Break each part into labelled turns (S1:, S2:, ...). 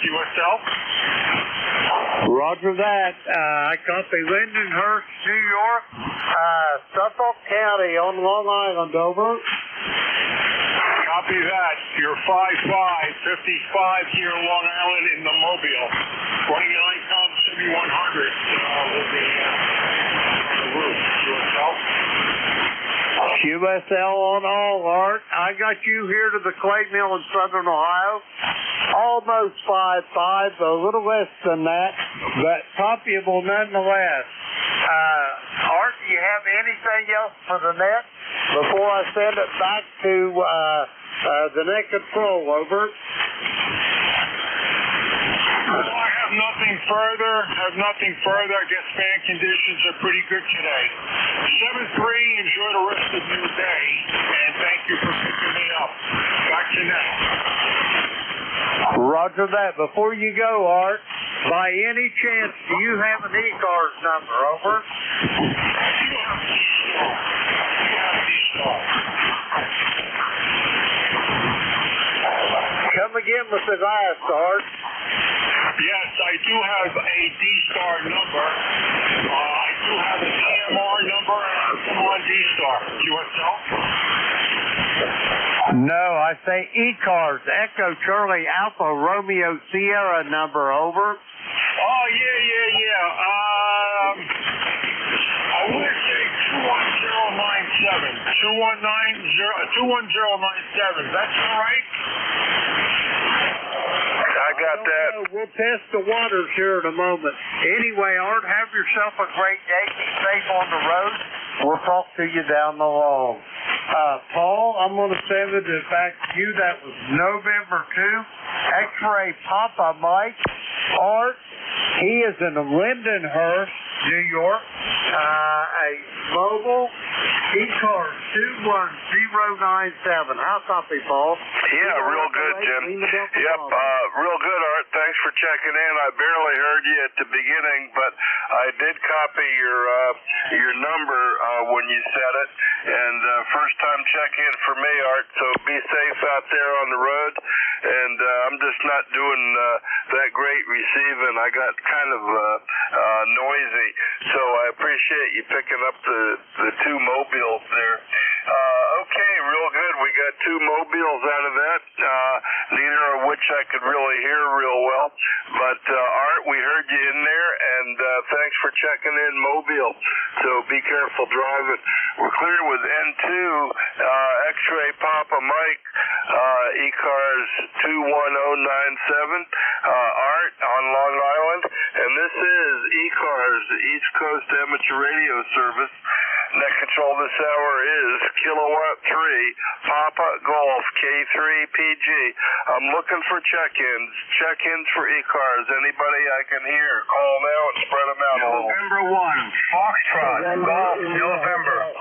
S1: yourself.
S2: Roger that. I copy Lindenhurst, New York, Suffolk County on Long Island, over.
S1: Copy that. You're 5'5", 55 here in Long Island in the Mobile. 29 tons, 7100 will be on the roof. Yourself.
S2: QSL on all, Art. I got you here to the clay mill in southern Ohio. Almost 5'5", a little less than that, but copyable nonetheless. Art, do you have anything else for the net before I send it back to the net control, over?
S1: I have nothing further. I guess fan conditions are pretty good today. 7-3, enjoy the rest of your day, and thank you for picking me up. Back to net.
S2: Roger that. Before you go, Art, by any chance, do you have an ECARS number, over? Come again with the last, Art.
S1: Yes, I do have a D-Star number. I do have an EMR number and a D-Star. QSL?
S2: No, I say ECARS, Echo Charlie Alpha Romeo Sierra number, over.
S1: Oh, yeah. I would say 21097. 21097. That's all right?
S3: I got that.
S2: We'll test the waters here in a moment. Anyway, Art, have yourself a great day. Be safe on the road. We'll talk to you down the long. Paul, I'm going to send it back to you. That was November 2. X-ray Papa Mike. Art, he is in Lindenhurst, New York. A mobile ECARS 21097. How copy, Paul?
S3: Yeah, real good, Jim. Yep, real good, Art. Thanks for checking in. I barely heard you at the beginning, but I did copy your number when you said it. And first time check-in for me, Art. So be safe out there on the road. And I'm just not doing that great receiving. I got kind of noisy. So I appreciate you picking up the two mobiles there. Okay, real good. We got two mobiles out of that, neither of which I could really hear real well. But Art, we heard you in there, and thanks for checking in Mobile. So be careful driving. We're clear with N2, X-ray Papa Mike, ECARS 21097, Art on Long Island, and this is ECARS, the East Coast Amateur Radio Service. Net control this hour is Kilowatt 3, Papa Golf K3PG. I'm looking for check-ins for ECARS. Anybody I can hear, call now and spread them out a little.
S1: November 1, Foxtrot, Golf, November.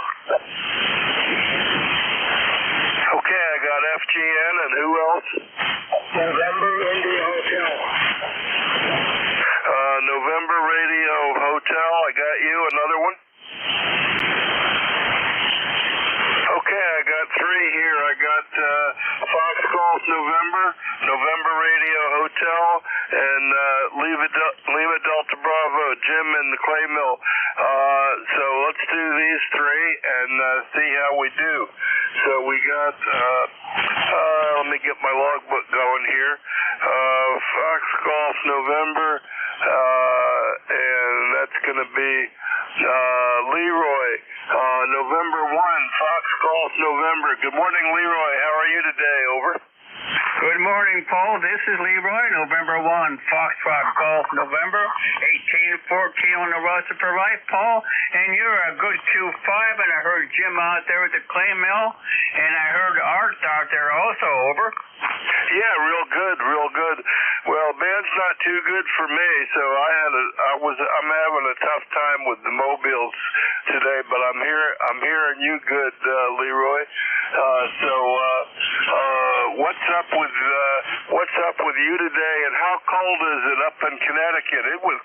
S3: Okay, I got FGN, and who else?
S1: November India Hotel.
S3: November Radio Hotel, I got you. Another one? Okay, I got three here. I got Fox Golf November Radio Hotel, and Lima Delta Bravo, Jim in the Clay Mill. So let's do these three and see how we do. So we got, let me get my logbook going here. Fox Golf November, and that's going to be Leroy. November 1, Fox Golf November. Good morning, Leroy. How are you today? Over.
S4: Good morning, Paul. This is Leroy, November 1, Foxtrot Golf, November, 1814 on the road to provide, Paul. And you're a good 2-5, and I heard Jim out there at the clay mill, and I heard Art out there also, over.
S3: Yeah, real good. Well, band's not too good for me, so I'm having a tough time with the mobiles today, but I'm hearing you good, Leroy. What's up with you today, and how cold is it up in Connecticut? It was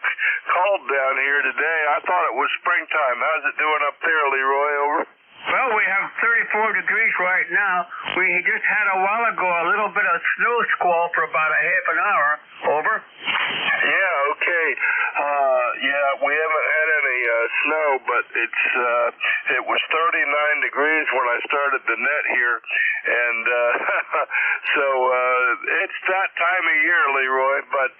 S3: cold down here today. I thought it was springtime. How's it doing up there, Leroy? Over.
S4: Well, we have 35 degrees right now. We just had a while ago a little bit of snow squall for about a half an hour. Over.
S3: Yeah, okay. Yeah, we haven't had any snow, but it was 39 degrees when I started the net here, and so it's that time of year, Leroy, but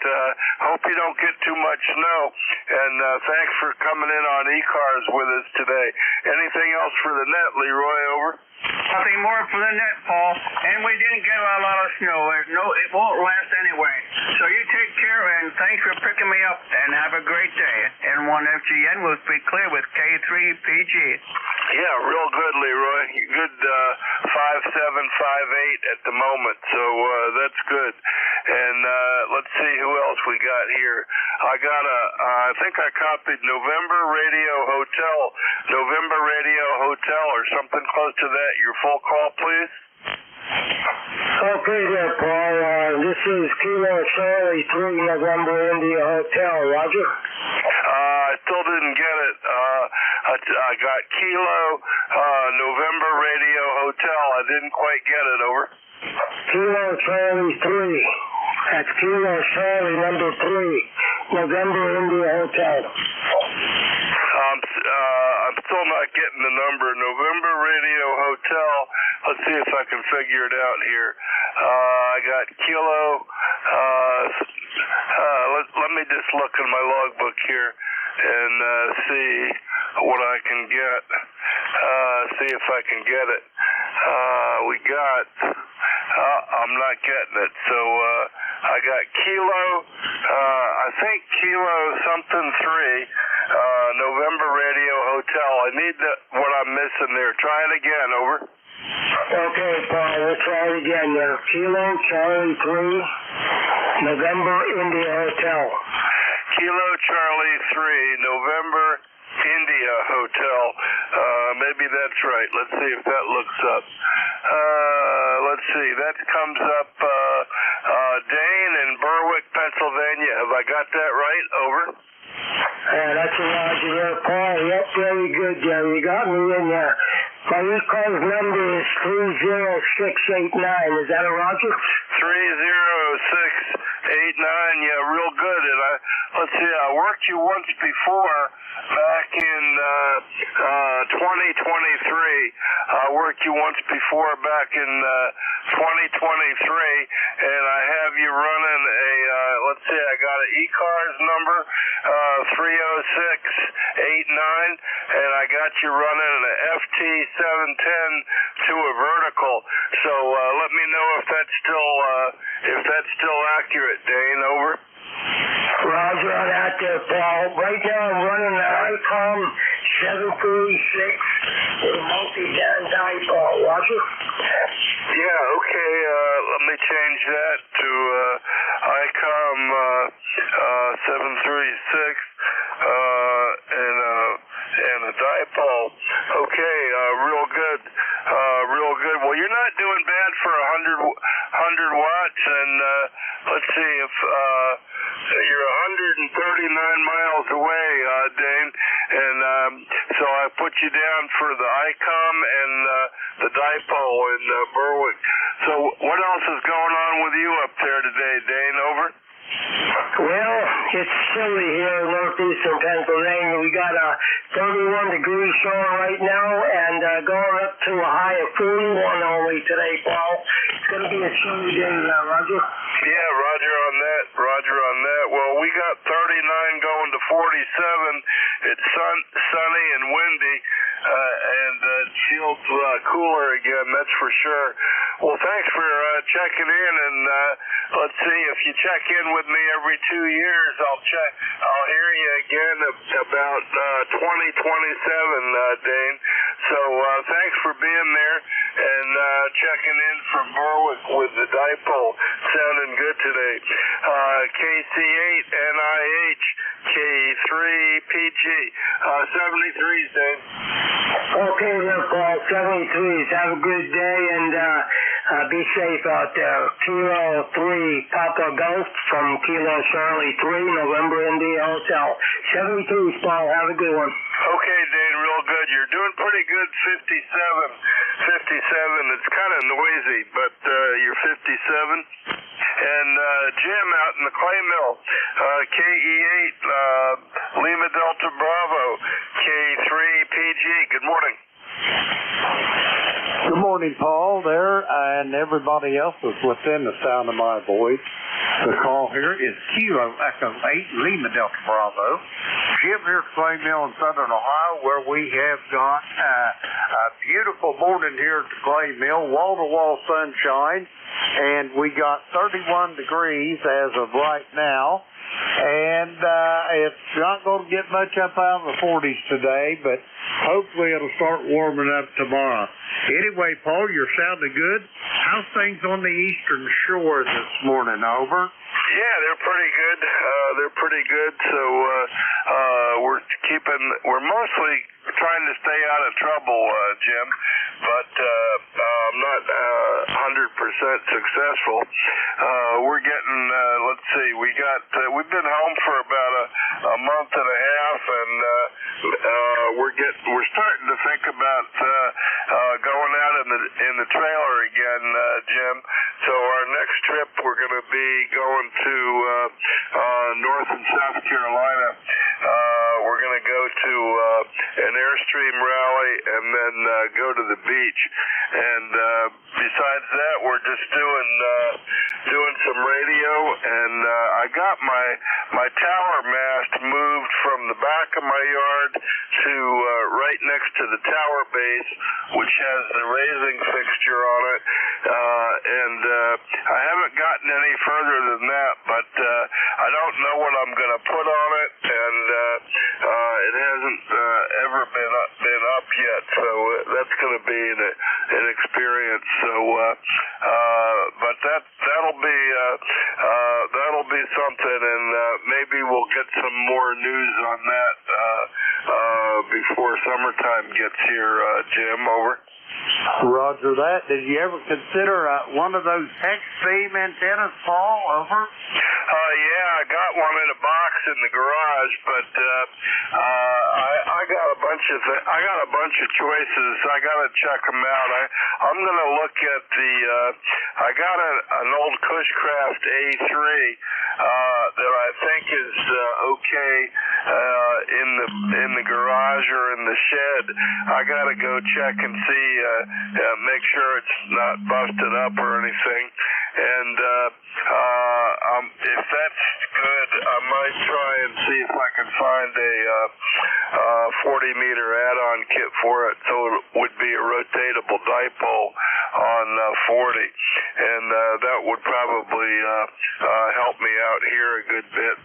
S3: hope you don't get too much snow, and thanks for coming in on ECARS with us today. Anything else for the net, Leroy? Over.
S4: Nothing more for the net, Paul. And we didn't get a lot of snow. It won't last anyway. So you take care, and thanks for picking me up, and have a great day. N1FGN will be clear with K3PG.
S3: Yeah, real good, Leroy. Good 5758 at the moment, so that's good. And let's see who else we got here. I think I copied November Radio Hotel or something close to that. Your full call, please.
S5: Okay there, Paul. This is Kilo Charlie 3 November India Hotel. Roger?
S3: I still didn't get it. I got Kilo November Radio Hotel. I didn't quite get it. Over.
S5: Kilo Charlie 3. That's Kilo Charlie number 3 November India Hotel.
S3: I'm still not getting the number. November Radio Hotel. Let's see if I can figure it out here. I got Kilo. Let me just look in my logbook here and see what I can get. See if I can get it. We got. I'm not getting it. So I got Kilo. I think Kilo something 3. November Radio Hotel. I need what I'm missing there. Try it again. Over.
S5: Okay, Paul. We'll try it again now. Kilo Charlie 3 November India Hotel.
S3: Kilo Charlie 3 November India Hotel. Maybe that's right. Let's see if that looks up. Let's see. That comes up Dane in Berwick, Pennsylvania. Have I got that right? Over.
S5: That's a Roger there, Paul. Yep, very good there. You got me in there. My ECARS number is 30689. Is that a Roger?
S3: 30689. Yeah, real good. And let's see. I worked you once before back in 2023. I worked you once before back in 2023, and I have you running a. Let's see. I got an ECARS number 30689, and I got you running an FT710 to a vertical. So let me know if that's still accurate, Dane. Over.
S5: Roger on that there, Paul. Right now I'm running an ICOM 736 with a multi-band dipole. Roger?
S3: Yeah, okay. Let me change that to ICOM 736 and a dipole. Okay, real good. Real good. Well, you're not doing bad for 100 watts, and let's see if you're 139 miles away, Dane, and so I put you down for the ICOM and the dipole in Berwick. So what else is going on with you up there today, Dane? Over.
S5: Well, it's chilly here in northeastern Pennsylvania. We got a 31 degrees showing right now, and going up to a high of 41 only today, Paul. It's going to be a chilly day, Roger.
S3: Yeah, Roger on that. Roger on that. Well, we got 39 going to 47. It's sunny and windy, and it feels cooler again. That's for sure. Well, thanks for checking in, and let's see, if you check in with me every 2 years, I'll hear you again about 2027, Dane. So thanks for being there and checking in from Berwick with the dipole. Sounding good today. KC8 NIH K3PG 73s, Dane.
S5: Okay there, Paul. 73s. Have a good day, and be safe out there. Kilo 3 Papa Golf from Kilo Charlie 3 November India Hotel. 73s, Paul. Have a good one.
S3: Okay, Dane. Real good. good. You're doing pretty good. 57. It's kind of noisy, but you're 57. And Jim out in the clay mill, KE8, Lima Delta Bravo, K3PG. Good morning.
S2: Good morning, Paul, there, and everybody else is within the sound of my voice. The call here is Kilo Echo 8, Lima Delta Bravo. Jim here at Clay Mill in Southern Ohio, where we have got a beautiful morning here at the Clay Mill, wall-to-wall sunshine, and we got 31 degrees as of right now. And it's not going to get much up out of the 40s today, but hopefully it'll start warming up tomorrow. Anyway, Paul, you're sounding good. How's things on the eastern shore this morning? Over?
S3: Yeah, they're pretty good. So we're mostly trying to stay out of trouble, Jim, but I'm not 100% successful. We're getting, let's see, we've been home for about a month and a half, and we're starting to think about going out in the trailer again, Jim. So our next trip, we're going to be going to North and South Carolina. We're going to go to an Airstream rally and then go to the beach. And besides that, we're just doing some radio. And I got my tower mast moved from the back of my yard to right next to the tower base, which has the raising fixture on it. And I haven't gotten any further than that, but I don't know what I'm going to put on it, and it hasn't ever been up yet, so that's going to be an experience. So, but that'll be something, and maybe we'll get some more news on that before summertime gets here, Jim. Over.
S2: Roger that. Did you ever consider one of those hex beam antennas, Paul? Over?
S3: Yeah, I got one in a box in the garage, but I got a bunch of choices. I got to check them out. I'm going to look at I got an old Cushcraft A3 that I think is okay in the garage or in the shed. I got to go check and see, make sure it's not busted up or anything. And if that's good, I might try and see if I can find a 40-meter add-on kit for it, so it would be a rotatable dipole on 40, and that would probably help me out here a good bit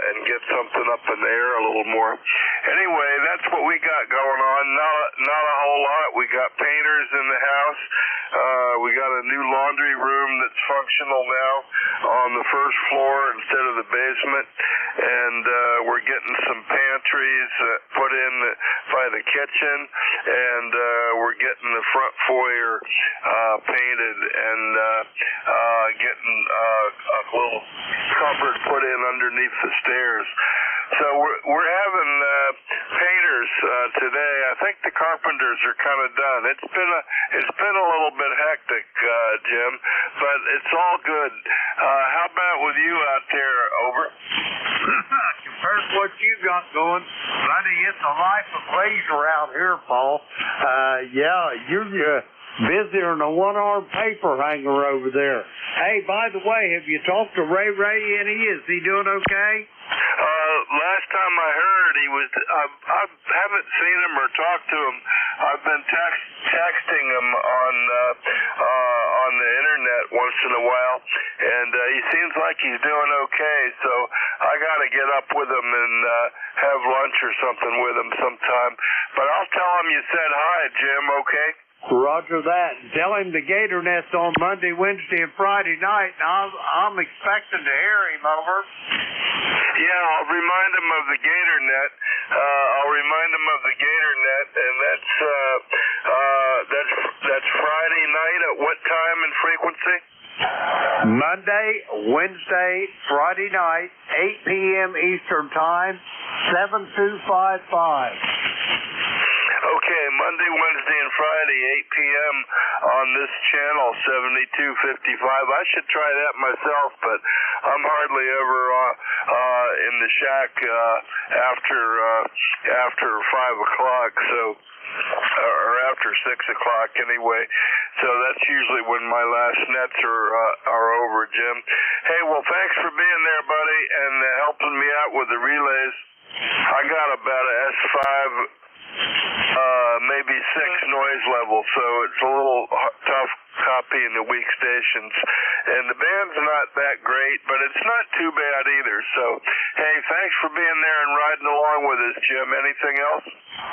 S3: and get something up in the air a little more. Anyway, that's what we got going on. Not a whole lot. We got painters in the house. We got a new laundry room that's functional now on the first floor instead of the basement, and we're getting some pantries put in by the kitchen, and we're getting the front foyer painted, and getting a little cupboard put in underneath the stairs. So we're having painters today. I think the carpenters are kind of done. It's been a little bit hectic, Jim, but it's all good. How about with you out there? Over.
S2: Compared to what you got going, buddy, it's a life of blaze around here, Paul. Yeah, you're busier than a one-armed paper hanger over there. Hey, by the way, have you talked to Ray any? Is he doing okay?
S3: Last time I heard, he was. I haven't seen him or talked to him. I've been texting him on the internet once in a while, and he seems like he's doing okay. So I got to get up with him and have lunch or something with him sometime. But I'll tell him you said hi, Jim. Okay.
S2: Roger that. Tell him the Gator Nest on Monday, Wednesday, and Friday night. And I'm expecting to hear him. Over.
S3: Yeah, I'll remind him of the Gator Net. And that's Friday night at what time and frequency?
S2: Monday, Wednesday, Friday night, 8 p.m. Eastern Time, 7255.
S3: Okay, Monday, Wednesday, and Friday, 8 p.m. on this channel, 7255. I should try that myself, but I'm hardly ever in the shack after 5 o'clock, or after 6 o'clock anyway. So that's usually when my last nets are over, Jim. Hey, well, thanks for being there, buddy, and helping me out with the relays. I got about a S5, maybe 6 noise level, so it's a little tough copying the weak stations. And the band's not that great, but it's not too bad either. So, hey, thanks for being there and riding along with us, Jim. Anything else?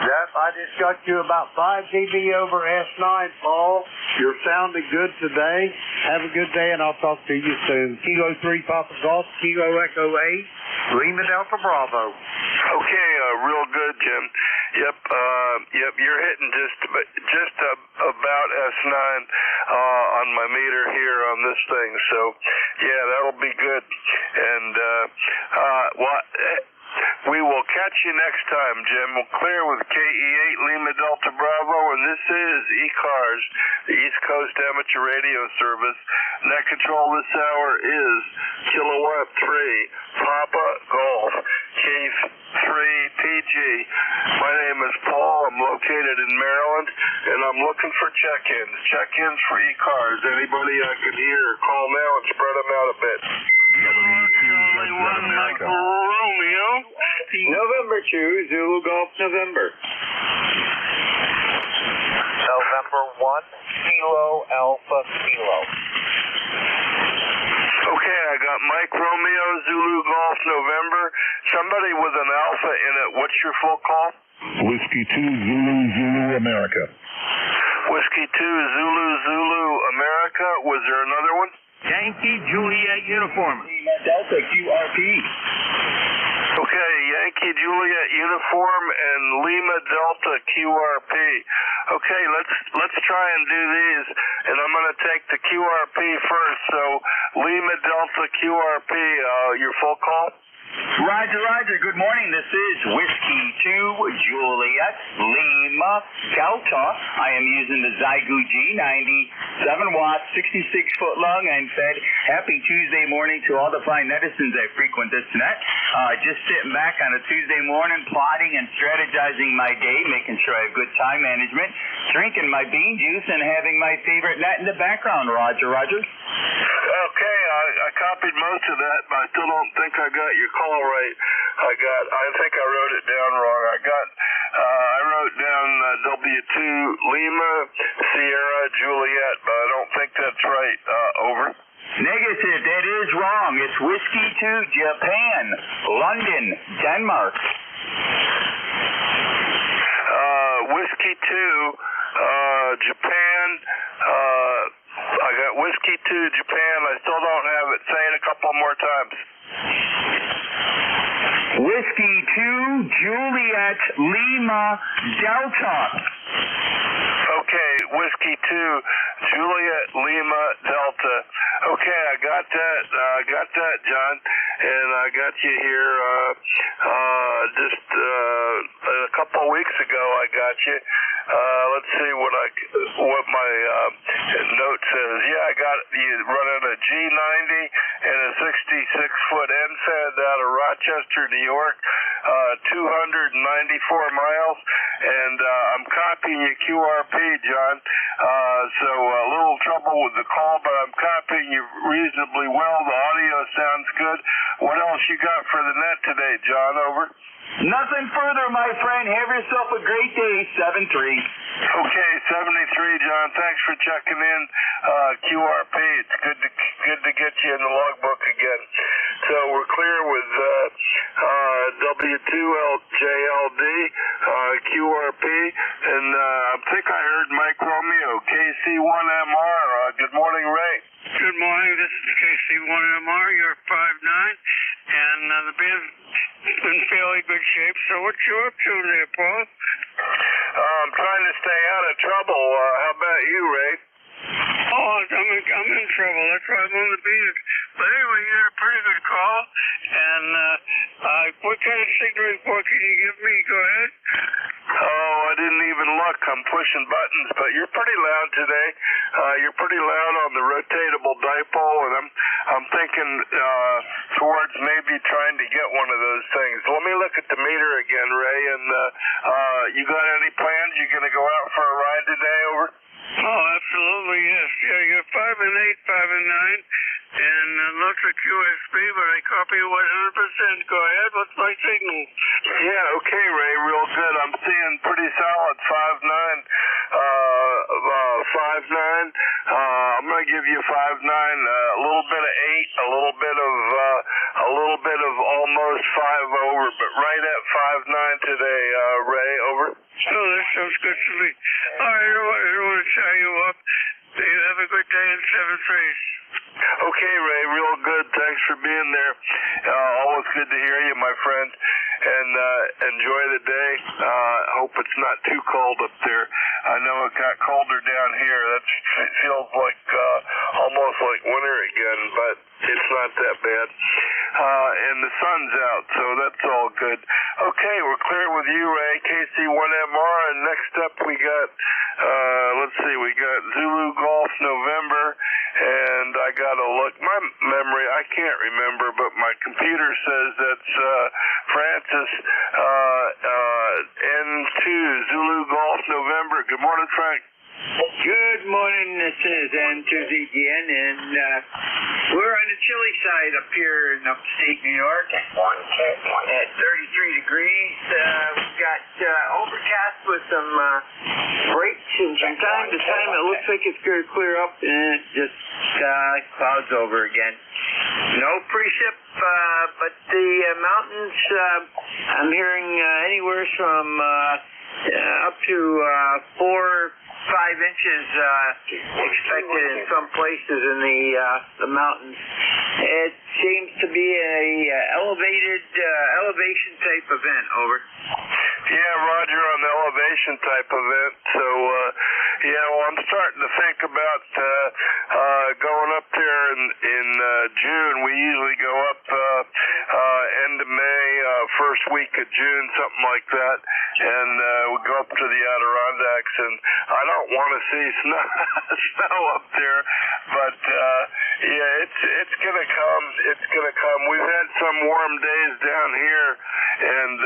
S2: Yep, I just got you about 5 dB over S9, Paul. You're sounding good today. Have a good day, and I'll talk to you soon. Kilo 3 Papa Golf, Kilo Echo 8, Lima Delta Bravo.
S3: Okay, real good, Jim. Yep, you're hitting just about S9 on my meter here on this thing. So, yeah, that'll be good. And we will catch you next time, Jim. We'll clear with KE8 Lima Delta Bravo, and this is ECARS, the East Coast Amateur Radio Service. Net control this hour is Kilowatt 3 Papa Golf Chief 3 PG. My name is Paul. I'm located in Maryland, and I'm looking for check-ins. Check-ins for ECARS. Anybody I can hear, call now and spread them out a bit.
S1: Romeo.
S6: November 2, Zulu Golf, November.
S7: November 1, Kilo Alpha Kilo.
S3: Okay, I got Mike Romeo, Zulu Golf, November. Somebody with an alpha in it. What's your full call?
S8: Whiskey 2, Zulu, Zulu, America.
S3: Whiskey 2, Zulu, Zulu, America. Was there another one?
S4: Yankee Juliet Uniform.
S6: Delta QRP.
S3: Okay, Yankee Juliet Uniform and Lima Delta QRP. Okay, let's try and do these, and I'm going to take the QRP first. So Lima Delta QRP, your full call?
S6: Roger, Roger. Good morning. This is Whiskey 2, Juliet, Lima, Delta. I am using the Zygu G, 97 watts, 66-foot long, and fed. Happy Tuesday morning to all the fine netizens that frequent this net. Just sitting back on a Tuesday morning, plotting and strategizing my day, making sure I have good time management, drinking my bean juice, and having my favorite net in the background. Roger, Roger.
S3: Okay, I copied most of that, but I still don't think I got your call right. I think I wrote it down wrong. I wrote down W2 Lima Sierra Juliet, but I don't think that's right. Over.
S6: Negative. That is wrong. It's Whiskey 2, Japan, London, Denmark.
S3: Whiskey 2, Japan. I got Whiskey 2, Japan. I still don't have it. Say it a couple more times.
S6: Whiskey 2, Juliet, Lima, Delta.
S3: Okay, Whiskey 2, Juliet, Lima, Delta. Okay, I got that, John. And I got you here just a couple weeks ago. I got you. Let's see what my note says. Yeah, I got you running a G90 and a 66-foot end-fed out of Rochester, New York, 294 miles, and I'm copying you QRP, John. So a little trouble with the call, but I'm copying you reasonably well. The audio sounds good. What else you got for the net today, John? Over.
S6: Nothing further, my friend. Have yourself a great day. 7-3.
S3: Okay, 73, John. Thanks for checking in. QRP, it's good to get you in the logbook again. So we're clear with W2LJLD, QRP, and I think I heard Mike Romeo, KC1MR. Good morning, Ray.
S4: Good morning. This is KC1MR. You're 5'9", and the band's in fairly good shape. So what you up to there, Paul?
S3: I'm trying to stay out of trouble. How about you, Ray?
S4: Oh, I'm in trouble. That's why I'm only being But anyway, you had a pretty good call. And what kind of signal report can you give me? Go ahead.
S3: Oh, I didn't even look. I'm pushing buttons, but you're pretty loud today. You're pretty loud on the rotatable dipole, and I'm thinking towards maybe trying to get one of those things. Let me look at the meter again, Ray, and you got any plans? You going to go out for a ride today, over?
S4: Oh, absolutely, yes. Yeah, you're 5 and 8, 5 and 9, and electric USB, but I copy you 100%. Go ahead. What's my signal?
S3: Yeah, okay, Ray, real good. I'm seeing pretty solid 5.9. I'm gonna give you 5.9. A little bit of 8, a little bit of almost 5 over, but right at 5.9 today, Ray, over.
S4: Oh, that sounds good to me. All right, I don't want to tie you up. You have a good day in 7th Race.
S3: Okay, Ray, real good. Thanks for being there. Always good to hear you, my friend. And enjoy the day. Hope it's not too cold up there. I know it got colder down here. It feels like almost like winter again, but it's not that bad. And the sun's out, so that's all good. Okay, we're clear with you, Ray. KC1MR, and next up we got, let's see, we got Zulu Golf November, and I gotta look. My memory, I can't remember, but my computer says that's Francis N2 Zulu Golf November. Good morning, Frank.
S9: Good morning, this is N2ZGN, and we're on the chilly side up here in upstate New York at 33 degrees. We've got overcast with some breaks, and from time to time it looks like it's going to clear up, and it just clouds over again. No precip, but the mountains, I'm hearing anywhere from up to 4-5 inches expected in some places in the mountains. It seems to be a elevation type event. Over.
S3: Yeah, Roger, on the elevation type event. So, yeah, well, I'm starting to think about going up there in June. We usually go up end of May, first week of June, something like that, and we go up to the Adirondacks, and I don't want to see snow up there, but yeah, it's gonna come. It's gonna come. We've had some warm days down here, and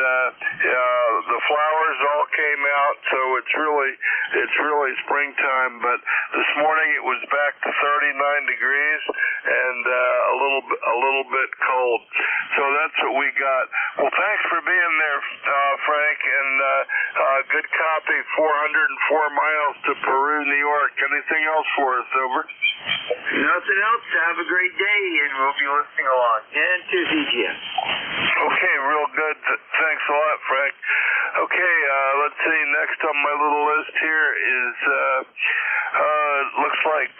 S3: the flowers all came out, so it's really springtime. But this morning it was back to 39 degrees and a little bit cold. So that's what we got. Well, thanks for being there, Frank, and good copy. 404 miles to Peru, New York. Anything else for us, over?
S9: Nothing else. Have a great day, and we'll be listening along. And to ZGN.
S3: Okay, real good. Thanks a lot, Frank. Okay, let's see. Next on my little list here is looks like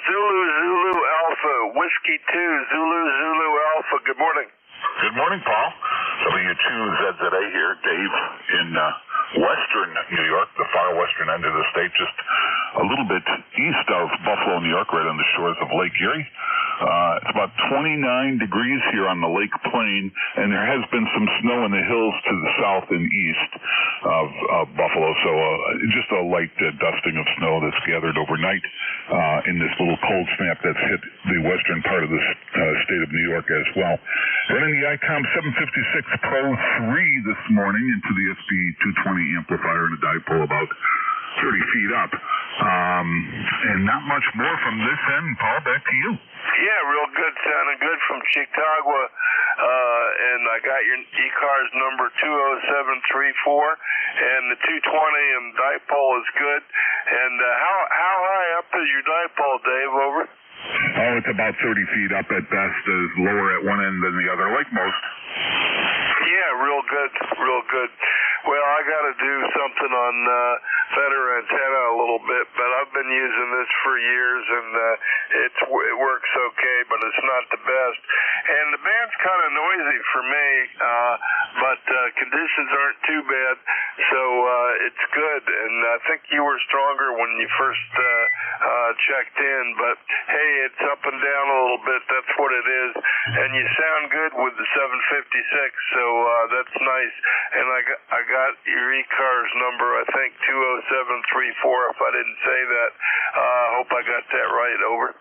S3: Zulu Alpha Whiskey 2 Zulu Alpha. Good morning.
S8: Good morning, Paul. W2ZZA here. Dave in western New York, the far western end of the state, just a little bit east of Buffalo, New York, right on the shores of Lake Erie. It's about 29 degrees here on the Lake Plain, and there has been some snow in the hills to the south and east of Buffalo, so just a light dusting of snow that's gathered overnight in this little cold snap that's hit the western part of the state of New York as well. Running the ICOM 756 Pro 3 this morning into the SB220 amplifier and a dipole about 30 feet up. And not much more from this end. Paul, back to you.
S3: Yeah, real good. Sounding good from Chicago. And I got your ECARS number 20734. And the 220 and dipole is good. And how high up is your dipole, Dave, over?
S8: Oh, it's about 30 feet up at best. Is lower at one end than the other, like most.
S3: Yeah, real good, real good. Well, I got to do something on better antenna a little bit, but I've been using this for years, and it works okay, but it's not the best. And the band's kind of noisy for me, but conditions aren't too bad, so it's good. And I think you were stronger when you first checked in, but hey, it's up and down a little bit. That's what it is. And you sound good with the 756, so that's nice. And I got your ECARS number, I think 20734, if I didn't say that. Hope I got that right. Over.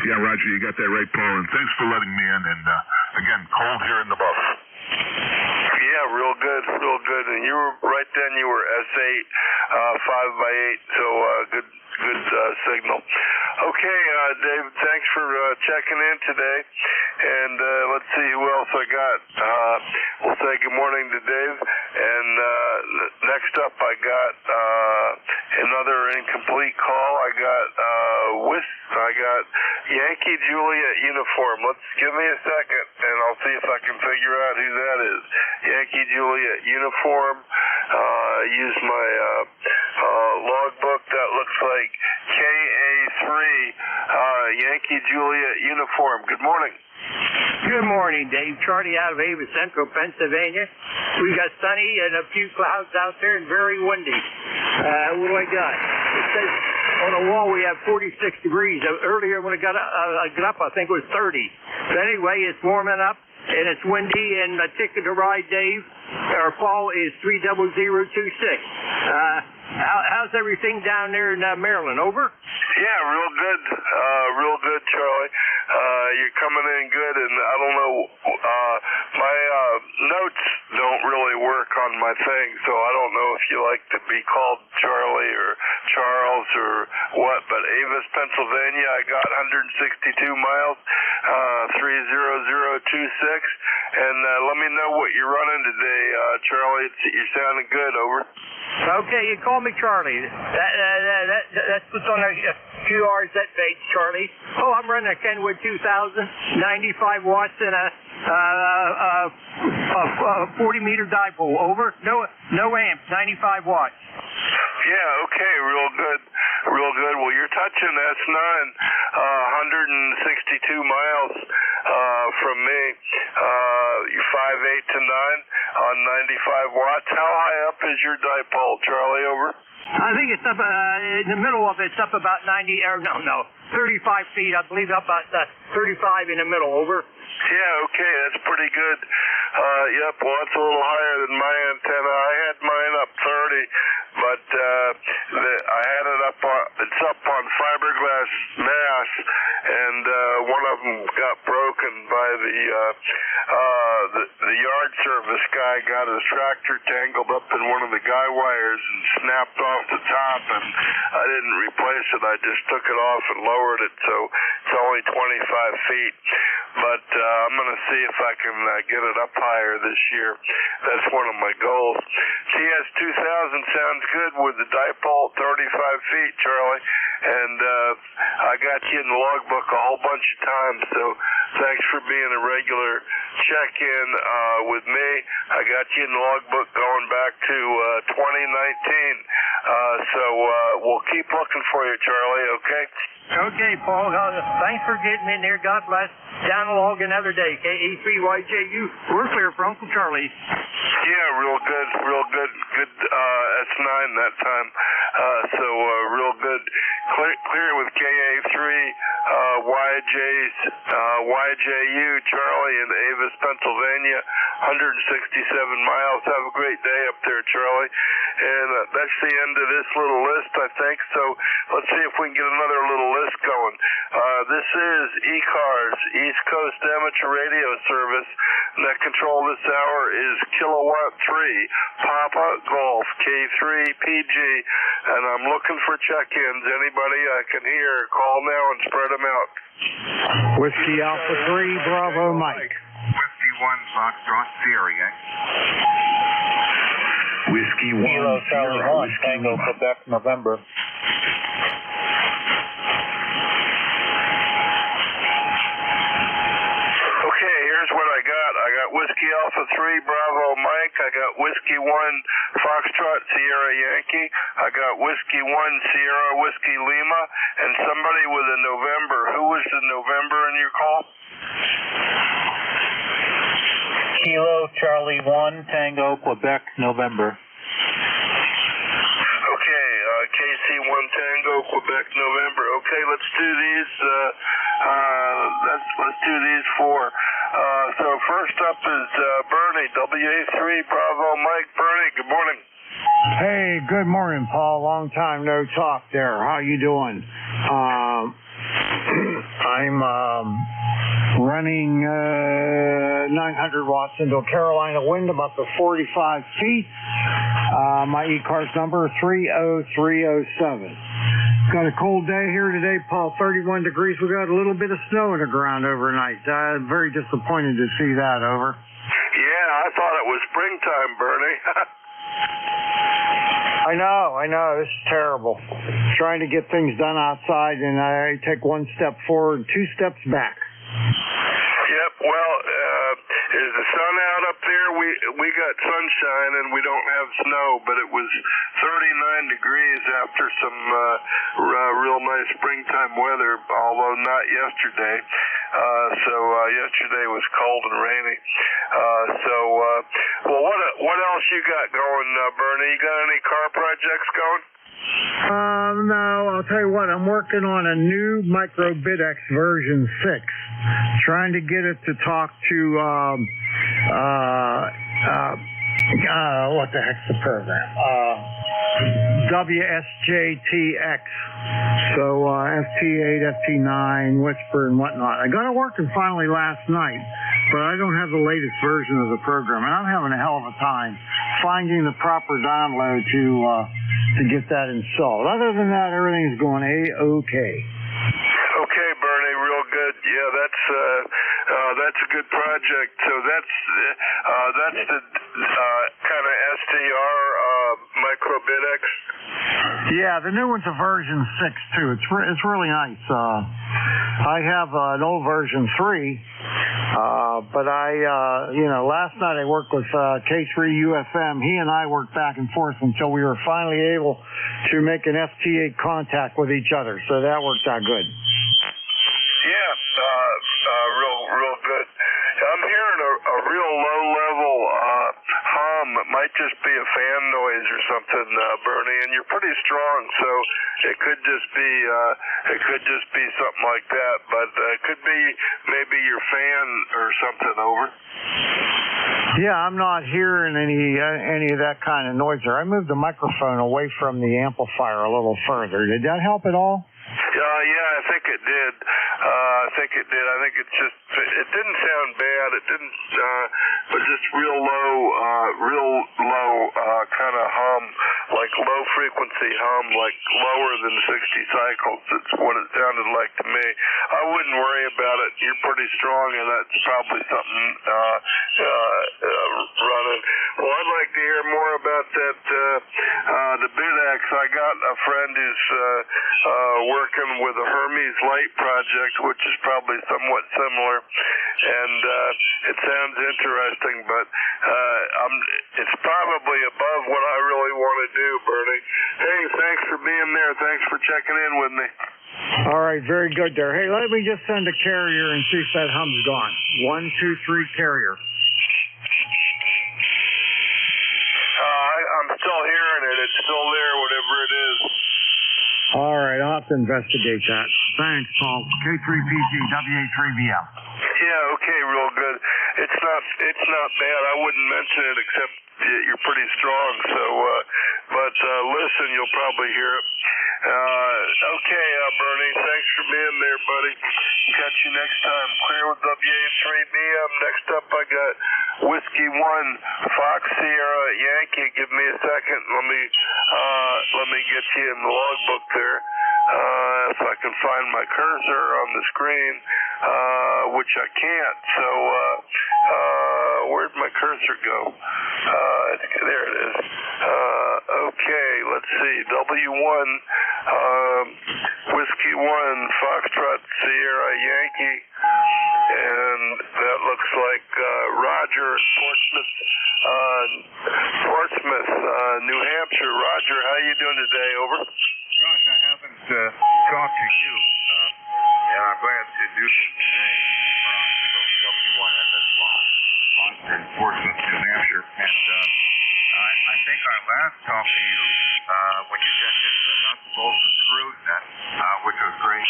S8: Yeah, Roger, you got that right, Paul, and thanks for letting me in. And again, cold here in the buff.
S3: Yeah, real good, real good. And you were right then. You were S8, 5x8, so good signal. Okay, Dave, thanks for checking in today. And let's see who else I got. We'll say good morning to Dave. And next up, I got another incomplete call. I got Yankee Juliet uniform. Let's give me a second, and I'll see if I can figure out who that is. Yankee Juliet uniform. Use my logbook. That looks like KA3 Yankee Juliet uniform. Good morning.
S10: Good morning, Dave. Charlie out of Ava Central, Pennsylvania. We got sunny and a few clouds out there and very windy. What do I got? It says on the wall we have 46 degrees. Earlier when I got up, I think it was 30. But anyway, it's warming up and it's windy, and the ticket to ride, Dave, or Paul, is 30026. How's everything down there in Maryland? Over?
S3: Yeah, real good, Charlie. You're coming in good, and I don't know, my notes don't really work on my thing, so I don't know if you like to be called Charlie or Charles or what, but Avis, Pennsylvania, I got 162 miles, 30026, and let me know what you're running today, Charlie. You're sounding good. Over.
S10: Okay, you call me Charlie. That's what's on the QRZ page, Charlie. Oh, I'm running a Kenwood 2000, 95 watts and a 40-meter dipole. Over. No amps, 95 watts.
S3: Yeah, okay, real good. Well, you're touching S9, 162 miles from me. You're 5'8" to 9 on 95 watts. How high up is your dipole, Charlie? Over.
S10: I think it's up in the middle of it. It's up about 35 feet. I believe up about 35 in the middle. Over.
S3: Yeah, okay, that's pretty good. Yep, well, it's a little higher than my antenna. I had mine up 30, but I had it up on, it's up on fiberglass mass, and one of them got broken by the yard service guy. Got his tractor tangled up in one of the guy wires and snapped off the top, and I didn't replace it. I just took it off and lowered it, so it's only 25 feet. But I'm going to see if I can get it up higher this year. That's one of my goals. TS2000 sounds good with the dipole, 35 feet, Charlie. And I got you in the logbook a whole bunch of times, so thanks for being a regular check-in with me. I got you in the logbook going back to 2019. So we'll keep looking for you, Charlie, okay?
S10: Okay, Paul. Thanks for getting in there. God bless. Down the log another day. KE3YJU. We're clear for Uncle Charlie.
S3: Yeah, real good. Good S9 that time. So real good. Clear with KA3 YJU, Charlie in Avis, Pennsylvania. 167 miles. Have a great day up there, Charlie. And that's the end of this little list, I think. So let's see if we can get another little list going. This is ECARS, East Coast Amateur Radio Service. Net control this hour is Kilowatt 3, Papa Golf, K3PG. And I'm looking for check-ins. Anybody I can hear, call now and spread them out.
S2: Whiskey Alpha 3, Bravo Mike.
S11: 51 Foxtrot Sierra.
S8: Whiskey 1,
S7: Kilo Charlie 1, Tango, Quebec, November.
S3: Okay, here's what I got. I got got Whiskey Alpha 3 Bravo Mike. I got Whiskey 1 Foxtrot Sierra Yankee. I got Whiskey 1 Sierra Whiskey Lima, and somebody with a November. Who was the November in your call?
S7: Kilo Charlie 1 Tango Quebec November.
S3: Okay, KC1 Tango Quebec November. Okay, let's do these. Let's do these four. So first up is Bernie, WA3 Bravo Mike. Bernie, good morning.
S2: Hey, good morning, Paul. Long time no talk there. How you doing? I'm running 900 watts into a Carolina wind about the 45 feet. My ECARS number 30307. Got a cold day here today, Paul. 31 degrees. We got a little bit of snow in the ground overnight. Very disappointed to see that. Over.
S3: Yeah, I thought it was springtime, Bernie.
S2: I know. This is terrible. Trying to get things done outside, and I take one step forward, two steps back.
S3: Yep. Well, is the sun out up there? We got sunshine and we don't have snow, but it was 39 degrees after some real nice springtime weather, although not yesterday. So yesterday was cold and rainy. Well, what else you got going, Bernie? You got any car projects going?
S2: No, I'll tell you what, I'm working on a new Micro BitX version 6, trying to get it to talk to, what the heck's the program? WSJTX. So, FT8, FT9, Whisper, and whatnot. I got it working finally last night, but I don't have the latest version of the program, and I'm having a hell of a time finding the proper download to get that installed. Other than that, everything's going A-okay.
S3: Okay, Bernie, real good. Yeah, that's a good project. So that's the kind of STR Micro BitX.
S2: Yeah, the new one's a version 6 too. It's really nice. I have an old version 3, but last night I worked with K3UFM. He and I worked back and forth until we were finally able to make an FT8 contact with each other. So that worked out good.
S3: Yeah, real good. I'm hearing a real low level hum. It might just be a fan noise or something, Bernie, and you're pretty strong, so it could just be something like that. But it could be maybe your fan or something. Over.
S2: Yeah, I'm not hearing any of that kind of noise there. I moved the microphone away from the amplifier a little further. Did that help at all?
S3: Yeah, I think it did. I think it didn't sound bad. It didn't, but just real low, kind of hum, like low frequency hum, like lower than 60 cycles. That's what it sounded like to me. I wouldn't worry about it. You're pretty strong, and that's probably something running. Well, I'd like to hear more about that, the BitX. I got a friend who's working with a Hermes Light project, which is probably somewhat similar, and it sounds interesting, but it's probably above what I really want to do, Bernie. Hey, thanks for being there. Thanks for checking in with me.
S2: All right, very good there. Hey, let me just send a carrier and see if that hum's gone. 1, 2, 3, carrier.
S3: I'm still hearing it. It's still there, whatever it is.
S2: All right, I'll have to investigate that. Thanks, Paul. K3PG, WA3VM.
S3: Yeah, okay, real good. It's not bad. I wouldn't mention it except you're pretty strong. So, but listen, you'll probably hear it. Okay, Bernie, thanks for being there, buddy. Catch you next time. Clear with WA3BM. Next up, I got Whiskey 1 Fox Sierra Yankee. Give me a second. Let me get you in the logbook there. If I can find my cursor on the screen, which I can't. So, where'd my cursor go? There it is. Okay, let's see. W1, Whiskey 1, Foxtrot Sierra Yankee, and that looks like Roger, Portsmouth, New Hampshire. Roger, how you doing today? Over.
S11: Josh, I haven't talked to you, and I'm glad to do this today. W1FS launched in Portsmouth, New Hampshire, and I think I last talked to you when you checked in the nuts, bolts, and screws net, which was great.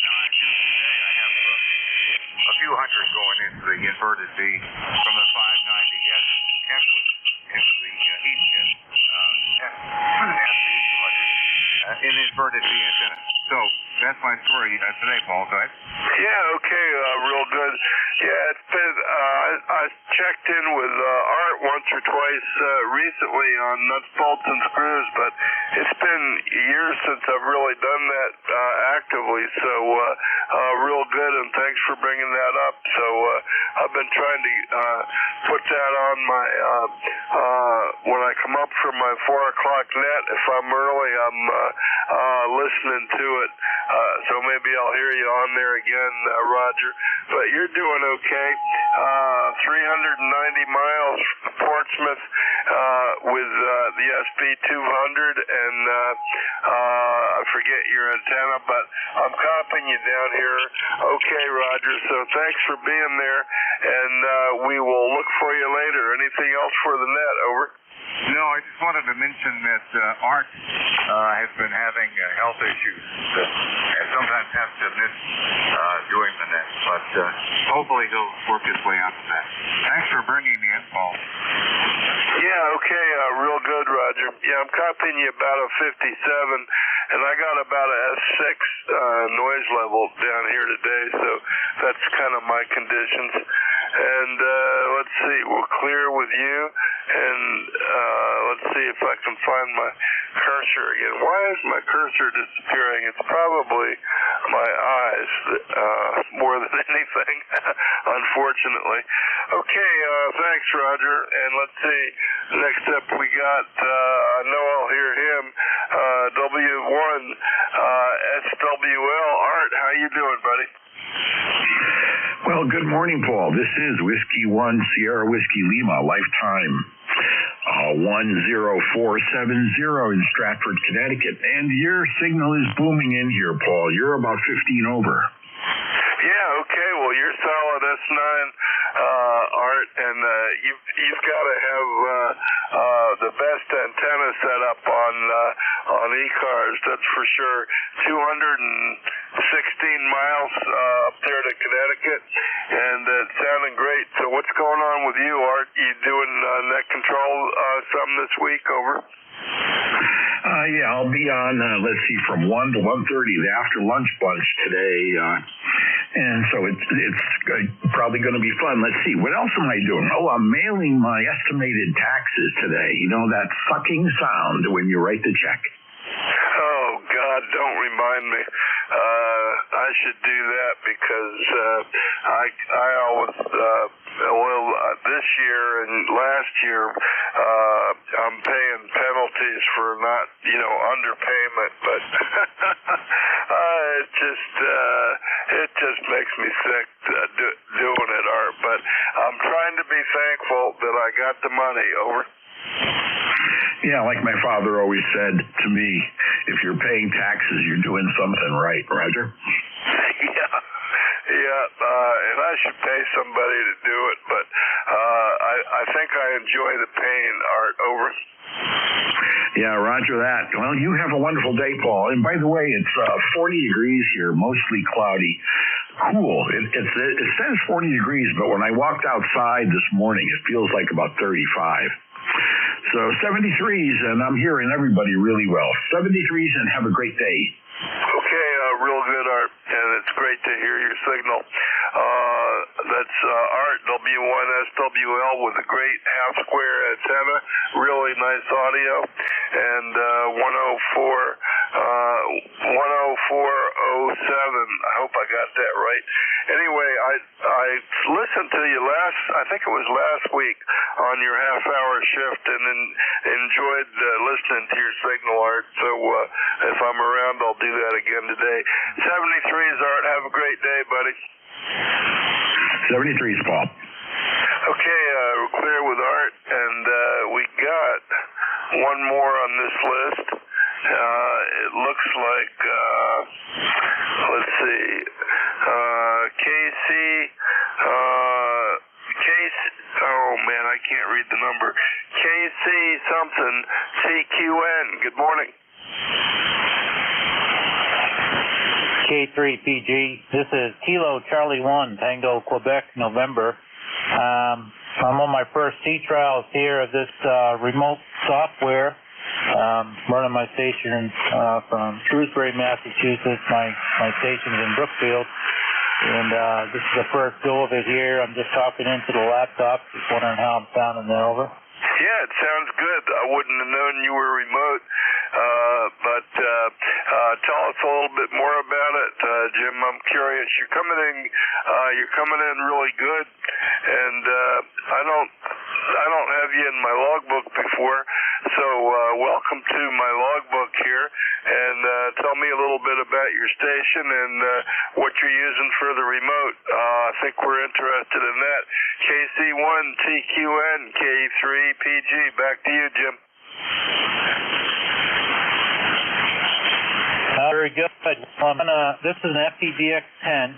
S11: Now I do today. I have a few hundred going into the inverted V from the 590S Kentwood into the heat shed. In inverted V antenna. So that's my story today, Paul. Go ahead.
S3: Yeah, okay, real good. Yeah, it's been, I checked in with Art once or twice recently on nuts, bolts, and screws, but it's been years since I've really done that actively, so real good, and thanks for bringing that up. So I've been trying to put that on my, when I come up from my 4 o'clock net, if I'm early, I'm listening to it, so maybe I'll hear you on there again, Roger. But you're doing okay. 390 miles from Portsmouth with the SB200, and I forget your antenna, but I'm copying you down here. Okay, Roger, so thanks for being there, and we will look for you later. Anything else for the net? Over.
S11: No, I just wanted to mention that Art has been having health issues and sometimes has to miss doing the net, but hopefully he'll work his way out of that. Thanks for bringing me in, Paul.
S3: Yeah, okay, real good, Roger. Yeah, I'm copying you about a 57, and I got about a S6 noise level down here today, so that's kind of my conditions. And let's see, we're clear with you, and let's see if I can find my cursor again. Why is my cursor disappearing? It's probably my eyes more than anything, unfortunately. Okay, thanks, Roger. And let's see, next up we got, I know I'll hear him, W1 SWL. Art, how you doing, buddy?
S12: Well, good morning, Paul. This is Whiskey 1 Sierra Whiskey Lima, lifetime 10470 in Stratford, Connecticut. And your signal is booming in here, Paul. You're about 15 over.
S3: Yeah, okay. Well, you're solid S9, Art, and you've got to have the best antenna set up on ECARS, that's for sure. 216 miles up there to Connecticut, and it's sounding great. So what's going on with you, Art? You doing net control some this week? Over.
S12: Yeah, I'll be on, let's see, from 1 to 1:30, the after lunch bunch today. And so it's probably going to be fun. Let's see, what else am I doing? Oh, I'm mailing my estimated taxes today. You know that sucking sound when you write the check?
S3: Oh, God, don't remind me. I should do that because I always, this year and last year, I'm paying penalties for not, underpayment, but it just makes me sick doing it, Art. But I'm trying to be thankful that I got the money. Over.
S12: Yeah, like my father always said to me, if you're paying taxes, you're doing something right, Roger?
S3: Yeah, and I should pay somebody to do it, but I think I enjoy the pain, Art. Over.
S12: Yeah, roger that. Well, you have a wonderful day, Paul. And by the way, it's 40 degrees here, mostly cloudy. Cool. It says 40 degrees, but when I walked outside this morning, it feels like about 35. So 73s, and I'm hearing everybody really well. 73s, and have a great day.
S3: Okay, real good, Art, and it's great to hear your signal. That's Art, W1SWL, with a great half-square antenna, really nice audio, and 10407, I hope I got that right. Anyway, I listened to you I think it was last week on your half-hour shift, and enjoyed listening to your signal, Art. So if I'm around, I'll do that again today. 73s, Art. Have a great day, buddy.
S12: 73s, Paul.
S3: Okay, we're clear with Art, and we got one more on this list. It looks like, let's see, oh man, I can't read the number. KC something, TQN. Good morning.
S7: K3PG. This is Kilo Charlie 1, Tango, Quebec, November. I'm on my first sea trials here of this remote software. Running my station from Shrewsbury, Massachusetts. My station's in Brookfield. And this is the first go of it here. I'm just talking into the laptop. Just wondering how I'm sounding there. Over.
S3: Yeah, it sounds good. I wouldn't have known you were remote. But tell us a little bit more about it, Jim. I'm curious. You're coming in really good, and I don't have you in my logbook before, so welcome to my logbook here, and tell me a little bit about your station and what you're using for the remote. I think we're interested in that. KC1, TQN, K3PG. Back to you, Jim.
S7: Very good. This is an FPDX10.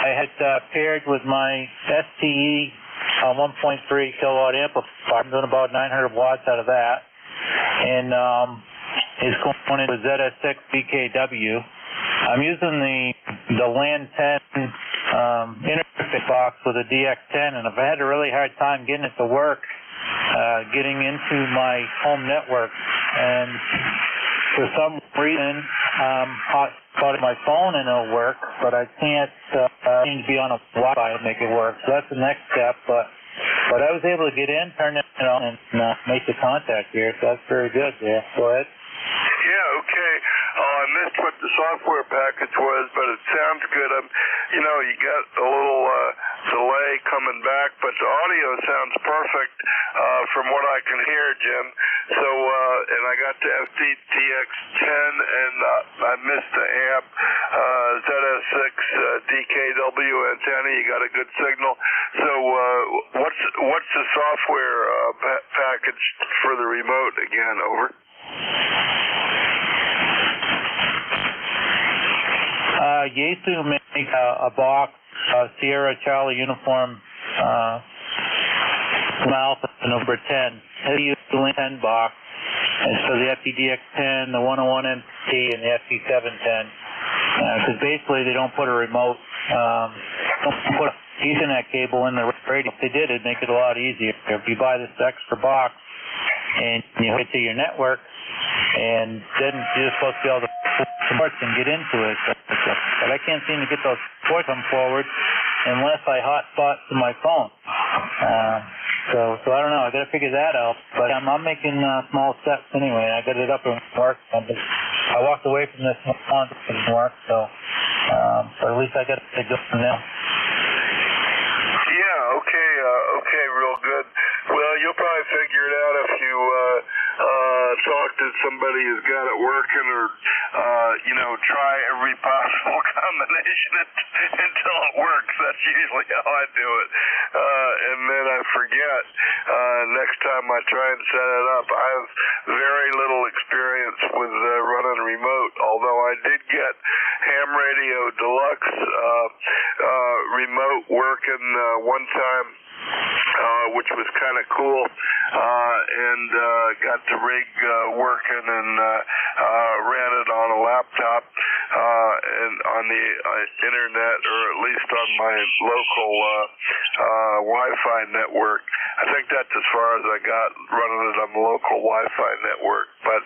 S7: I had paired with my STE 1.3 kilowatt amplifier. I'm doing about 900 watts out of that. And it's going into ZS6 BKW. I'm using the LAN 10 interface box with a DX10, and I've had a really hard time getting it to work, getting into my home network. And for some reason, hotspotted my phone and it'll work, but I can't seem to be on a Wi-Fi and make it work. So that's the next step. But I was able to get in, turn it on, and make the contact here. So that's very good there. Go ahead.
S3: Yeah, okay. I missed what the software package was, but it sounds good. You got a little delay coming back, but the audio sounds perfect from what I can hear, Jim. So, and I got the FTDX10, and I missed the amp ZS6 DKW antenna. You got a good signal. So, what's the software package for the remote again? Over.
S7: Yaesu make a box, Sierra Charlie Uniform Alpha number 10. It's a 10 box. And so the FPDX10, the 101MT, and the FT710. Because basically they don't put a remote, don't put an Ethernet cable in the radio. If they did, it'd make it a lot easier. If you buy this extra box and you hook it to your network, and then you're supposed to be able to put some ports and get into it. But I can't seem to get those ports on forward unless I hotspot to my phone. So I don't know. I got to figure that out. But I'm making small steps anyway. I got it up and work. I walked away from this one that didn't work. So at least I got to go from now.
S3: Yeah. Okay. Real good. Well, you'll probably figure it out if you talk to somebody who's got it working, or try every possible combination until it works. That's usually how I do it. And then I forget next time I try and set it up. I have very little experience with running remote, although I did get Ham Radio Deluxe remote working one time, which was kind of cool, and got the rig working, and ran it on a laptop and on the internet, or at least on my local Wi-Fi network. I think that's as far as I got, running it on the local Wi-Fi network. But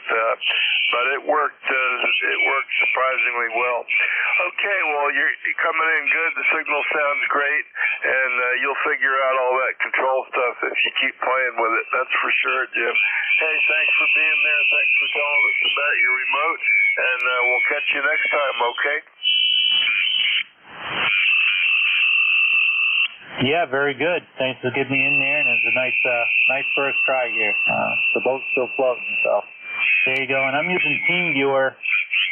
S3: it worked. It worked surprisingly well. Okay, well you're coming in good. The signal sounds great, and you'll figure out all that control stuff if you keep playing with it. That's for sure, Jim. Hey, thanks for being there. Thanks for telling us about your remote, and we'll catch you next time. Okay.
S7: Yeah, very good. Thanks for getting me in there, and it's a nice first try here. The boat's still floating, so there you go. And I'm using TeamViewer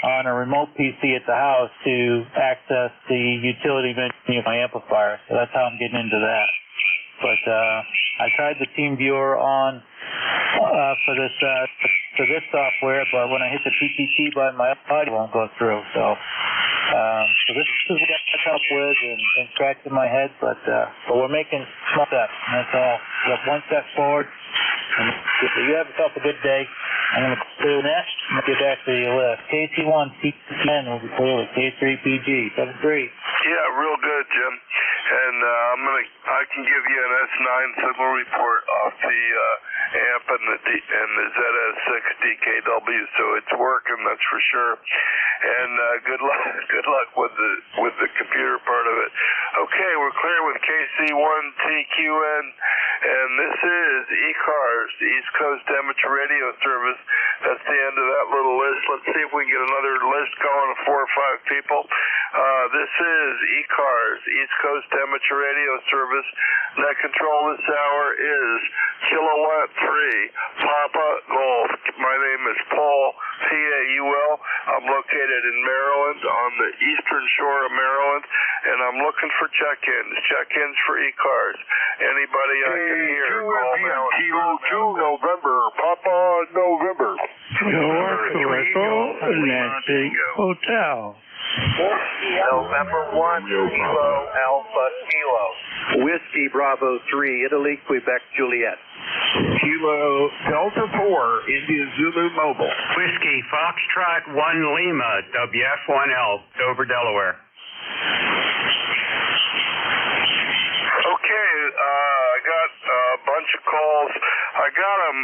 S7: on a remote PC at the house to access the utility menu of my amplifier, so that's how I'm getting into that. But I tried the TeamViewer on for this software, but when I hit the PTT button, my audio won't go through. So this is what I come up with and scratched in my head, but we're making small steps, and that's all. We have one step forward. And you have yourself a good day. I'm going to do next. I'm going to get back to your list. KC1, C10 will be clear with K3PG, 7-3.
S3: Yeah, real good, Jim. And I can give you an S9 signal report off the amp and the ZS6 DKW, so it's working, that's for sure. And good luck with the computer part of it. Okay, we're clear with KC1TQN, and this is ECARS, the East Coast Amateur Radio Service. That's the end of that little list. Let's see if we can get another list going of 4 or 5 people. This is ECARS, East Coast Amateur Radio Service. Net control this hour is Kilowatt 3, Papa Golf. My name is Paul, P-A-U-L. I'm located in Maryland, on the eastern shore of Maryland, and I'm looking for check-ins for ECARS. Anybody I can hear, call now.
S1: Kilo 2, November, Papa November.
S2: Nancy Hotel.
S9: November 1, Kilo Alpha Kilo.
S10: Whiskey Bravo 3, Italy, Quebec, Juliet.
S1: Kilo Delta 4, India Zulu Mobile.
S4: Whiskey Foxtrot 1 Lima, WF1L, Dover, Delaware.
S3: Okay, I got a bunch of calls. I got them,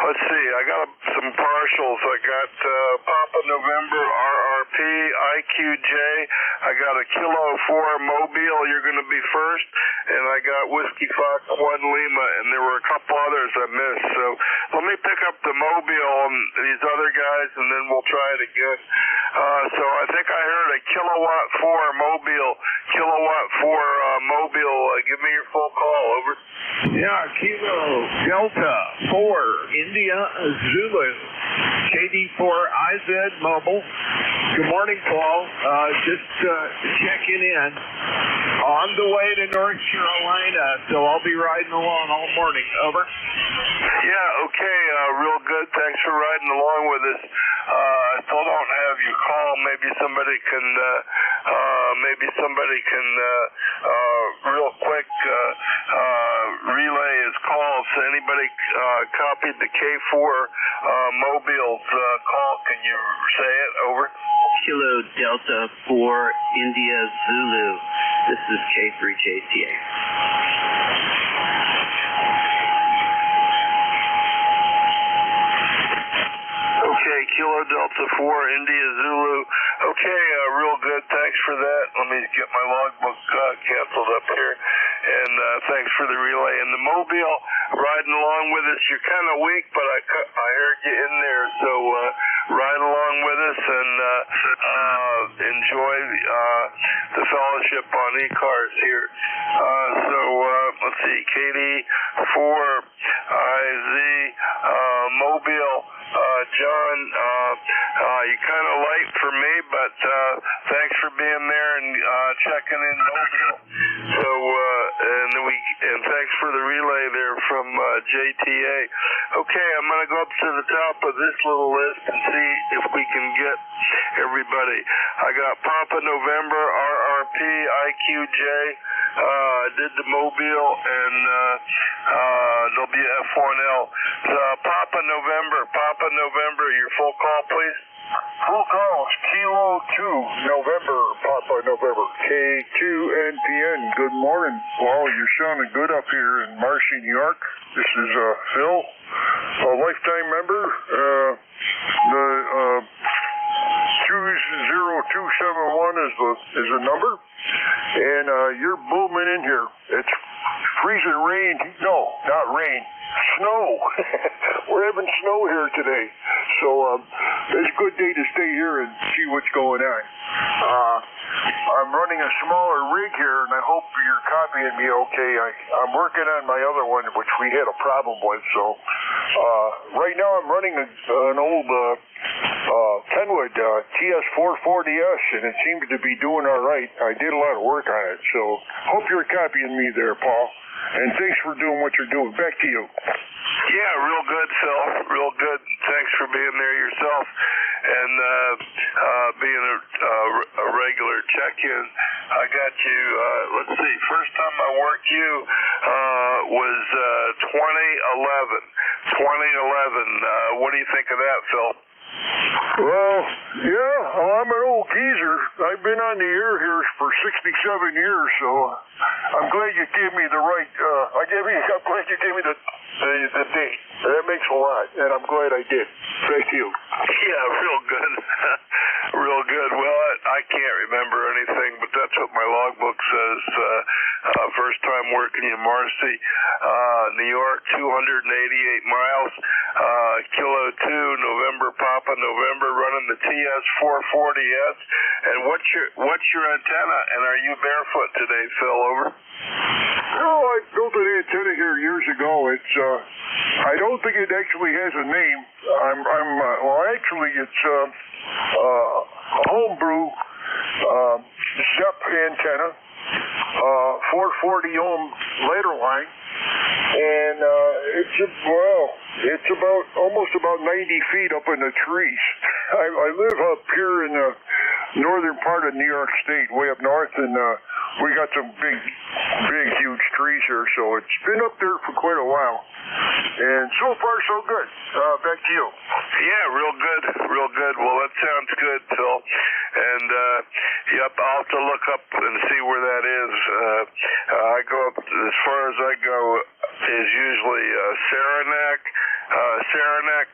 S3: let's see, I got some partials. I got Papa November, RRP, IQJ. I got a Kilo 4 Mobile, you're going to be first. And I got Whiskey Fox 1 Lima, and there were a couple others I missed. So let me pick up the Mobile and these other guys, and then we'll try it again. So I think I heard a Kilowatt 4 Mobile. Kilowatt 4 Mobile, give me your full call, over.
S1: Yeah, Kilo Delta 4, India Zulu, KD4IZ Mobile. Good morning, Paul. Just checking in. On the way to North Carolina, so I'll be riding along all morning. Over.
S3: Yeah, okay, real good. Thanks for riding along with us. I still don't have your call. Maybe somebody can real quick relay his calls. Anybody copied the K4 Mobile's call? Can you say it? Over.
S13: Kilo Delta 4 India Zulu. This is K3JTA.
S3: Okay, Kilo Delta 4 India Zulu. Okay, real good. Thanks for that. Let me get my logbook canceled up here. And thanks for the relay. And the Mobile riding along with us. You're kind of weak, but I heard you in there. So ride along with us and enjoy the fellowship on ECARS here. So let's see, KD4IZ Mobile. John, you're kind of late for me, but thanks for being there and checking in Mobile. So, and thanks for the relay there from JTA. Okay, I'm going to go up to the top of this little list and see if we can get everybody. I got Papa November, RRP, IQJ. I did the Mobile and WF1L. Papa November, your full call, please.
S1: Full calls, Kilo 2, November, Papa November, K2NPN. Good morning. Well, you're sounding good up here in Marcy, New York. This is Phil, a lifetime member. The 20271 is the number, and you're booming in here. It's freezing rain. No, not rain. Snow. We're having snow here today. So it's a good day to stay here and see what's going on.
S3: I'm running a smaller rig here, and I hope you're copying me okay. I'm working on my other one, which we had a problem with. So right now I'm running an old Kenwood TS440S, and it seems to be doing all right. I did a lot of work on it, so hope you're copying me there, Paul. And thanks for doing what you're doing. Back to you.
S14: Yeah, real good, Phil. Real good. Thanks for being there yourself and being a regular check-in. I got you, let's see, first time I worked you was 2011. 2011. What do you think of that, Phil?
S3: Well, yeah, I'm an old geezer. I've been on the air here for 67 years, so I'm glad you gave me the right, I'm glad you gave me the date. That makes a lot, and I'm glad I did. Thank you.
S14: Yeah, real good. Real good. Well, I can't remember anything, but that's what my logbook says. First time working in Marcy, New York, 288 miles, Kilo 2, November Papa, November, running the TS440S. And what's your antenna? And are you barefoot today, Phil? Over.
S3: No, I built an antenna here years ago. It's I don't think it actually has a name. It's a homebrew ZEP antenna, 440 ohm ladder line, and it's almost about 90 feet up in the trees. I live up here in the northern part of New York State, way up north, and we got some big, huge trees here, so it's been up there for quite a while. And so far, so good. Back to you.
S14: Yeah, real good, real good. Well, that sounds good, Phil. And, yep, I'll have to look up and see where that is. I go up, as far as I go, is usually Saranac,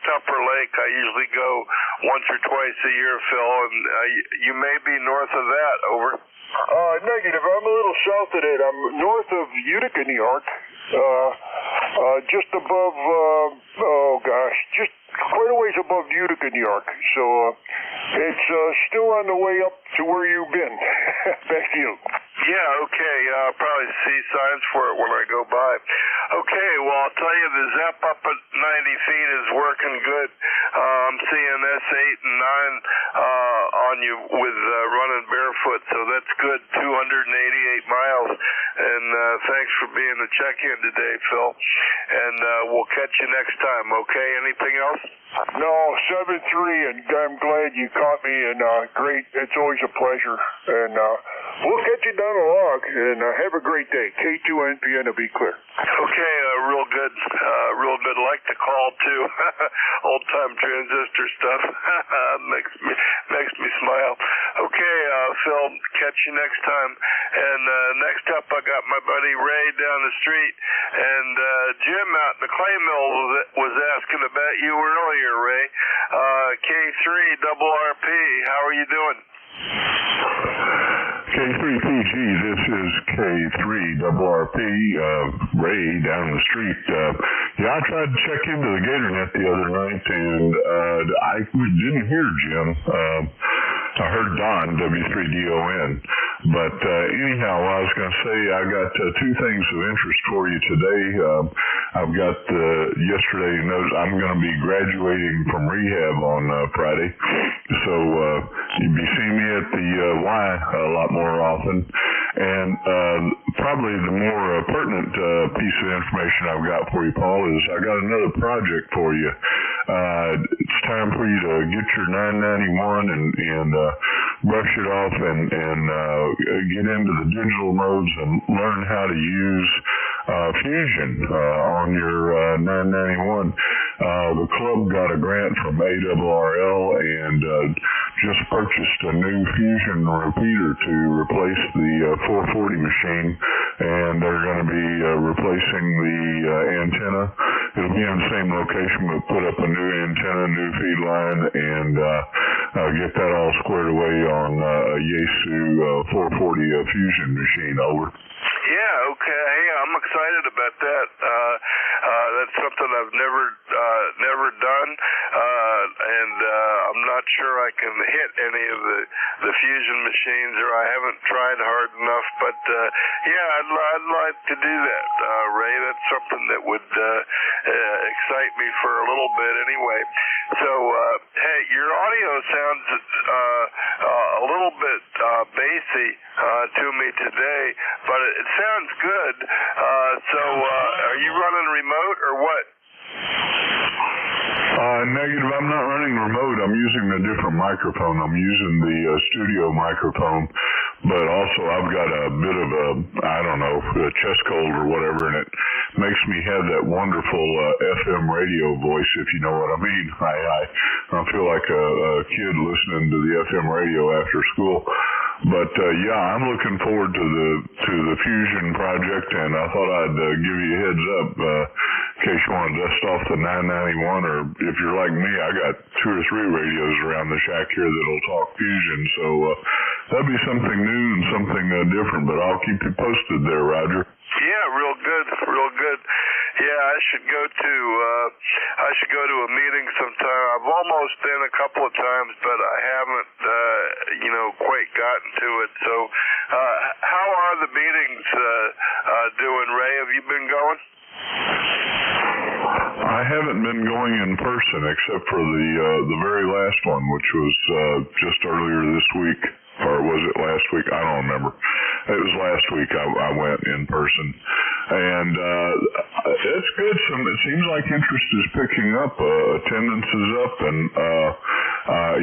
S14: Tupper Lake. I usually go once or twice a year, Phil, and you may be north of that. Over.
S3: Negative. I'm a little south of that. I'm north of Utica, New York. Just above, just quite a ways above Utica, New York. So it's still on the way up to where you've been. Back to you.
S14: Yeah, okay. I'll probably see signs for it when I go by. Okay, well, I'll tell you, the ZEP up at 90 feet is working good. I'm seeing S8 and 9 on you with running barefoot, so that's good. 288 miles. And thanks for being the check-in today, Phil. And we'll catch you next time, okay? Anything else?
S3: No, 7-3, and I'm glad you caught me, and great. It's always a pleasure. And we'll catch you down the log, and have a great day. K2NPN to be clear.
S14: Okay, real good. Real good. Like to call, too. Old-time transistor stuff. makes me smile. Okay, Phil, catch you next time. And next up, I got my buddy Ray down the street, and Jim out in the clay mill was asking about you earlier, Ray. K3 double RP, how are you doing?
S8: K3PG, this is K3RRP, Ray down the street. Yeah, I tried to check into the GatorNet the other night, and I didn't hear Jim. I heard Don, W3DON. But anyhow, I was going to say I got two things of interest for you today. I've got yesterday notice I'm going to be graduating from rehab on Friday, so you'll be seeing me at the Y a lot more often. And probably the more pertinent piece of information I've got for you, Paul, is I got another project for you. It's time for you to get your 991 and brush it off and get into the digital modes and learn how to use Fusion on your 991. The club got a grant from ARRL and just purchased a new Fusion repeater to replace the 440 machine, and they're going to be replacing the antenna. It'll be in the same location, but put up a new antenna, new feed line, and get that all squared away on a Yaesu 440 Fusion machine. Over.
S14: Yeah, okay. I'm excited about that. That's something I've never done, and I'm not sure I can hit any of the fusion machines, or I haven't tried hard enough. But yeah, I'd like to do that, Ray. That's something that would excite me for a little bit anyway. So hey, your audio sounds a little bit bassy to me today, but it sounds good. So are you running remote or what?
S8: Negative. I'm not running remote. I'm using a different microphone. I'm using the studio microphone, but also I've got a bit of a chest cold or whatever, and it makes me have that wonderful FM radio voice, if you know what I mean. I feel like a kid listening to the FM radio after school. But yeah, I'm looking forward to the Fusion project, and I thought I'd give you a heads up in case you want to dust off the 991, or if you're like me, I got 2 or 3 radios around the shack here that'll talk Fusion, so that'd be something new and something different. But I'll keep you posted there, Roger.
S14: Yeah, real good, real good. Yeah, I should go to a meeting sometime. I've almost been a couple of times, but I haven't, quite gotten to it. So, how are the meetings doing, Ray? Have you been going?
S8: I haven't been going in person except for the very last one, which was just earlier this week. Or was it last week? I don't remember. It was last week I went in person. And it's good. It seems like interest is picking up. Attendance is up. And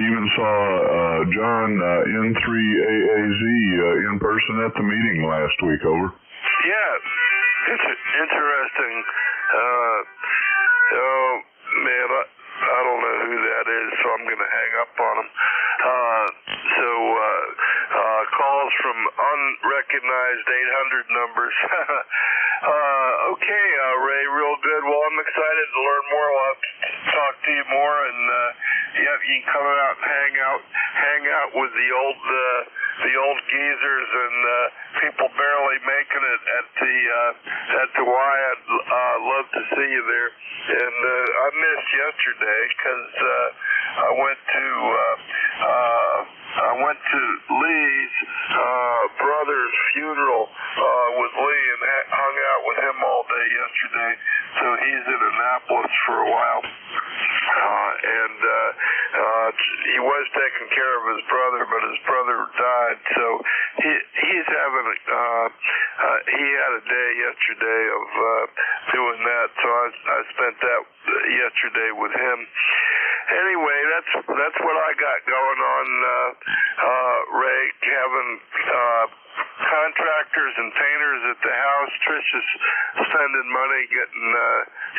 S8: even saw John N3AAZ in person at the meeting last week. Over.
S14: Yeah. Interesting. Oh, man, I don't know who that is, so I'm going to hang up on him. Calls from unrecognized 800 numbers. Okay, Ray, real good. Well, I'm excited to learn more. I'll have to talk to you more, and you can come out and hang out with the old geezers and people barely making it at the Y. I'd love to see you there. And I missed yesterday because I went to Lee's brother's funeral with Lee and hung out with him all day yesterday. So he's in Annapolis for a while. And he was taking care of his brother, but his brother died. So he's having he had a day yesterday of doing that. So I spent that yesterday with him. Anyway, that's what I got going on, Ray. Having contractors and painters at the house. Trish is spending money getting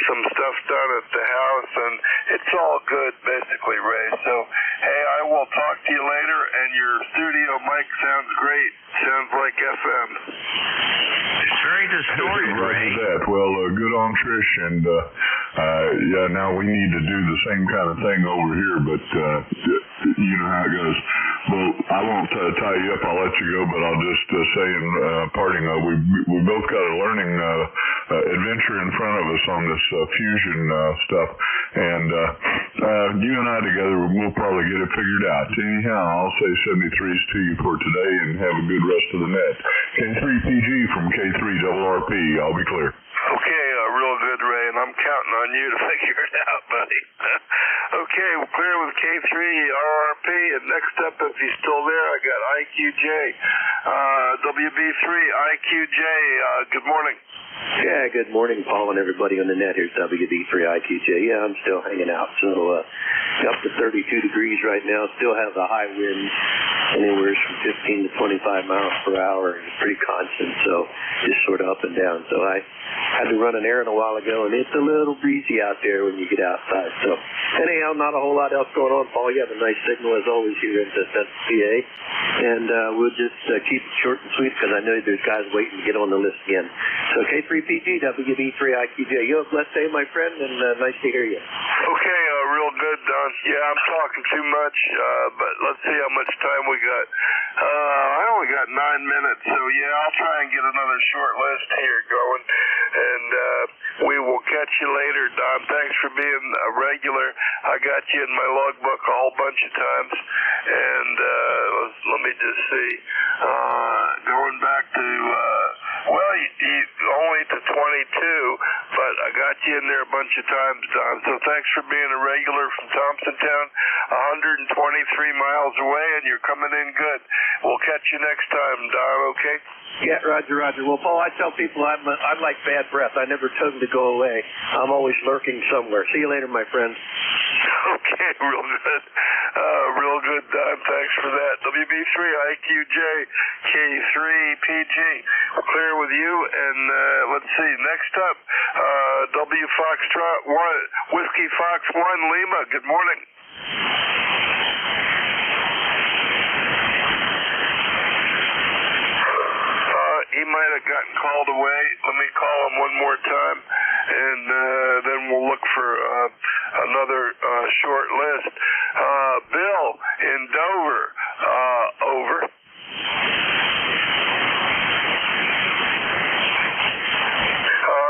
S14: some stuff done at the house, and it's all good, basically, Ray. So, hey, I will talk to you later, and your studio mic sounds great. Sounds like FM.
S12: It's very distorted, Ray.
S8: Well, good on Trish, and yeah, now we need to do the same kind of thing over here, but you know how it goes. Well, I won't tie you up. I'll let you go, but I'll just say in parting, we both got a learning adventure in front of us on this fusion stuff, and you and I together, we'll probably get it figured out. Anyhow, I'll say 73s to you for today, and have a good rest of the net. K3PG from K3RRP. I'll be clear.
S14: Okay, real good, Ray, and I'm counting on you to figure it out, buddy. Okay, we're clear with K3RRP, and next up, if he's still there, I got IQJ. WB3 IQJ, good morning.
S15: Yeah, good morning, Paul, and everybody on the net. Here's WB3IQJ. Yeah, I'm still hanging out. So up to 32 degrees right now. Still have the high wind, anywhere from 15 to 25 miles per hour. It's pretty constant, so just sort of up and down. So I had to run an errand a while ago, and it's a little breezy out there when you get outside. So anyhow, not a whole lot else going on, Paul. You have a nice signal, as always, here in Central PA. And we'll just keep it short and sweet, because I know there's guys waiting to get on the list again. So K3PG, WB3IQJ. You have a blessed day, my friend, and nice to hear you.
S14: Okay, real good, Don. Yeah, I'm talking too much, but let's see how much time we got. I only got 9 minutes, so yeah, I'll try and get another short list here going. and we will catch you later, Don. Thanks for being a regular. I got you in my logbook a whole bunch of times, and let me just see. Going back to only to 22, but I got you in there a bunch of times, Don. So thanks for being a regular from Thompsontown, 123 miles away, and you're coming in good. We'll catch you next time, Don. Okay?
S15: Yeah, Roger. Well, Paul, I tell people I'm like bad breath. I never tell them to go away. I'm always lurking somewhere. See you later, my friend.
S14: Okay, real good. Real good, Don. Thanks for that. WB3 IQJ K3PG. We're clear with you, and let's see. Next up, W Foxtrot 1, Whiskey Fox 1 Lima. Good morning. He might have gotten called away. Let me call him one more time, and then we'll look for another short list. Bill in Dover, over.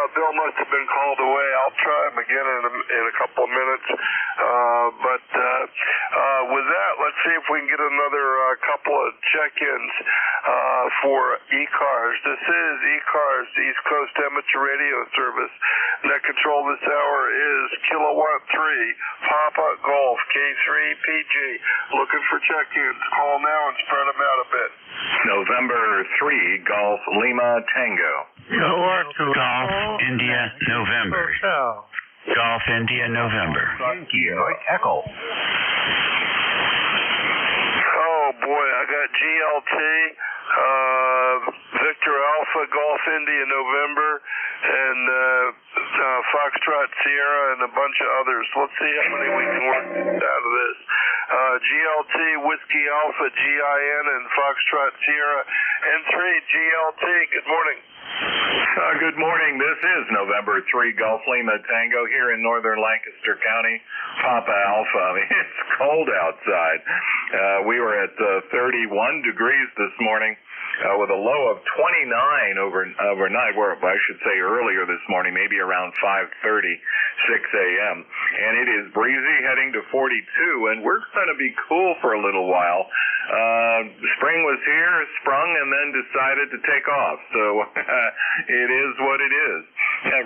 S14: Bill must have been called away. I'll try him again in a couple of minutes. But with that, let's see if we can get another couple of check-ins for ECARS. This is ECARS, the East Coast Amateur Radio Service. Net control this hour is Kilowatt 3, Papa Golf, K3PG. Looking for check-ins. Call now and spread them out a bit.
S16: November 3, Golf Lima Tango.
S17: Golf India November. Golf India November.
S16: Echo.
S14: Oh boy, I got GLT, Victor Alpha, Golf India November, and Foxtrot Sierra, and a bunch of others. Let's see how many we can work out of this. GLT, Whiskey Alpha, GIN, and Foxtrot Sierra, N3 GLT. Good morning.
S16: Good morning. This is November 3 Golf Lima Tango here in northern Lancaster County. Papa Alpha. I mean, it's cold outside. We were at 31 degrees this morning with a low of 29 overnight, or I should say earlier this morning, maybe around 5:30, 6 a.m. And it is breezy, heading to 42, and we're going to be cool for a little while. Spring was here, sprung, and then decided to take off. So it is what it is.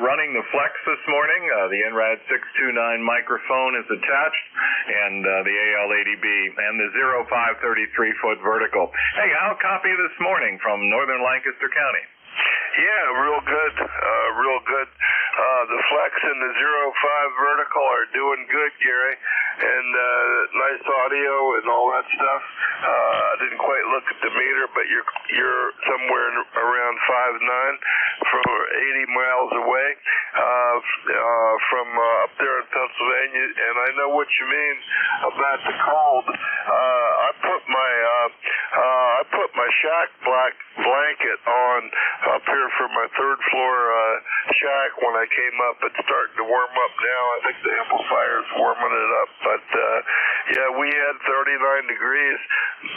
S16: Running the Flex this morning, the NRAD 629 microphone is attached, and the AL80B, and the 0533-foot vertical. Hey, I'll copy this morning from northern Lancaster County.
S14: Yeah, real good. Real good. The Flex and the 05 vertical are doing good, Gary, and nice audio and all that stuff. I didn't quite look at the meter, but you're somewhere around 5.9 from 80 miles away from up there in Pennsylvania, and I know what you mean about the cold. I put my shack blanket on up here for my third floor shack when I came up. It's starting to warm up now. I think the amplifier's warming it up. But yeah, we had 39 degrees,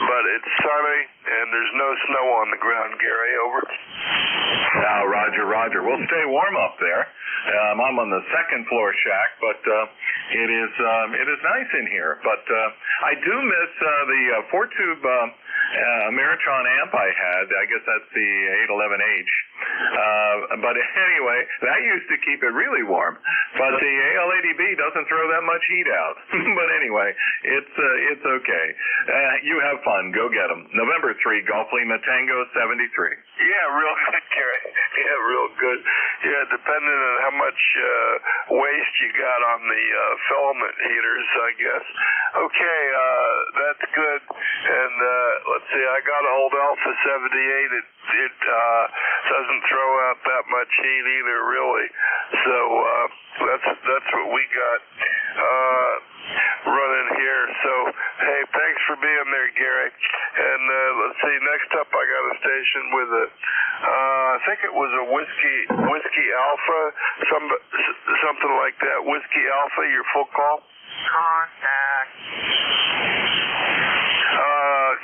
S14: but it's sunny and there's no snow on the ground, Gary. Over.
S16: Now, Roger. We'll stay warm up there. I'm on the second floor shack, but it is nice in here. But I do miss the 4-tube Meritron amp I had. I guess that's the 811H. But anyway, that used to keep it really warm. But the AL80B doesn't throw that much heat out. But anyway, it's okay. You have fun. Go get them. November 3, Golf Lima Tango 73.
S14: Yeah, real good, Gary. Yeah, real good. Yeah, depending on how much waste you got on the filament heaters, I guess. Okay, that's good. And let's see, I got an old Alpha 78. It doesn't throw out that much heat either, really. So that's what we got running here. So hey, thanks for being there, Gary. And let's see, next up I got a station with a I think it was a whiskey Alpha, something like that. Whiskey Alpha, your full call.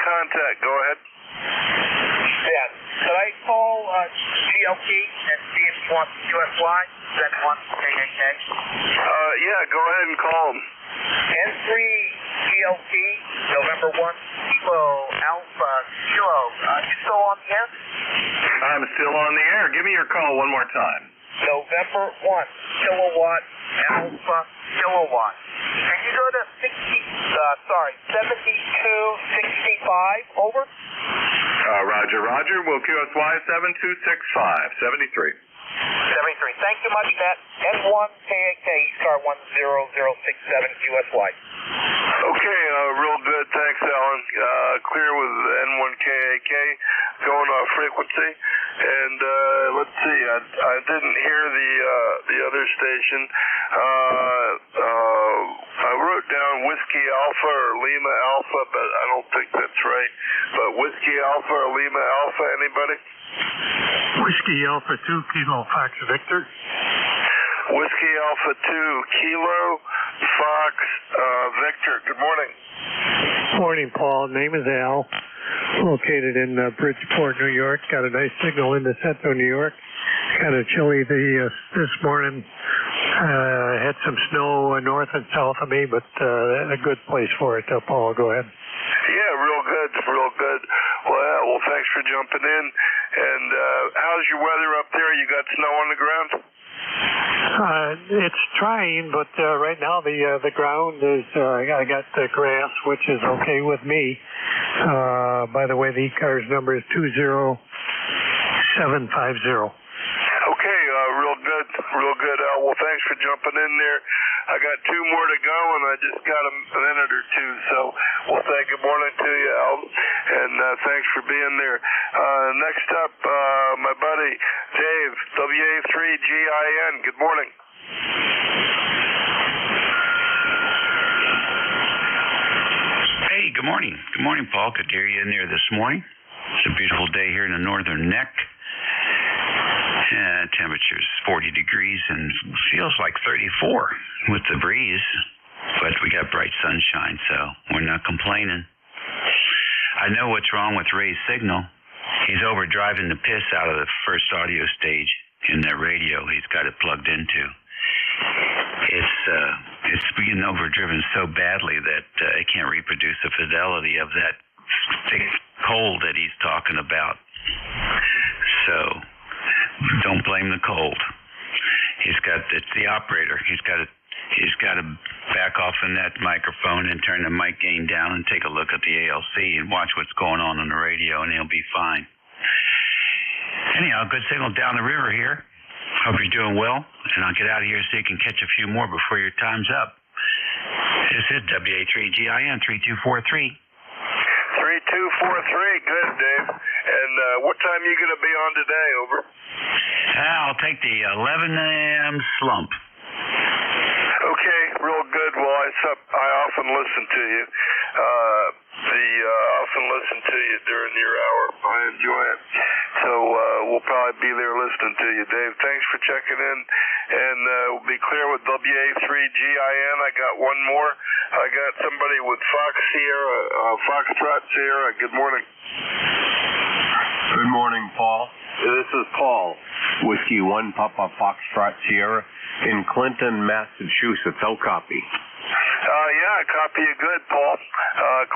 S14: Contact. Go ahead.
S18: Yeah. Could I call ELT and see if you want QSY, then 1 KAK.
S14: Yeah, go ahead and call them.
S18: N3 ELT, November 1, Kilo Alpha Kilo. You still on the air?
S16: I'm still on the air. Give me your call one more time.
S18: November 1, Kilowatt Alpha Kilowatt. Can you go to 7265, over?
S16: Roger. We'll QSY 7265, 73.
S18: 73. Thank you much, Matt. N1 KAK, ECAR 10067 QSY.
S14: Okay, real good. Thanks, Alan. Clear with N1 KAK, going off frequency. And let's see, I didn't hear the other station. I wrote down Whiskey Alpha or Lima Alpha, but I don't think that's right. But Whiskey Alpha or Lima Alpha, anybody?
S19: Whiskey Alpha 2 Kilo Fox Victor.
S14: Whiskey Alpha 2 Kilo Fox Victor. Good morning.
S19: Morning, Paul. Name is Al. Located in Bridgeport, New York. Got a nice signal into Central New York. Kind of chilly this morning. Had some snow north and south of me, but a good place for it. Paul, go ahead.
S14: Yeah, real good. Well, thanks for jumping in. And how's your weather up there? You got snow on the ground?
S19: It's trying, but right now the ground is. I got the grass, which is okay with me. By the way, the ECARS number is 20750.
S14: Okay, real good, Al. Well, thanks for jumping in there. I got 2 more to go, and I just got a minute or two, so we'll say good morning to you, Al, and thanks for being there. Next up, my buddy Dave, WA3GIN. Good morning.
S17: Hey, good morning. Good morning, Paul. Could hear you in there this morning. It's a beautiful day here in the northern neck. Temperature's 40 degrees and feels like 34 with the breeze, but we got bright sunshine, so we're not complaining. I know what's wrong with Ray's signal. He's overdriving the piss out of the first audio stage in that radio he's got it plugged into. It's being overdriven so badly that it can't reproduce the fidelity of that thick cold that he's talking about. So don't blame the cold. It's the operator. He's got to back off in that microphone and turn the mic gain down and take a look at the ALC and watch what's going on the radio, and he'll be fine. Anyhow, good signal down the river here. Hope you're doing well, and I'll get out of here so you can catch a few more before your time's up. This is WA3GIN 3243.
S14: 3243. Good, Dave. And what time are you going to be on today? Over.
S17: I'll take the 11 a.m. slump.
S14: Okay, real good. Well, I often listen to you. Often listen to you during your hour. I enjoy it. So we'll probably be there listening to you, Dave. Thanks for checking in. And we'll be clear with WA3GIN. I got one more. I got somebody with Foxtrot Sierra. Good morning.
S20: Good morning, Paul. This is Paul, Whiskey 1 Papa Foxtrot Sierra in Clinton, Massachusetts. I'll copy.
S14: Yeah, copy you good, Paul.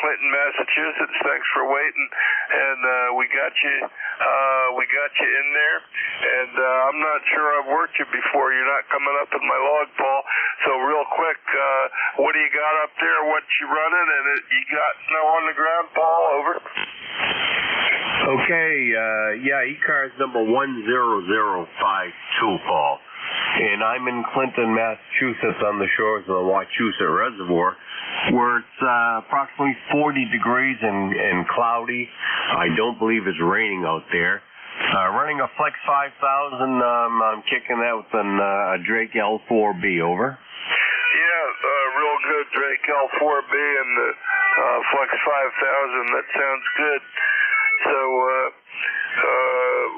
S14: Clinton, Massachusetts. Thanks for waiting, and we got you in there. And I'm not sure I've worked you before. You're not coming up in my log, Paul. So real quick, what do you got up there? What you running? And you got snow on the ground, Paul? Over.
S20: Okay. ECARS number 10052, Paul. And I'm in Clinton, Massachusetts, on the shores of the Wachusett Reservoir, where it's approximately 40 degrees and cloudy. I don't believe it's raining out there. Running a Flex 5000, I'm kicking that with a Drake L4B, over.
S14: Yeah, real good, Drake L4B and the Flex 5000. That sounds good. So,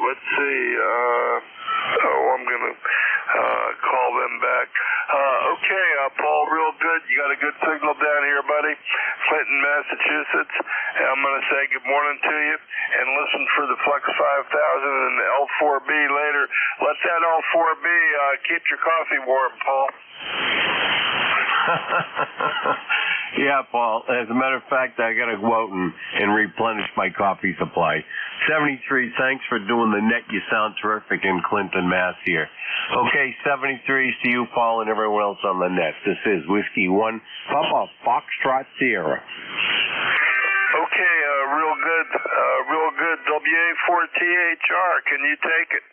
S14: let's see. I'm going to call them back. Okay, Paul, real good. You got a good signal down here, buddy. Clinton, Massachusetts. And I'm going to say good morning to you and listen for the Flex 5000 and the L4B later. Let that L4B keep your coffee warm, Paul.
S20: Yeah, Paul. As a matter of fact, I got to go out and replenish my coffee supply. 73, thanks for doing the net. You sound terrific in Clinton, Mass here. Okay, 73 to you, Paul, and everyone else on the net. This is Whiskey 1, Papa Foxtrot Sierra.
S14: Okay, real good. WA4THR, can you take it?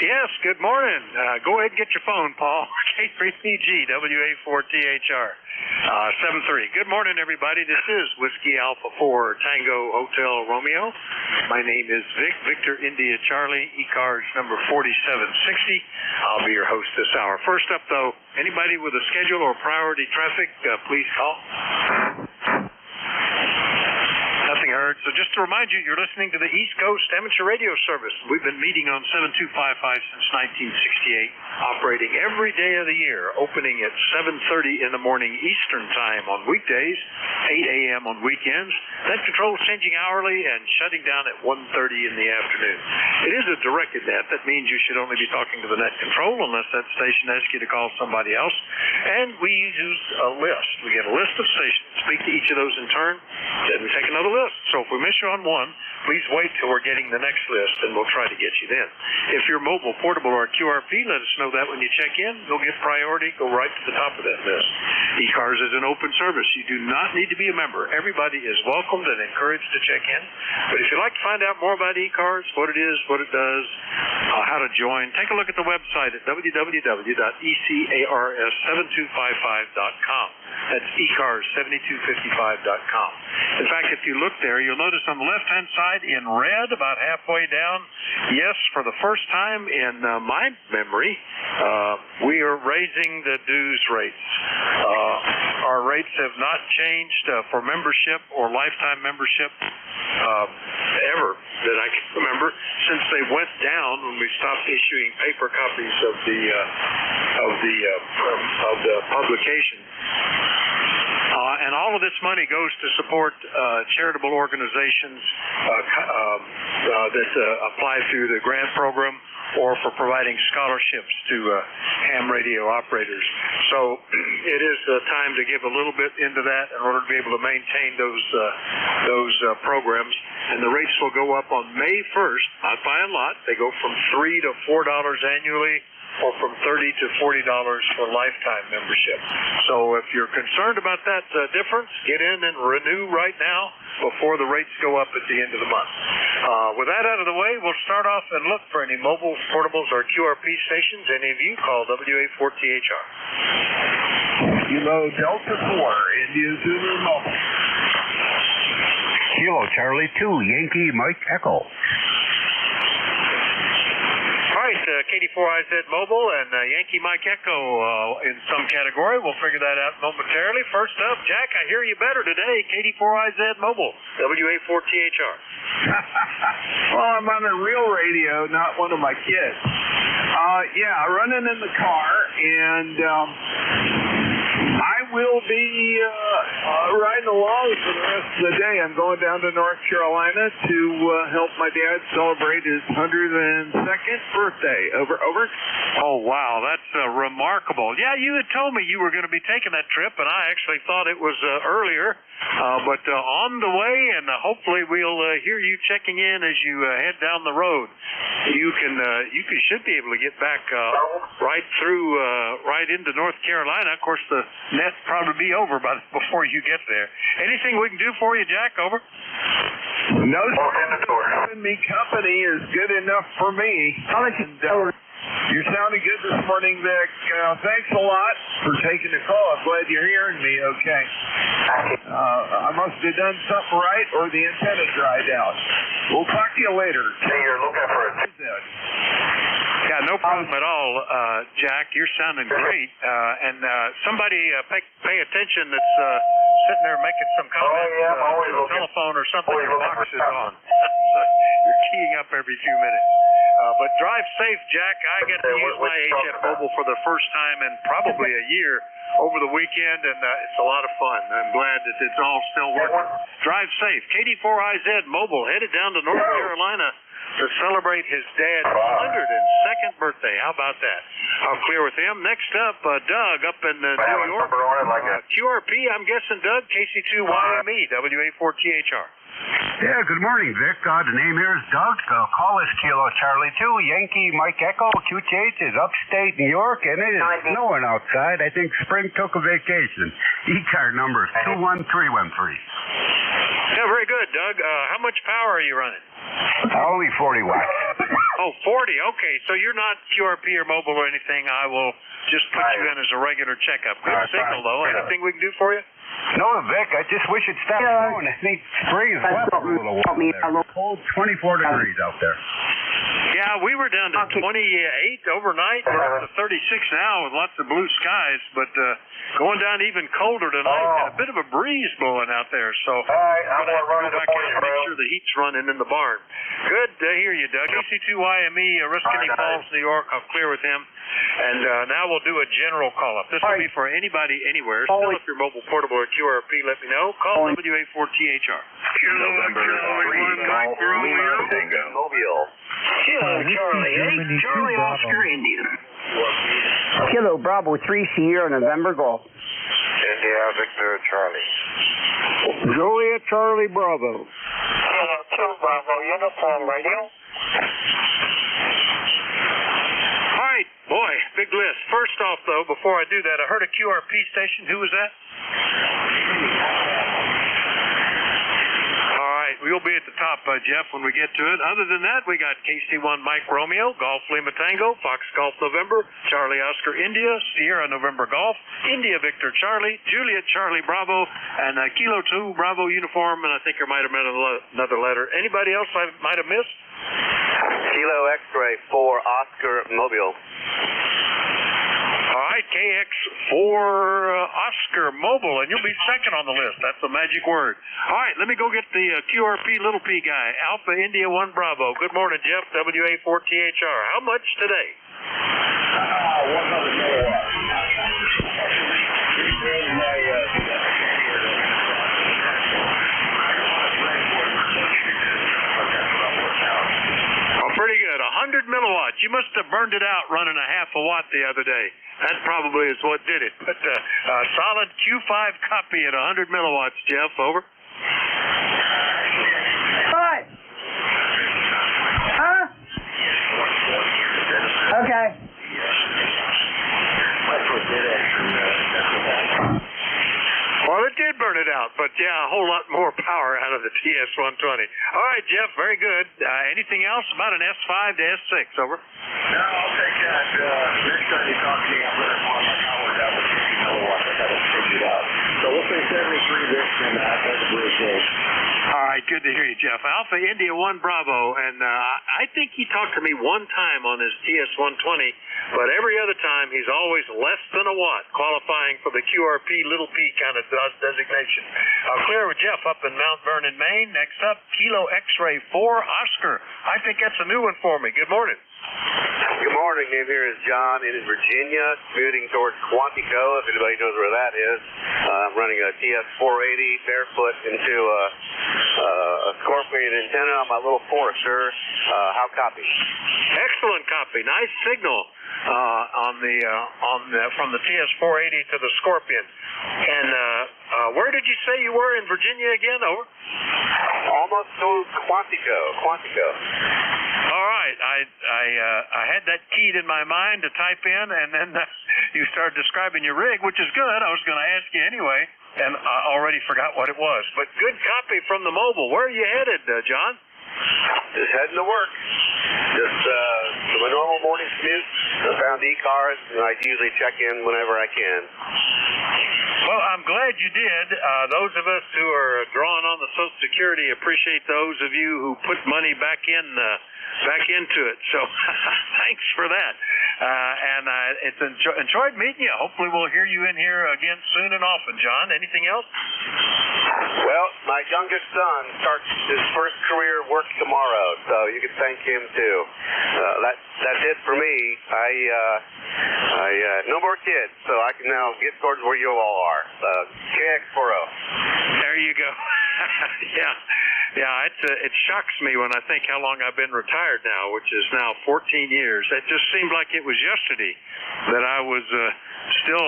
S21: Yes, good morning. Go ahead and get your phone, Paul. K3CG, WA4THR. 73. Good morning, everybody. This is Whiskey Alpha 4 Tango Hotel Romeo. My name is Victor India Charlie, ECARS number 4760. I'll be your host this hour. First up, though, anybody with a schedule or priority traffic, please call. Nothing heard. So just to remind you, you're listening to the East Coast Amateur Radio Service. We've been meeting on 7255 since 1968, operating every day of the year, opening at 7:30 in the morning Eastern Time on weekdays, 8 a.m. on weekends. That control is changing hourly and shutting down at 1:30 in the afternoon. It is a directed net. That means you should only be talking to the net control unless that station asks you to call somebody else. And we use a list. We get a list of stations, speak to each of those in turn, then we take another list. So if we miss you on one, please wait till we're getting the next list, and we'll try to get you then. If you're mobile, portable, or QRP, let us know that when you check in. You'll get priority. Go right to the top of that list. ECARS is an open service. You do not need to be a member. Everybody is welcomed and encouraged to check in. But if you'd like to find out more about ECARS, what it is, what it does, how to join, take a look at the website at www.ecars7255.com. That's ECARS7255.com. In fact, if you look there, you'll notice on the left-hand side in red, about halfway down, yes, for the first time in my memory, we are raising the dues rates. Our rates have not changed for membership or lifetime membership ever that I can remember since they went down when we stopped issuing paper copies of the publication. And all of this money goes to support charitable organizations that apply through the grant program or for providing scholarships to ham radio operators. So it is time to give a little bit into that in order to be able to maintain those programs. And the rates will go up on May 1st, not by a lot. They go from $3 to $4 annually, or from $30 to $40 for lifetime membership. So if you're concerned about that difference, get in and renew right now before the rates go up at the end of the month. With that out of the way, we'll start off and look for any mobile, portables, or QRP stations. Any of you, call WA4THR.
S12: Kilo Delta 4, India Zulu Mobile. Kilo Charlie 2, Yankee Mike Echo.
S21: KD4IZ Mobile and Yankee Mike Echo in some category. We'll figure that out momentarily. First up, Jack, I hear you better today. KD4IZ Mobile, WA4THR.
S22: Well, I'm on a real radio, not one of my kids. Running in the car, and I will be riding along for the rest of the day. I'm going down to North Carolina to help my dad celebrate his 102nd birthday. Over.
S21: Oh, wow, that's remarkable. Yeah, you had told me you were going to be taking that trip, and I actually thought it was earlier. But on the way, and hopefully we'll hear you checking in as you head down the road. You should be able to get back right into North Carolina. Of course, the net probably be over before you get there. Anything we can do for you, Jack? Over.
S12: No, having me company is good enough for me. You're sounding good this morning, Vic. Thanks a lot for taking the call. I'm glad you're hearing me okay. I must have done something right or the antenna dried out. We'll talk to you later.
S14: Hey, you're looking for a...
S21: Yeah, no problem at all, Jack. You're sounding great. And somebody pay attention that's sitting there making some comments on the telephone or something. Your box is on. You're keying up every few minutes. But drive safe, Jack. I get to use my HF Mobile for the first time in probably a year over the weekend, and it's a lot of fun. I'm glad that it's all still working. Drive safe. KD4IZ Mobile headed down to North Carolina to celebrate his dad's 102nd birthday. How about that? I'll clear with him. Next up, Doug up in New York. QRP, I'm guessing, Doug, KC2YME, WA4THR.
S5: Yeah, good morning, Vic. The name here is Doug. Call us Kilo Charlie 2, Yankee Mike Echo. QTH is upstate New York, and it is snowing outside. I think spring took a vacation. ECARS number is 21313.
S21: Yeah, very good, Doug. How much power are you running?
S5: Only 40 watts.
S21: Oh, 40. Okay, so you're not QRP or mobile or anything. I will just put you in as a regular checkup. Good signal, though. Anything we can do for you?
S5: No, Vic, I just wish it stopped snowing. I think spring is left a little while there. Cold, 24 degrees out there.
S21: Yeah, we were down to 28 overnight. We're up to 36 now with lots of blue skies, but going down even colder tonight and a bit of a breeze blowing out there. So I'm going to have to go back in and make sure the heat's running in the barn. Good to hear you, Doug. EC2YME, Ruscany Falls, New York. I'll clear with him. And now we'll do a general call-up. This will be for anybody anywhere. Still, if you're mobile, portable, or QRP, let me know. Call WA4THR.
S6: November 3 Golf Lima Tango.
S23: Mobile. Kilo Charlie 8, Charlie Oscar Indian.
S24: Kilo Bravo 3 Sierra November Golf.
S23: India Victor Charlie.
S22: Juliet Charlie Bravo.
S23: Kilo 2 Bravo Uniform Radio.
S21: All right, boy, big list. First off, though, before I do that, I heard a QRP station. Who was that? All right, we'll be at the top, Jeff, when we get to it. Other than that, we got KC1 Mike Romeo, Golf Lima Tango, Fox Golf November, Charlie Oscar India, Sierra November Golf, India Victor Charlie, Juliet Charlie Bravo, and Kilo 2 Bravo Uniform, and I think I might have met another letter. Anybody else I might have missed?
S23: Kilo X-Ray 4 Oscar Mobile.
S21: All right, KX4 Oscar Mobile, and you'll be second on the list. That's the magic word. All right, let me go get the QRP little P guy, Alpha India 1 Bravo. Good morning, Jeff, WA4THR. How much today?
S6: 100 kilowatts.
S21: Pretty good. 100 milliwatts. You must have burned it out running a half a watt the other day. That probably is what did it. But solid Q5 copy at 100 milliwatts, Jeff. Over.
S24: Hi. Huh? Okay.
S21: Well, it did burn it out, but yeah, a whole lot more power out of the TS-120. All right, Jeff, very good. Anything else about an S5 to S6? Over.
S6: No, I'll take that. Next time you talk to me, I'm going to want my power down to 50 kilowatts. I got to figure it out. So we'll say 73 this and that's appreciate.
S21: All right, good to hear you, Jeff. Alpha India 1 Bravo, and I think he talked to me one time on his TS-120, but every other time he's always less than a watt, qualifying for the QRP little P kind of designation. I'll clear with Jeff up in Mount Vernon, Maine. Next up, Kilo X-Ray 4 Oscar. I think that's a new one for me. Good morning.
S23: Good morning. Name here is John in Virginia, commuting towards Quantico, if anybody knows where that is. I'm running a TS-480 barefoot into a Scorpion antenna on my little Forester. How copy?
S21: Excellent copy. Nice signal from the TS-480 to the Scorpion. And where did you say you were in Virginia again? Over.
S23: Almost to Quantico.
S21: All right. I had that keyed in my mind to type in, and then you started describing your rig, which is good. I was going to ask you anyway, and I already forgot what it was. But good copy from the mobile. Where are you headed, John?
S23: Just heading to work. Just my normal morning commute. I found ECARS, and I usually check in whenever I can.
S21: Well, I'm glad you did. Those of us who are drawing on the Social Security appreciate those of you who put money back into it. So thanks for that. And it's enjoyed meeting you. Hopefully we'll hear you in here again soon and often, John. Anything else?
S23: Well, my youngest son starts his first career work tomorrow, so you can thank him too. That's it for me. I no more kids, so I can now get towards where you all are. KX40.
S21: There you go. Yeah. It shocks me when I think how long I've been retired now, which is now 14 years. It just seemed like it was yesterday that I was still.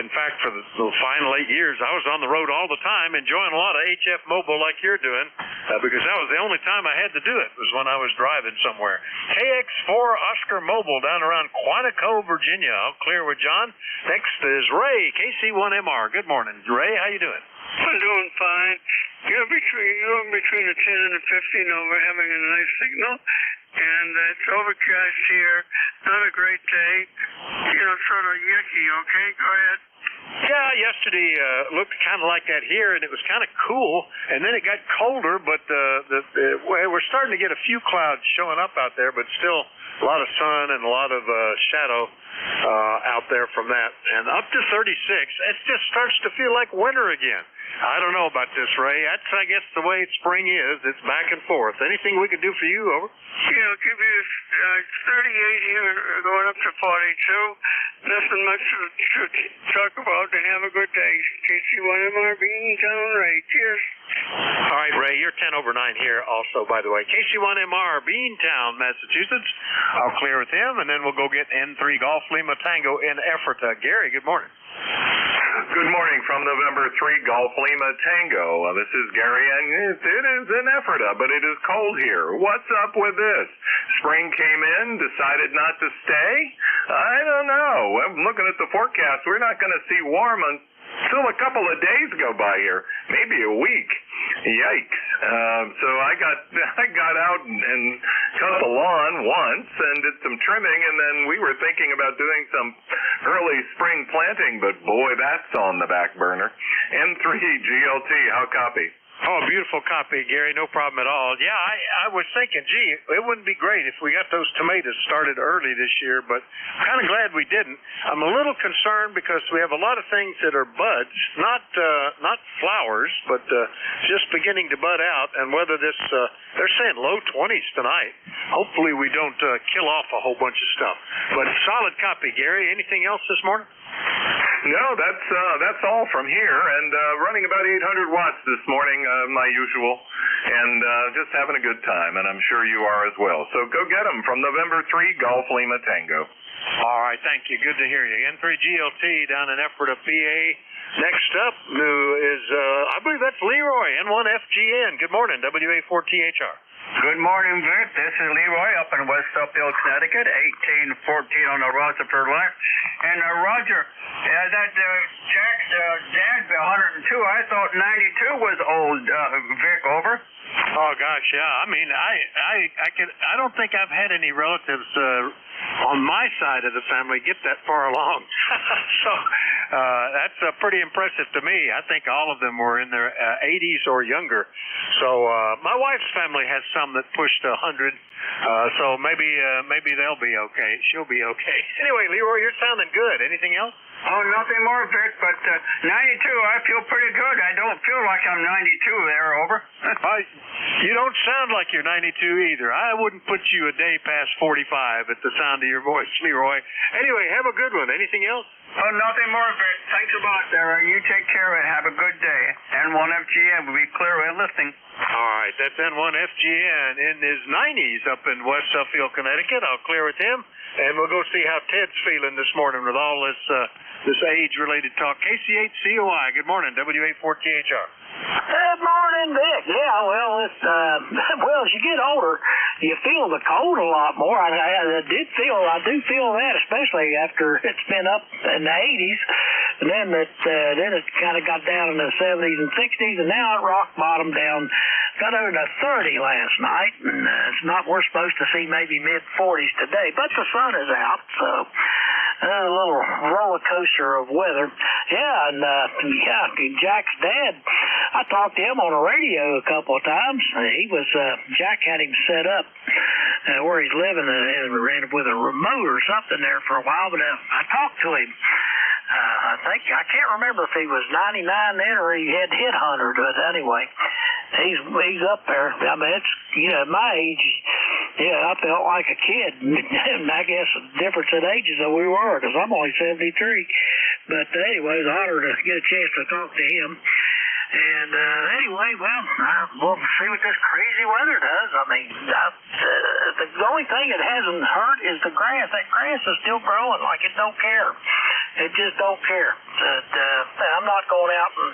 S21: In fact, for the final 8 years, I was on the road all the time, enjoying a lot of HF Mobile like you're doing, because that was the only time I had to do it was when I was driving somewhere. KX4 Oscar Mobile down around Quantico, Virginia. I'll clear with John. Next is Ray, KC1MR. Good morning, Ray. How you doing?
S4: I'm doing fine. You're between the 10 and the 15 over, having a nice signal, and it's overcast here. Not a great day. Sort of yucky. Okay, go ahead.
S21: Yeah, yesterday looked kind of like that here, and it was kind of cool, and then it got colder, but we're starting to get a few clouds showing up out there, but still a lot of sun and a lot of shadow out there from that. And up to 36, it just starts to feel like winter again. I don't know about this, Ray. That's, I guess, the way spring is. It's back and forth. Anything we can do for you, over?
S4: Give you 38 here, going up to 42. Nothing much to talk about, and have a good day. KC1MR, Beantown, Ray. Cheers.
S21: All right, Ray, you're 10 over 9 here also, by the way. KC1MR, Beantown, Massachusetts. I'll clear with him, and then we'll go get N3 Golf Lima Tango in Ephrata. Gary, good morning.
S16: Good morning from November 3 Golf Lima Tango. This is Gary, and it is in Ephrata, but it is cold here. What's up with this? Spring came in, decided not to stay? I don't know. I'm looking at the forecast. We're not going to see warm until a couple of days go by here, maybe a week. Yikes. So I got out and cut the lawn once and did some trimming, and then we were thinking about doing some early spring planting, but boy, that's on the back burner. N3 GLT, how copy?
S21: Oh, beautiful copy, Gary. No problem at all. Yeah, I was thinking, gee, it wouldn't be great if we got those tomatoes started early this year, but I'm kind of glad we didn't. I'm a little concerned because we have a lot of things that are buds, not flowers, but just beginning to bud out, and whether this, they're saying low 20s tonight. Hopefully we don't kill off a whole bunch of stuff. But solid copy, Gary. Anything else this morning?
S16: No, that's all from here, and running about 800 watts this morning, my usual, and just having a good time, and I'm sure you are as well. So go get them from November 3 Golf Lima Tango.
S21: All right, thank you. Good to hear you. N3 GLT down in Ephrata, PA. Next up is, I believe that's Leroy, N1FGN. Good morning, WA4THR.
S4: Good morning, Vic. This is Leroy up in West Uphill, Connecticut, 1814 on the Rutherford left. And Roger, that Jack's dad, 102, I thought 92 was old, Vic, over.
S21: Oh gosh, yeah. I mean, I don't think I've had any relatives on my side of the family get that far along. So that's pretty impressive to me. I think all of them were in their 80s or younger. So my wife's family has some that pushed 100. So maybe they'll be okay. She'll be okay. Anyway, Leroy, you're sounding good. Anything else?
S4: Oh, nothing more, Vic, but 92, I feel pretty good. I don't feel like I'm 92 there, over.
S21: You don't sound like you're 92 either. I wouldn't put you a day past 45 at the sound of your voice, Leroy. Anyway, have a good one. Anything else?
S4: Oh, nothing more, Vic. Thanks a lot, Sarah. You take care and have a good day. N1FGN will be clear and listening.
S21: All right, that's N1FGN in his 90s up in West Suffield, Connecticut. I'll clear with him, and we'll go see how Ted's feeling this morning with all this age-related talk. KC8COI, good morning, WA4THR.
S2: Good morning, Vic. Yeah, well, it's as you get older, you feel the cold a lot more. I do feel that, especially after it's been up in the 80s, and then it kind of got down in the 70s and 60s, and now it rock bottom down, got over to 30 last night, and it's not. We're supposed to see maybe mid 40s today, but the sun is out, so. A little roller coaster of weather. Yeah, and Jack's dad, I talked to him on the radio a couple of times. Jack had him set up where he's living with a remote or something there for a while, but I talked to him. I can't remember if he was 99 then or he had hit 100, but anyway, he's up there. I mean, it's, at my age, yeah, I felt like a kid. And I guess the difference in ages that we were, because I'm only 73. But anyway, it was an honor to get a chance to talk to him. And anyway, we'll see what this crazy weather does. I mean, the only thing it hasn't hurt is the grass. That grass is still growing like it don't care. It just don't care. I'm not going out in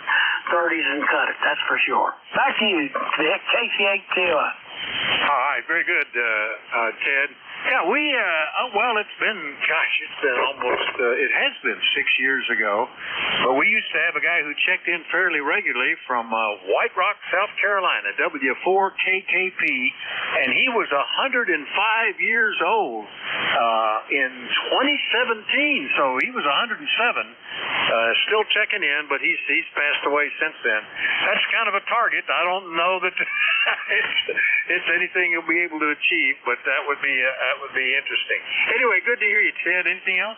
S2: 30s and cut it, that's for sure. Back to you, Vic, KC8TOI.
S21: All right, very good, Ted. Yeah, it's been almost, it has been 6 years ago, but we used to have a guy who checked in fairly regularly from White Rock, South Carolina, W4KKP, and he was 105 years old in 2017, so he was 107, still checking in, but he's passed away since then. That's kind of a target. I don't know that it's anything he'll be able to achieve, but that would be interesting. Anyway, good to hear you, Ted. Anything else?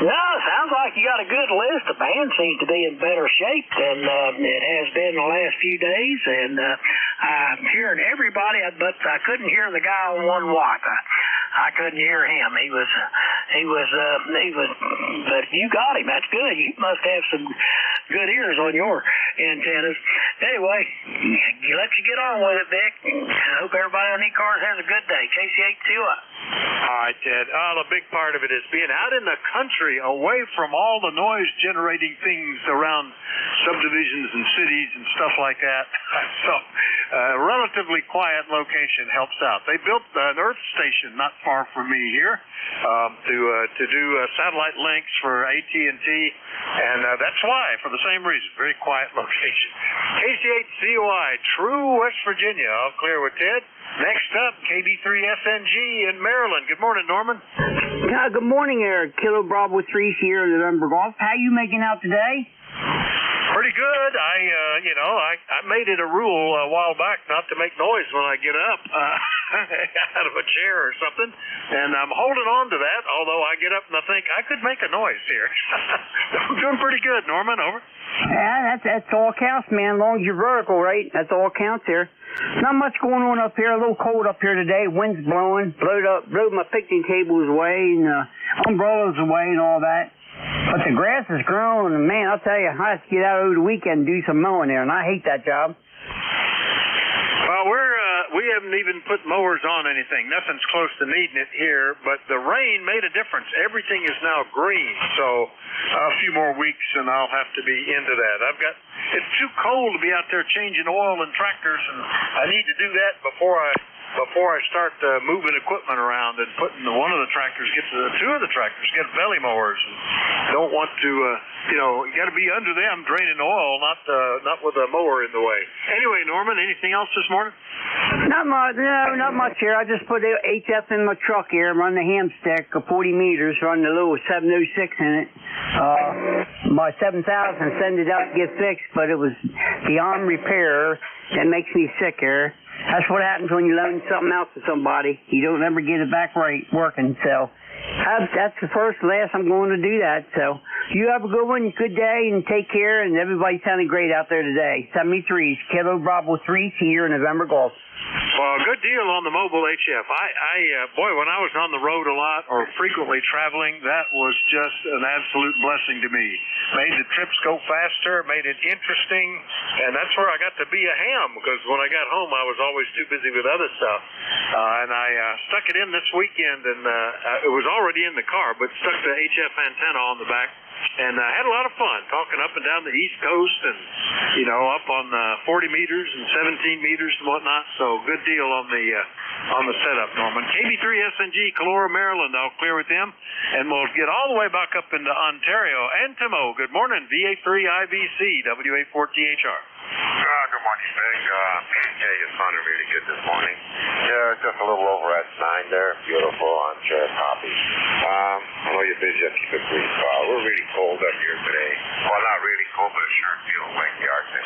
S2: No, sounds like you got a good list. The band seems to be in better shape than it has been the last few days, and I'm hearing everybody, but I couldn't hear the guy on 1 watt. I couldn't hear him. He was, but you got him. That's good. You must have some good ears on your antennas. Anyway, let you get on with it, Vic. I hope everybody on ECARS has a good day. KC8TOI.
S21: All right, Ted. A big part of it is being out in the country, away from all the noise-generating things around subdivisions and cities and stuff like that. So, a relatively quiet location helps out. They built an Earth station not far from me here to do satellite links for AT&T, and that's why, for the same reason, very quiet location. KC8COI, True, West Virginia. All clear with Ted. Next up, KB3SNG in Maryland. Good morning, Norman.
S24: Good morning, Eric. Kilo Bravo 3 Sierra November Golf. How you making out today?
S21: Pretty good. I made it a rule a while back not to make noise when I get up out of a chair or something, and I'm holding on to that, although I get up and I think I could make a noise here. I'm doing pretty good, Norman. Over.
S24: Yeah, that's all counts, man. As long as you're vertical, right? That's all counts here. Not much going on up here. A little cold up here today. Wind's blowing. Blew my picnic tables away and umbrellas away and all that. But the grass is growing, and man, I'll tell you, I have to get out over the weekend and do some mowing there, and I hate that job.
S21: Well, we haven't even put mowers on anything. Nothing's close to needing it here, but the rain made a difference. Everything is now green, so a few more weeks and I'll have to be into that. It's too cold to be out there changing oil and tractors, and I need to do that before I start moving equipment around and putting two of the tractors get belly mowers. And don't want to, you got to be under them draining oil, not with a mower in the way. Anyway, Norman, anything else this morning?
S24: Not much. No, not much here. I just put HF in my truck here, run the ham stick of 40 meters, run the little 706 in it. My 7000, send it out to get fixed, but it was beyond repair. That makes me sick here. That's what happens when you loan something out to somebody. You don't ever get it back right working. So that's the first and last I'm going to do that. So you have a good one, good day, and take care. And everybody sounded great out there today. 73s, Kilo Bravo 3, Sierra November Golf.
S21: Well, good deal on the mobile HF. Boy, when I was on the road a lot or frequently traveling, that was just an absolute blessing to me. Made the trips go faster, made it interesting, and that's where I got to be a ham, because when I got home, I was always too busy with other stuff. And I stuck it in this weekend, and it was already in the car, but stuck the HF antenna on the back. And I had a lot of fun talking up and down the East Coast and, up on 40 meters and 17 meters and whatnot. So good deal on the setup, Norman. KB3SNG, Calora, Maryland. I'll clear with them. And we'll get all the way back up into Ontario. Antimo, good morning. VA3IBC, WA4THR.
S7: Good morning, Vic. You sounded really good this morning. Yeah, just a little over at 9 there. Beautiful on chair copy. I know you're busy. I'll keep it brief. We're really cold up here today. Well, not really cold, but it sure feels windy, Arctic.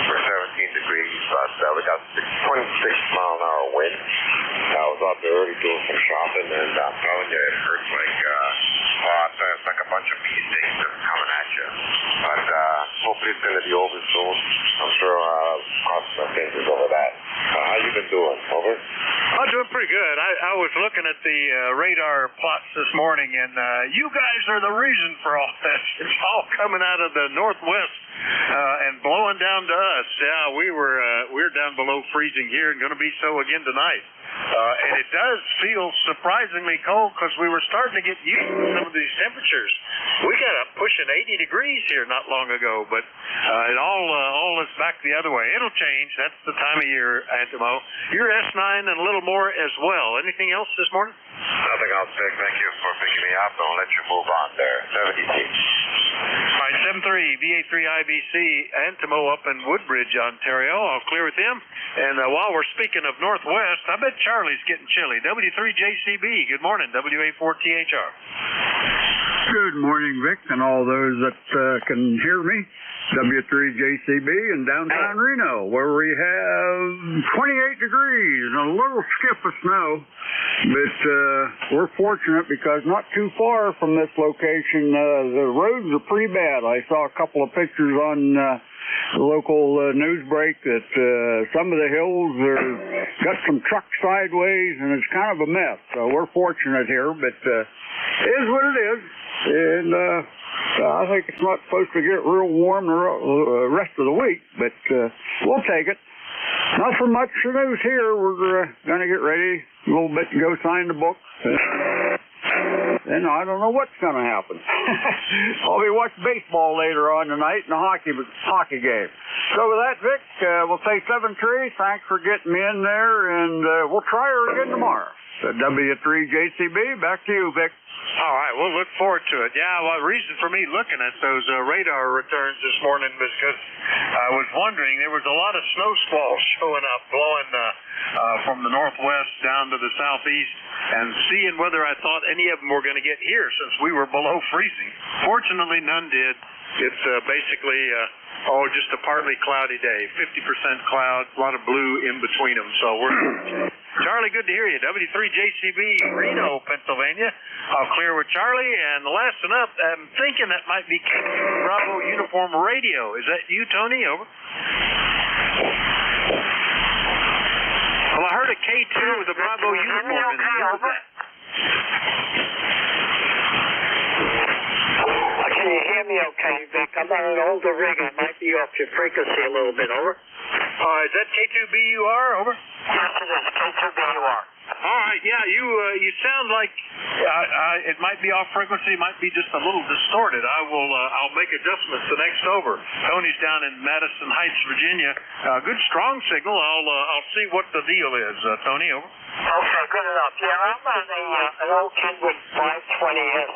S7: We're 17 degrees, but we got 26-mile-an-hour wind. I was out there early doing some shopping, and I'm telling you, it hurts like it's like a bunch of bee stings just coming at you.
S21: the radar plots this morning, and you guys are the reason for all this. It's all coming out of the northwest and blowing down to us. Yeah, we're down below freezing here and going to be so again tonight. And it does feel surprisingly cold because we were starting to get used to some of these temperatures. We got up pushing 80 degrees here not long ago, but it all is back the other way. It'll change. That's the time of year, Antimo. You're S9 and a little more as well. Anything else this morning?
S7: Nothing else, Vic. Thank you for picking me up. I'll let you move on there. 70 feet.
S21: All right, 7-3, VA3IBC, Antimo up in Woodbridge, Ontario. I'll clear with him. And while we're speaking of Northwest, I bet Charlie's getting chilly. W3JCB, good morning. WA4THR.
S5: Good morning, Vic, and all those that can hear me. W3JCB in downtown Reno, where we have 28 degrees and a little skip of snow. But we're fortunate because not too far from this location, the roads are pretty bad. I saw a couple of pictures on the local news break that some of the hills are got some trucks sideways, and it's kind of a mess. So we're fortunate here, but it is what it is. And I think it's not supposed to get real warm the rest of the week, but we'll take it. Not so much news here. We're going to get ready a little bit to go sign the book. And I don't know what's going to happen. I'll be watching baseball later on tonight and a hockey game. So with that, Vic, we'll say 7-3. Thanks for getting me in there, and we'll try her again tomorrow. So W3JCB, back to you, Vic.
S21: All right, we'll look forward to it. Yeah, well, the reason for me looking at those radar returns this morning was because I was wondering, there was a lot of snow squalls showing up, blowing from the northwest down to the southeast, and seeing whether I thought any of them were going to get here since we were below freezing. Fortunately, none did. It's basically just a partly cloudy day, 50% cloud, a lot of blue in between them. So we're Charlie, good to hear you. W3JCB, Reno, Pennsylvania. I'll clear with Charlie. And the last one up, I'm thinking that might be Bravo Uniform Radio. Is that you, Tony? Over. Well, I heard a K2 with a Bravo uniform in it. Over.
S2: Can you hear me okay, Vic? I'm on an older rig. I might be off your frequency a little bit. Over.
S21: Is that K2BUR? Over.
S2: Yes, it is. K2BUR.
S21: All right, yeah, you sound like it might be off frequency, it might be just a little distorted. I'll make adjustments the next over. Tony's down in Madison Heights, Virginia. Good strong signal. I'll see what the deal is. Tony, over.
S2: Okay, good enough. Yeah, I'm on an old Kenwood 520S.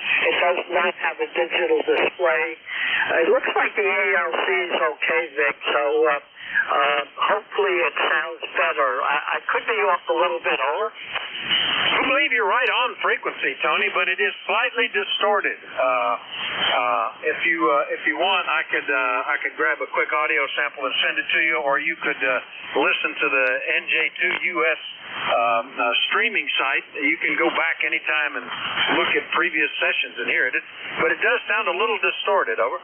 S2: It does not have a digital display. It looks like the ALC is okay, Vic. So hopefully it sounds better. I could be off a little bit, over.
S21: I believe you're right on frequency, Tony, but it is slightly distorted. If you want, I could grab a quick audio sample and send it to you, or you could listen to the NJ2US streaming site. You can go back anytime and look at previous sessions and hear it. But it does sound a little distorted. Over.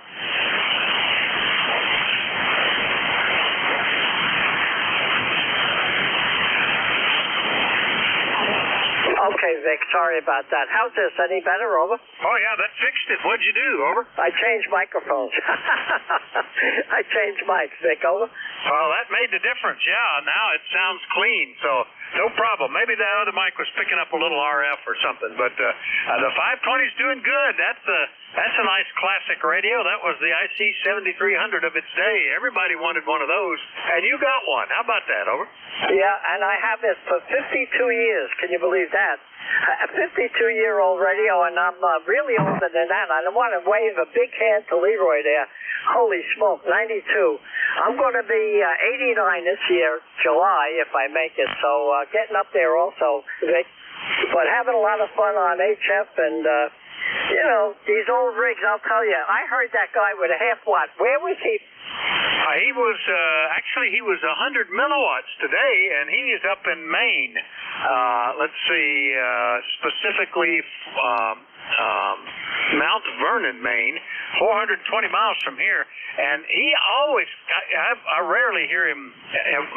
S2: Okay, Vic, sorry about that. How's this? Any better? Over?
S21: Oh, yeah, that fixed it. What'd you do? Over?
S2: I changed microphones. I changed mics, Vic. Over?
S21: Well, that made the difference. Yeah, now it sounds clean, so no problem. Maybe that other mic was picking up a little RF or something, but the 520's doing good. That's a nice classic radio. That was the IC 7300 of its day. Everybody wanted one of those, and you got one. How about that? Over?
S2: Yeah, and I have it for 52 years. Can you believe that? A 52-year-old radio, and I'm really older than that. I don't want to wave a big hand to Leroy there. Holy smoke, 92. I'm going to be 89 this year, July, if I make it. So getting up there also, Vic. But having a lot of fun on HF and, these old rigs, I'll tell you. I heard that guy with a half watt. Where was he?
S21: He was 100 milliwatts today, and he is up in Maine. Let's see, specifically Mount Vernon, Maine, 420 miles from here. And he always, I rarely hear him,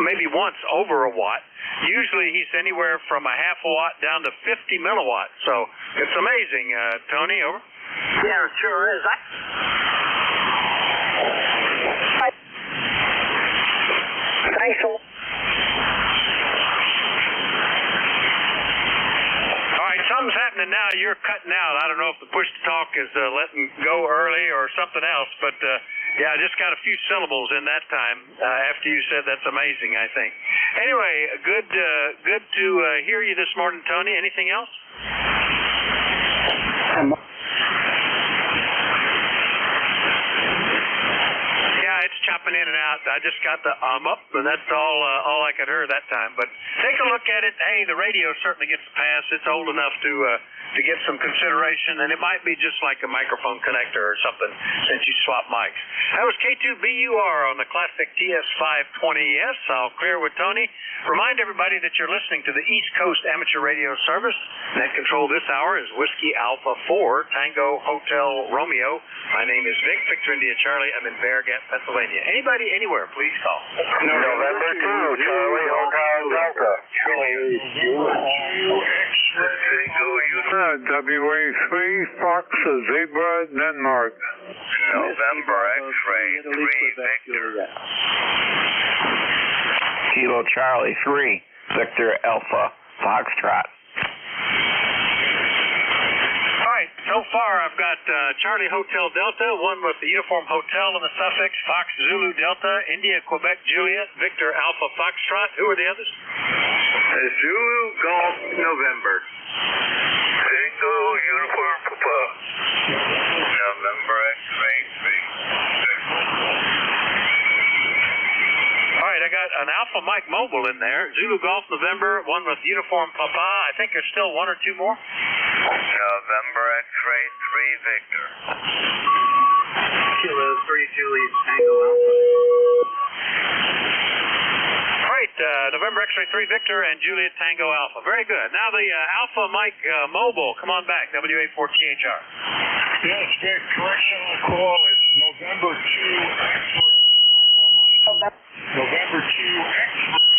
S21: maybe once over a watt. Usually he's anywhere from a half a watt down to 50 milliwatts. So it's amazing, Tony, over.
S18: Yeah, it sure is. Thanks.
S21: All right, something's happening now. You're cutting out. I don't know if the push-to-talk is letting go early or something else, but yeah, I just got a few syllables in that time after you said that's amazing, I think. Anyway, good to hear you this morning, Tony. Anything else? It's chopping in and out. I just got the up, and that's all I could hear that time. But take a look at it. Hey, the radio certainly gets a pass. It's old enough to get some consideration, and it might be just like a microphone connector or something since you swap mics. That was K2BUR on the classic TS520S. I'll clear with Tony. Remind everybody that you're listening to the East Coast Amateur Radio Service. Net control this hour is Whiskey Alpha 4, Tango Hotel Romeo. My name is Vic, Victor India Charlie. I'm in Bear Gap, Pennsylvania. Anybody, anywhere, please call.
S3: November 2, Charlie Hotel Delta.
S9: WA3, Fox, Zebra, Denmark.
S3: November X-ray 3, Victor.
S10: Kilo Charlie 3, Victor Alpha Foxtrot.
S21: All right, so far I've got Charlie Hotel Delta, one with the Uniform Hotel and the suffix, Fox Zulu Delta, India Quebec Juliet, Victor Alpha Foxtrot. Who are the others?
S3: Zulu Golf November. Tango Uniform Papa. November X-ray 3.
S21: All right, I got an Alpha Mike Mobile in there. Zulu Golf November, one with Uniform Papa. I think there's still one or two more.
S3: November X-ray 3 Victor.
S10: Kilo 3 Juliet Tango Alpha.
S21: All right, November X-ray 3 Victor and Juliet Tango Alpha. Very good. Now the Alpha Mike Mobile. Come on back, WA4THR.
S1: Yes, Vic, correction on the call. It's November 2 X-ray. November 2 X-ray.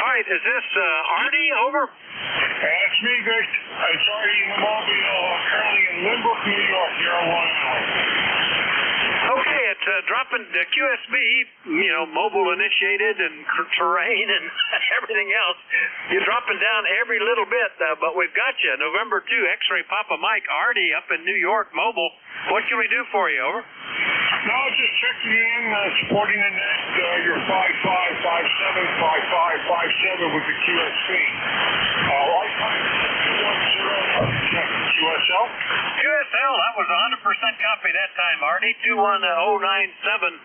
S21: All right, is this Artie over?
S1: That's me, Vic. It's Artie in the Mobile, currently in Lynbrook, New York, here on Long Island.
S21: Okay, it's dropping the QSB, mobile initiated and terrain and everything else. You're dropping down every little bit, but we've got you. November 2, X-ray Papa Mike, Artie up in New York, mobile. What can we do for you, over?
S1: No, just checking in, supporting the net, your 55575557 with the QSB. Lifetime 210, QSL?
S21: QSL, that was 100% copy that time, Artie. 21097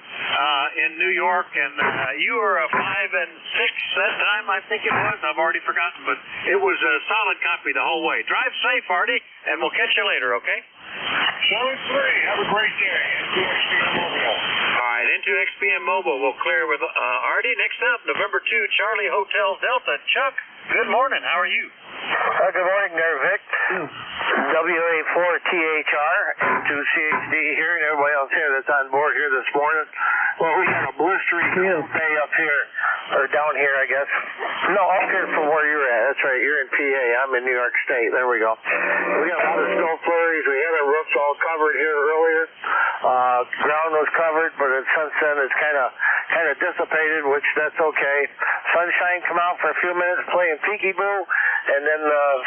S21: in New York, and you were a 5 and 6 that time, I think it was. I've already forgotten, but it was a solid copy the whole way. Drive safe, Artie, and we'll catch you later, okay?
S1: 7-3, have a great day. Into XPM Mobile.
S21: All right, into XPM Mobile. We'll clear with Artie. Next up, November 2, Charlie Hotel Delta. Chuck, good morning. How are you?
S3: Good morning there, Vic. WA4THR, 2CHD here, and everybody else here that's on board here this morning. Well, we got a blistering day up here, or down here, I guess. No, up here from where you're at. That's right, you're in PA. I'm in New York State. There we go. We got a lot of snow flurries. We had our roofs all covered here earlier. Ground was covered, but since then it's kind of dissipated, which that's okay. Sunshine come out for a few minutes playing peekaboo, and then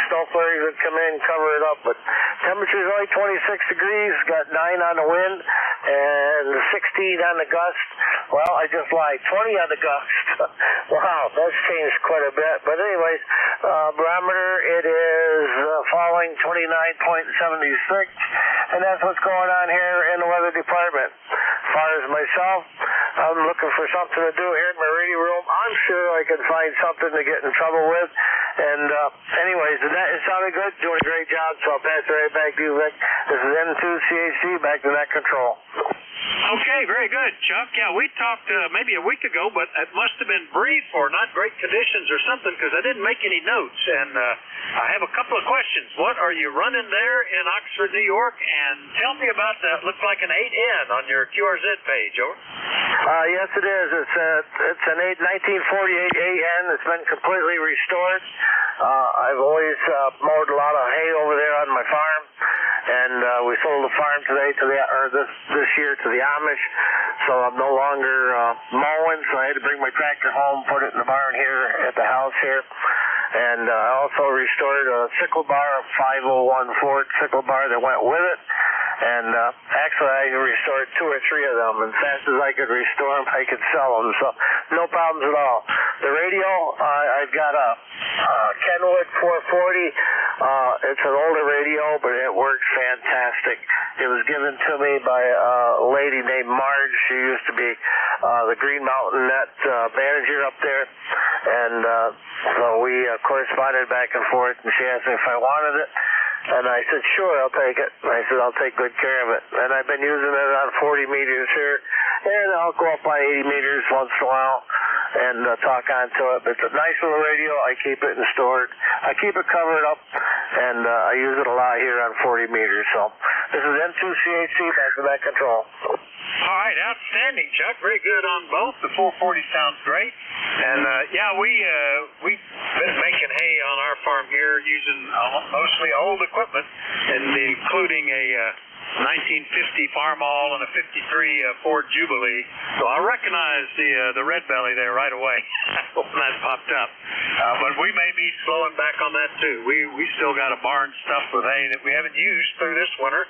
S3: snow flurries would come in and cover it up. But temperature's only 26 degrees, got 9 on the wind, and 16 on the gust. Well, I just lied, 20 on the gust. Wow, that's changed quite a bit. But anyways, barometer, it is falling 29.76, and that's what's going on here in the weather department. As far as myself, I'm looking for something to do here in my radio room. I'm sure I can find something to get in trouble with. And anyways, the net is sounding good, doing a great job, so I'll pass it right back to you, Vic. This is N2CHD, back to net control.
S21: Okay, very good, Chuck. Yeah, we talked maybe a week ago, but it must have been brief or not great conditions or something because I didn't make any notes. And I have a couple of questions. What are you running there in Oxford, New York? And tell me about that. Looks like an 8N on your QRZ page, over.
S8: Yes, it is. It's an 1948 AN. It's been completely restored. I've always mowed a lot of hay over there on my farm, and we sold the farm today this year to the Amish. So I'm no longer mowing, so I had to bring my tractor home, put it in the barn here at the house here. And I also restored a sickle bar, a 501 Ford sickle bar that went with it. And actually, I restored 2 or 3 of them. As fast as I could restore them, I could sell them. So no problems at all. The radio, I've got a Kenwood 440. It's an older radio, but it works fantastic. It was given to me by a lady named Marge. She used to be the Green Mountain Net manager up there. And so we corresponded back and forth, and she asked me if I wanted it. And I said, sure, I'll take it. And I said, I'll take good care of it. And I've been using it on 40 meters here, and I'll go up by 80 meters once in a while and talk onto it. But it's a nice little radio. I keep it stored. I keep it covered up, and I use it a lot here on 40 meters. So this is N2CHC, back to back control.
S21: All right, outstanding, Chuck. Very good on both. The 440 sounds great. And, yeah, we've been making hay on our farm here using mostly old equipment, and including a 1950 Farmall and a 53 Ford Jubilee. So I recognize the red belly there right away when that popped up. But we may be slowing back on that too. We still got a barn stuffed with hay that we haven't used through this winter.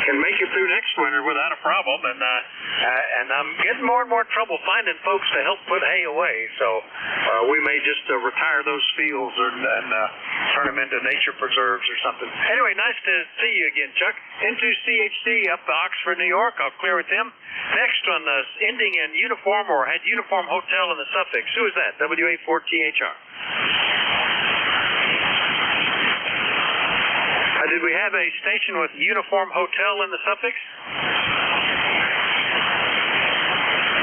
S21: Can make it through next winter without a problem. And I'm getting more and more trouble finding folks to help put hay away. So we may just retire those fields and turn them into nature preserves or something. Anyway, nice to see you again, Chuck. N2CHC up to Oxford, New York. I'll clear with them. Next one, ending in uniform or had uniform hotel in the suffix. Who is that? WA4THR. Did we have a station with uniform hotel in the suffix?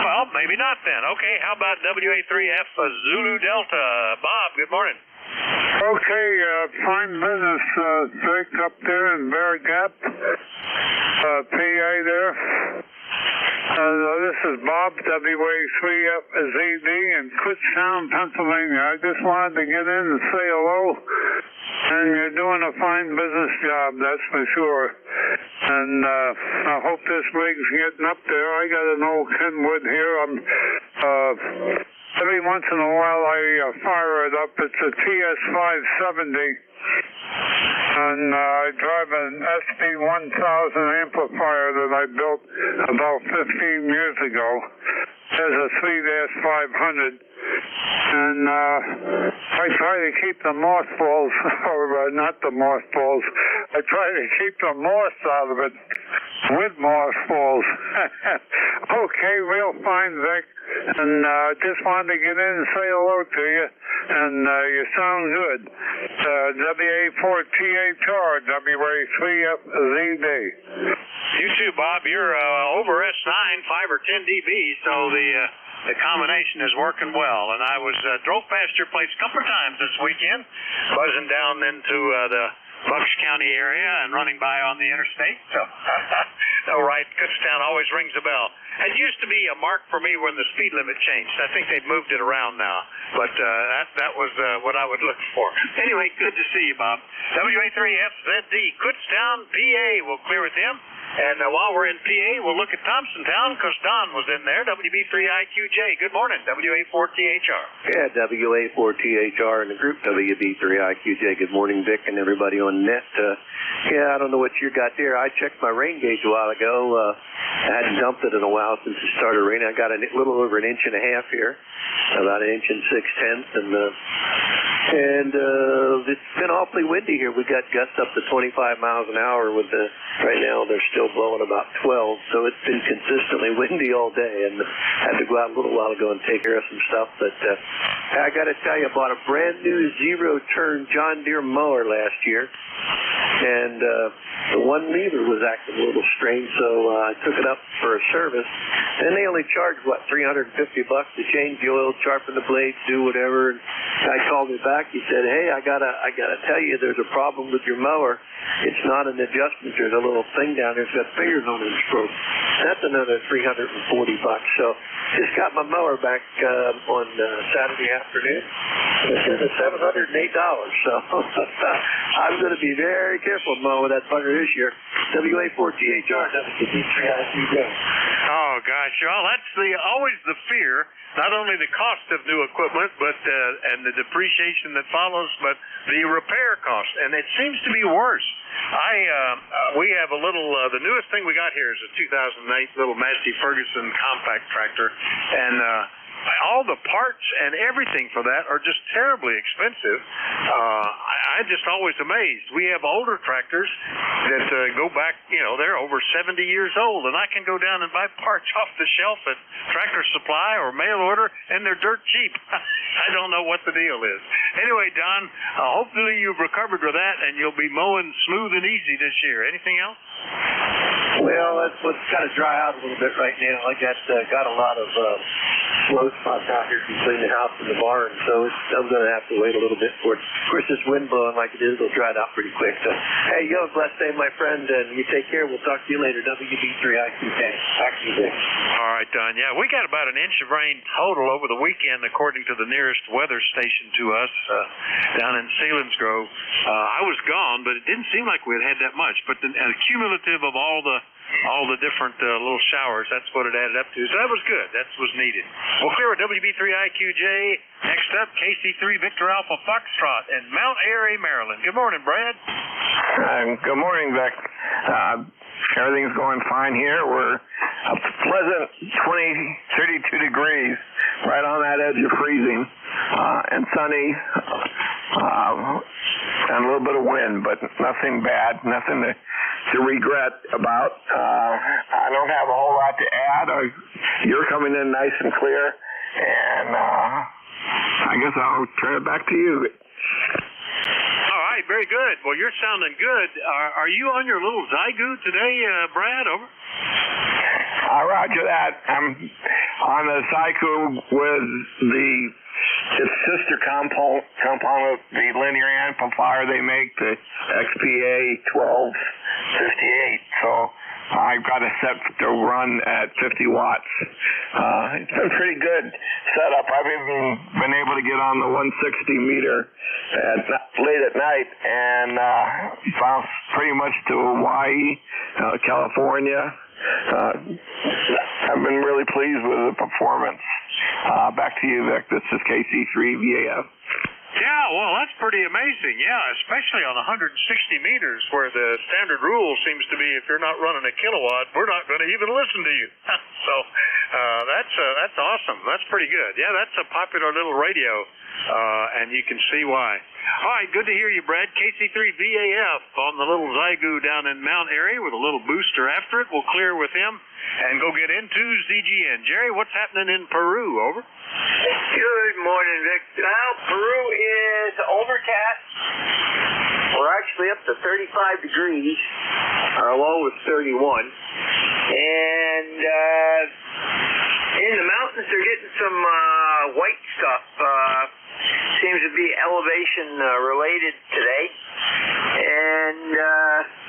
S21: Well, maybe not then. Okay, how about WA3F Zulu Delta? Bob, good morning.
S9: Okay, fine business, Vic, up there in Bear Gap, PA there. This is Bob, WA3FZD in Kutztown, Pennsylvania. I just wanted to get in and say hello. And you're doing a fine business job, that's for sure. And I hope this rig's getting up there. I got an old Kenwood here. Every once in a while I fire it up. It's a TS570. And I drive an SB1000 amplifier that I built about 15 years ago. There's a 3-500. And I try to keep the mothballs, or not the mothballs, I try to keep the moss out of it with mothballs. Okay, real fine, Vic. And just wanted to get in and say hello to you. And you sound good. WA4THR, WA3FZD.
S21: You too, Bob. You're over S9, 5 or 10 dB, so the combination is working well. And I drove past your place a couple of times this weekend, buzzing down into the Bucks County area and running by on the interstate. So, right, Kutztown always rings a bell. It used to be a mark for me when the speed limit changed. I think they've moved it around now, but that was what I would look for. Anyway, good to see you, Bob. WA3FZD, Kutztown, PA. We'll clear with him. And while we're in PA, we'll look at Thompsontown because Don was in there. WB3IQJ. Good morning, WA4THR.
S11: Yeah, WA4THR and the group WB3IQJ. Good morning, Vic, and everybody on the net. Yeah, I don't know what you got there. I checked my rain gauge a while ago. I hadn't dumped it in a while since it started raining. I got a little over 1.5 inches here, about 1 6/10 inches, and And it's been awfully windy here. We got gusts up to 25 miles an hour. Right now they're still blowing about 12, so it's been consistently windy all day. And I had to go out a little while ago and take care of some stuff. But I got to tell you, I bought a brand new zero-turn John Deere mower last year, and the one lever was acting a little strange, so I took it up for a service. And they only charged, $350 to change the oil, sharpen the blades, do whatever. And guy called me back. He said, "Hey, I gotta tell you, there's a problem with your mower. It's not an adjustment. There's a little thing down there. It's got fingers on it. It's broke." That's another $340. So just got my mower back on Saturday afternoon. It's $708. So I'm going to be very careful mowing that bugger this year. WA4THR, WCD3IQJ.
S21: Oh gosh, well, that's always the fear. Not only the cost of new equipment, but and the depreciation that follows, but the repair cost, and it seems to be worse. We have a little. The newest thing we got here is a 2008 little Massey Ferguson compact tractor, and all the parts and everything for that are just terribly expensive. I'm just always amazed. We have older tractors that go back, they're over 70 years old, and I can go down and buy parts off the shelf at Tractor Supply or mail order, and they're dirt cheap. I don't know what the deal is. Anyway, Don, hopefully you've recovered with that, and you'll be mowing smooth and easy this year. Anything else?
S11: Well, let's kind of dry out a little bit right now. I got a lot of slow spots out here between the house and the barn, so I'm going to have to wait a little bit for it. Of course, this wind blowing like it is, it'll dry it out pretty quick. So, hey, you have a blessed day, my friend, and you take care. We'll talk to you later. WB3IQK. Back to you, Dick.
S21: All right, Don. Yeah, we got about an inch of rain total over the weekend, according to the nearest weather station to us down in Selinsgrove. I was gone, but it didn't seem like we had that much. But the cumulative of all the different little showers, that's what it added up to. So that was good. That was needed. We'll clear with WB3IQJ. Next up, KC3 Victor Alpha Foxtrot in Mount Airy, Maryland. Good morning, Brad.
S10: Good morning, Vic. Everything's going fine here. We're a pleasant 32 degrees, right on that edge of freezing, and sunny, and a little bit of wind, but nothing bad, nothing to regret about. I don't have a whole lot to add. You're coming in nice and clear, and I guess I'll turn it back to you.
S21: All right, very good. Well, you're sounding good. Are you on your little Zygu today, Brad? Over.
S10: Roger that. I'm on the Zygu with its sister component, the linear amplifier they make, the XPA 1258. So I've got it set to run at 50 watts. It's been pretty good setup. I've even been able to get on the 160 meter late at night and bounce pretty much to Hawaii, California. I've been really pleased with the performance. Back to you, Vic. This is KC3 VAF.
S21: Yeah, well, that's pretty amazing. Yeah, especially on 160 meters, where the standard rule seems to be if you're not running a kilowatt, we're not going to even listen to you. So that's awesome. That's pretty good. Yeah, that's a popular little radio, and you can see why. All right, good to hear you, Brad. KC3 VAF on the little Zygu down in Mount Airy with a little booster after it. We'll clear with him and go get into ZGN. Jerry, what's happening in Peru? Over.
S13: Good morning, Vic. Well, Peru is overcast. We're actually up to 35 degrees. Our low is 31. And in the mountains, they're getting some white stuff. Seems to be elevation related today. And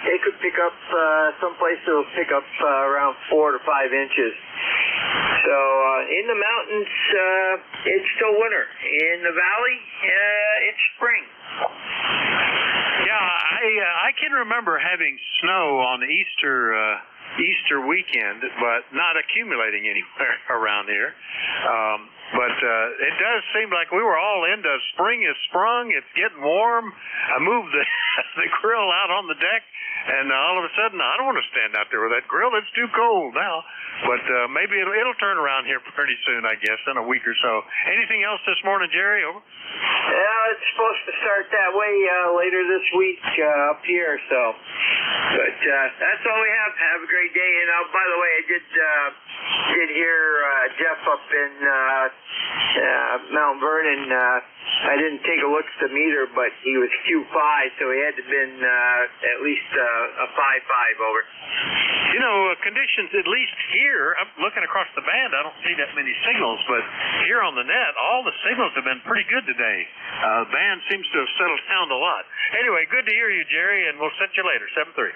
S13: they could pick up, someplace they'll pick up around 4 to 5 inches. So in the mountains, it's still winter. In the valley, it's spring.
S21: Yeah, I can remember having snow on Easter weekend, but not accumulating anywhere around here. But it does seem like we were all into spring is sprung. It's getting warm. I moved the grill out on the deck, and all of a sudden, I don't want to stand out there with that grill. It's too cold now. But maybe it'll turn around here pretty soon, I guess, in a week or so. Anything else this morning, Jerry? Over.
S13: Yeah, it's supposed to start that way later this week up here. So, but that's all we have. Have a great day. And by the way, I did hear Jeff up in Mount Vernon. I didn't take a look at the meter, but he was Q5, so he had to have been at least a 5.5 over.
S21: You know, conditions, at least here, I'm looking across the band, I don't see that many signals, but here on the net, all the signals have been pretty good today. The band seems to have settled down a lot. Anyway, good to hear you, Jerry, and we'll set you later. 7-3.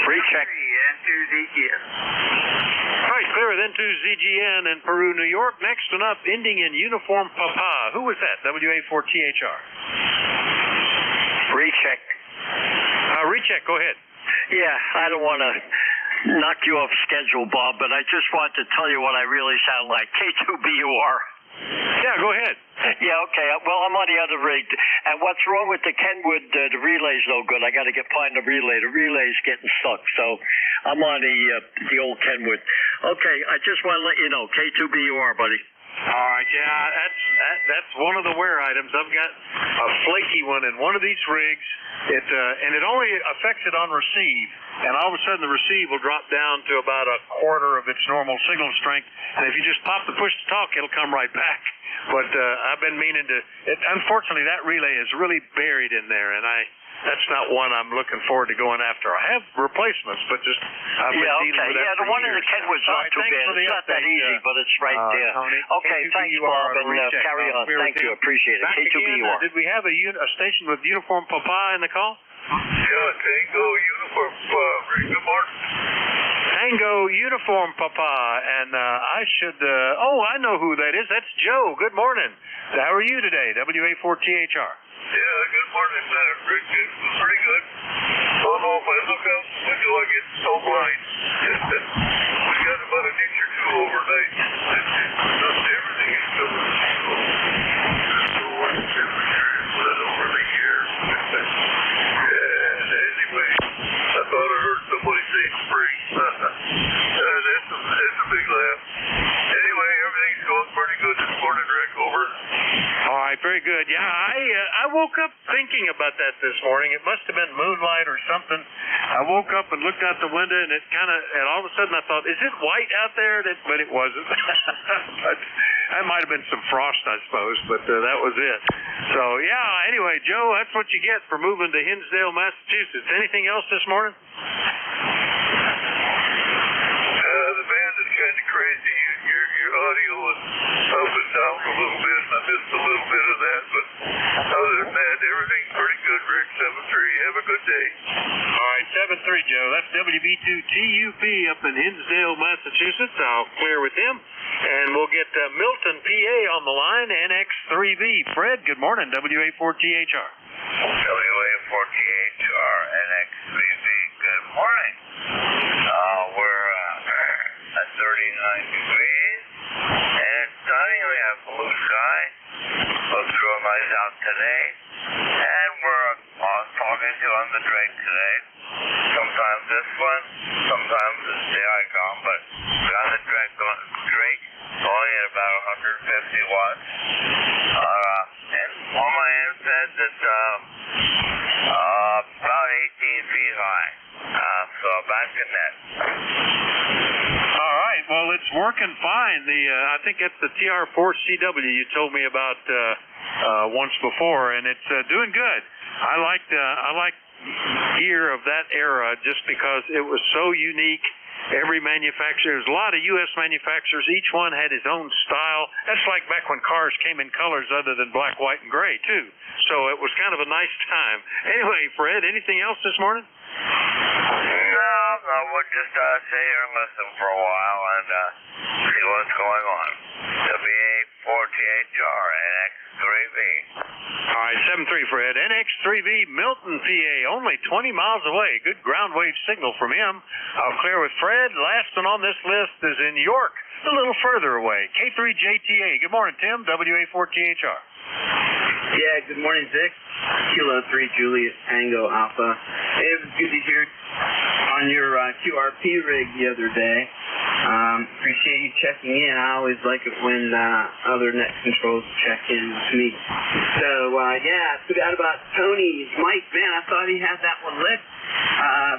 S13: Free check. And to ZGN.
S21: All right, clear then to ZGN in Peru, New York. Next one up, ending in Uniform Papa. Who was that? WA4THR.
S15: Recheck.
S21: Recheck, go ahead.
S15: Yeah, I don't want to knock you off schedule, Bob, but I just want to tell you what I really sound like. K2BUR.
S21: Yeah, go ahead.
S15: Yeah, okay. Well, I'm on the other rig. And what's wrong with the Kenwood? The relay's no good. I got to find the relay. The relay's getting stuck. So I'm on the old Kenwood. Okay, I just want to let you know, K2BUR, buddy.
S21: All right, yeah, that's one of the wear items. I've got a flaky one in one of these rigs. And it only affects it on receive, and all of a sudden the receive will drop down to about a quarter of its normal signal strength. And if you just pop the push to talk, it'll come right back. But I've been meaning to. Unfortunately, that relay is really buried in there, and that's not one I'm looking forward to going after. I have replacements, but just I've been dealing with that.
S15: Yeah, the one in the Kenwood's not too bad. It's not that easy, but it's right there. Okay, thanks, Bob, and carry on. Thank you, appreciate it. K2BUR.
S21: Did we have a station with Uniform Papa in the call?
S17: Yeah, Tango Uniform Papa. Good morning.
S21: Tango Uniform Papa, and I should. I know who that is. That's Joe. Good morning. How are you today? WA4THR.
S17: Yeah, good morning, Rick. It was pretty good. Don't know if I look out the window, I get so blind. We got about an inch or two overnight. Everything is covered in snow. So what the temperature is lit over the year. And anyway, I thought I heard somebody say spring. That's a big laugh. Anyway, everything's going pretty good this morning, Rick. Over.
S21: All right, very good. Yeah, I woke up thinking about that this morning. It must have been moonlight or something. I woke up and looked out the window, and and all of a sudden I thought, is it white out there? But it wasn't. That might have been some frost, I suppose, but that was it. So, yeah, anyway, Joe, that's what you get for moving to Hinsdale, Massachusetts. Anything else this morning?
S17: The band is kind of crazy. Your audio was up and down a little bit, and I missed a little bit of that. But other than that, everything's pretty good, Rick. 7-3. Have a good day.
S21: All right, 7-3, Joe. That's WB2TUP up in Hinsdale, Massachusetts. I'll clear with them. And we'll get Milton, PA on the line, NX3B. Fred, good morning, WA4THR.
S23: WA4THR, NX3B, good morning. We're at 39 degrees, and it's sunny. We have blue sky. Looks real nice out today. And we're talking to on the Drake today. Sometimes this one, sometimes it's the Icon, but we got the Drake going at about 150 watts. And on my end said that about 18 feet high. So back to net.
S21: All right. Well, it's working fine. I think that's the TR4CW you told me about once before, and it's doing good. I like gear of that era just because it was so unique. Every manufacturer, there's a lot of U.S. manufacturers. Each one had his own style. That's like back when cars came in colors other than black, white, and gray, too. So it was kind of a nice time. Anyway, Fred, anything else this morning?
S23: No, we'll just sit here and listen for a while and see what's going on. WA4THR, NX3B.
S21: All right, 7-3, Fred. NX3B, Milton, PA, only 20 miles away. Good ground wave signal from him. I'll clear with Fred. Last one on this list is in York, a little further away. K3JTA. Good morning, Tim, WA4THR.
S19: Yeah, good morning, Vic. Kilo 3 Juliet Tango Alpha. Hey, it was good to hear on your QRP rig the other day. Appreciate you checking in. I always like it when other net controls check in with me. So, forgot about Tony's mic. Man, I thought he had that one lit.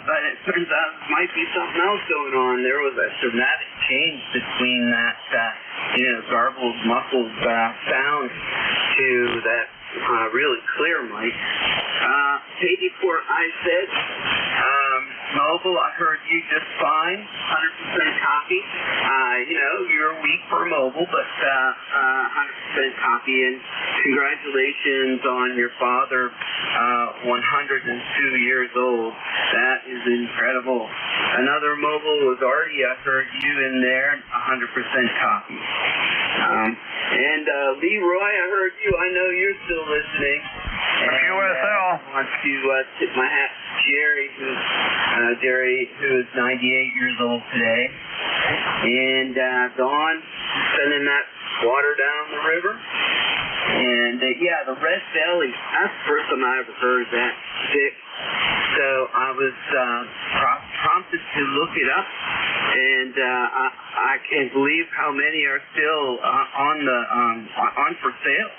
S19: But it turns out there might be something else going on. There was a dramatic change between that, garbled, muffled sound to that really clear mic. K4, I said, mobile, I heard you just fine, 100% copy. You're weak for mobile, but 100% copy. And congratulations on your father, 102 years old. That is incredible. Another mobile was Artie, I heard you in there, 100% copy. And Leroy, I heard you. I know you're still listening.
S4: QSL.
S19: I want to tip my hat to Jerry, who is 98 years old today. And Dawn, sending that water down the river. And the red belly. That's the first time I ever heard that, Dick. So I was prompted to look it up, and I can't believe how many are still on for sale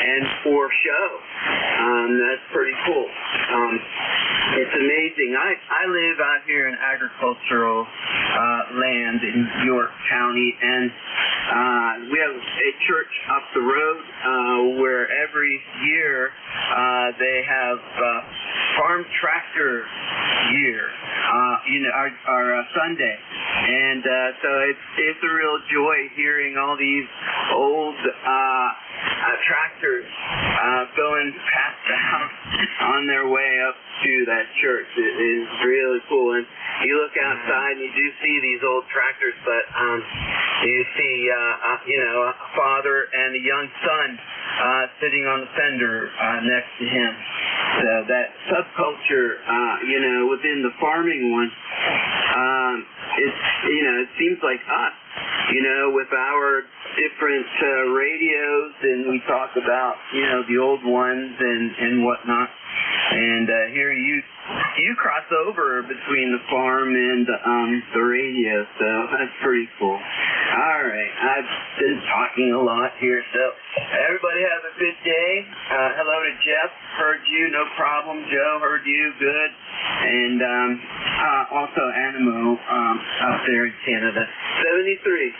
S19: and for show. That's pretty cool. It's amazing. I live out here in agricultural land in York County, and we have a church up the road where every year they have farm tractor year, our Sunday, and so it's a real joy hearing all these old tractors going past the house on their way up to that church. It is really cool. And you look outside and you do see these old tractors, but you see a father and a young son sitting on the fender next to him. So that subculture, within the farming one, it seems like us, with our different radios, and we talk about, the old ones and whatnot. And here you cross over between the farm and the radio, so that's pretty cool. All right, I've been talking a lot here, so everybody have a good day. Hello to Jeff, heard you, no problem. Joe, heard you, good. And also Animo up there in Canada. 73.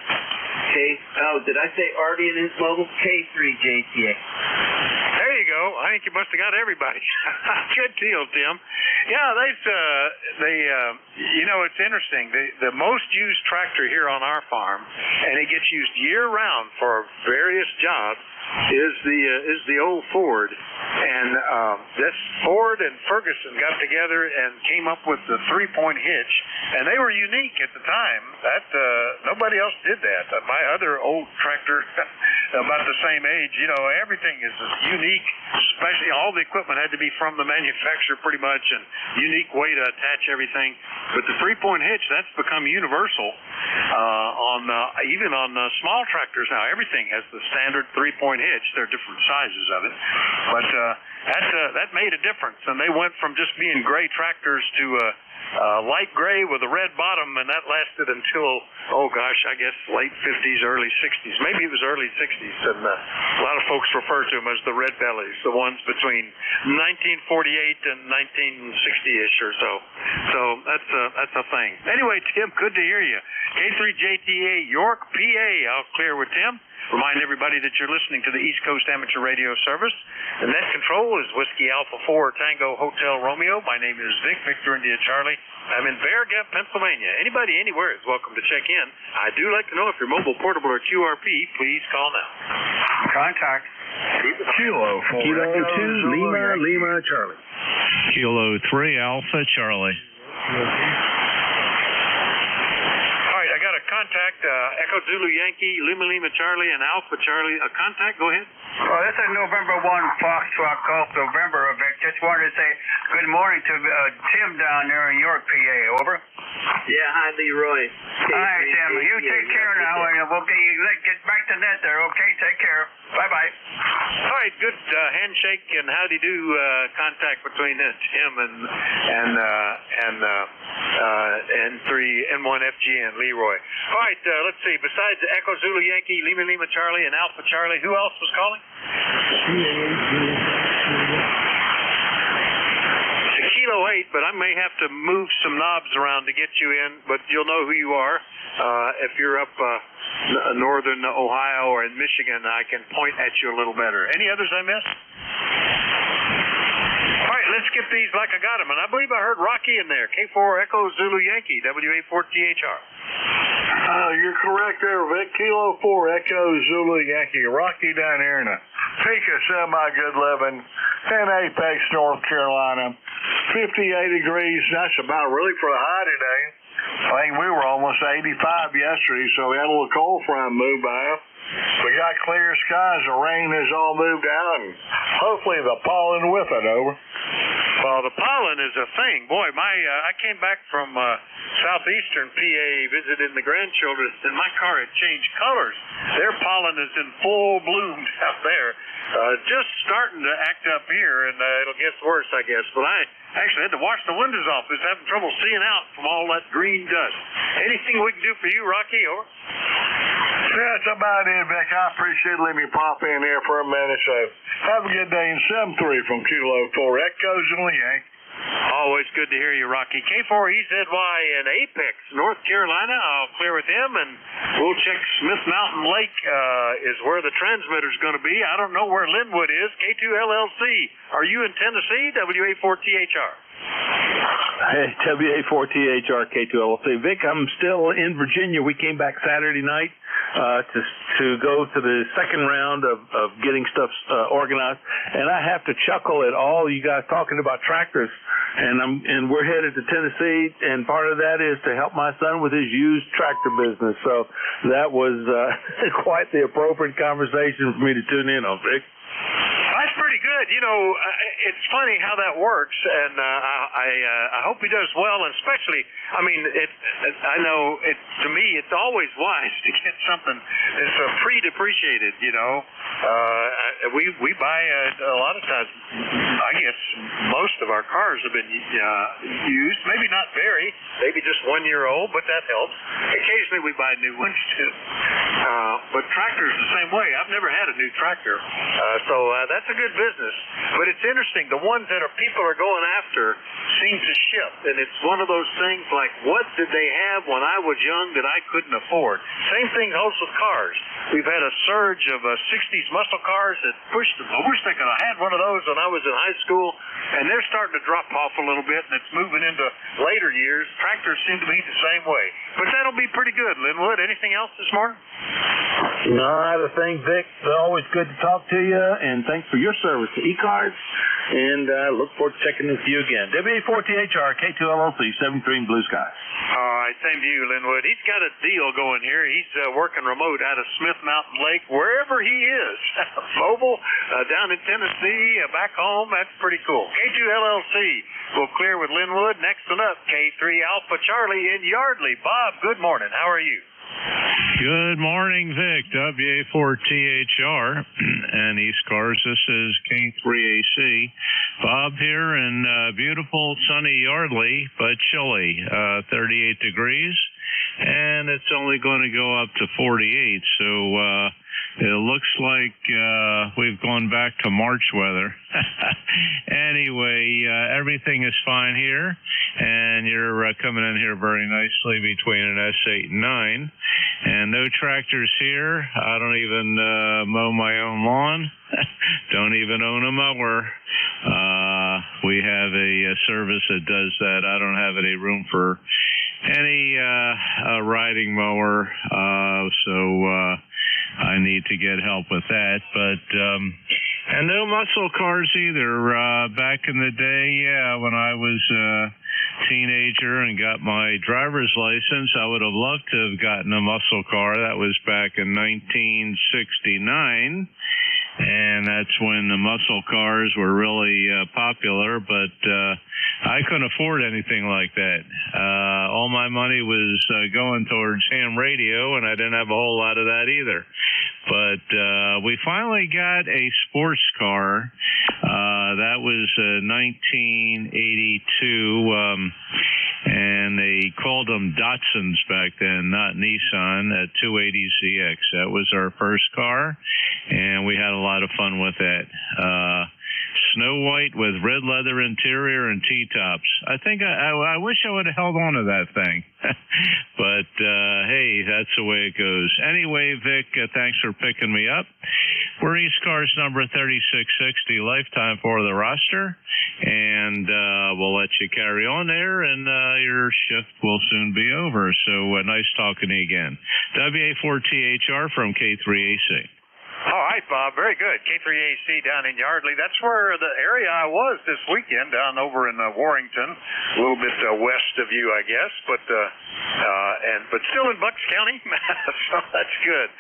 S19: Did I say Artie and his mobile? K3JTA.
S21: There you go. I think you must have got everybody. Good deal, Tim. Yeah, it's interesting. The most used tractor here on our farm, and it gets used year round for various jobs, is the old Ford. And this Ford and Ferguson got together and came up with the 3-point hitch, and they were unique at the time. That nobody else did that. My other old tractor, about the same age, everything is unique. Especially all the equipment had to be from the manufacturer pretty much, and unique way to attach everything. But the 3-point hitch, that's become universal even on small tractors now. Everything has the standard 3-point hitch. There are different sizes of it, but that made a difference. And they went from just being gray tractors to light gray with a red bottom, and that lasted until, I guess late 50s, early 60s. Maybe it was early 60s, and a lot of folks refer to them as the red bellies, the ones between 1948 and 1960-ish or so. So that's a thing. Anyway, Tim, good to hear you. K3JTA, York, PA. I'll clear with Tim. Remind everybody that you're listening to the East Coast Amateur Radio Service. The net control is Whiskey Alpha 4 Tango Hotel Romeo. My name is Vic, Victor India Charlie. I'm in Bear Gap, Pennsylvania. Anybody anywhere is welcome to check in. I do like to know if you're mobile, portable, or QRP. Please call now.
S4: Contact.
S5: Kilo 4. Kilo 2, Lima, Charlie.
S12: Kilo 3, Alpha, Charlie.
S21: Contact Echo Zulu Yankee, Lima Charlie, and Alpha Charlie. Contact, go ahead.
S4: Well, this is November 1, Foxtrot Golf, November of Vic. just wanted to say good morning to Tim down there in York, PA. Over.
S19: Yeah, hi, Leroy.
S4: Hi, Tim. You take care now, and we'll get back to net there. Okay, take care. Bye-bye.
S21: All right, good handshake and howdy-do contact between Tim and N3N1FG and Leroy. All right, let's see. Besides Echo Zulu Yankee, Lima Lima Charlie, and Alpha Charlie, who else was calling? It's a Kilo 8, but I may have to move some knobs around to get you in, but you'll know who you are. If you're up northern Ohio or in Michigan, I can point at you a little better. Any others I missed? All right, let's get these like I got them. And I believe I heard Rocky in there. K4 Echo Zulu Yankee, WA4THR.
S1: You're correct there, Vic. Kilo 4 Echo Zulu Yankee. Rocky down here in a peak of semi-good living in Apex, North Carolina. 58 degrees. That's about really for the high today. I think we were almost 85 yesterday, so we had a little cold front move by. We got clear skies. The rain has all moved out, and hopefully the pollen with it. Over.
S21: Well, the pollen is a thing. Boy, I came back from southeastern PA, visited the grandchildren, and my car had changed colors. Their pollen is in full bloom out there. Just starting to act up here, and it'll get worse, I guess. But I actually had to wash the windows off. I was having trouble seeing out from all that green dust. Anything we can do for you, Rocky? Over.
S1: That's about it, Vic. I appreciate letting me pop in here for a minute. So have a good day. And 7-3 from Kilo 4 Echo Zulu Yankee.
S21: Always good to hear you, Rocky. K4EZY in Apex, North Carolina. I'll clear with him, and we'll check Smith Mountain Lake is where the transmitter's going to be. I don't know where Linwood is. K2LLC. Are you in Tennessee? WA4THR.
S6: Hey, WA4THR, K2LLC. Vic, I'm still in Virginia. We came back Saturday night to go to the second round of getting stuff organized, and I have to chuckle at all you guys talking about tractors. And we're headed to Tennessee, and part of that is to help my son with his used tractor business. So that was quite the appropriate conversation for me to tune in on, Vic.
S21: That's pretty good. You know, it's funny how that works, and I hope he does well. And especially, I mean, I know to me, it's always wise to get something that's pre-depreciated. You know, we buy a lot of times. I guess most of our cars have been used. Maybe not very. Maybe just 1 year old, but that helps. Occasionally, we buy new ones too. But tractors the same way. I've never had a new tractor, so that's a good business. But it's interesting. The ones that people are going after seem to shift, and it's one of those things like, what did they have when I was young that I couldn't afford? Same thing holds with cars. We've had a surge of 60s muscle cars that pushed them. I wish I could have had one of those when I was in high school, and they're starting to drop off a little bit, and it's moving into later years. Tractors seem to be the same way. But that'll be pretty good, Linwood. Anything else this morning?
S6: No, I have a thing, Vic. Always good to talk to you, and thanks for your service to ECARS, and look forward to checking with you again. WA4THR, K2LLC, 73 Blue Skies.
S21: All right, same to you, Linwood. He's got a deal going here. He's working remote out of Smith Mountain Lake, wherever he is. Mobile, down in Tennessee, back home. That's pretty cool. K2LLC will clear with Linwood. Next one up, K3 Alpha Charlie in Yardley. Bob, good morning. How are you?
S12: Good morning, Vic. WA4THR and ECARS. This is K3AC. Bob here in beautiful sunny Yardley, but chilly. 38 degrees, and it's only going to go up to 48. So it looks like we've gone back to March weather. Anyway, everything is fine here, and you're coming in here very nicely between an S8 and 9. And no tractors here. I don't even mow my own lawn. Don't even own a mower. We have a service that does that. I don't have any room for any riding mower, so I need to get help with that. But and no muscle cars either. Back in the day, yeah, when I was a teenager and got my driver's license, I would have loved to have gotten a muscle car. That was back in 1969. and that's when the muscle cars were really popular, but I couldn't afford anything like that. All my money was going towards ham radio, and I didn't have a whole lot of that either. But we finally got a sports car. That was 1982, and they called them Datsuns back then, not Nissan, at 280ZX. That was our first car, and we had a lot of fun with that. Snow white with red leather interior and T-tops. I think I wish I would have held on to that thing. But, hey, that's the way it goes. Anyway, Vic, thanks for picking me up. We're ECARS number 3660, lifetime for the roster. And we'll let you carry on there, and your shift will soon be over. So nice talking to you again. WA4THR from K3AC.
S21: All right, Bob. Very good. K3AC down in Yardley. That's where the area I was this weekend, down over in Warrington, a little bit west of you, I guess, but still in Bucks County. So that's good.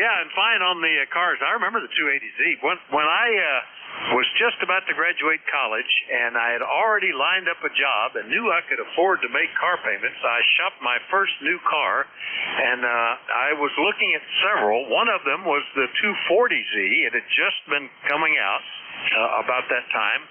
S21: Yeah, and fine on the cars. I remember the 280Z. When I was just about to graduate college, and I had already lined up a job and knew I could afford to make car payments, I shopped my first new car, and I was looking at several. One of them was the 240Z. It had just been coming out about that time,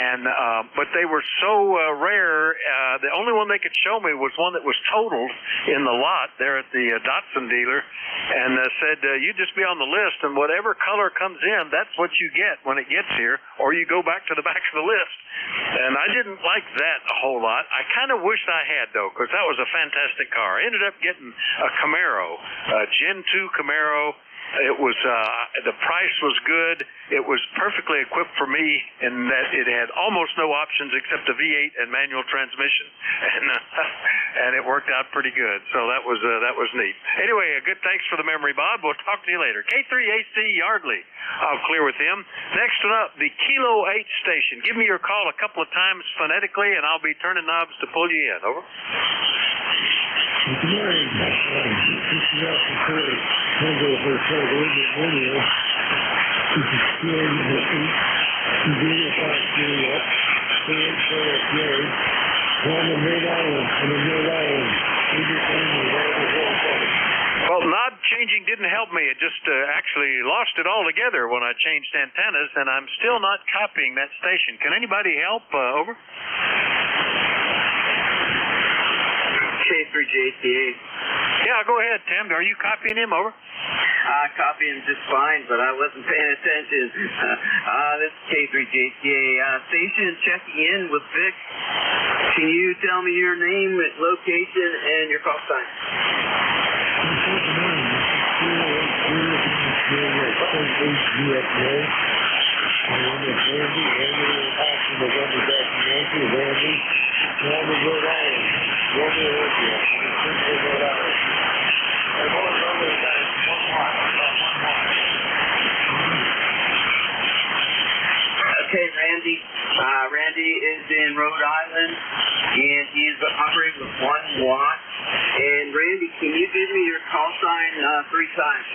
S21: and but they were so rare. The only one they could show me was one that was totaled in the lot there at the Datsun dealer, and said, you just be on the list, and whatever color comes in, that's what you get when it gets here, or you go back to the back of the list. And I didn't like that a whole lot. I kind of wished I had, though, because that was a fantastic car. I ended up getting a Camaro, a Gen 2 Camaro. It was the price was good. It was perfectly equipped for me in that it had almost no options except a V8 and manual transmission, and it worked out pretty good. So that was neat. Anyway, a good thanks for the memory, Bob. We'll talk to you later. K3AC Yardley. I'll clear with him. Next one up, the Kilo 8 station. Give me your call a couple of times phonetically, and I'll be turning knobs to pull you in. Over.
S14: Good morning. This is Alpha 40. Tango Hotel Golden Radio. This is Gary Hickey. Convenient Fox Juliet. Stand Sarah Gary. On the Mid Island. On the Mid Island.
S21: Well, knob changing didn't help me. It just actually lost it altogether when I changed antennas, and I'm still not copying that station. Can anybody help? Over.
S19: K3JCA.
S21: Yeah, go ahead, Tim. Are you copying him? Over.
S19: Copying just fine, but I wasn't paying attention. This is K3JCA. Station checking in with Vic. Can you tell me your name, location, and your call sign? Okay, Randy. Randy is in Rhode Island, and he's operating with 1 watt. And Randy, can you give me your call sign 3 times?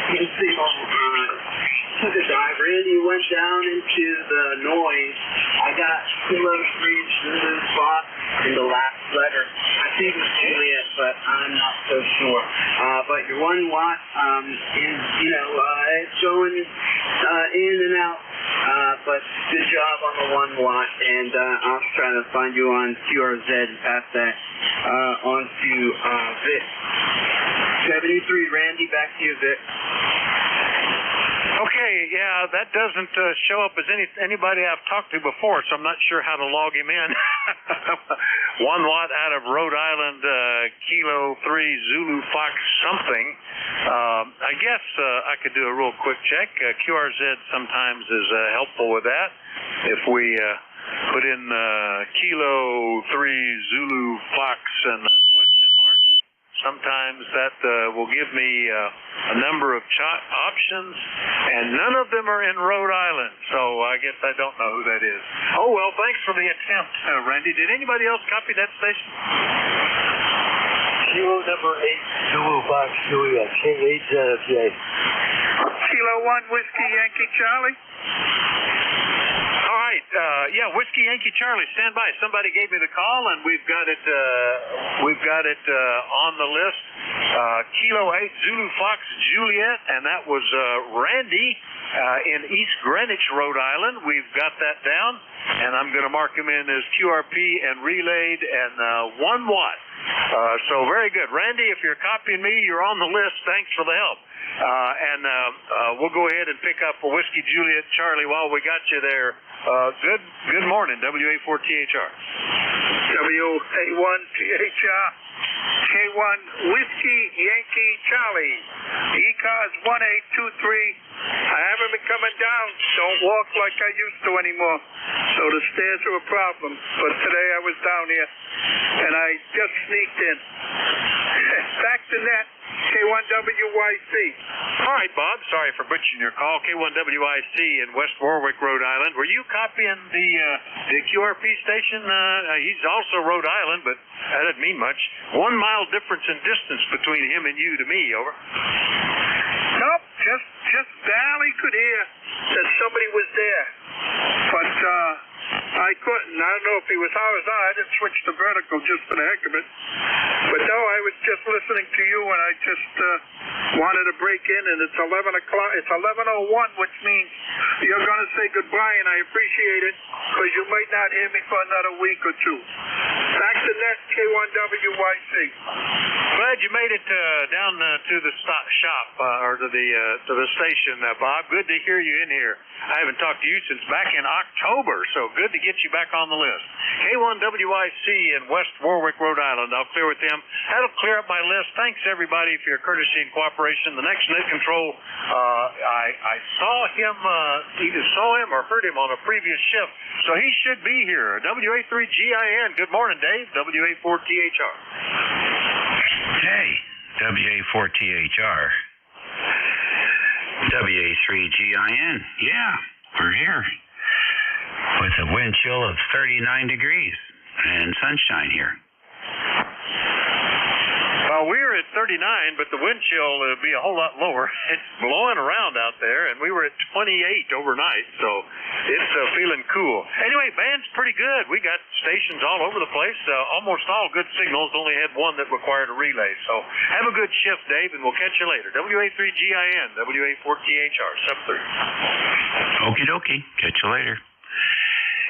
S19: His signal took a dive. Randy went down into the noise. I got Kilo 3 smooth spot in the last letter. I think it was Juliet, but I'm not so sure. But your 1 watt is, it's going in and out. But good job on the 1 watt, and I'll try to find you on QRZ and pass that on to Vic. 73, Randy, back to you, Vic.
S21: Okay, yeah, that doesn't show up as anybody I've talked to before, so I'm not sure how to log him in. 1 watt out of Rhode Island, Kilo 3 Zulu Fox something. I guess I could do a real quick check. QRZ sometimes is helpful with that. If we put in Kilo 3 Zulu Fox and a question mark, sometimes that will give me a number of options, and none of them are in Rhode Island, so I guess I don't know who that is. Oh, well, thanks for the attempt, Randy. Did anybody else copy that station?
S16: Kilo number 8, Zulu Fox, Juliet, K8ZFJ.
S4: Kilo 1, Whiskey Yankee Charlie.
S21: All right, yeah, Whiskey Yankee Charlie, stand by. Somebody gave me the call, and we've got it on the list. Kilo 8 Zulu Fox Juliet, and that was Randy in East Greenwich, Rhode Island. We've got that down, and I'm going to mark him in as QRP and relayed and 1 watt. So very good. Randy, if you're copying me, you're on the list. Thanks for the help. And we'll go ahead and pick up for Whiskey Juliet Charlie while we got you there. Good morning, WA4THR.
S4: WA1THR. K1 Whiskey Yankee Charlie. ECARS 1823. I haven't been coming down. Don't walk like I used to anymore. So the stairs are a problem. But today I was down here and I just sneaked in. Back to net. K1WYC.
S21: All right, Bob. Sorry for butchering your call. K1WIC in West Warwick, Rhode Island. Were you copying the QRP station? He's also Rhode Island, but that doesn't mean much. 1 mile difference in distance between him and you to me, over.
S4: Nope, just barely could hear that somebody was there. But I couldn't. I don't know if he was horizontal. I didn't switch to vertical just for the heck of it. But no, I was just listening to you, and I just wanted to break in, and it's 11 o'clock. It's 11:01, which means you're going to say goodbye, and I appreciate it, because you might not hear me for another week or two. Back to net, K1WYC.
S21: Glad you made it down to the shop, or to the station, Bob. Good to hear you in here. I haven't talked to you since back in October, so good to get you back on the list. K1WIC in West Warwick, Rhode Island. I'll clear with them. That'll clear up my list. Thanks, everybody, for your courtesy and cooperation. The next net control, I saw him, either saw him or heard him on a previous shift, so he should be here. WA3GIN. Good morning, Dave. WA4THR.
S20: Hey, WA4THR. WA3GIN. Yeah, we're here with a wind chill of 39 degrees and sunshine here.
S21: Well, we're at 39, but the wind chill will be a whole lot lower. It's blowing around out there, and we were at 28 overnight, so it's feeling cool. Anyway, band's pretty good. We got stations all over the place, almost all good signals. Only had one that required a relay. So have a good shift, Dave, and we'll catch you later. WA3GIN, WA4THR, sub 3.
S20: Okie dokie. Catch you later.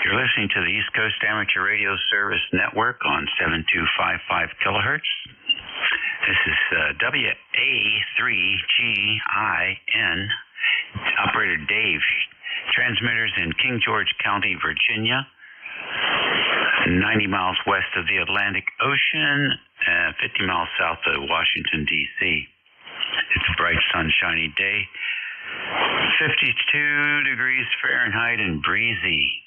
S20: You're listening to the East Coast Amateur Radio Service Network on 7255 kilohertz. This is WA3GIN, Operator Dave. Transmitters in King George County, Virginia, 90 miles west of the Atlantic Ocean, 50 miles south of Washington, D.C. It's a bright, sunshiny day, 52 degrees Fahrenheit and breezy.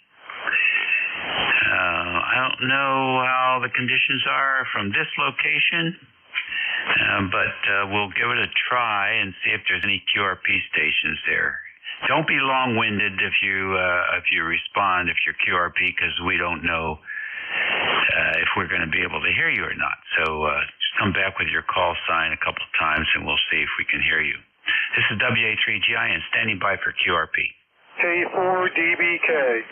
S20: I don't know how the conditions are from this location, but we'll give it a try and see if there's any QRP stations there. Don't be long-winded if you respond, if you're QRP, because we don't know if we're going to be able to hear you or not. So just come back with your call sign a couple of times, and we'll see if we can hear you. This is WA3GIN standing by for QRP.
S22: K4DBK.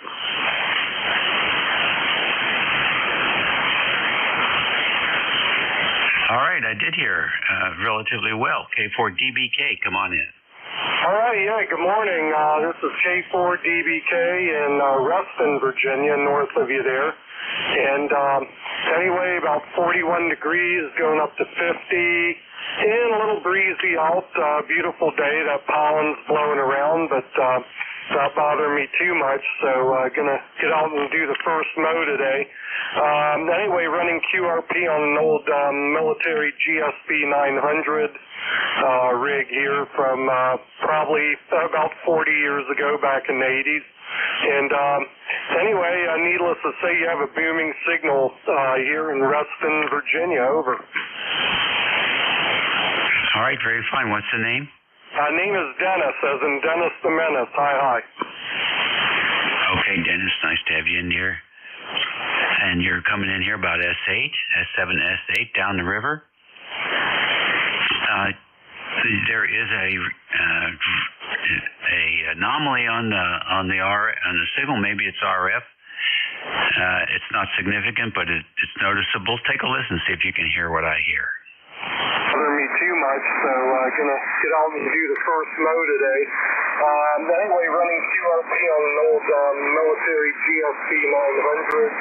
S20: All right, I did hear relatively well. K4DBK, come on in.
S22: All right, yeah, good morning. This is K4DBK in Ruston, Virginia, north of you there. And anyway, about 41 degrees, going up to 50, and a little breezy out. Beautiful day. That pollen's blowing around, but not bothering me too much, so gonna get out and do the first mow today. Anyway, running QRP on an old military GSB 900 rig here from probably about 40 years ago, back in the 80s. And anyway, needless to say, you have a booming signal here in Reston, Virginia. Over.
S20: All right, very fine. What's the name?
S22: Name is Dennis, as in Dennis the Menace. Hi.
S20: Okay, Dennis, nice to have you in here. And you're coming in here about S8, S7, S8 down the river. There is a anomaly on the signal. Maybe it's RF. It's not significant, but it's noticeable. Take a listen, see if you can hear what I hear.
S22: Bother me too much, so gonna get out and do the first mow today. Anyway, running QRP on an old military GSB 900.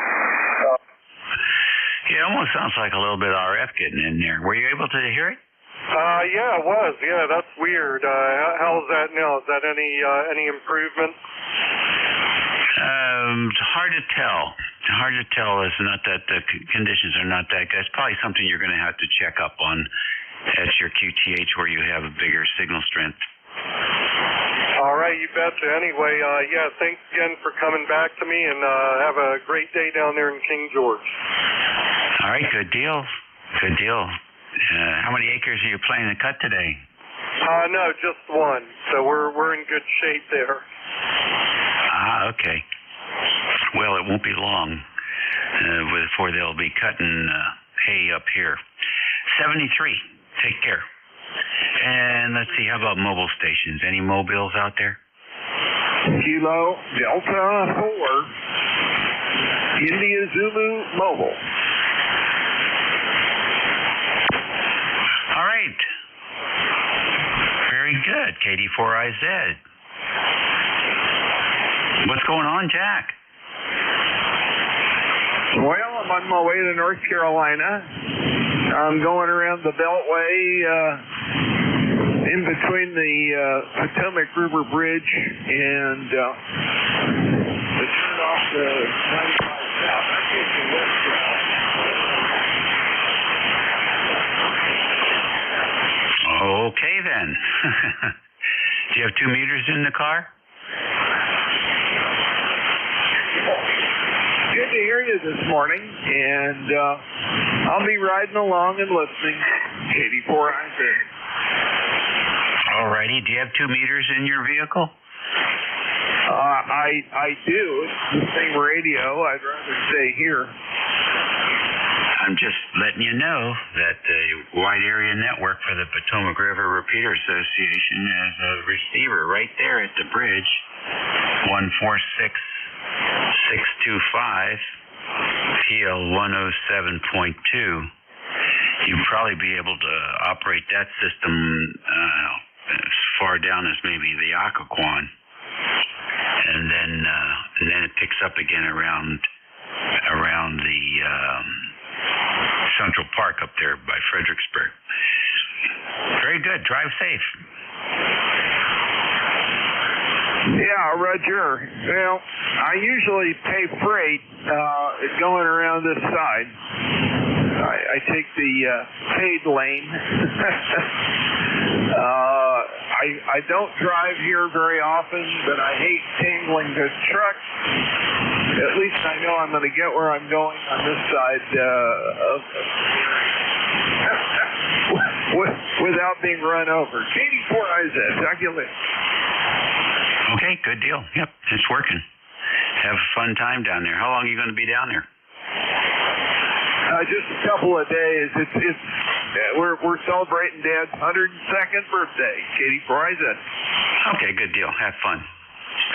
S20: Yeah, it almost sounds like a little bit of RF getting in there. Were you able to hear it?
S22: Yeah, it was. Yeah, that's weird. How's that now? Is that any improvement?
S20: It's hard to tell. Hard to tell. It's not that the conditions are not that good. It's probably something you're going to have to check up on at your QTH where you have a bigger signal strength.
S22: All right, you betcha. Anyway, yeah, thanks again for coming back to me, and have a great day down there in King George.
S20: All right, good deal. Good deal. How many acres are you planning to cut today?
S22: No, just one. So we're in good shape there.
S20: Okay. Well, it won't be long before they'll be cutting hay up here. 73. Take care. And let's see, how about mobile stations? Any mobiles out there?
S2: Kilo Delta 4, India Zulu Mobile.
S20: All right. Very good, KD4IZ. What's going on, Jack?
S2: Well, I'm on my way to North Carolina. I'm going around the Beltway in between the Potomac River Bridge and the turn off the 95 South. I'm taking west route.
S20: Okay, then. Do you have 2 meters in the car?
S2: Good to hear you this morning, and I'll be riding along and listening. 84IZ.
S20: All righty. Do you have 2 meters in your vehicle?
S2: I do. It's the same radio. I'd rather stay here.
S20: I'm just letting you know that the Wide Area Network for the Potomac River Repeater Association has a receiver right there at the bridge, 146625, PL 107.2. You'd probably be able to operate that system as far down as maybe the Occoquan, and then it picks up again around the Central Park up there by Fredericksburg. Very good. Drive safe.
S2: Yeah, Roger. Well, I usually pay freight going around this side. I take the paid lane. I don't drive here very often, but I hate tangling the truck. At least I know I'm going to get where I'm going on this side without being run over. KD4IZ, talk to you later.
S20: Okay, good deal. Yep, it's working. Have a fun time down there. How long are you going to be down there?
S2: Just a couple of days. We're celebrating Dad's 102nd birthday. KD4IZ.
S20: Okay, good deal. Have fun.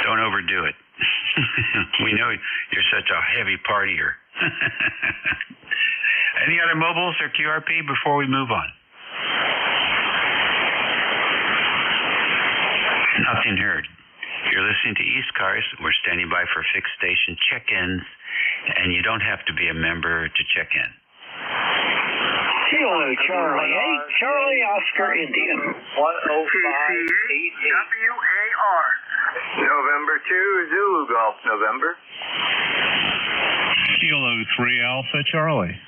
S20: Don't overdo it. We know you're such a heavy partier. Any other mobiles or QRP before we move on? Nothing heard. You're listening to ECARS. We're standing by for fixed station check-ins, and you don't have to be a member to check in.
S7: Kilo Charlie 8, Charlie Oscar Indian. 10588.
S18: WAR.
S3: November 2, Zulu Golf, November.
S12: Kilo 3 Alpha Charlie.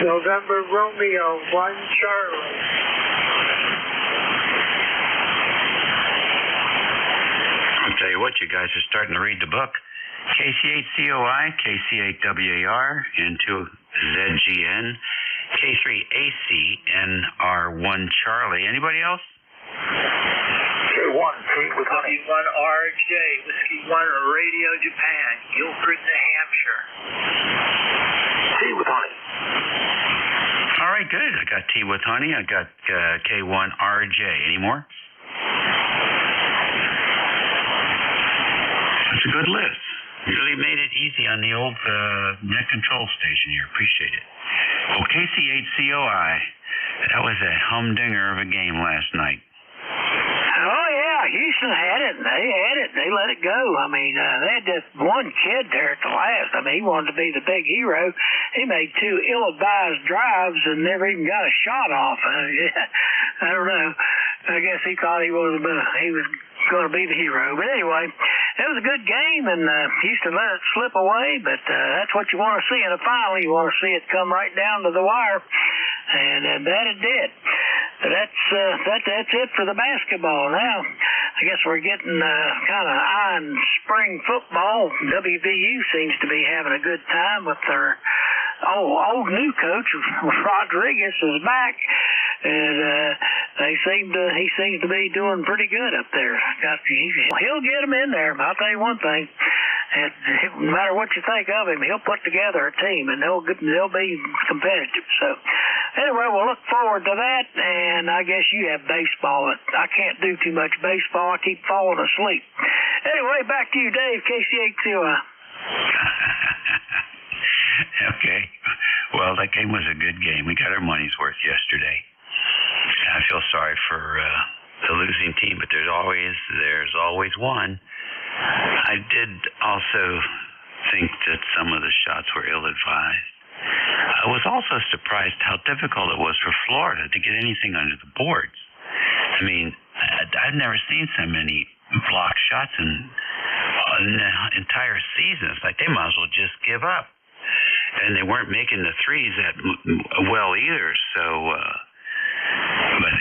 S16: November Romeo 1 Charlie.
S20: I'll tell you what, you guys are starting to read the book. KC8COI, KC8WAR, N2ZGN, K3ACNR1 Charlie. Anybody else?
S16: K1 with Whiskey 1 RJ, Whiskey 1 Radio Japan, Guilford, New Hampshire. T with honey.
S20: All right, good. I got T with honey. I got K1 RJ. Any more? That's a good list. You really made it easy on the old net control station here. Appreciate it. Well, KC8COI, that was a humdinger of a game last night.
S7: Oh, yeah, Houston had it. They let it go. I mean, they had just one kid there at the last. I mean, he wanted to be the big hero. He made two ill-advised drives and never even got a shot off. I don't know. I guess he thought he was going to be the hero. But anyway, it was a good game, and Houston let it slip away, but that's what you want to see in a final. You want to see it come right down to the wire, and that it did. But that's it for the basketball. Now, I guess we're getting kind of eyeing spring football. WVU seems to be having a good time with their old new coach. Rodriguez is back, and he seems to be doing pretty good up there. He'll get them in there. I'll tell you one thing. No matter what you think of him, he'll put together a team, and they'll be competitive. So, anyway, we'll look forward to that, and I guess you have baseball. I can't do too much baseball. I keep falling asleep. Anyway, back to you, Dave, KC8COI.
S20: Okay. Well, that game was a good game. We got our money's worth yesterday. I feel sorry for the losing team, but there's always one. I did also think that some of the shots were ill-advised. I was also surprised how difficult it was for Florida to get anything under the boards. I mean, I've never seen so many blocked shots in the entire season. It's like they might as well just give up. And they weren't making the threes that well either. So, but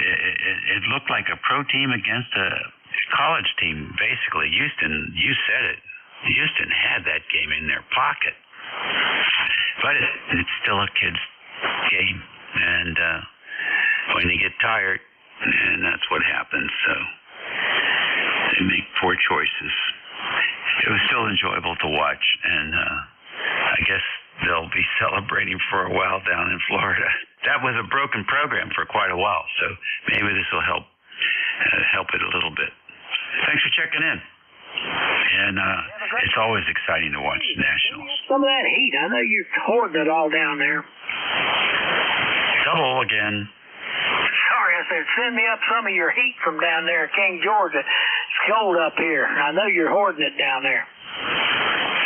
S20: it looked like a pro team against a college team, basically. Houston, you said it. Houston had that game in their pocket. But it's still a kid's game. And when you get tired, and that's what happens. So they make poor choices. It was still enjoyable to watch. And I guess they'll be celebrating for a while down in Florida. That was a broken program for quite a while. So maybe this will help it a little bit. Thanks for checking in. And it's always exciting to watch Nationals.
S7: Some of that heat. I know you're hoarding it all down there.
S20: Double again.
S7: Sorry, I said send me up some of your heat from down there in King, Georgia. It's cold up here. I know you're hoarding it down there.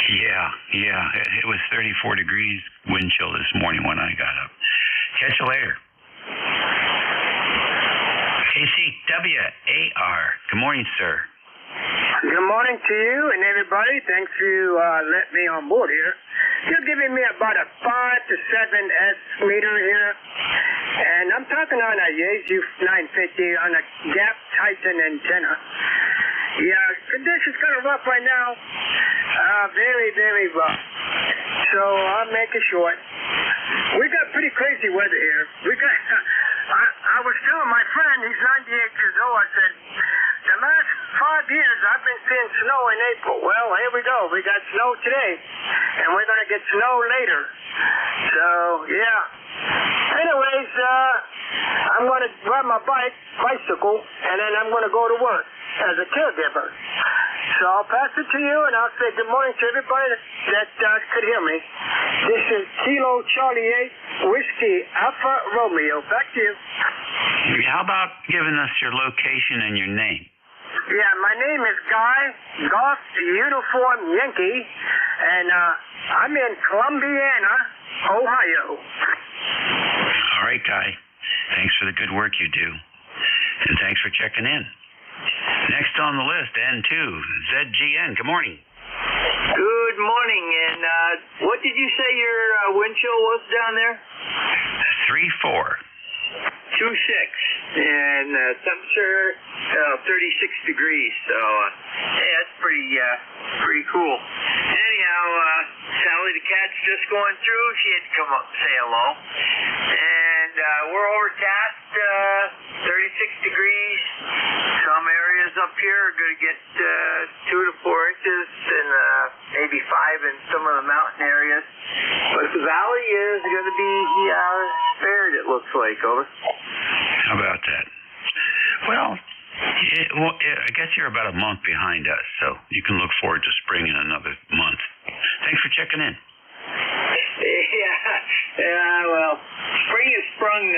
S20: Yeah. It was 34 degrees wind chill this morning when I got up. Catch you later. KCWAR. Good morning, sir.
S18: Good morning to you and everybody. Thanks for you letting me on board here. You're giving me about a 5 to 7 meter here. And I'm talking on a Yaesu 950 on a gap Titan antenna. Yeah, conditions kind of rough right now. Very, very rough. So I'll make it short. We got pretty crazy weather here. I was telling my friend, he's 98 years old, I said, the last 5 years I've been seeing snow in April. Well, here we go. We got snow today, and we're going to get snow later. So, yeah. Anyways, I'm going to grab my bicycle, and then I'm going to go to work as a caregiver. So I'll pass it to you, and I'll say good morning to everybody that could hear me. This is Kilo Charlie 8, Whiskey Alpha Romeo. Back to you.
S20: How about giving us your location and your name?
S18: Yeah, my name is Guy, Golf Uniform Yankee, and I'm in Columbiana, Ohio.
S20: All right, Guy. Thanks for the good work you do, and thanks for checking in. Next on the list, N2, ZGN. Good morning.
S13: Good morning. And what did you say your wind chill was down there?
S20: 3-4.
S13: 2.6, and temperature 36 degrees. So hey, that's pretty cool. Anyhow, Sally the cat's just going through. She had to come up and say hello. And we're overcast, 36 degrees. Some areas up here are going to get 2 to 4 inches, and maybe 5 in some of the mountain areas. But the valley is going to be spared, it looks like. Over.
S20: How about that? Well, I guess you're about a month behind us, so you can look forward to spring in another month. Thanks for checking in.
S13: Yeah, well, spring has sprung.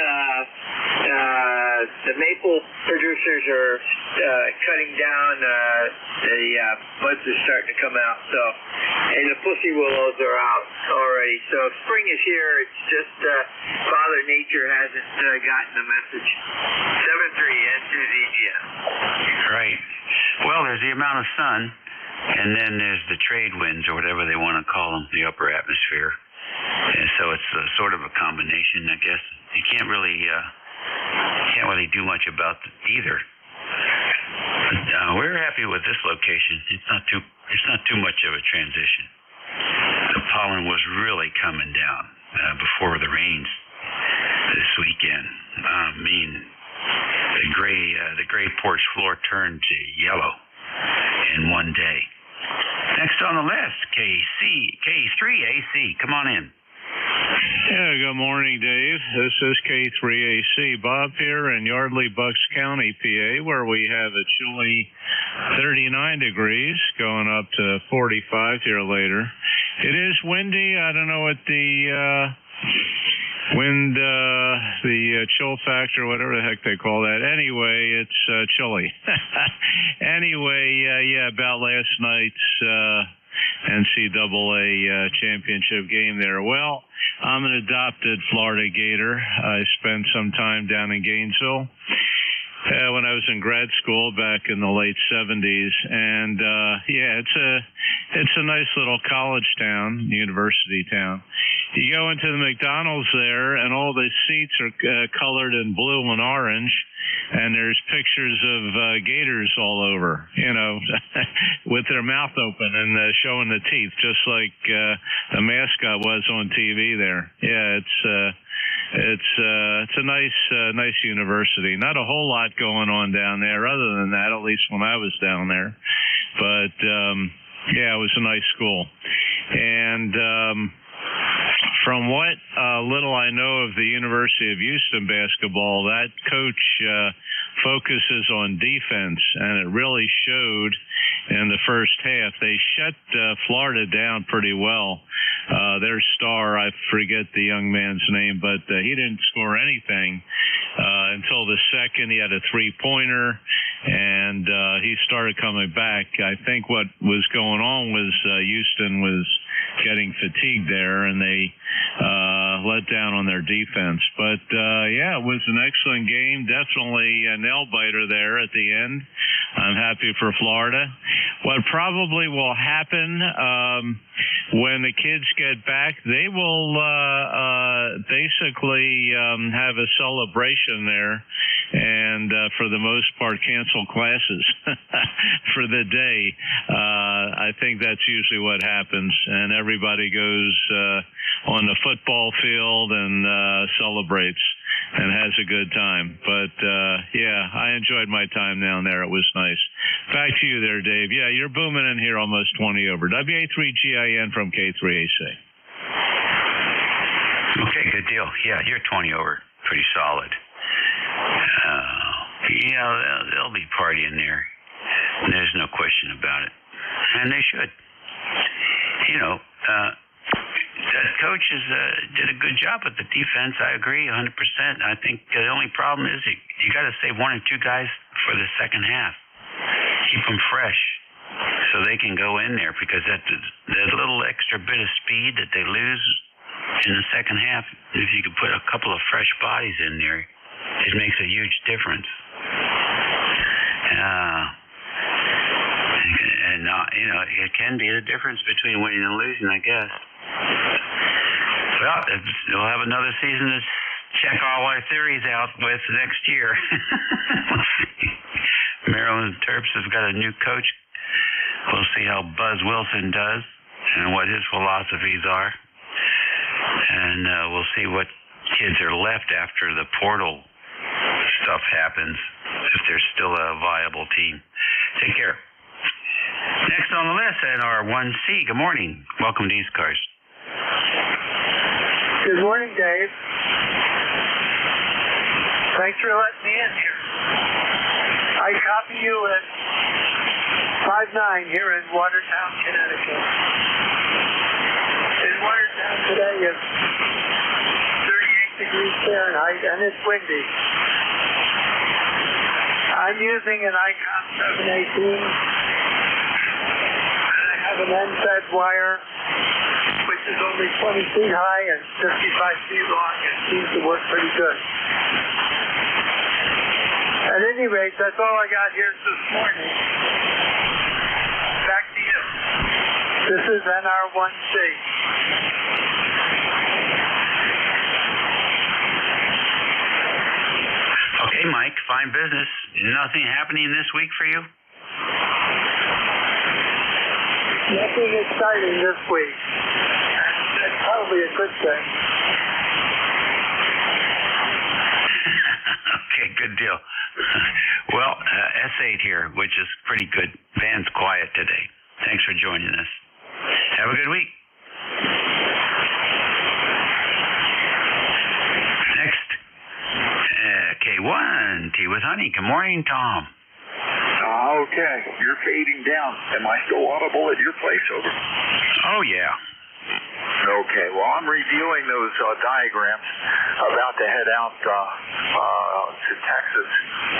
S13: The maple producers are cutting down. The buds are starting to come out. So, and the pussy willows are out already. So spring is here. It's just Father Nature hasn't gotten the message. 7-3 and 2ZGN.
S20: Right. Well, there's the amount of sun, and then there's the trade winds, or whatever they want to call them, the upper atmosphere. And so it's sort of a combination, I guess. You can't really do much about either. But we're happy with this location. It's not too much of a transition. The pollen was really coming down before the rains this weekend. The gray porch floor turned to yellow in one day. Next on the list, K3AC. Come on in.
S12: Yeah, good morning, Dave. This is K3AC. Bob here in Yardley, Bucks County, PA, where we have a chilly 39 degrees, going up to 45 here later. It is windy. I don't know what the the chill factor, whatever the heck they call that. Anyway, it's chilly. Anyway, about last night's NCAA championship game there. Well, I'm an adopted Florida Gator. I spent some time down in Gainesville when I was in grad school back in the late 70s, and it's a nice little college town, university town. You go into the McDonald's there, and all the seats are colored in blue and orange, and there's pictures of gators all over, with their mouth open and showing the teeth, just like the mascot was on TV there. Yeah, it's a nice university. Not a whole lot going on down there other than that, at least when I was down there. But it was a nice school. And from what little I know of the University of Houston basketball, that coach focuses on defense, and it really showed in the first half. They shut Florida down pretty well. Their star, I forget the young man's name, but he didn't score anything until the second. He had a three-pointer, and he started coming back. I think what was going on was Houston was getting fatigued there, and they let down on their defense. But it was an excellent game. Definitely a nail-biter there at the end. I'm happy for Florida. What probably will happen when the kids get back, they will basically have a celebration there, and for the most part cancel classes for the day. I think that's usually what happens, and everybody goes on the football field and celebrates and has a good time. But I enjoyed my time down there. It was nice. Back to you there, Dave. Yeah, you're booming in here, almost 20 over. WA3GIN from K3AC.
S20: Okay, good deal. Yeah, you're 20 over. Pretty solid. They'll be partying there. There's no question about it. And they should. That coach did a good job with the defense. I agree 100%. I think the only problem is you got to save one or two guys for the second half. Keep them fresh so they can go in there, because that little extra bit of speed that they lose in the second half, if you could put a couple of fresh bodies in there, it makes a huge difference. And it can be the difference between winning and losing, I guess. Well, we'll have another season to check all our theories out with next year. Maryland Terps has got a new coach. We'll see how Buzz Wilson does and what his philosophies are. And we'll see what kids are left after the portal stuff happens, if there's still a viable team. Take care. Next on the list at our 1C. Good morning. Welcome to ECARS.
S8: Good morning, Dave. Thanks for letting me in here. I copy you at 5-9 here in Watertown, Connecticut. In Watertown today it's 38 degrees Fahrenheit and it's windy. I'm using an ICON 718 and I have an end-fed wire which is only 20 feet high and 55 feet long and seems to work pretty good. At any rate, that's all I got here this morning. Back to you. This is NR1C.
S20: Okay, Mike, fine business. Nothing happening this week for you?
S8: Nothing exciting this week. That's probably a good thing.
S20: Okay, good deal. Well, S8 here, which is pretty good. Van's quiet today. Thanks for joining us. Have a good week. Next, K1, Tea with Honey. Good morning, Tom.
S9: Okay, you're fading down. Am I still audible at your place? Over.
S20: Oh, yeah.
S9: Okay, well, I'm reviewing those diagrams. About to head out to Texas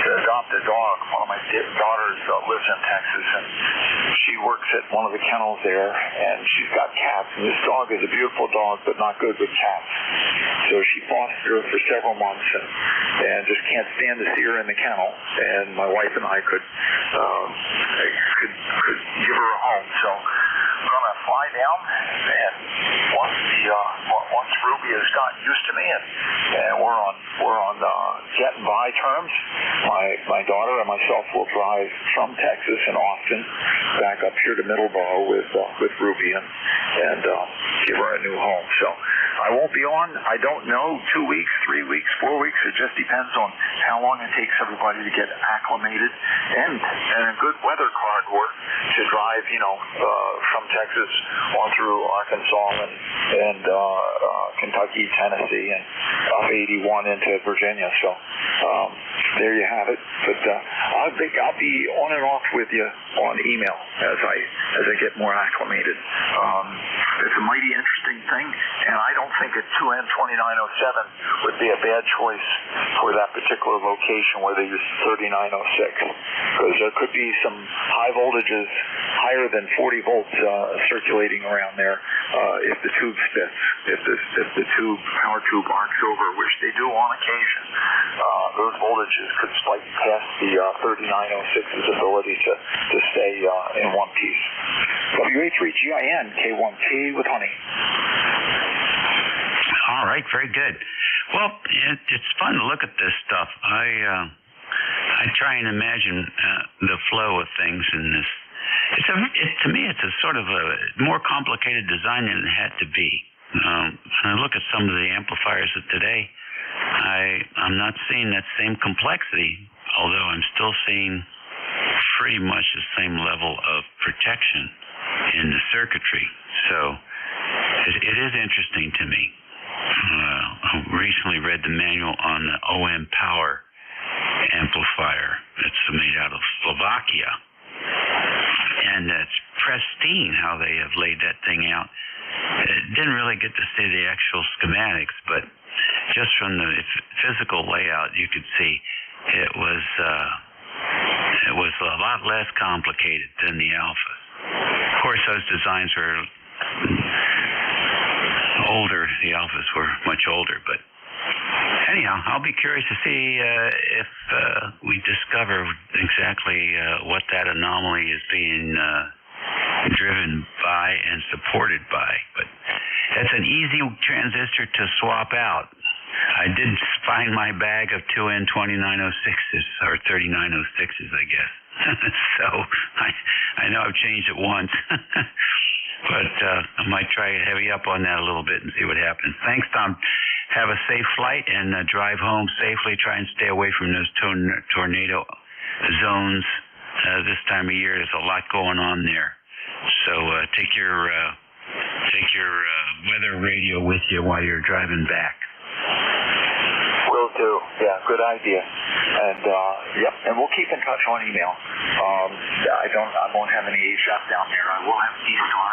S9: to adopt a dog. One of my daughters lives in Texas, and she works at one of the kennels there, and she's got cats. And this dog is a beautiful dog, but not good with cats. So she fostered her for several months, and just can't stand to see her in the kennel. And my wife and I could give her a home. So I'm gonna fly down, and once Ruby has gotten used to me, and we're on get and buy terms, my daughter and myself will drive from Texas and Austin back up here to Middleborough with Ruby and give her a new home. So I won't be on, I don't know, 2 weeks, 3 weeks, 4 weeks. It just depends on how long it takes everybody to get acclimated and a good weather corridor to drive, from Texas on through Arkansas and Kentucky, Tennessee, and up 81 into Virginia. So there you have it. But I think I'll be on and off with you on email as I get more acclimated. It's a mighty interesting thing, and I don't think a 2N2907 would be a bad choice for that particular location where they use 3906, because there could be some high voltages higher than 40 volts circulating around there if the tube spits, if the power tube arcs over, which they do on occasion. Those voltages could spike past the 3906's ability to stay in one piece. WA3GIN K1T with Honey.
S20: All right, very good. Well, it's fun to look at this stuff. I try and imagine the flow of things in this. To me, it's a sort of a more complicated design than it had to be. When I look at some of the amplifiers of today, I'm not seeing that same complexity, although I'm still seeing pretty much the same level of protection in the circuitry. So it is interesting to me. I recently read the manual on the OM Power amplifier. It's made out of Slovakia. And it's pristine how they have laid that thing out. Didn't really get to see the actual schematics, but just from the physical layout, you could see it was a lot less complicated than the Alpha. Of course, those designs were older. The Alphas were much older, but anyhow, I'll be curious to see if we discover exactly what that anomaly is being driven by and supported by. But that's an easy transistor to swap out. I did find my bag of 2N2906s, or 3906s, I guess. So I know I've changed it once. But I might try to heavy up on that a little bit and see what happens. Thanks, Tom. Have a safe flight and drive home safely. Try and stay away from those tornado zones. This time of year, there's a lot going on there. So take your weather radio with you while you're driving back.
S9: Will do. Yeah, good idea. And yep, and we'll keep in touch on email. I won't have any HF down there. I will have D-Star.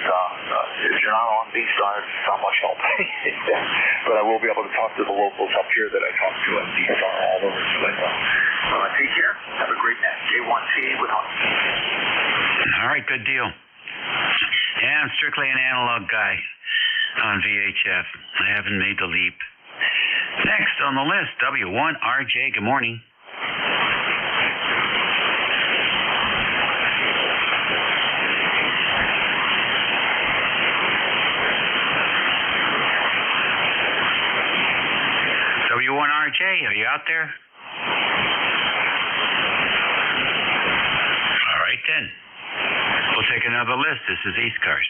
S9: But if you're not on D-Star, it's not much help. But I will be able to talk to the locals up here that I talk to at D-Star all over. So take care. Have a great night. J1C with us.
S20: All right, good deal. Yeah, I'm strictly an analog guy on VHF. I haven't made the leap. Next on the list, W1RJ. Good morning. W1RJ, are you out there? All right then. We'll take another list. This is ECARS.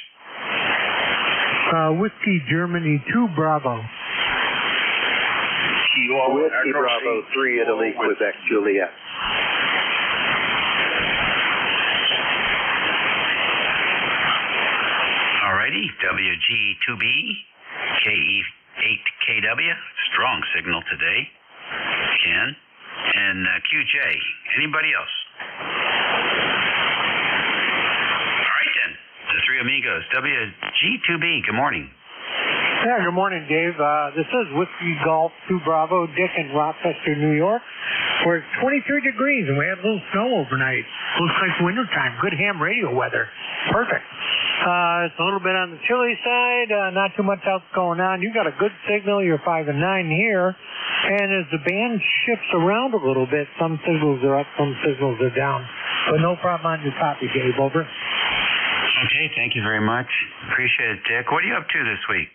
S10: Whiskey Germany 2 Bravo.
S23: Whiskey Bravo 3 Italy, Quebec Juliet.
S20: Alrighty, WG2B, KE8KW, strong signal today. Ken. And QJ. Anybody else? Alright then, the three amigos. WG2B, good morning.
S10: Yeah, good morning, Dave. This is Whiskey Golf 2 Bravo, Dick in Rochester, New York. We're at 23 degrees, and we had a little snow overnight. Looks like wintertime. Good ham radio weather. Perfect. It's a little bit on the chilly side. Not too much else going on. You got a good signal. You're 5 and 9 here. And as the band shifts around a little bit, some signals are up, some signals are down. But no problem on your copy, Dave. Over.
S20: Okay, thank you very much. Appreciate it, Dick. What are you up to this week?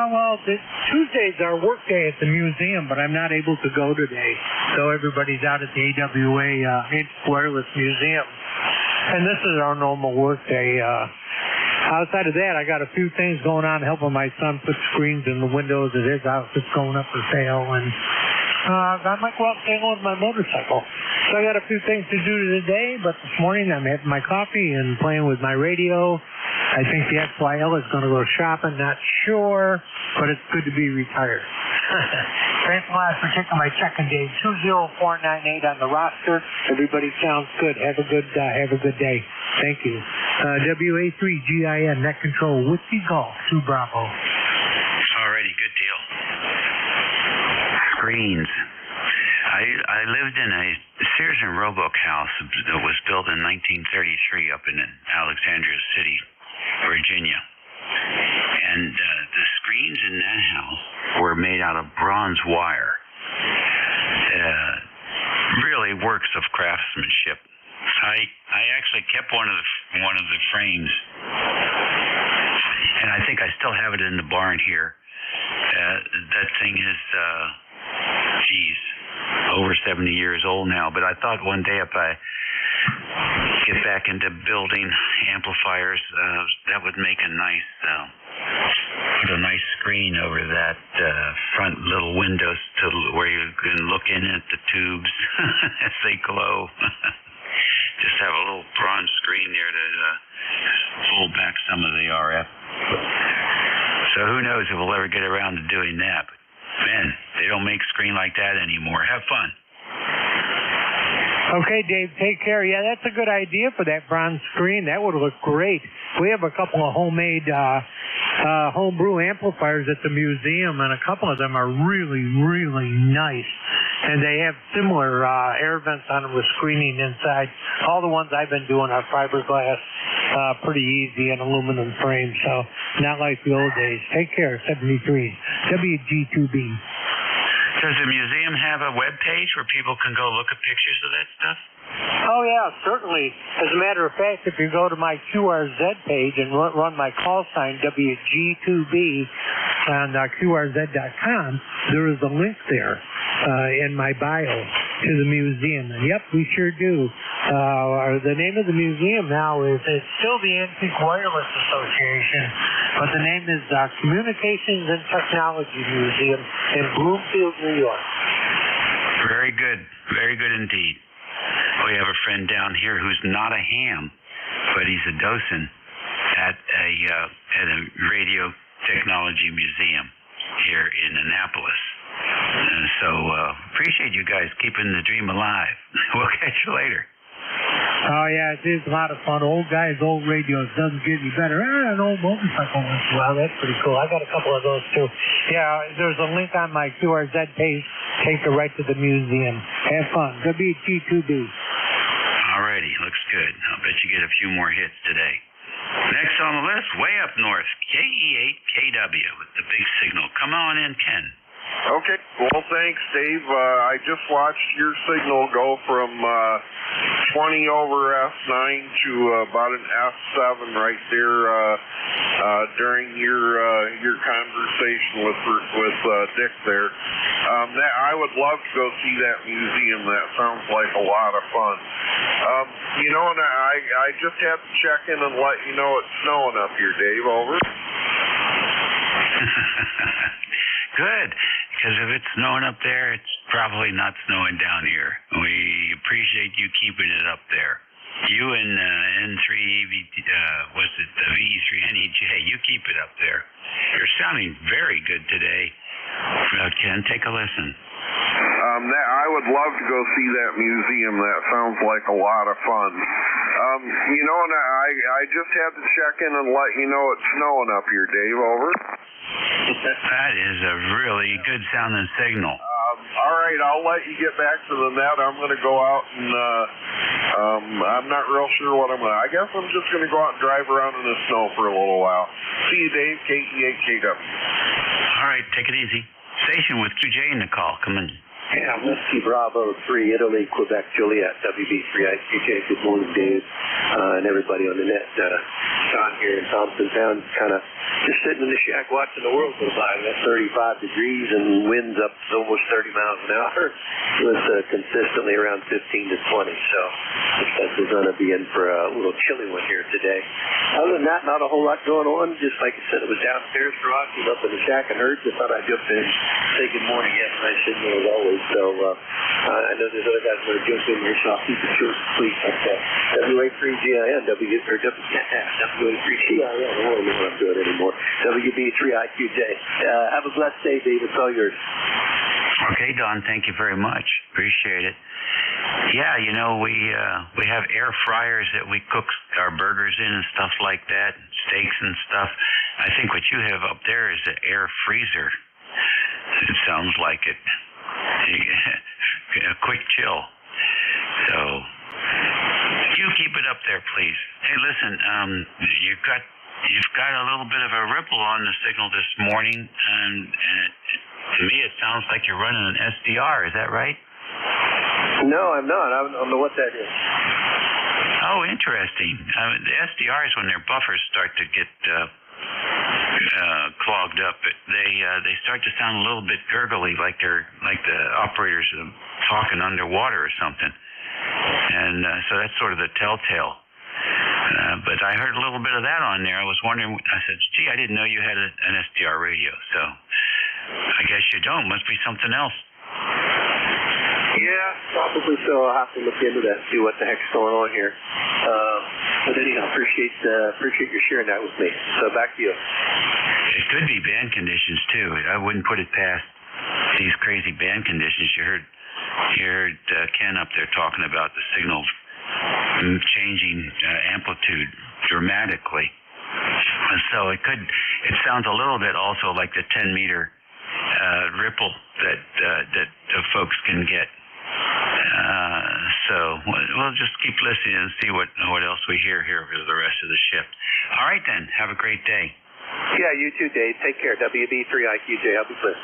S10: Well, Tuesday's our work day at the museum, but I'm not able to go today. So everybody's out at the AWA Wireless Museum. And this is our normal work day. Outside of that, I got a few things going on helping my son put screens in the windows of his house that's going up for sale. And I might go out and hang on my motorcycle. So I got a few things to do today, but this morning I'm having my coffee and playing with my radio. I think the XYL is going to go shopping, not sure, but it's good to be retired. Thanks a lot for taking my check-in, Dave. 20498 on the roster. Everybody sounds good. Have a good day. Thank you. WA3GIN, net control, Whiskey Golf 2 Bravo.
S20: Alrighty, good deal. Screens. I lived in a Sears and Roebuck house that was built in 1933 up in Alexandria City, Virginia. And the screens in that house were made out of bronze wire. Really works of craftsmanship. I actually kept one of the frames, and I think I still have it in the barn here. That thing is, over 70 years old now. But I thought one day if I get back into building amplifiers, that would make a nice screen over that front little windows where you can look in at the tubes as they glow. Just have a little bronze screen there to hold back some of the RF. So who knows if we'll ever get around to doing that. But man, they don't make screen like that anymore. Have fun.
S10: Okay, Dave, take care. Yeah, that's a good idea for that bronze screen. That would look great. We have a couple of homemade homebrew amplifiers at the museum, and a couple of them are really, really nice. And they have similar air vents on them with screening inside. All the ones I've been doing are fiberglass, pretty easy, and aluminum frames, so not like the old days. Take care, 73, WG2B.
S20: Does the museum have a web page where people can go look at pictures of that stuff?
S10: Oh, yeah, certainly. As a matter of fact, if you go to my QRZ page and run my call sign, WG2B, on QRZ.com, there is a link there in my bio to the museum. And yep, we sure do. The name of the museum now it's still the Antique Wireless Association, but the name is Communications and Technology Museum in Bloomfield, New York.
S20: Very good. Very good indeed. We have a friend down here who's not a ham, but he's a docent at a radio technology museum here in Annapolis. So appreciate you guys keeping the dream alive. We'll catch you later.
S10: Oh, yeah, it is a lot of fun. Old guys, old radios doesn't get any better. An old motorcycle once in a while. That's pretty cool. I got a couple of those, too. Yeah, there's a link on my QRZ page. Take you right to the museum. Have fun. WG2B.
S20: All righty. Looks good. I'll bet you get a few more hits today. Next on the list, way up north, KE8KW with the big signal. Come on in, Ken.
S11: Okay. Well, thanks, Dave. I just watched your signal go from 20 over F9 to about an F7 right there during your conversation with Dick there. I would love to go see that museum. That sounds like a lot of fun. And I just had to check in and let you know it's snowing up here, Dave. Over.
S20: Good, because if it's snowing up there, it's probably not snowing down here. We appreciate you keeping it up there. You and N3, the VE3NEJ, you keep it up there. You're sounding very good today. Ken, take a listen.
S11: I would love to go see that museum. That sounds like a lot of fun. And I just had to check in and let you know it's snowing up here, Dave. Over.
S20: That is a really good sounding signal.
S11: All right, I'll let you get back to the net. I'm going to go out and I'm not real sure what I'm going to. I guess I'm just going to go out and drive around in the snow for a little while. See you, Dave. KE8KW.
S20: All right, take it easy. Station with QJ in the call. Come in.
S15: Yeah, Whiskey Bravo 3, Italy, Quebec, Juliet, WB3IQJ. Good morning, Dave, and everybody on the net. John here in Thompsontown, kind of just sitting in the shack watching the world go by. That's 35 degrees and winds up to almost 30 miles an hour. It was consistently around 15 to 20, so looks like we're going to be in for a little chilly one here today. Other than that, not a whole lot going on. Just like I said, it was downstairs for Rocky up in the shack and heard. Just thought I'd jump in and say good morning. Yes, nice signal as always. So I know there's other guys that are jumping in here, so I'll keep it short and sweet. WA3GIN, WA3GIN, I don't know what I'm doing anymore. WB3IQJ. Have a blessed day, Dave. It's all yours.
S20: Okay, Don, thank you very much. Appreciate it. Yeah, we have air fryers that we cook our burgers in and stuff like that, steaks and stuff. I think what you have up there is an air freezer. It sounds like it. A quick chill. So you keep it up there, please. Hey, listen, you've got a little bit of a ripple on the signal this morning, and to me it sounds like you're running an SDR. Is that right?
S15: No, I'm not. I don't know what that is.
S20: Oh, interesting. The SDRs, when their buffers start to get clogged up, they start to sound a little bit gurgly, like the operators are talking underwater or something. And so that's sort of the telltale. But I heard a little bit of that on there. I was wondering. I said, "Gee, I didn't know you had an SDR radio." So I guess you don't. Must be something else.
S15: Yeah, probably so. I'll have to look into that and see what the heck's going on here. But anyhow, appreciate you sharing that with me. So back to you.
S20: It could be band conditions too. I wouldn't put it past these crazy band conditions. You heard Ken up there talking about the signal changing amplitude dramatically. So it sounds a little bit also like the 10-meter ripple that folks can get. So we'll just keep listening and see what else we hear here for the rest of the shift. All right, then. Have a great day.
S15: Yeah, you too, Dave. Take care. WB3IQJ. I'll be blessed.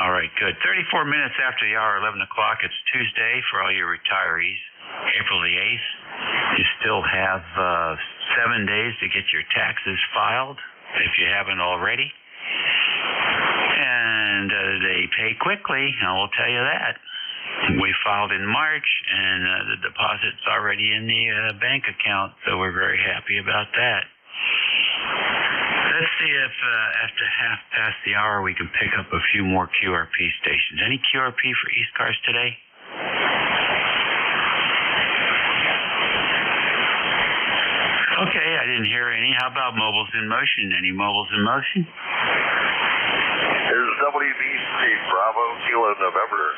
S20: All right, good. 34 minutes after the hour, 11 o'clock. It's Tuesday for all your retirees. April the 8th. You still have 7 days to get your taxes filed if you haven't already. And they pay quickly, I will tell you that. We filed in March, and the deposit's already in the bank account, so we're very happy about that. Let's see if after 1/2 we can pick up a few more QRP stations. Any QRP for ECARS today? Okay, I didn't hear any. How about mobiles in motion? Any mobiles in motion?
S23: Here's WB3 Bravo Kilo November.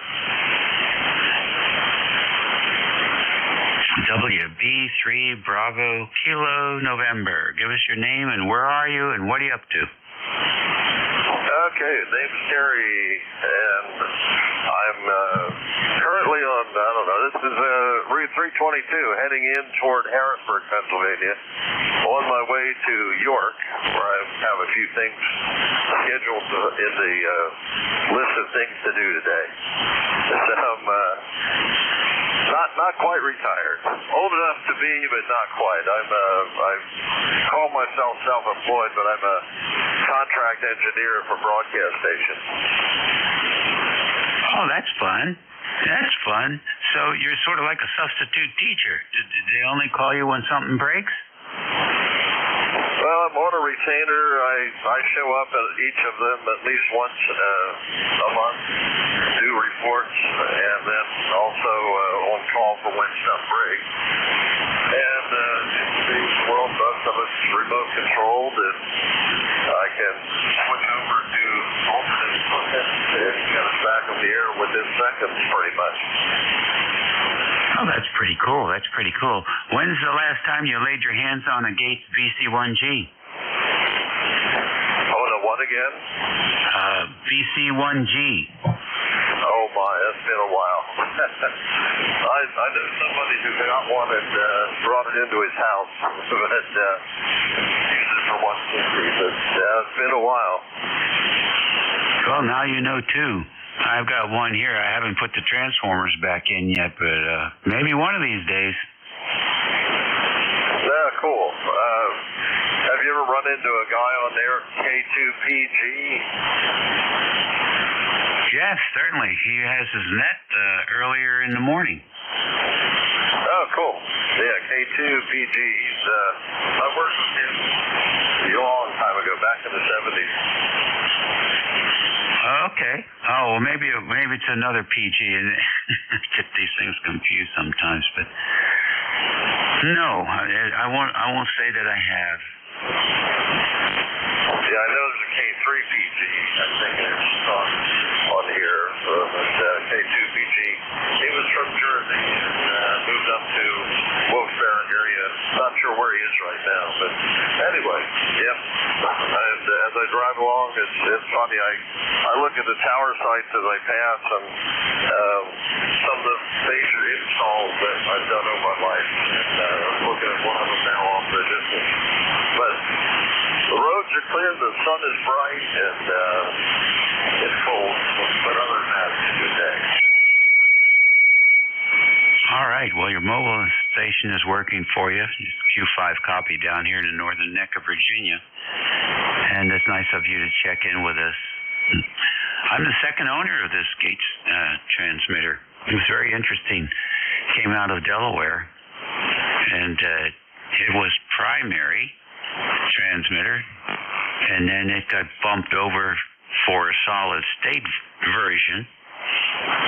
S20: WB3 Bravo Kilo November. Give us your name and where are you and what are you up to?
S23: Okay, name's Terry, and I'm currently on, I don't know, this is Route 322 heading in toward Harrisburg, Pennsylvania, on my way to York, where I have a few things scheduled in the list of things to do today. So I'm not quite retired. Old enough to be, but not quite. I call myself self-employed, but I'm a contract engineer for broadcast stations.
S20: Oh, that's fun. That's fun. So you're sort of like a substitute teacher. Did they only call you when something breaks?
S23: Well, I'm on a retainer. I show up at each of them at least once a month, do reports, and then also on call for when stuff breaks. And in today's world, most of it's remote controlled, and I can switch over to alternate equipment and get us back in the air within seconds, pretty much.
S20: Oh, that's pretty cool. That's pretty cool. When's the last time you laid your hands on a Gates VC1G?
S23: Oh, the what again?
S20: VC1G.
S23: Oh, my, that's been a while. I knew somebody who got one and brought it into his house, but used it for one country, but it's been a while.
S20: Well, now you know, too. I've got one here. I haven't put the transformers back in yet, but maybe one of these days.
S23: Yeah, cool. Have you ever run into a guy on there, K2PG?
S20: Yes, certainly. He has his net earlier in the morning.
S23: Oh, cool. Yeah, K2PG. I worked with him a long time ago, back in the 70s.
S20: Okay. Oh, well, maybe it's another PG. And I get these things confused sometimes, but no, I won't say that I have.
S23: Yeah, I know there's a K3PG. I think it's on here, but K2PG. He was from Jersey and moved up to Wilkes-Barre area. Not sure where he is right now, but anyway, yep. And as I drive along, it's funny. I look at the tower sites as I pass, and some of the major installs that I've done over my life. And I'm looking at one of them now off the distance. But the roads are clear, the sun is bright, and it's cold. But other than that, it's a good day.
S20: All right. Well, your mobile station is working for you. Q5 copy down here in the northern neck of Virginia. And it's nice of you to check in with us. I'm the second owner of this Gates transmitter. It was very interesting. Came out of Delaware. And it was primary transmitter. And then it got bumped over for a solid state version.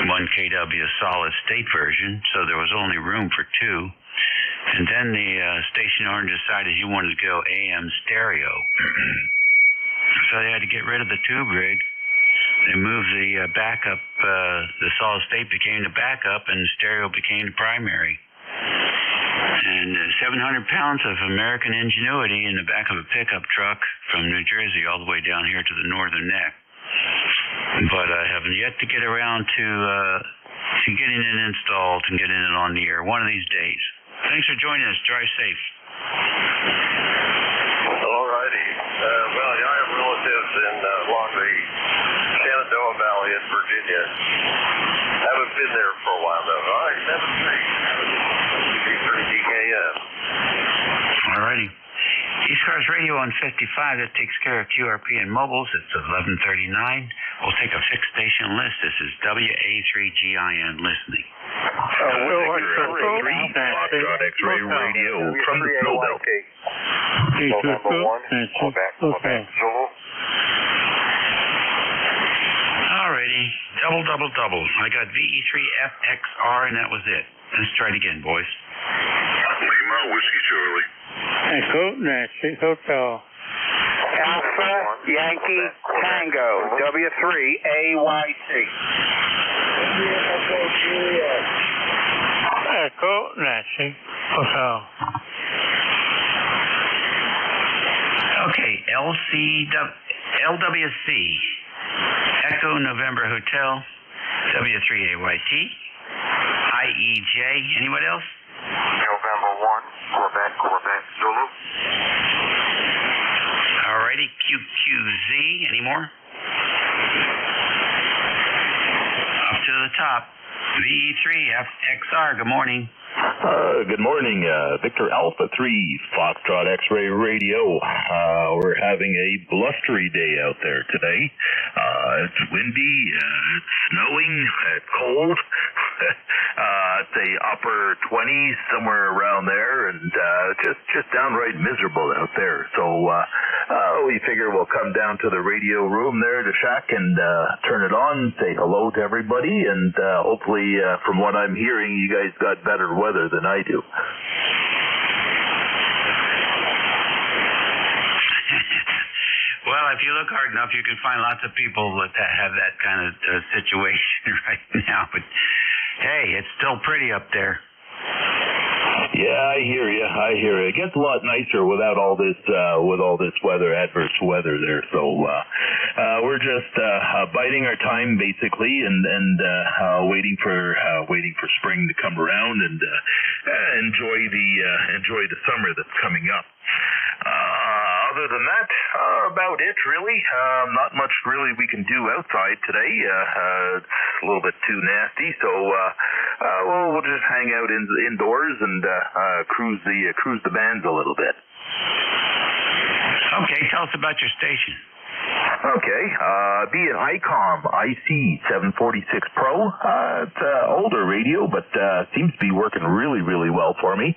S20: 1 kW solid state version, so there was only room for 2. And then the station owner decided he wanted to go AM stereo. So they had to get rid of the tube rig. They moved the backup, the solid state became the backup, and the stereo became the primary. And 700 pounds of American ingenuity in the back of a pickup truck from New Jersey all the way down here to the northern neck. But I have yet to get around to getting it installed and getting it on the air one of these days. Thanks for joining us. Drive safe.
S23: All righty. Well, I have relatives along the Shenandoah Valley in Virginia. Haven't been there for a while, though. All right, 7-3.
S20: ECARS radio on 55, that takes care of QRP and mobiles. It's 11:39. We'll take a fixed station list. This is WA3GIN listening.
S1: Foxtrot X-ray radio from the snow belt.
S3: November 1, Quebec, Zulu.
S20: Alrighty, double. I got VE3FXR, and that was it. Let's try it again, boys.
S1: Lima, Whiskey Charlie.
S10: Echo, Nancy, Hotel.
S13: Alpha Yankee Tango, W3AYT.
S10: Echo, Nancy, Hotel.
S20: Okay, LWC, Echo November Hotel, W3AYT, IEJ, anybody else?
S3: November 1, Quebec, Zulu.
S20: Alrighty, QQZ, any more? Up to the top, VE3FXR, good morning.
S1: Good morning, Victor Alpha 3, Foxtrot X-ray radio. We're having a blustery day out there today. It's windy, it's snowing, it's cold. I'd say upper 20s, somewhere around there, and just downright miserable out there. So we figure we'll come down to the radio room there to Shack and turn it on, say hello to everybody, and hopefully, from what I'm hearing, you guys got better weather than I do.
S20: Well, if you look hard enough, you can find lots of people that have that kind of situation right now. But hey, it's still pretty up there.
S1: Yeah, I hear you. It gets a lot nicer without all this, with all this weather, adverse weather there. So we're just biding our time basically, and waiting for spring to come around and enjoy the summer that's coming up. Other than that, about it really. Not much really we can do outside today. It's a little bit too nasty, so we'll just hang out indoors and cruise the bands a little bit.
S20: Okay, tell us about your station.
S1: Okay, be an ICOM IC746 Pro. It's older radio, but seems to be working really, really well for me.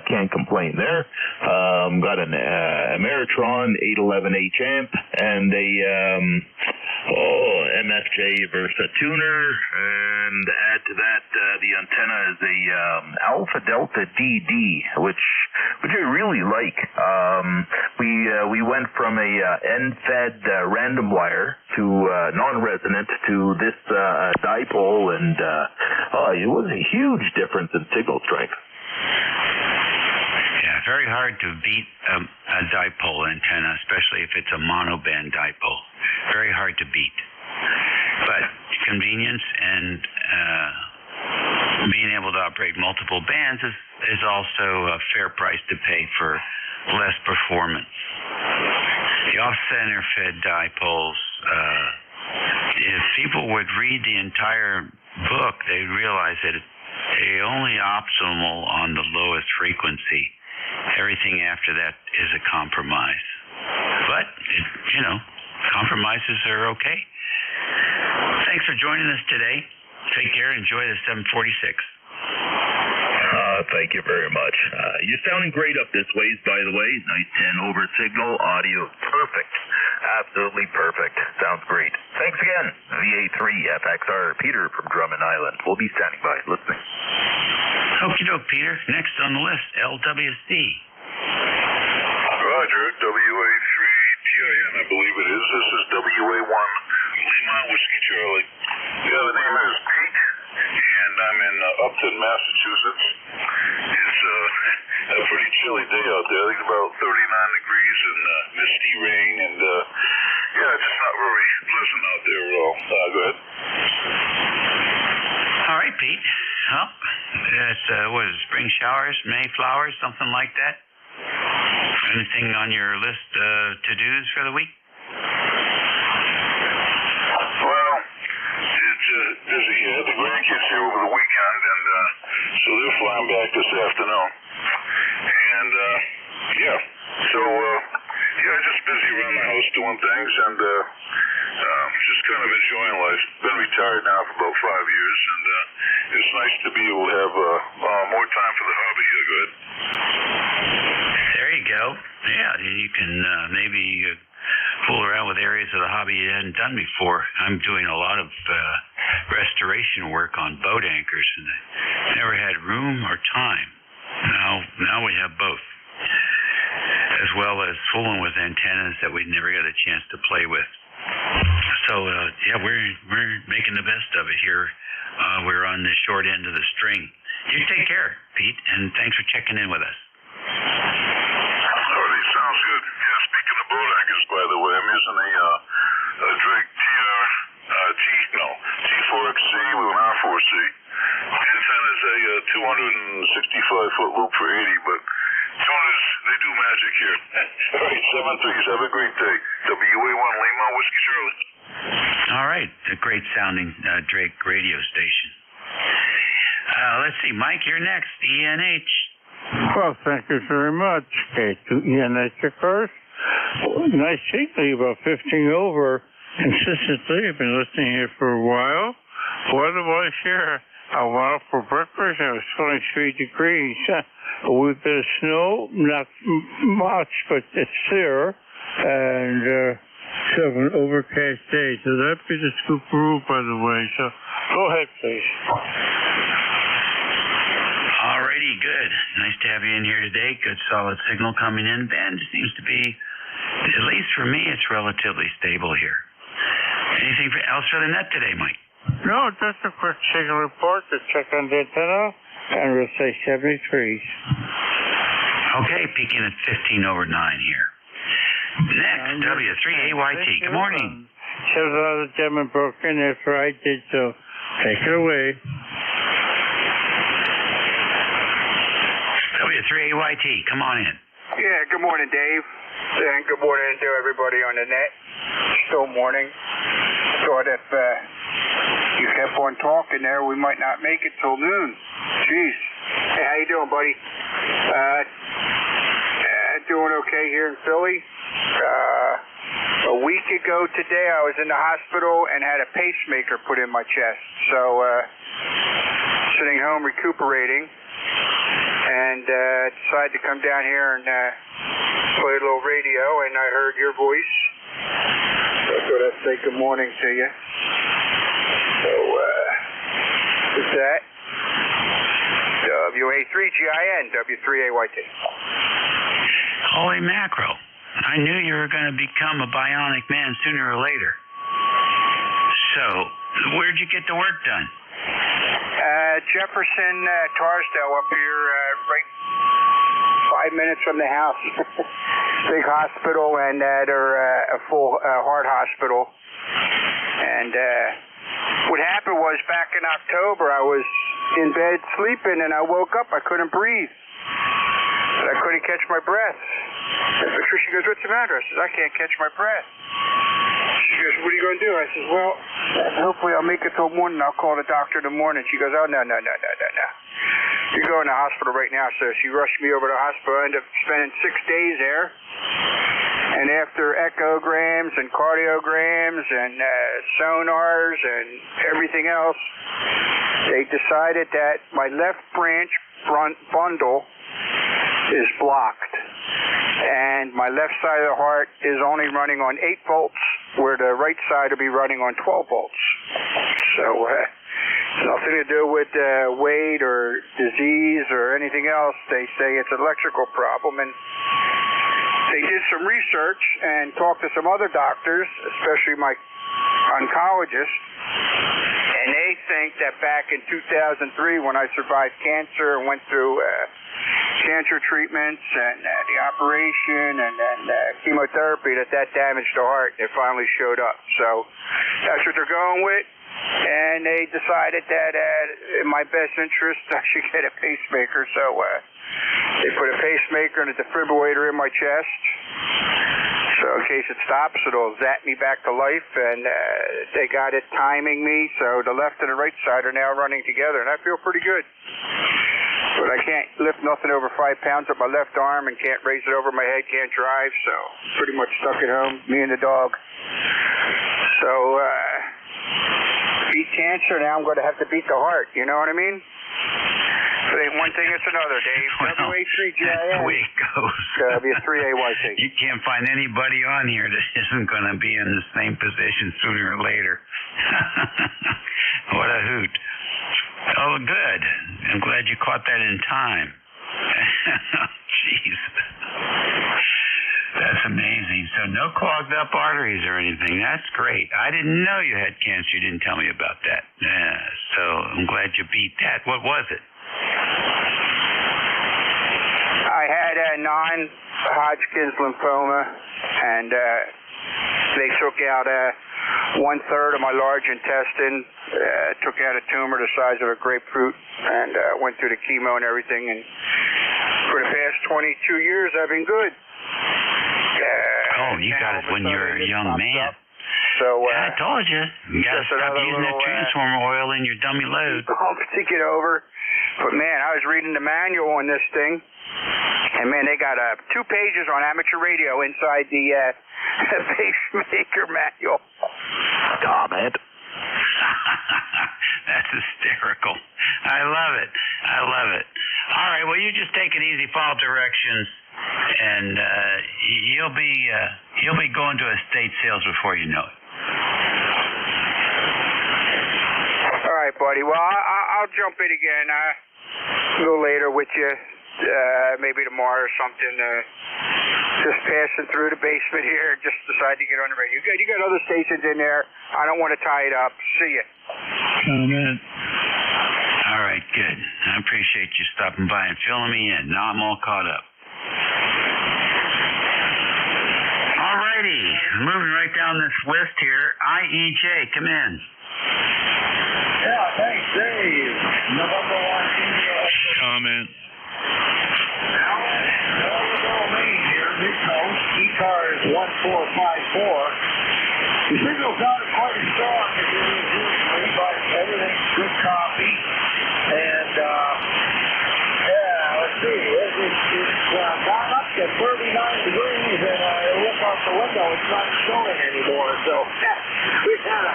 S1: Can't complain there. Got an Ameritron 811H amp and a MFJ Versa tuner, and add to that the antenna is a Alpha Delta DD, which I really like. We went from a end-fed random wire to non-resonant to this dipole, and it was a huge difference in signal strength.
S20: Yeah, very hard to beat a dipole antenna, especially if it's a monoband dipole. Very hard to beat. But convenience and being able to operate multiple bands is also a fair price to pay for less performance. The off-center fed dipoles, if people would read the entire book, they'd realize that they're only optimal on the lowest frequency. Everything after that is a compromise. But, compromises are okay. Thanks for joining us today. Take care. Enjoy the 746.
S1: Thank you very much. You're sounding great up this ways, by the way. Nice 10 over signal. Audio perfect. Absolutely perfect. Sounds great. Thanks again. VA3FXR, Peter from Drummond Island. We'll be standing by listening.
S20: Okie doke, Peter. Next on the list, LWC.
S1: Roger. WA3TIN, I believe it is. This is WA1 Lima Whiskey Charlie. Yeah, the name is Pete, and I'm in Upton, Massachusetts. It's a pretty chilly day out there. I think about 39 degrees and misty rain, and it's just not very pleasant out there at all. Go ahead.
S20: All right, Pete. Well, it's, what is it, spring showers, May flowers, something like that? Anything on your list to-dos for the week?
S1: Well, it's busy. I had the grandkids here over the weekend, and so they're flying back this afternoon. And,
S5: So, just busy around the house doing things and just kind of enjoying life. Been retired now for about 5 years, and it's nice to be able to have more time for the hobby. Go ahead.
S20: There you go. Yeah, you can maybe fool around with areas of the hobby you hadn't done before. I'm doing a lot of restoration work on boat anchors, and I never had room or time. Now we have both, as well as fooling with antennas that we never got a chance to play with. So we're making the best of it here. We're on the short end of the string. You take care, Pete, and thanks for checking in with us.
S5: Alrighty, sounds good. Yeah, speaking of boat anchors, by the way, I'm using a Drake T4XC with an R4C. The antenna is a 265-foot loop for 80, but tuners, they do magic here. All right, 7-3s. Have a great day. WA1 Lima, Whiskey Charlie.
S20: All right, a great sounding Drake radio station. Let's see, Mike, you're next. ENH.
S6: Well, thank you very much. ENH, of course. Nice signal, about 15 over consistently. I've been listening here for a while. Weather-wise here, a while for breakfast, it was 23 degrees. A wee bit of snow, not much, but it's there. And sort of an overcast day. So that'd be the Scooparoo, by the way. So go ahead, please.
S20: Alrighty, good. Nice to have you in here today. Good solid signal coming in. Bend seems to be, at least for me, it's relatively stable here. Anything else for the net today, Mike?
S6: No, just a quick signal report to check on the antenna, and we'll say 73s.
S20: Okay, peaking at 15 over 9 here. Next, W3AYT. Good morning.
S6: Shows a lot of German broken after I did so. Take it away.
S20: W3AYT, come on in.
S17: Yeah, good morning, Dave. And good morning to everybody on the net. Still morning. Thought if you kept on talking there, we might not make it till noon. Jeez. Hey, how you doing, buddy? Doing okay here in Philly. A week ago today, I was in the hospital and had a pacemaker put in my chest. So, sitting home recuperating, and decided to come down here and play a little radio, and I heard your voice. So I thought I'd say good morning to you. So, with that, WA3GIN, W3AYT.
S20: Holy mackerel. I knew you were going to become a bionic man sooner or later. So, where'd you get the work done?
S17: Jefferson, Tarsdale up here, right 5 minutes from the house. Big hospital, and they're a full heart hospital. And what happened was back in October, I was in bed sleeping, and I woke up. I couldn't breathe. I couldn't catch my breath. And Patricia goes, "What's the matter?" I said, "I can't catch my breath." She goes, "What are you going to do?" I said, "Well, hopefully I'll make it till morning. I'll call the doctor in the morning." She goes, "Oh, no. You're going to the hospital right now." So she rushed me over to the hospital. I ended up spending 6 days there. And after echograms and cardiograms and sonars and everything else, they decided that my left branch front bundle is blocked. And my left side of the heart is only running on 8 volts, where the right side will be running on 12 volts. So, nothing to do with weight or disease or anything else. They say it's an electrical problem. And they did some research and talked to some other doctors, especially my oncologist, and they think that back in 2003, when I survived cancer and went through cancer treatments and the operation and then chemotherapy, that damaged the heart. It finally showed up. So that's what they're going with. And they decided that in my best interest, I should get a pacemaker. So they put a pacemaker and a defibrillator in my chest. So in case it stops, it'll zap me back to life. And they got it timing me. So the left and the right side are now running together. And I feel pretty good. But I can't lift nothing over 5 pounds with my left arm and can't raise it over my head, can't drive, so pretty much stuck at home, me and the dog. So, beat cancer, now I'm going to have to beat the heart, you know what I mean? So one thing, it's another, Dave.
S20: Well,
S17: WA3GIN.
S20: that's the way it goes.
S17: Be a 3AYT.
S20: You can't find anybody on here that isn't going to be in the same position sooner or later. What a hoot. Oh, good. I'm glad you caught that in time. Jeez. That's amazing. So no clogged up arteries or anything. That's great. I didn't know you had cancer. You didn't tell me about that. Yeah, so I'm glad you beat that. What was it?
S17: I had a non-Hodgkin's lymphoma, and they took out 1/3 of my large intestine, took out a tumor the size of a grapefruit, and went through the chemo and everything. And for the past 22 years, I've been good.
S20: You got it when you're a young man.
S17: So
S20: I told you. You got to stop using that transformer oil in your dummy load.
S17: To get over. But, man, I was reading the manual on this thing, and, man, they got 2 pages on amateur radio inside the pacemaker manual.
S1: Stop it.
S20: That's hysterical. I love it. I love it. All right, well, you just take it easy, follow directions, and you'll be going to estate sales before you know it.
S17: All right, buddy. Well, I'll jump in again a little later with you, maybe tomorrow or something. Just passing through the basement here, just decided to get on the radio. You got other stations in there. I don't want to tie it up. See you.
S6: Comment.
S20: All right, good. I appreciate you stopping by and filling me in. Now I'm all caught up. All righty. Moving right down this list here. IEJ, come in.
S8: Yeah, thanks, Dave. November 1.
S12: Comment.
S8: Big Coast, ECARS 1454. The signal's not quite as strong as it is usually, but everything's good copy. And, let's see, it's gone up to 39 degrees, and I look out the window, it's not snowing anymore. So, we had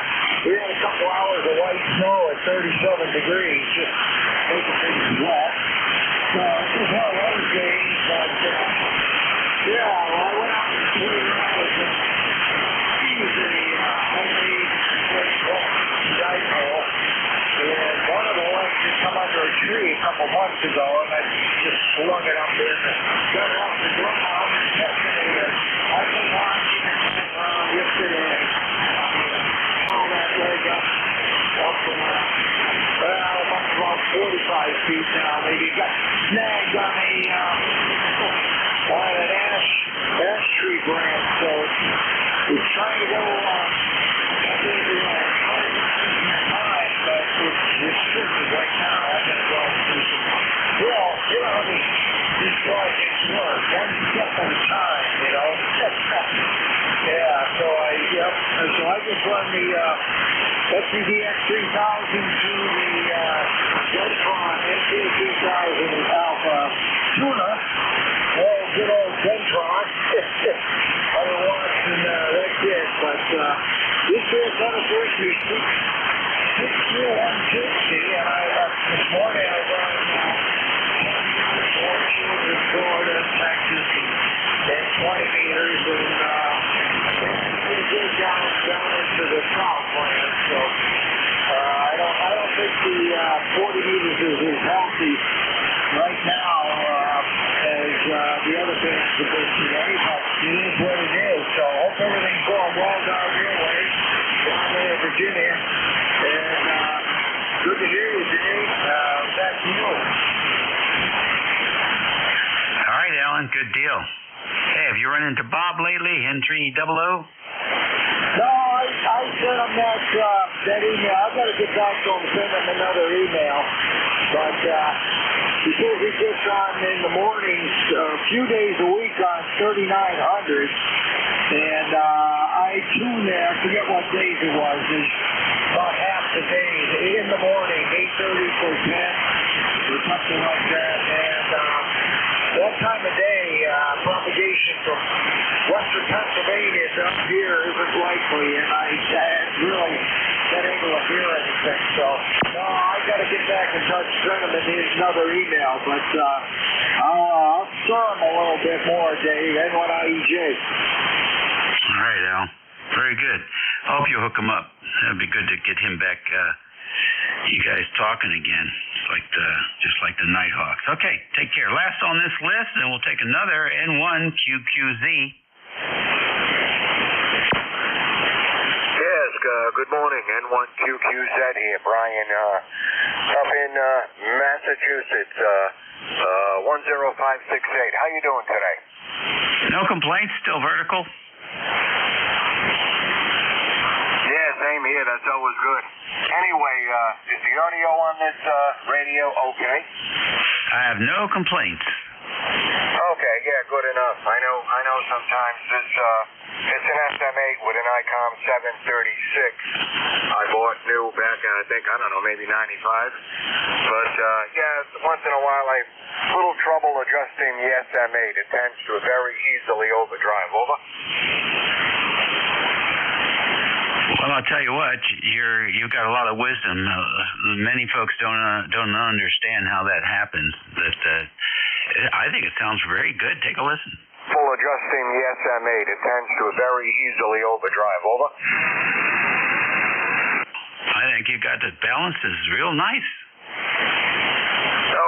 S8: a couple hours of white snow at 37 degrees, just making things wet. So, it's just one of those days, but, yeah, well, I went out and played around with the homemade dipole, and one of the ones had come under a tree a couple months ago, and I just slung it up there and got it off the ground and tested it. I've been watching it yesterday. All that leg up from I'm up about 45 feet now. Maybe got snagged on an ash tree branch, so it's trying to go time, but it's restricted right now. I'm going to go through some these projects work, one step at a time, you know. Yeah, so I just run the SCDX 3000 to the Dentron NT3000 Alpha Tuna. Oh, good old Dentron. I've been watching that kid, but this kid's anniversary is 6-160, and this morning I run Florida, Texas, and 20 meters, and pretty good down into the Southland. So I don't think the 40 meters is as healthy right now as the other bands have been today, but it is what it is. So I hope everything's going well down your way, down there in Virginia. And good to hear you, Dave. Back to you.
S20: All right, Alan, good deal. Hey, have you run into Bob lately, N300?
S8: No, I sent him that email. I've got to get back to him, send him another email. But he says he gets on in the mornings a few days a week on 3900. And I tune there, I forget what days it was. It's about half the days in the morning, 8:30 for 10, or something like that. western Pennsylvania to up here isn't likely, and I hadn't really been able to hear anything. So, no, I got to get back in touch, send him another email, but I'll stir him a little bit more, Dave, N1IEJ.
S20: All right, Al. Very good. I hope you hook him up. That'd be good to get him back. You guys talking again, just like the Nighthawks. Okay, take care. Last on this list, and we'll take another N1QQZ.
S3: Yes, good morning, N1QQZ here, Brian. Up in Massachusetts, 10568. How you doing today?
S20: No complaints. Still vertical.
S3: Yeah, same here. That's always good. Anyway, is the audio on this radio okay?
S20: I have no complaints.
S3: Okay, yeah, good enough. I know sometimes this, it's an SM8 with an ICOM 736. I bought new back in, I don't know, maybe 95. But, yeah, once in a while I have little trouble adjusting the SM8. It tends to very easily overdrive. Over?
S20: Well, I'll tell you what, you've got a lot of wisdom. Many folks don't understand how that happens. I think it sounds very good. Take a listen.
S3: Full adjusting the SM8. It tends to very easily overdrive. Over?
S20: I think you got the balance is real nice.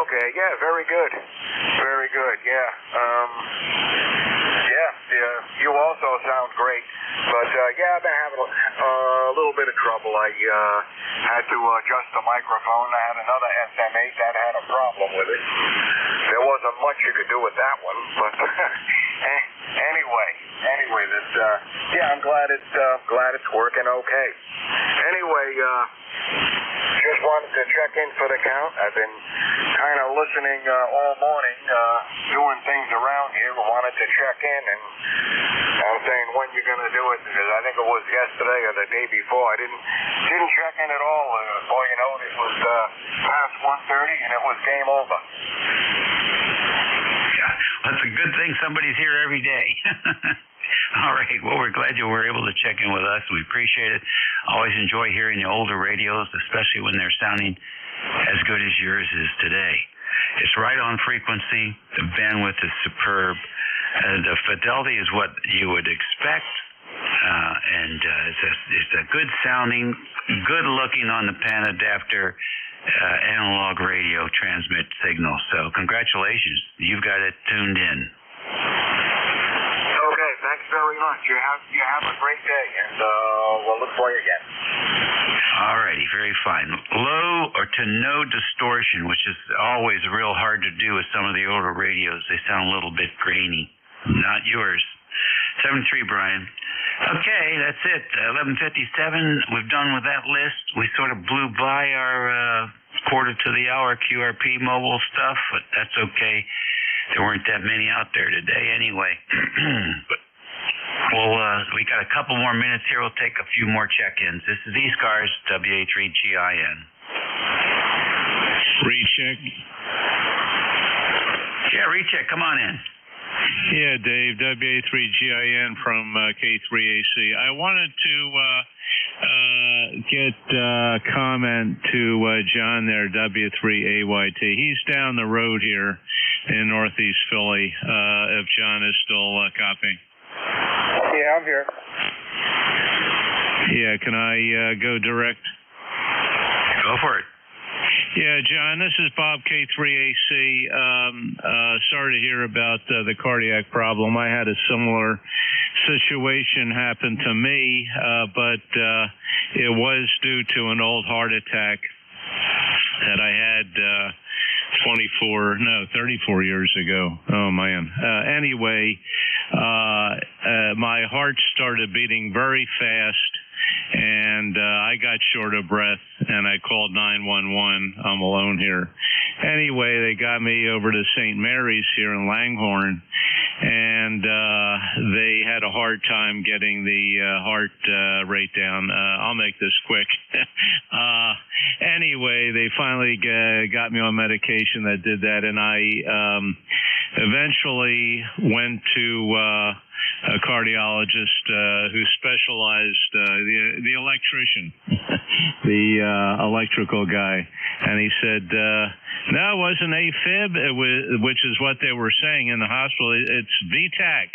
S3: Okay, yeah, very good. Very good, yeah. Yeah, you also sound great. But, yeah, I've been having a little bit of trouble. I had to adjust the microphone. I had another SM8 that had a problem with it. There wasn't much you could do with that one, but anyway, I'm glad it's working okay. Anyway, just wanted to check in for the count. I've been kind of listening all morning, doing things around here. Wanted to check in, and I'm saying when you're going to do it, because I think it was yesterday or the day before. I didn't check in at all. Before you know it, it was past 1:30, and it was game over.
S20: Yeah, well, it's a good thing somebody's here every day. All right. Well, we're glad you were able to check in with us. We appreciate it. Always enjoy hearing the older radios, especially when they're sounding as good as yours is today. It's right on frequency. The bandwidth is superb. The fidelity is what you would expect. And it's a good sounding, good looking on the pan adapter analog radio transmit signal. So congratulations. You've got it tuned in.
S3: Thanks very much. You have a great day, and we'll look for you again.
S20: All righty, very fine. Low or to no distortion, which is always real hard to do with some of the older radios. They sound a little bit grainy. Not yours. 7-3, Brian. Okay, that's it. 11:57. We've done with that list. We sort of blew by our quarter to the hour QRP mobile stuff, but that's okay. There weren't that many out there today anyway. But we got a couple more minutes here. We'll take a few more check-ins. This is ECARS, WA3GIN.
S12: Recheck.
S20: Yeah, recheck. Come on in.
S12: Yeah, Dave, WA3GIN from K3AC. I wanted to get a comment to John there, W3AYT. He's down the road here in Northeast Philly, if John is still copying.
S17: Yeah, I'm here.
S12: Yeah, can I go direct?
S20: Go for it.
S12: Yeah, John, this is Bob, K3AC. Sorry to hear about the cardiac problem. I had a similar situation happen to me, but it was due to an old heart attack that I had 34 years ago. Oh, man. Anyway, my heart started beating very fast, and I got short of breath, and I called 911. I'm alone here. Anyway, they got me over to St. Mary's here in Langhorne, and they had a hard time getting the heart rate down. I'll make this quick. Anyway, they finally got me on medication that did that, and I eventually went to a cardiologist who specialized, the electrician, the electrical guy, and he said, no, it wasn't AFib, which is what they were saying in the hospital. It's VTAC,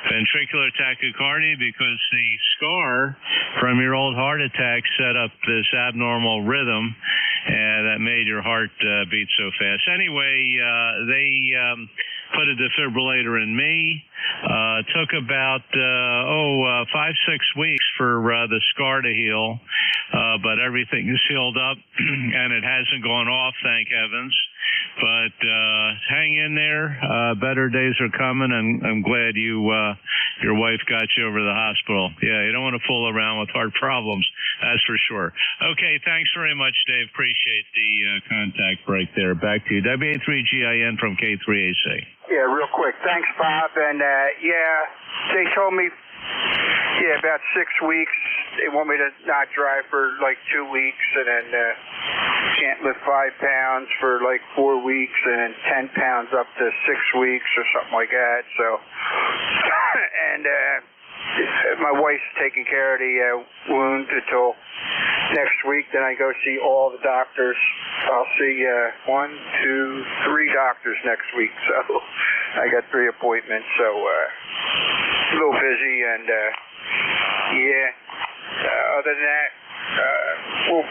S12: ventricular tachycardia, because the scar from your old heart attack set up this abnormal rhythm that made your heart beat so fast. Anyway, they put a defibrillator in me. Took about 5-6 weeks for the scar to heal, but everything is healed up, and it hasn't gone off, thank heavens. But hang in there. Better days are coming, and I'm glad your wife got you over to the hospital. Yeah, you don't want to fool around with heart problems, that's for sure. Okay, thanks very much, Dave. Appreciate the contact break there. Back to you. WA3GIN from K3AC.
S17: Yeah, real quick. Thanks, Bob. And they told me, about 6 weeks. They want me to not drive for like 2 weeks, and then can't lift 5 pounds for like 4 weeks, and then 10 pounds up to 6 weeks or something like that. So, and my wife's taking care of the wound until next week. Then I go see all the doctors. I'll see 1, 2, 3 doctors next week. So I got 3 appointments. So a little busy, and other than that,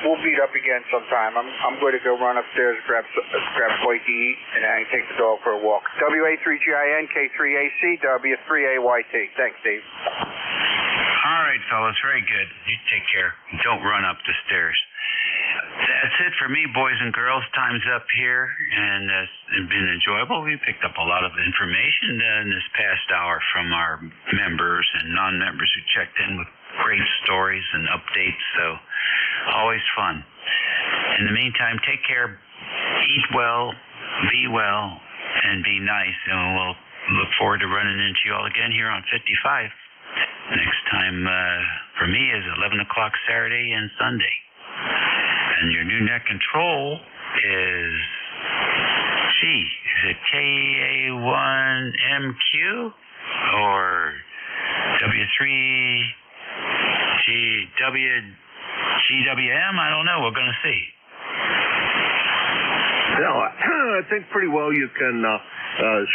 S17: we'll meet up again sometime. I'm going to go run upstairs, grab a bite to eat, and I take the dog for a walk. WA3GIN, K3AC, W3AYT. Thanks, Dave.
S20: All right, fellas, very good. You take care. Don't run up the stairs. That's it for me, boys and girls. Time's up here, and it's been enjoyable. We picked up a lot of information in this past hour from our members and non-members who checked in with great stories and updates, so always fun. In the meantime, take care, eat well, be well, and be nice, and we'll look forward to running into you all again here on 55. Next time for me is 11 o'clock Saturday and Sunday. And your new net control is it KA1MQ or W3GWM? I don't know. We're going to see.
S11: No, I think pretty well you can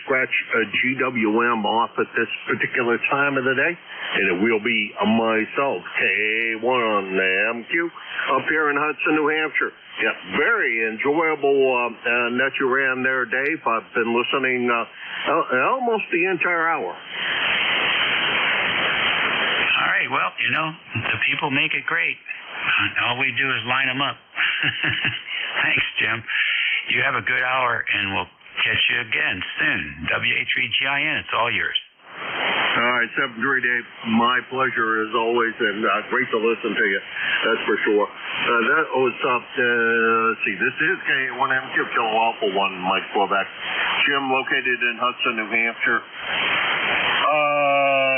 S11: scratch a GWM off at this particular time of the day, and it will be myself, K1MQ, up here in Hudson, New Hampshire. Yeah, very enjoyable that you ran there, Dave. I've been listening almost the entire hour.
S20: All right, well, the people make it great. All we do is line them up. Thanks, Jim. You have a good hour, and we'll catch you again soon. WA3GIN, it's all yours.
S11: All right, 7-3, Dave. My pleasure as always, and great to listen to you. That's for sure. That was let's see, this is K1MQ, Kilo Alpha 1, Mike Quebec. Jim, located in Hudson, New Hampshire.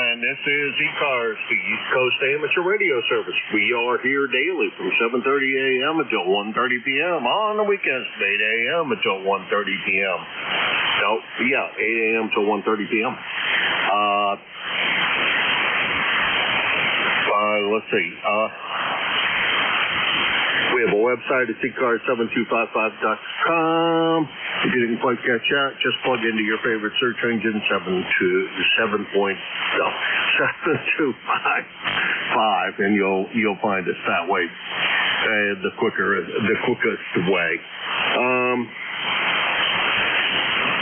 S11: And this is ECARS, the East Coast Amateur Radio Service. We are here daily from 7:30 a.m. until 1:30 p.m. On the weekends, 8 a.m. until 1:30 p.m. 8 a.m. till 1:30 p.m. Let's see. We have a website at ECARS7255.com. If you didn't quite catch that, just plug into your favorite search engine, 7255, and you'll find us that way. The quickest way.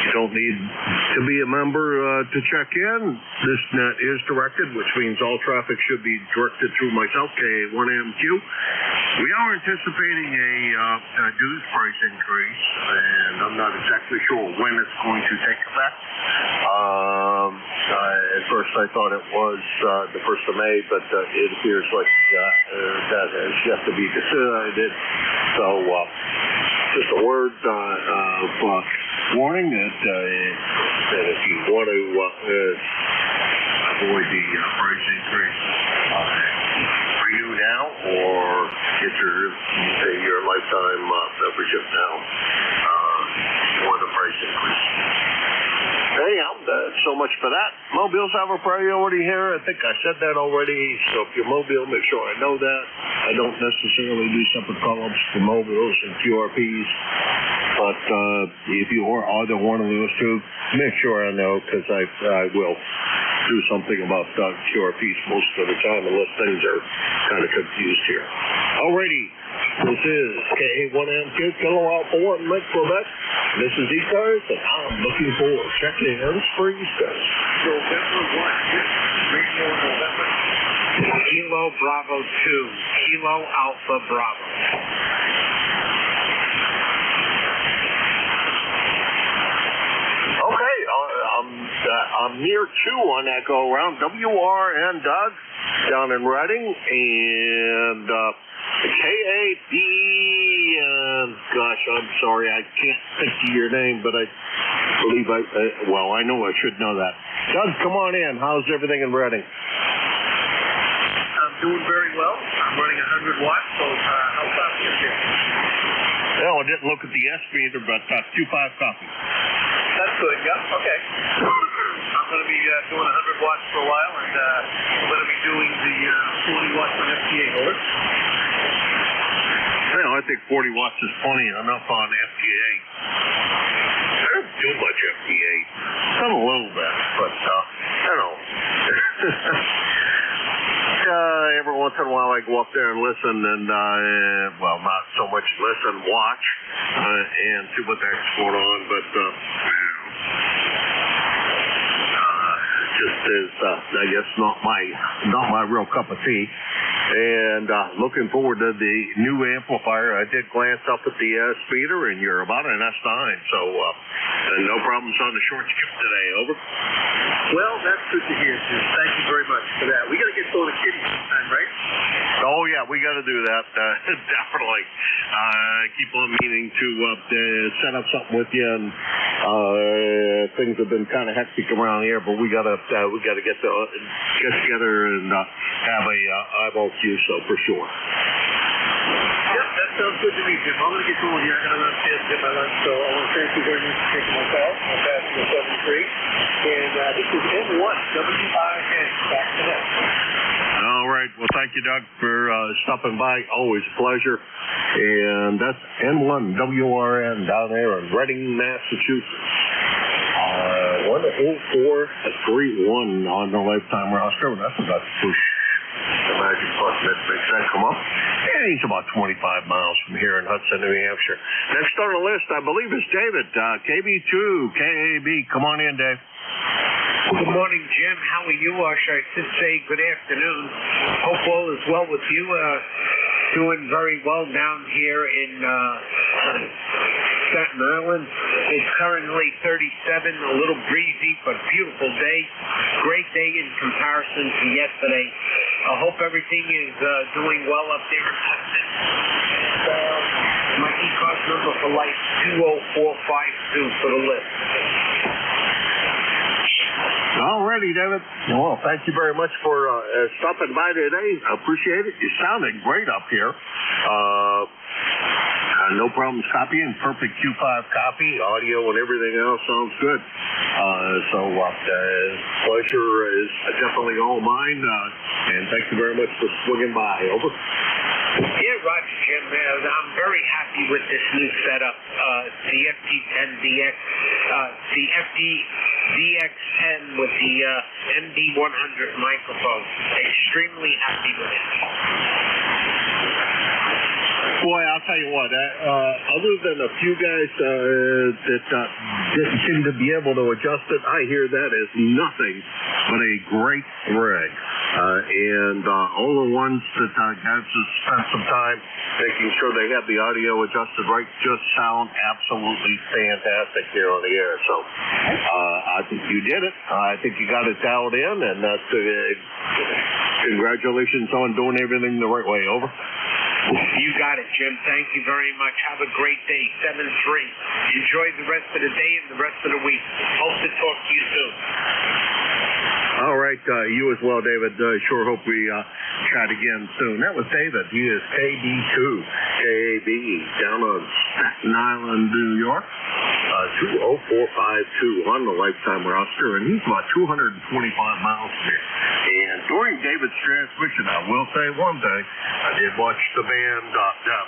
S11: You don't need to be a member to check in. This net is directed, which means all traffic should be directed through myself, K1MQ. We are anticipating a dues price increase, and I'm not exactly sure when it's going to take effect. At first I thought it was the 1st of May, but it appears like that has yet to be decided. So just a word of warning that if you want to avoid the price increase, renew now or get your lifetime membership now for the price increase.
S4: Anyhow, so much for that. Mobiles have a priority here. I think I said that already. So if you're mobile, make sure I know that. I don't necessarily do separate columns for mobiles and QRPs. But if you are either one of those two, make sure I know, because I will do something about QRPs most of the time, unless things are kind of confused here. Alrighty. This is K1M2 Kilo Alpha 1 Mike Quebec. This is ECARS, and I'm looking for check-ins for East Coast.
S8: November 1, Radio November. Kilo Bravo 2, Kilo Alpha Bravo.
S4: Okay, I'm near 2 on that go-around. WRN Doug down in Reading, and KAB, and gosh, I'm sorry, I can't think of your name, but I believe I know I should know that. Doug, come on in. How's everything in Reading?
S14: I'm doing very well. I'm running 100 watts, so how fast is it?
S4: Well, I didn't look at the S meter, but 2.5 copy.
S14: That's good, yeah, okay. I'm going to be doing 100 watts for a while, and I'm going to be doing the 40 watts on FTA, over.
S4: Well, I think 40 watts is plenty enough on FTA. I don't do much FTA. Done a little bit, but, every once in a while I go up there and listen, and, well, not so much listen, watch, and see what the heck's going on, but, just is, I guess, not my real cup of tea. And looking forward to the new amplifier. I did glance up at the speeder, and you're about an S9, so no problems on the short skip today. Over.
S14: Well, that's good to hear, Jim. Thank you very much for that. We got to get to the kitty sometime, right?
S4: Oh, yeah, we got to do that. Definitely. Keep on meaning to set up something with you, and things have been kind of hectic around here, but we got to get together and have a eyeball queue, so for sure.
S14: Yep, that sounds good to me, Jim. I'm going to get going here. I'm going to run upstairs and get my lunch, so I want to thank you very much for taking my call. I'm Passenger 73, and this is M1 WRN. Back to that.
S4: All right. Well, thank you, Doug, for stopping by. Always a pleasure. And that's N1 WRN down there in Reading, Massachusetts. 10431 on the lifetime roster. That's about to push the magic button that makes that come up. And he's about 25 miles from here in Hudson, New Hampshire. Next on the list, I believe, is David, KB2, KAB. Come on in, Dave.
S8: Good morning, Jim. How are you? Or should I say good afternoon? Hope all is well with you. Doing very well down here in Staten Island. It's currently 37, a little breezy, but beautiful day. Great day in comparison to yesterday. I hope everything is doing well up there in Hudson. My ECARS number for life, 20452 for the list.
S4: Alrighty, David. Well, thank you very much for stopping by today. I appreciate it. You sounded great up here. No problems copying. Perfect Q5 copy. Audio and everything else sounds good. Pleasure is definitely all mine. And thank you very much for swinging by. Over.
S8: Yeah, Roger, Jim. I'm very happy with this new setup. The FD10DX, the FD-DX10 with the MD100 microphone. Extremely happy with it.
S4: Boy, I'll tell you what, other than a few guys that didn't seem to be able to adjust it, I hear that as nothing but a great rig. And all the ones that guys have spent some time making sure they have the audio adjusted right just sound absolutely fantastic here on the air. So I think you did it. I think you got it dialed in, and that's congratulations on doing everything the right way. Over.
S8: You got it, Jim. Thank you very much. Have a great day. 7-3. Enjoy the rest of the day and the rest of the week. Hope to talk to you soon.
S4: All right. You as well, David. Sure hope we chat again soon. That was David. He is KB2, KAB, down on Staten Island, New York. 20452 on the lifetime roster, and he's about 225 miles here. And during David's transmission, I will say one thing, I did watch the band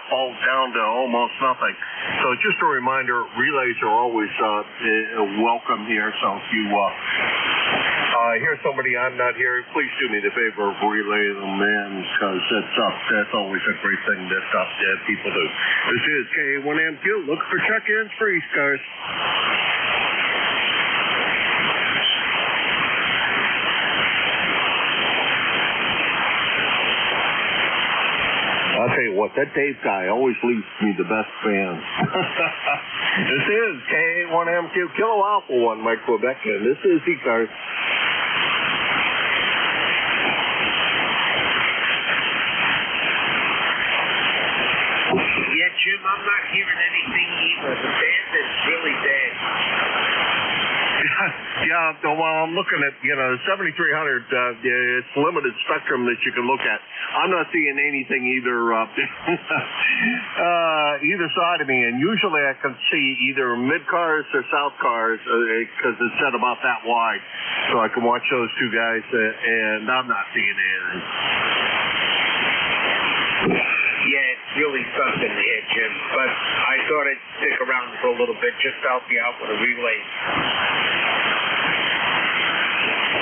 S4: fall down to almost nothing. So just a reminder, relays are always welcome here. So if you hear somebody I'm not hearing, please do me the favor of relaying them in, because that's always a great thing that people do. This is K1MQ. Look for check-ins for ECARS. I'll tell you what, that Dave guy always leaves me the best fans. This is K1MQ Kilo Alpha 1, Mike Quebec, and this is ECARS.
S16: Yeah, Jim, I'm not hearing anything either. The band is really dead.
S4: Yeah, well, I'm looking at, 7300, it's limited spectrum that you can look at. I'm not seeing anything either either side of me, and usually I can see either mid-cars or south cars, because it's set about that wide, so I can watch those two guys, and I'm not seeing anything.
S16: Yeah, it's really something here, Jim, but I thought I'd stick around for a little bit just to help you out with a relay.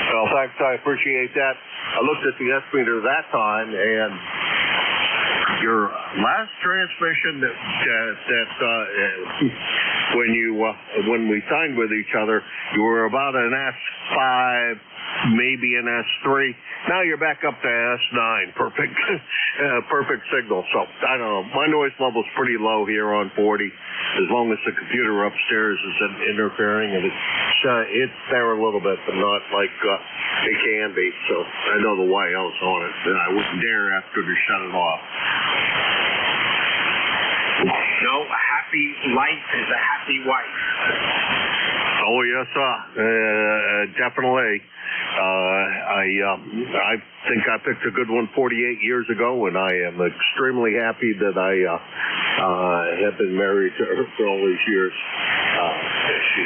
S4: Well, thanks. I appreciate that. I looked at the S-meter that time, and your last transmission when we signed with each other, you were about an S5, maybe an S3. Now you're back up to S9. Perfect signal. So I don't know. My noise level's pretty low here on 40. As long as the computer upstairs isn't interfering, and it's there a little bit, but not like it can be. So I know the YL's on it, and I wouldn't dare ask her to shut it off.
S16: No, a happy life is a happy wife.
S4: Oh yes, definitely. I think I picked a good one 48 years ago, and I am extremely happy that I have been married to her for all these years. She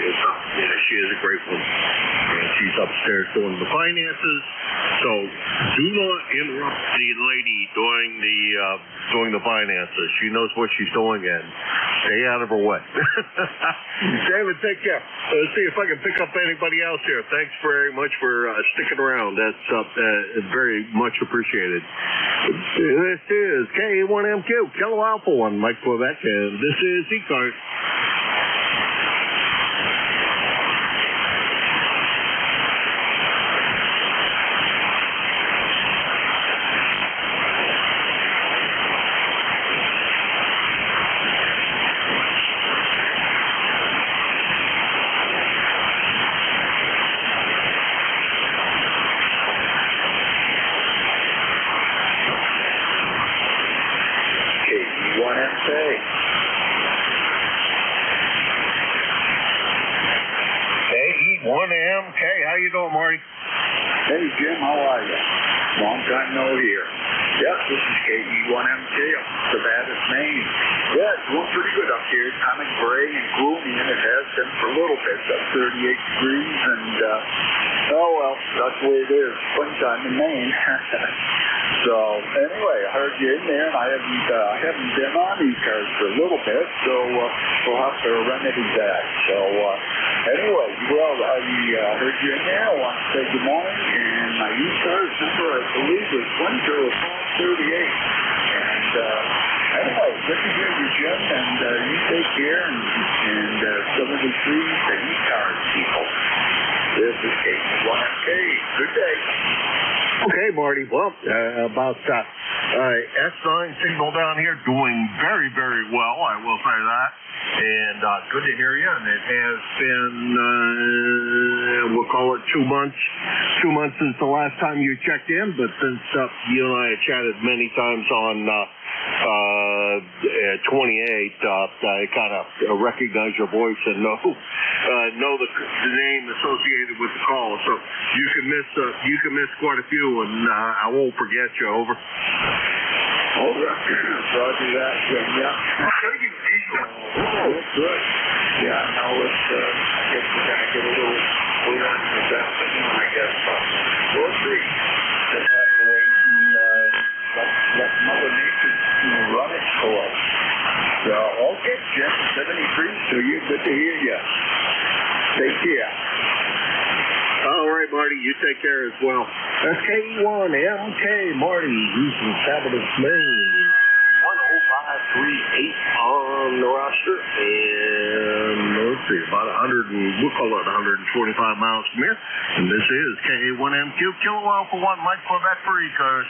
S4: is a great one, and she's upstairs doing the finances. So do not interrupt the lady doing the finances. She knows what she's doing, and stay out of her way. David, take care. Let's see if I can pick up anybody else here. Thanks very much for sticking around. That's very much appreciated. This is K1MQ, Kilo Alpha 1, Mike Quebec, and this is ECARS. K1MK, how you doing, Marty?
S19: Hey, Jim, how are you? Long time no hear. Yep, this is KE1MK up Savannah, Maine. Yeah, it's doing pretty good up here. It's kind of gray and gloomy, and it has been for a little bit. It's up 38 degrees, and, oh, well, that's the way it is. Springtime in Maine. So, anyway, I heard you in there, and I haven't been on ECARS for a little bit, so we'll have to remedy that. So, anyway, well, I heard you in there. I want to say good morning, and my ECARS number, I believe, is 10438. And, anyway, good to hear you, Jim, and you take care, and some of the ECARS people. This is K1MK. Good day.
S4: Okay, Marty. Well, about S9 signal down here doing very, very well, I will say that. And good to hear you. And it has been, we'll call it 2 months. 2 months since the last time you checked in, but since you and I had chatted many times on 28, I kind of recognize your voice and know the name associated with the call. So you can miss quite a few, and I won't forget you. Over.
S19: Oh, roger that, Jim. Yeah. Oh, good. Yeah, no, it's Jeff 73, so you good to hear you. Take care.
S4: All right, Marty, you take care as well. SK1MK, Marty, Houston, Sabbath, Maine. 10538 on the roster, and let's see, about 100, we'll call it 125 miles from here. And this is K1MQ, Kilo Alpha 1, Mike Quebec for ECARS.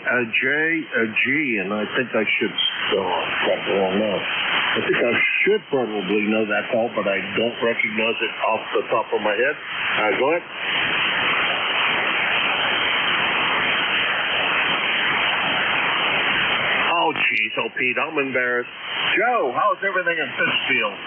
S4: A J, a G, and I think I should, got the wrong note. I think I should probably know that call, but I don't recognize it off the top of my head. Go ahead. Oh, geez, oh, Pete, I'm embarrassed. Joe, how's everything in Pittsfield?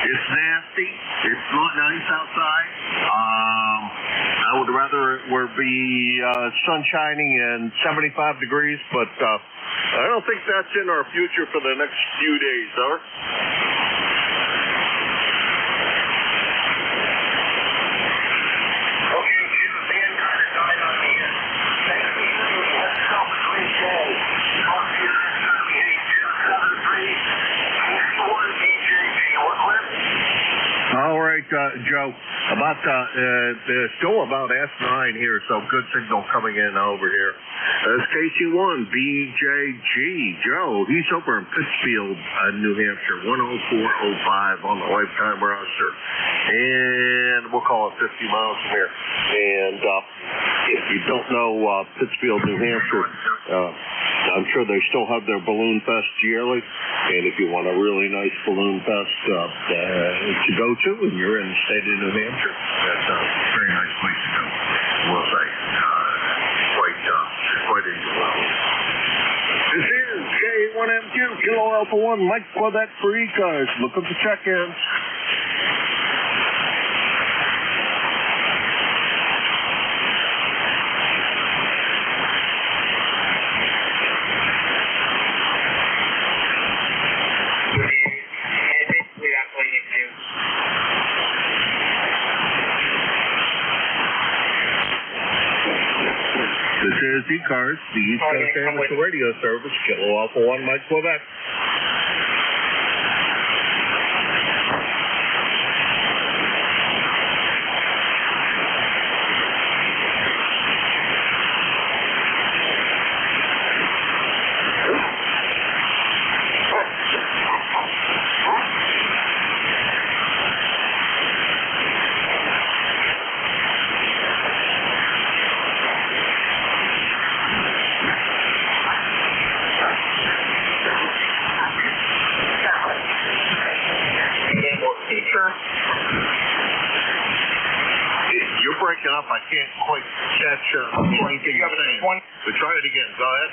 S4: It's nasty. It's not nice outside. I would rather it would be sun shining and 75 degrees, but I don't think that's in our future for the next few days, sir.
S3: Okay, Jim, the band kind of died on me. Thanks for hearing me. Have yourself a great day. Talk to you next time. 8273.
S4: All right, Joe, there's still about S9 here, so good signal coming in over here. That's KC1, BJG, Joe, he's over in Pittsfield, New Hampshire, 10405 on the lifetime roster. And we'll call it 50 miles from here. And if you don't know Pittsfield, New Hampshire, I'm sure they still have their Balloon Fest yearly. And if you want a really nice Balloon Fest to go to, and you're in the state of New Hampshire, that's a very nice place to go, we'll say. Quite enjoyable. This is K1MQ, Kilo Alpha 1, Mike Quebec for ECARS. Looking for check-ins. This is ECARS, the East Coast Amateur Radio Service, Kilo Alpha 1, Mike Quebec. You're breaking up. I can't quite catch anything you're saying. But try it again. Go ahead.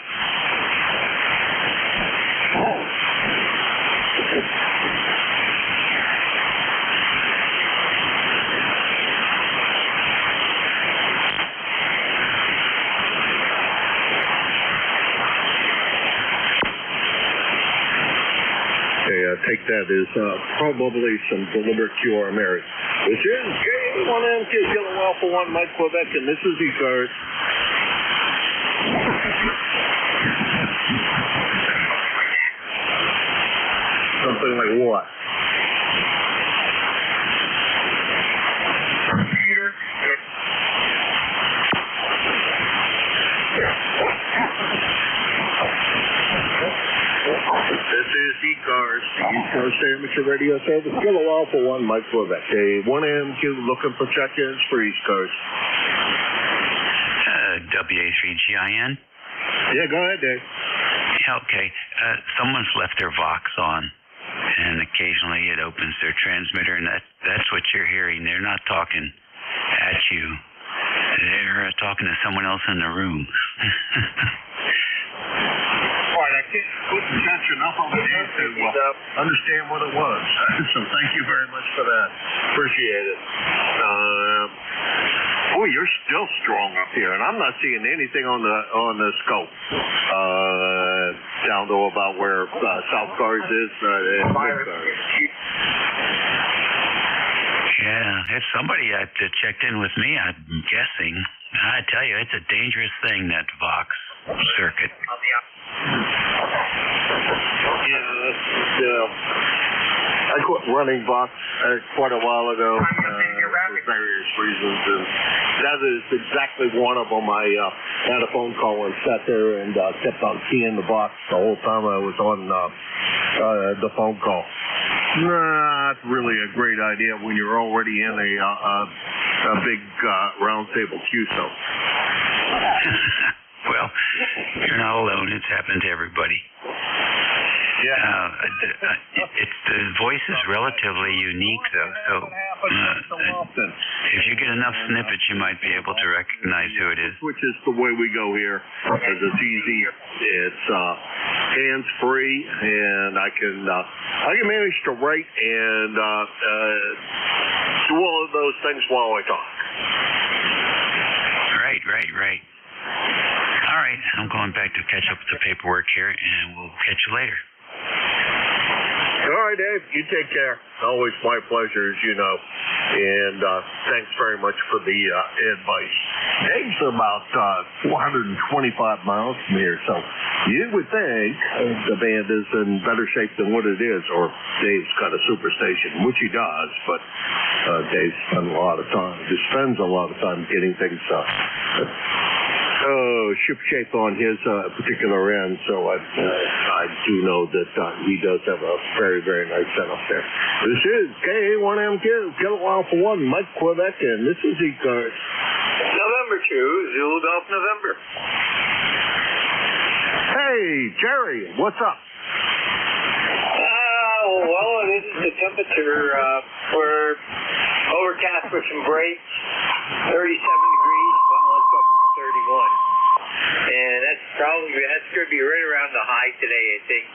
S4: Take that as probably some deliberate QR merit. This is K1MQ, Kilo Alpha 1, Mike Quebec, and this is ECARS. Something like what? This is ECARS, East Coast Amateur Radio Service, Kilo Alpha 1, Mike Quebec. K1MQ looking for check-ins for ECARS.
S20: WA3GIN?
S4: Yeah, go ahead, Dave.
S20: Yeah, okay. Someone's left their Vox on, and occasionally it opens their transmitter, and that's what you're hearing. They're not talking at you. They're talking to someone else in the room.
S4: watch enough of the game to understand what it was. So thank you very much for that. Appreciate it. Boy, you're still strong up here, and I'm not seeing anything on the scope. Down to about where South Cars is.
S20: Yeah, if somebody had checked in with me, I'm guessing. I tell you, it's a dangerous thing, that Vox circuit.
S4: I quit running Vox quite a while ago for various reasons, and that is exactly one of them. I had a phone call and sat there and kept on keying the Vox the whole time I was on the phone call. Not really a great idea when you're already in a big round table QSO.
S20: Well, you're not alone. It's happened to everybody. Yeah. The voice is relatively unique, though. So if you get enough snippets, you might be able to recognize who it is.
S4: Which is the way we go here, because it's easy. It's hands-free, and I can manage to write and do all of those things while I talk.
S20: Right. All right, I'm going back to catch up with the paperwork here, and we'll catch you later.
S4: All right, Dave, you take care. Always my pleasure, as you know. And thanks very much for the advice. Dave's about 425 miles from here, so you would think the band is in better shape than what it is, or Dave's got a superstation, which he does, but Dave spends a lot of time getting things ship-shape on his particular end, so I do know that he does have a very, very nice setup there. This is K1MQ, Kilo Alpha 1, Mike Quebec, and this is ECARS.
S13: November 2, Zulu Golf November.
S4: Hey, Jerry, what's up?
S13: Well, this is the temperature for overcast with some breaks, 37 degrees, well, let's go up to 31. And that's going to be right around the high today, I think,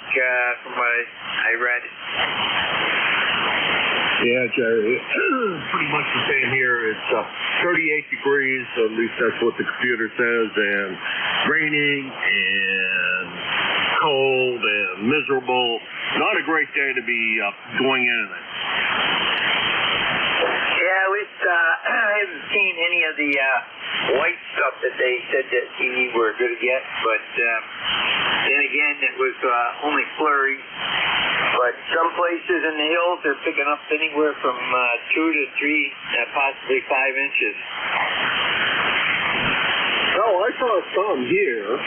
S13: from what I read.
S4: Yeah, Jerry, pretty much the same here. It's 38 degrees, at least that's what the computer says, and raining and cold and miserable. Not a great day to be doing anything.
S13: Yeah, I haven't seen any of the white stuff that they said that we were going to get, but then again, it was only flurry. But some places in the hills are picking up anywhere from 2 to 3, possibly 5 inches.
S4: Oh, I saw some here.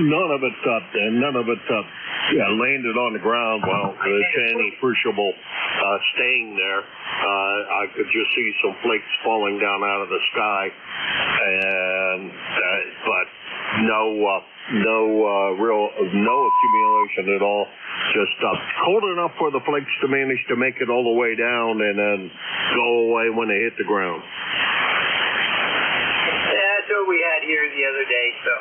S4: None of it landed on the ground. Well, there's any appreciable stain there. I could just see some flakes falling down out of the sky, and but no accumulation at all. Just cold enough for the flakes to manage to make it all the way down and then go away when they hit the ground.
S13: That's what we had here the other day, so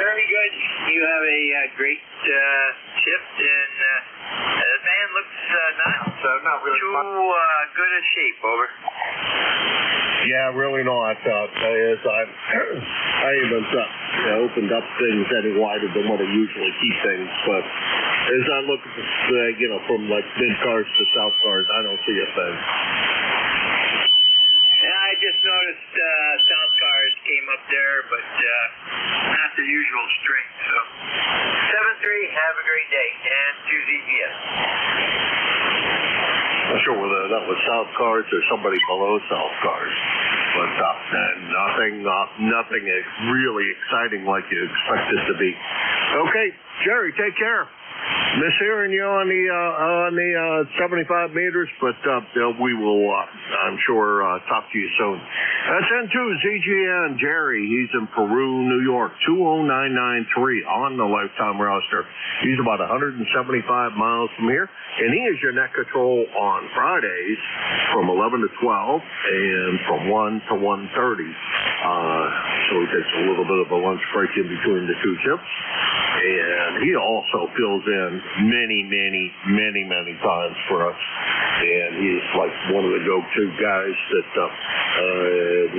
S13: very good. You have a great shift, and the band looks not really too good a shape, over.
S4: Yeah, really not. I even opened up things any wider than what I usually keep things, but as I look at this, from like mid-cars to south cars, I don't see a thing.
S13: I just noticed South Cars came up there, but not the usual strength. So 7-3, have a great day, and to ZPS.
S4: Not sure whether that was South Cars or somebody below South Cars, but nothing is really exciting like you expect it to be. Okay, Jerry, take care. Miss hearing you on the 75 meters, but we will, I'm sure, talk to you soon. That's N2 ZGN Jerry. He's in Peru, New York, 20993 on the lifetime roster. He's about 175 miles from here, and he is your net control on Fridays from 11 to 12 and from 1 to 1:30. So he takes a little bit of a lunch break in between the two shifts. And he also fills in many times for us. And he's like one of the go-to guys that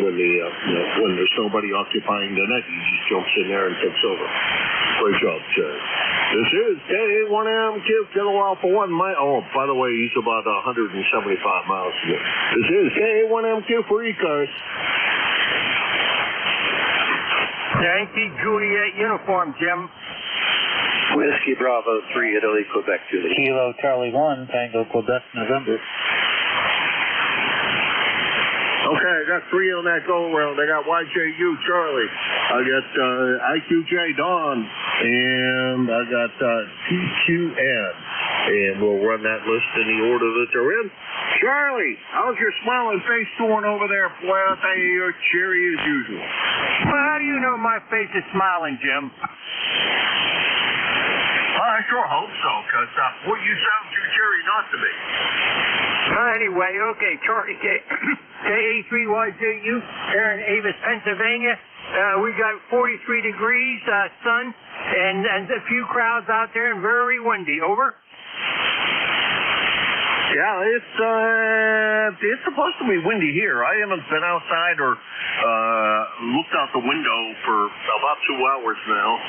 S4: when there's nobody occupying the net, he just jumps in there and takes over. Great job, Chad. This is K1M Kilo Alpha 1 mile. Oh, by the way, he's about 175 miles away. This is K1MQ for ECARS.
S10: Yankee Juliet uniform, Jim.
S15: Whiskey Bravo 3, Italy, Quebec, Juliet.
S10: Kilo Charlie 1, Tango, Quebec, November.
S4: Okay, I got 3 on that go round. I got YJU Charlie. I got IQJ Dawn. And I got TQN. And we'll run that list in the order that they're in. Charlie, how's your smiling face doing over there? Boy, I tell you, you're cheery as usual.
S10: Well, how do you know my face is smiling, Jim?
S4: I sure hope so, because, boy, you sound too cheery not to be.
S10: Anyway, okay, Charlie KA3YJU here in Avis, Pennsylvania. We got 43 degrees, sun, and a few crowds out there and very windy. Over.
S4: Yeah, it's supposed to be windy here. I haven't been outside or looked out the window for about 2 hours now,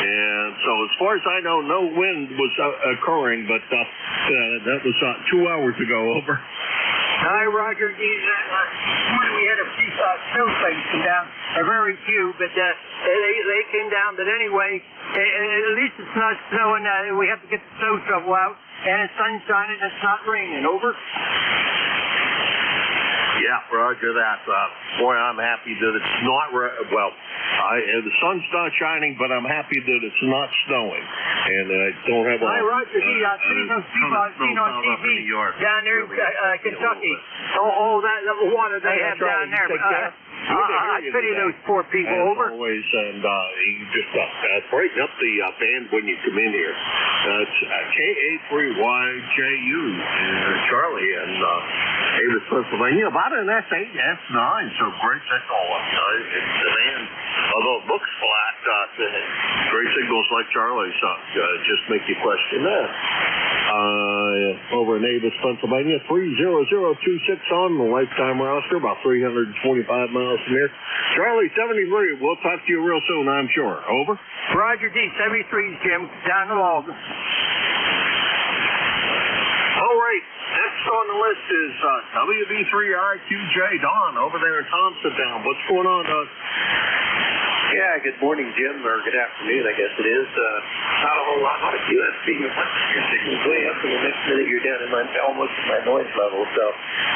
S4: and so as far as I know, no wind was occurring. But that was 2 hours ago. Over.
S10: Hi, Roger. We had a few snowflakes come down, very few, but they came down. But anyway, at least it's not snowing. We have to get the snow shovel out, and it's sunshine and it's not raining. Over.
S4: Yeah, Roger that. Boy, I'm happy that it's not, the sun's not shining, but I'm happy that it's not snowing. And I don't have
S10: Hi, Roger. Seen on TV down there in Kentucky. That water they have down there. I pity those poor people. Over.
S4: Always, and you just brighten up the band when you come in here. It's KA3YJU, Charlie, and Avis, Pennsylvania. About an S8, S9, so great signal. It's the band, although it looks flat, great signals like Charlie's. Just make you question that. Over in Avis, Pennsylvania, 30026 on the lifetime roster, about 325 miles from here. Charlie 73, we'll talk to you real soon, I'm sure. Over.
S10: Roger D, 73's Jim, down the log.
S4: All right, next on the list is WB3IQJ Don over there in Thompsontown. What's going on, Don?
S15: Yeah, good morning, Jim, or good afternoon, I guess it is. Not a whole lot of USB. Your signal's way up, and the next minute you're down in almost my noise level. So,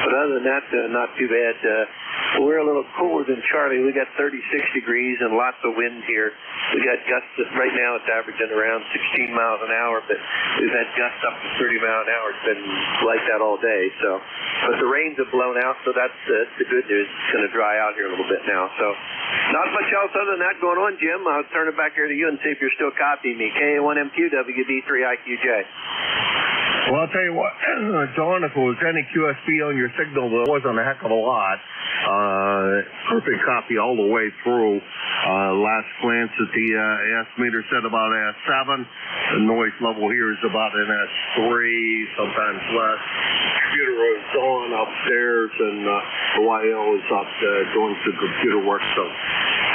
S15: but other than that, not too bad. We're a little cooler than Charlie. We got 36 degrees and lots of wind here. We got gusts right now. It's averaging around 16 miles an hour, but we've had gusts up to 30 miles an hour. It's been like that all day. So, but the rains have blown out, so that's the good news. It's going to dry out here a little bit now. So, not much else other than that going on, Jim. I'll turn it back here to you and see if you're still copying me. KA1MQ, WB3IQJ.
S4: Well, I'll tell you what, Don, if it was any QSB on your signal, there wasn't a heck of a lot. Perfect copy all the way through. Last glance at the S meter said about S7. The noise level here is about an S3, sometimes less. Computer is on upstairs, and the YL is up doing some computer work. So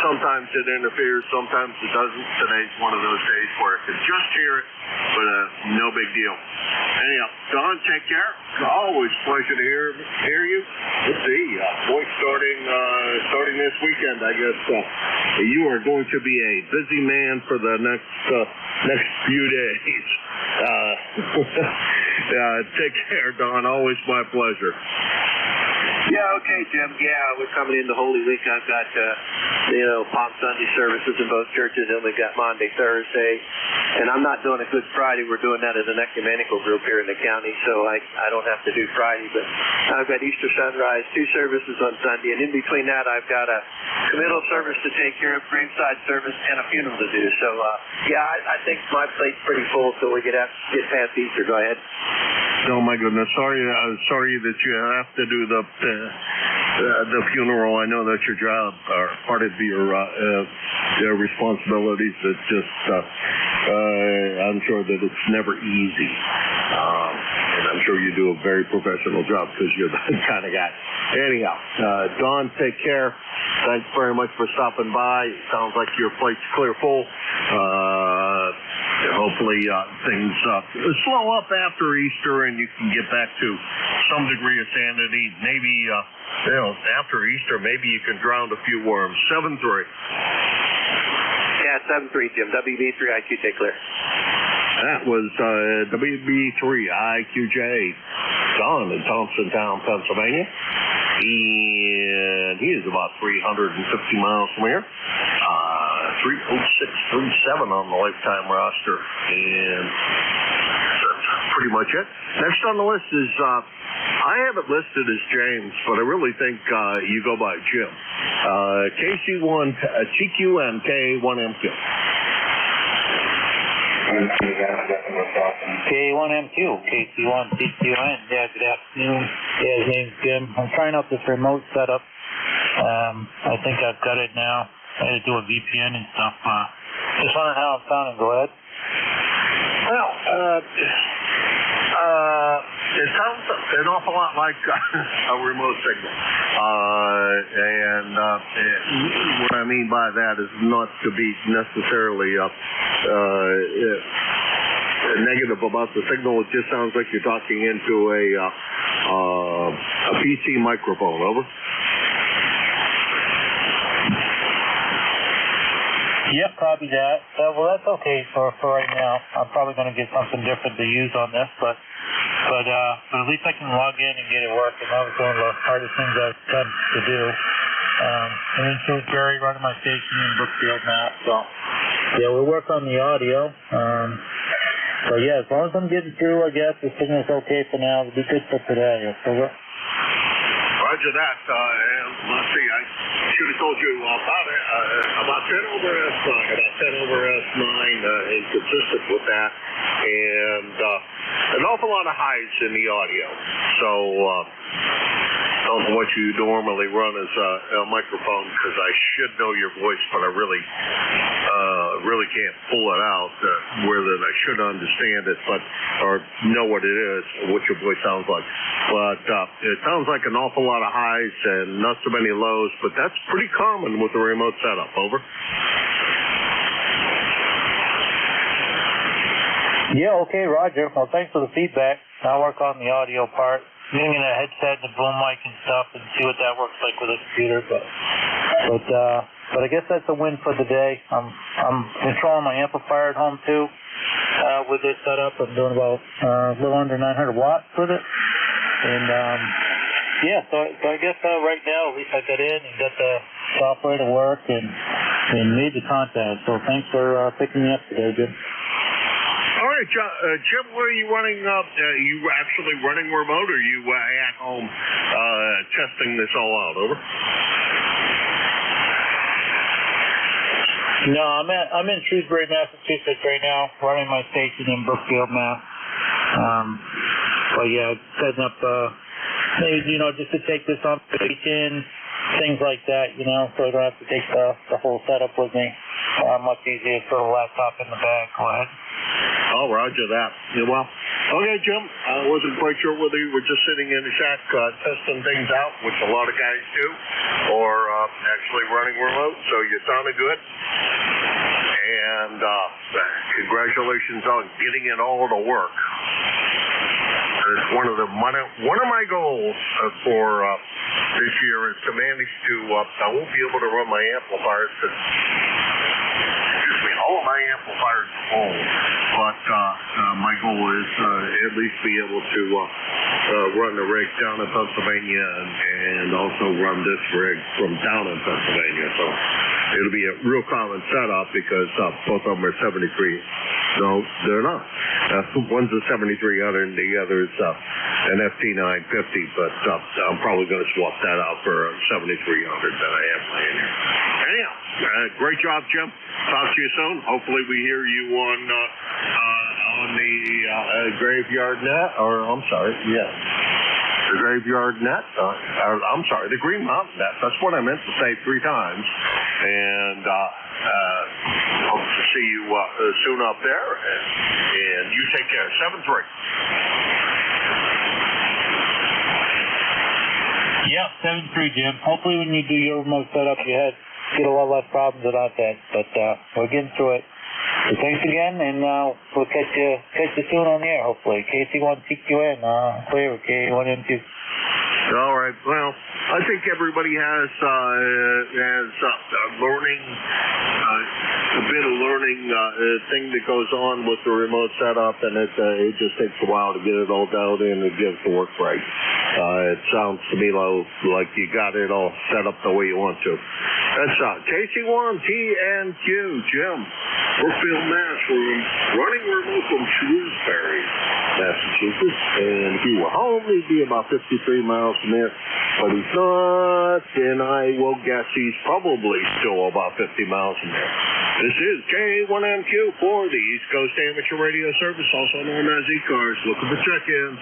S4: sometimes it interferes, sometimes it doesn't. Today's one of those days where I can just hear it, but no big deal. Anyhow, Don, take care. Always a pleasure to hear you. Let's see, boy, starting this weekend, I guess you are going to be a busy man for the next few days. Take care, Don. Always my pleasure.
S15: Yeah, okay, Jim. Yeah, we're coming into Holy Week. I've got, Palm Sunday services in both churches, and we've got Monday, Thursday. And I'm not doing a Good Friday. We're doing that as an ecumenical group here in the county, so I don't have to do Friday. But I've got Easter sunrise, 2 services on Sunday, and in between that, I've got a committal service to take care of, graveside service, and a funeral to do. So, I think my plate's pretty full, so we get past Easter. Go ahead.
S4: Oh my goodness! Sorry that you have to do the the funeral. I know that's your job or part of your responsibilities. It's just I'm sure that it's never easy, and I'm sure you do a very professional job because you're that kind of guy. Anyhow, Don, take care. Thanks very much for stopping by. It sounds like your plate's clear full. Hopefully things slow up after Easter and you can get back to some degree of sanity. Maybe, after Easter, maybe you can drown a few worms. 7-3.
S15: Yeah, 7-3, Jim. WB3IQ, take clear.
S4: That was WB3IQJ. Don in Thompsontown, Pennsylvania. And he is about 350 miles from here. 30637 on the lifetime roster. And that's pretty much it. Next on the list is, I have it listed as James, but I really think you go by Jim. KC1, TQMK1MQ.
S2: K1MQ, KC1, TQN. Yeah, good afternoon. Yeah, his name's Jim. I'm trying out this remote setup. I think I've got it now. I had to do a VPN and stuff. Just wondering how I'm sounding. Go ahead.
S4: Well, it sounds an awful lot like a remote signal. And what I mean by that is not to be necessarily negative about the signal. It just sounds like you're talking into a PC microphone. Over.
S2: Yep, copy that. Well, that's okay for right now. I'm probably going to get something different to use on this, but at least I can log in and get it working. That was one of the hardest things I've done to do. And then so Gary running my station in Brookfield, Mass. So yeah, we'll work on the audio. So yeah, as long as I'm getting through, I guess the signal's okay for now. It'll be good for today. Over.
S4: Roger that. Let's see, I should have told you about 10 over S9. About 10 over S9 is consistent with that. And an awful lot of highs in the audio. So I don't know what you normally run as a microphone because I should know your voice, but I really can't pull it out where that I should understand it, or know what it is, what your voice sounds like. But it sounds like an awful lot of highs and not so many lows, but that's pretty common with the remote setup. Over.
S2: Yeah, okay, Roger. Well, thanks for the feedback. I'll work on the audio part. Using a headset and a boom mic and stuff and see what that works like with a computer. But I guess that's a win for the day. I'm controlling my amplifier at home too with this setup. I'm doing about a little under 900 watts with it. And yeah, so I guess right now at least I got in and got the software to work and made the contact. So thanks for picking me up today, Jim.
S4: All right, Jim, what are you running? Are you actually running remote, or are you at home testing this all out? Over.
S2: No, I'm in Shrewsbury, Massachusetts right now, running my station in Brookfield, Mass. But yeah, setting up maybe just to take this on vacation, things like that, so I don't have to take the whole setup with me. Much easier for the laptop in the bag. Go ahead.
S4: Oh, roger that. Yeah, well, okay, Jim. I wasn't quite sure whether you were just sitting in the shack testing things out, which a lot of guys do, or actually running remote, so you sounded good. And congratulations on getting it all to work. It's one of my goals for this year is to manage to. I won't be able to run my amplifiers because all of my amplifiers are full, but my goal is at least be able to run the rig down in Pennsylvania and also run this rig from down in Pennsylvania. So it'll be a real common setup because both of them are 73. No, they're not. One's a 7300 and the other's an FT950, but I'm probably going to swap that out for a 7300 that I have laying here. Anyhow, great job, Jim. Talk to you soon. Hopefully we hear you on the graveyard net, or I'm sorry, yes. The Graveyard Net, I'm sorry, the Green Mountain Net. That's what I meant to say 3 times. And hope to see you soon up there. And you take care. 7-3.
S2: Yeah, 7-3, Jim. Hopefully when you do your remote setup, you get a lot less problems without that. But we're getting through it. So thanks again, and we'll catch you soon on the air, hopefully. KC1 TQN, clear with K1M2.
S4: All right. Well, I think everybody has learning, a bit of learning thing that goes on with the remote setup, and it just takes a while to get it all dialed in and get it to work right. It sounds to me like you got it all set up the way you want to. That's KC1 TNQ, Jim, Brookfield, Mass. We're running remote from Shrewsbury, Massachusetts, and if he were home, he'd be about 53 miles from there, but he's not, and I will guess he's probably still about 50 miles from there. This is K1MQ for the East Coast Amateur Radio Service, also known as ECARS. Looking for check-ins.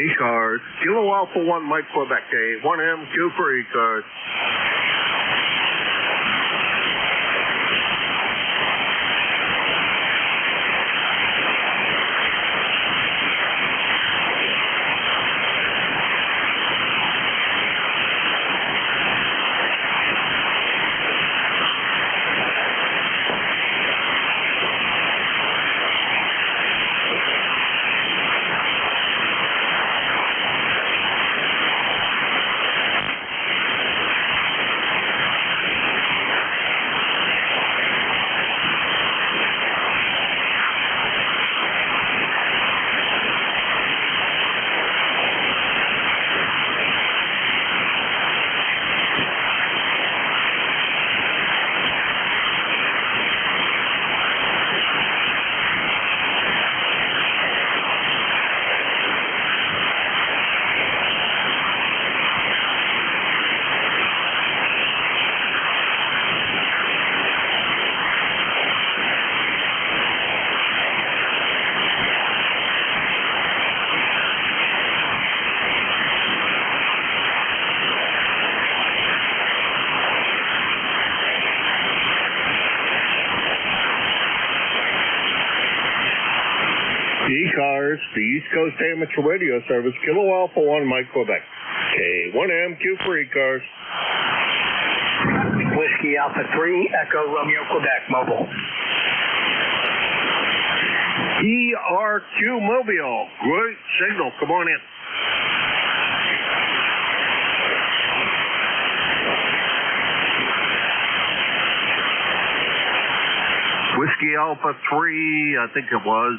S4: ECARS, Kilo Alpha 1 Mike Quebec, K1MQ for ECARS. ECARS, the East Coast Amateur Radio Service, Kilo Alpha 1 Mike Quebec, K1MQ for ECARS.
S7: Whiskey Alpha 3, Echo Romeo Quebec, mobile.
S4: ERQ Mobile, great signal, come on in. Whiskey Alpha 3, I think it was,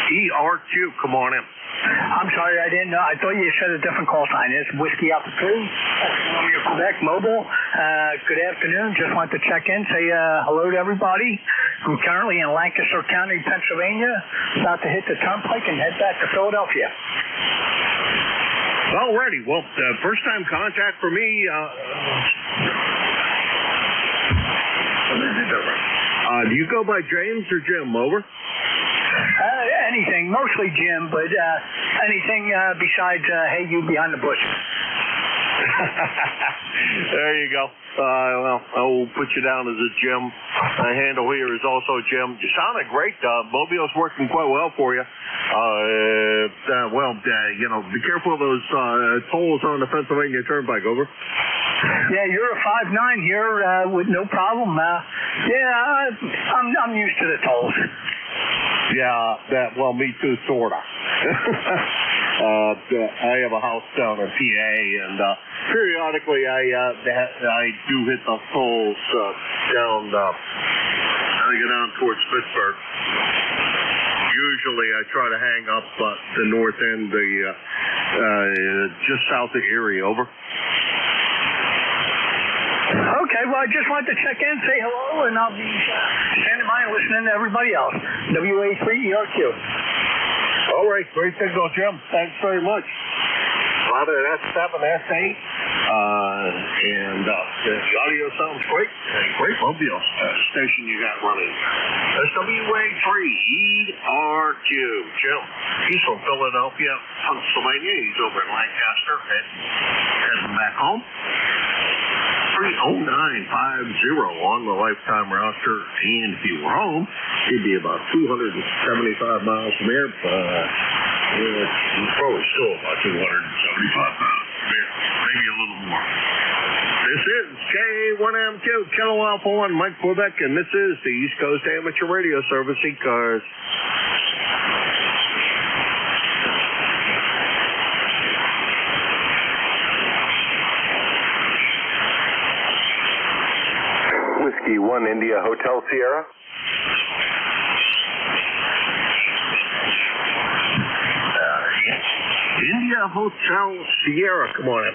S4: ERQ, come on in.
S7: I'm sorry, I didn't know. I thought you said a different call sign. It's Whiskey Alpha 3, Romeo Quebec, mobile. Good afternoon. Just wanted to check in, say hello to everybody. I'm currently in Lancaster County, Pennsylvania, about to hit the turnpike and head back to Philadelphia.
S4: Alrighty, well, first time contact for me. Do you go by James or Jim? Over.
S7: Anything, mostly Jim, but anything besides hey, you behind the bush.
S4: There you go. Well, I will put you down as a Jim. My handle here is also Jim. You sounded great. Mobile's working quite well for you. Be careful of those tolls on the Pennsylvania Turnpike. Over.
S7: Yeah, you're a 5'9" here with no problem. I'm used to the tolls.
S4: Yeah, me too, sorta. I have a house down in PA, and periodically I do hit the tolls down. I go down towards Pittsburgh. Usually I try to hang up the north end, just south of Erie. Over.
S7: Okay, I just wanted to check in, say hello, and I'll be standing by and listening to everybody else. WA3ERQ.
S4: All right, great signal, Jim. Thanks very much. Out at S7, S8, and the audio sounds great. Great mobile station you got running. That's WA3ERQ. Jim, he's from Philadelphia, Pennsylvania. He's over in Lancaster, heading back home. 30950 on the lifetime roster, and if you were home, he'd be about 275 miles from here. He's probably still about 275 miles from here, maybe a little more. This is K1M2, Kilo Alpha 1, Mike Quebec, and this is the East Coast Amateur Radio Service, ECARS.
S18: Whiskey 1 India Hotel Sierra.
S4: India Hotel Sierra, come on in.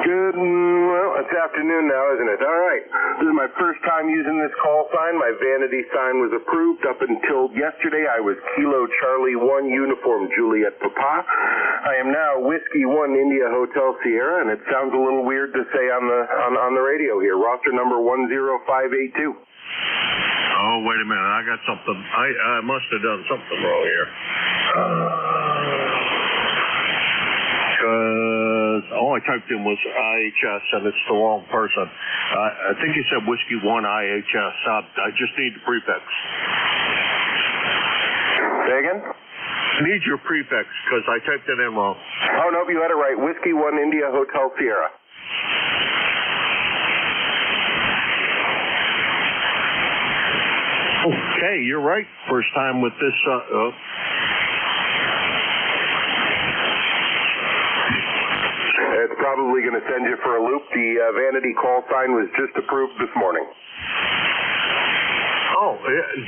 S18: Good, well, it's afternoon now, isn't it? All right. This is my first time using this call sign. My vanity sign was approved. Up until yesterday, I was Kilo Charlie 1 Uniform Juliet Papa. I am now Whiskey 1 India Hotel Sierra, and it sounds a little weird to say on the radio here. Roster number 10582.
S4: Oh, wait a minute. I got something. I must have done something wrong here. All I typed in was IHS, and it's the wrong person. I think you said Whiskey 1 IHS. I just need the prefix.
S18: Say again?
S4: Need your prefix, because I typed it in wrong.
S18: Oh, nope, you had it right. Whiskey 1 India Hotel Sierra.
S4: Okay, you're right. First time with this.
S18: It's probably going to send you for a loop. The vanity call sign was just approved this morning.
S4: Oh,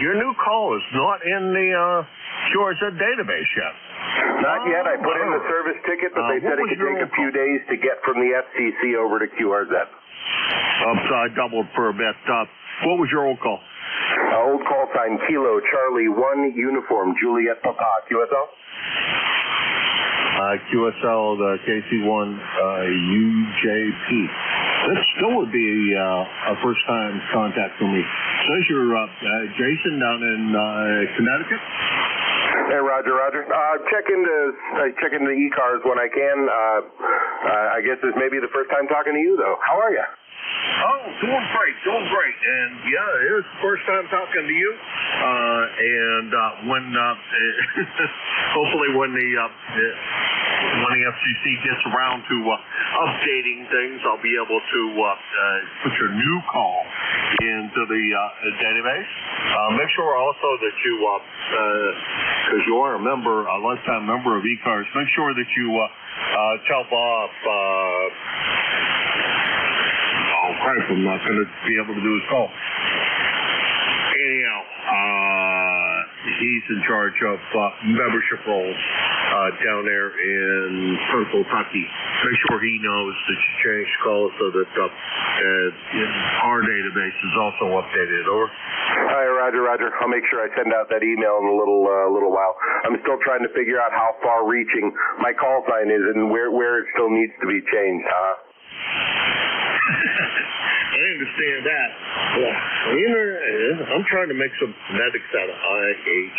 S4: your new call is not in the QRZ database yet.
S18: Not yet. I put in the service ticket, but they said it could take a few days to get from the FCC over to QRZ.
S4: So I doubled for a bit. What was your old call?
S18: Old call sign Kilo Charlie 1 Uniform Juliet Papa. QSL?
S4: QSL, the KC1 UJP. That still would be a first-time contact for me. Says you're Jason down in Connecticut?
S18: Hey, Roger. Check into the ECARS when I can. I guess this may be the first time talking to you, though. How are you?
S4: Oh, doing great. And yeah, it is the first time talking to you. When hopefully when the FCC gets around to updating things, I'll be able to put your new call into the database. Make sure also that you, because you are a lifetime member of ECARS, make sure that you tell Bob. I'm not going to be able to do his call. Anyhow, he's in charge of membership roles down there in Kentucky. Make sure he knows that you changed calls so that our database is also updated. Over.
S18: All right, Roger. I'll make sure I send out that email in a little while. I'm still trying to figure out how far-reaching my call sign is and where it still needs to be changed.
S4: I understand that. I'm trying to make some phonetics out of IHS.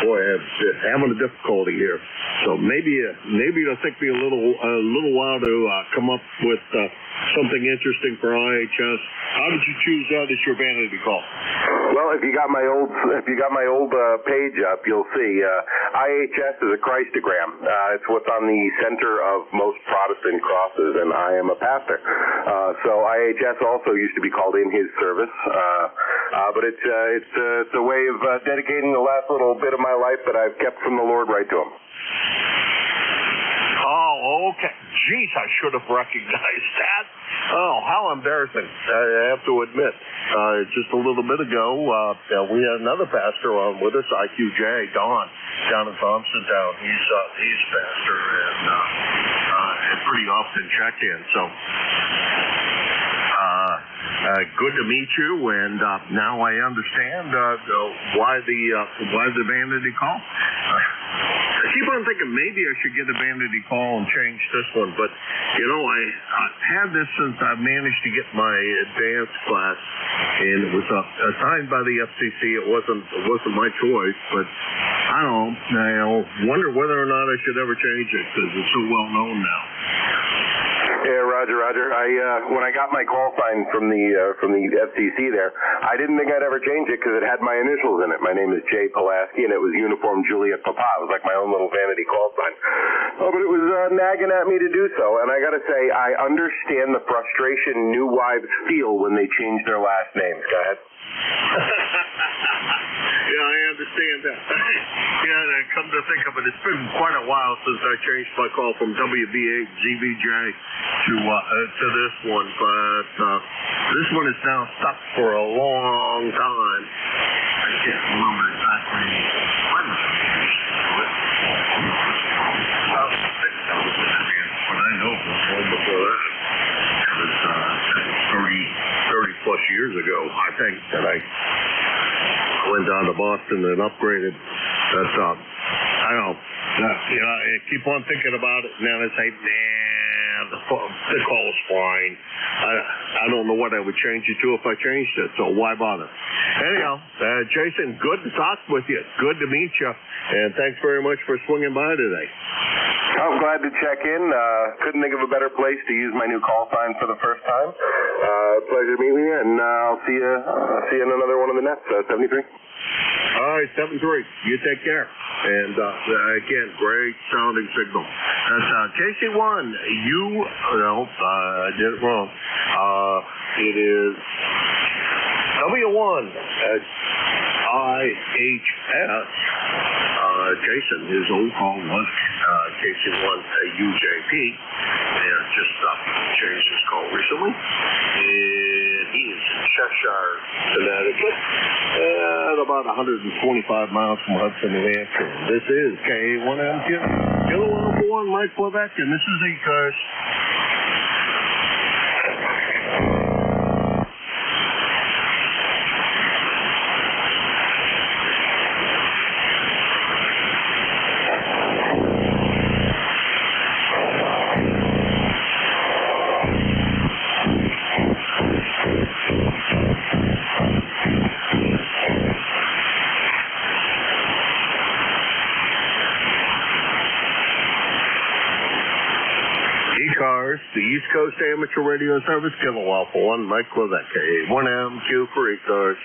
S4: Boy, I'm having a difficulty here. So maybe it'll take me a little while to come up with something interesting for IHS. How did you choose that as your vanity call?
S18: Well, if you got my old page up, you'll see IHS is a Christogram. It's what's on the center of most Protestant crosses, and I am a pastor. So IHS also used to be called In His Service, but it's a way of dedicating the last little bit of my life that I've kept from the Lord right to Him.
S4: Oh, okay. Jeez, I should have recognized that. Oh, how embarrassing. I have to admit. Just a little bit ago, we had another pastor on with us, IQJ, Don, down in Thompsontown. He's a pastor, and pretty often check in. So good to meet you, and now I understand why the vanity call. I keep on thinking maybe I should get a vanity call and change this one, but I've had this since I managed to get my advanced class, and it was assigned by the FCC. It wasn't my choice, but I don't know. Wonder whether or not I should ever change it because it's so well known now.
S18: Yeah, Roger. When I got my call sign from the FCC there, I didn't think I'd ever change it because it had my initials in it. My name is Jay Pulaski, and it was Uniform Juliet Papa. It was like my own little vanity call sign. Oh, but it was nagging at me to do so, and I got to say, I understand the frustration new wives feel when they change their last names. Go ahead.
S4: Yeah, I understand that. Yeah, and come to think of it, it's been quite a while since I changed my call from WB8 ZVJ to this one, but this one is now stuck for a long time. I can't remember exactly when I changed it. But I know before that. It was 30 plus years ago, I think, that I went down to Boston and upgraded. That's I don't know. I keep on thinking about it, and then I say, the call is fine. I don't know what I would change it to if I changed it, so why bother? Anyhow, Jason, good to talk with you. Good to meet you, and thanks very much for swinging by today.
S18: I'm glad to check in. Couldn't think of a better place to use my new call sign for the first time. Pleasure to meet you, and I'll see you in another one of the nets, 73.
S4: All right, 73. You take care. And again, great sounding signal. That's KC1. I did it wrong. It is W1 at IHS. Jason, his old call was KC1 UJP, and just changed his call recently. And he is in Cheshire, Connecticut, at about 125 miles from Hudson, New Hampshire. This is K1MQ, Kilo Alpha 1, Mike Quebec, and this is ECARS. ECARS, the East Coast Amateur Radio Service, Kilo Alpha 1, Mike Quebec, K1MQ for ECARS.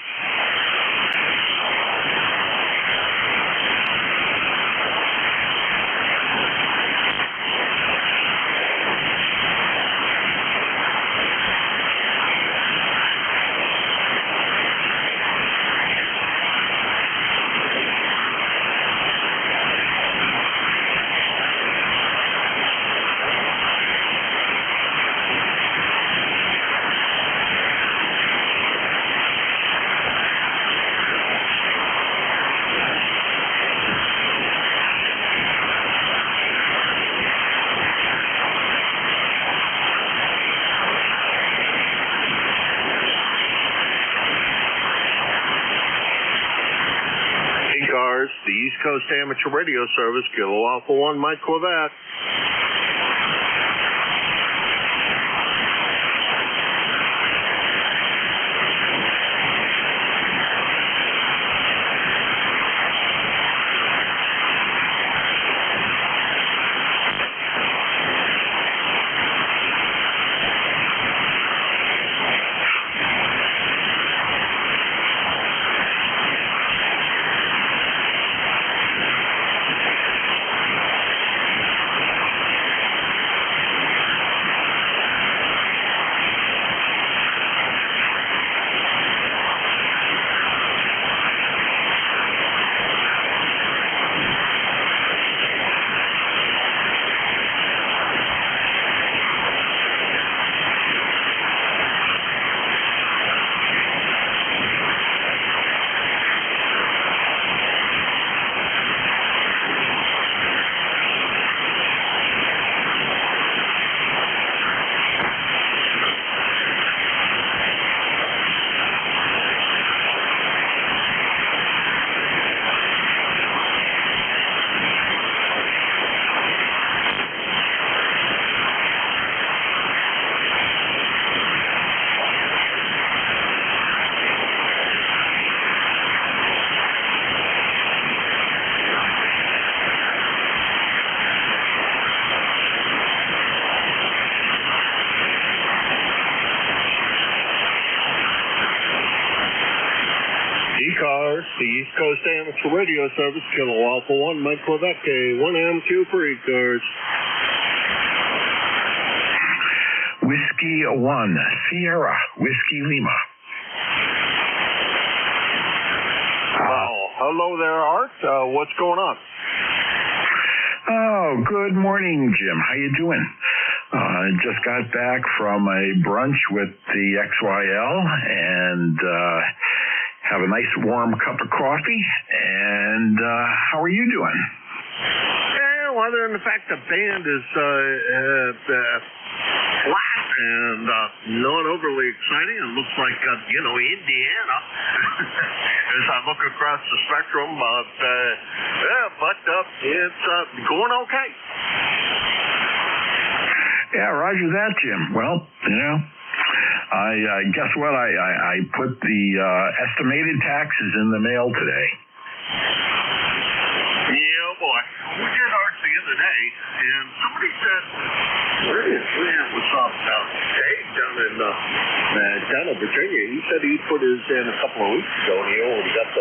S4: ECARS, the East Coast Amateur Radio Service, Kilo Alpha 1, Mike Quebec. the East Coast Amateur Radio Service, Kilo Alpha 1, Mike Quebec, A1MQ for ECARS.
S9: Whiskey 1, Sierra, Whiskey Lima.
S4: Hello there, Art. What's going on?
S9: Oh, good morning, Jim. How you doing? Just got back from a brunch with the XYL and have a nice warm cup of coffee. And how are you doing?
S4: Well, other than the fact the band is flat and not overly exciting. It looks like, Indiana as I look across the spectrum. But it's going okay.
S9: Yeah, roger that, Jim. Well, I guess what? I put the estimated taxes in the mail today.
S4: Yeah, boy. We did ours the other day, and somebody said, where was Dave down in Virginia? He said he put his in a couple of weeks ago, and he already got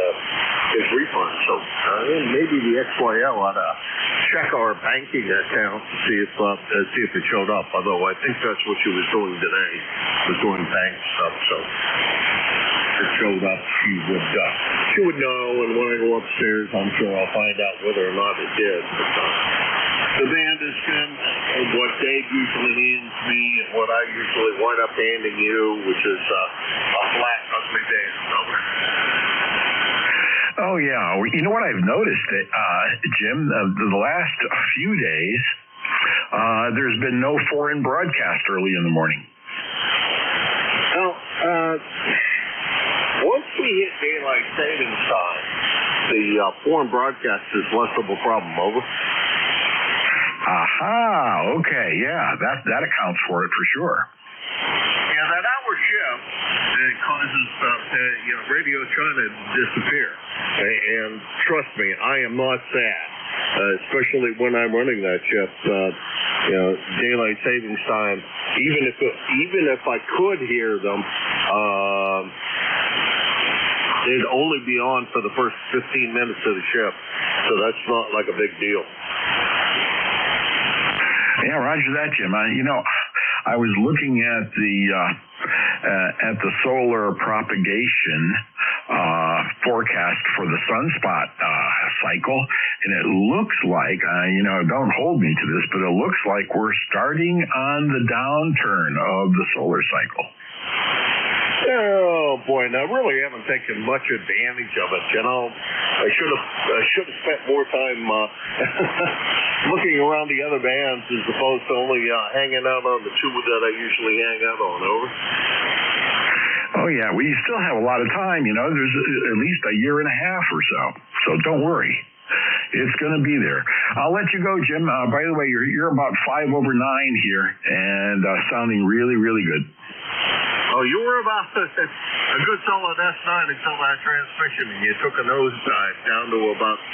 S4: his refund. So maybe the XYL ought to check our banking account to see if it showed up. Although I think that's what she was doing today, was doing bank stuff. So if it showed up, she would know. And when I go upstairs, I'm sure I'll find out whether or not it did. But the band is good. What Dave usually hands me and what I usually wind up handing you, which is a flat, ugly band.
S9: Oh, yeah. You know what I've noticed, Jim? The last few days, there's been no foreign broadcast early in the morning.
S4: Well, once we hit daylight savings time, the foreign broadcast is less of a problem. Over.
S9: Aha. Okay. Yeah. That accounts for it for sure.
S4: Yeah, that hour shift causes Radio China to disappear. And trust me, I am not sad, especially when I'm running that shift. Daylight savings time. Even if I could hear them, they'd only be on for the first 15 minutes of the shift, so that's not like a big deal.
S9: Yeah, roger that, Jim. I was looking at the solar propagation forecast for the sunspot cycle, and it looks like, don't hold me to this, but it looks like we're starting on the downturn of the solar cycle.
S4: Oh boy, now I really haven't taken much advantage of it. I should have spent more time looking around the other bands as opposed to only hanging out on the two that I usually hang out on. Over.
S9: Oh yeah, we still have a lot of time. There's at least a year and a half or so. So don't worry. It's going to be there. I'll let you go, Jim. By the way, you're about 5 over 9 here and sounding really, really good.
S4: Oh, you were about a good solid S9 until that transmission, and you took a nosedive down to about 7.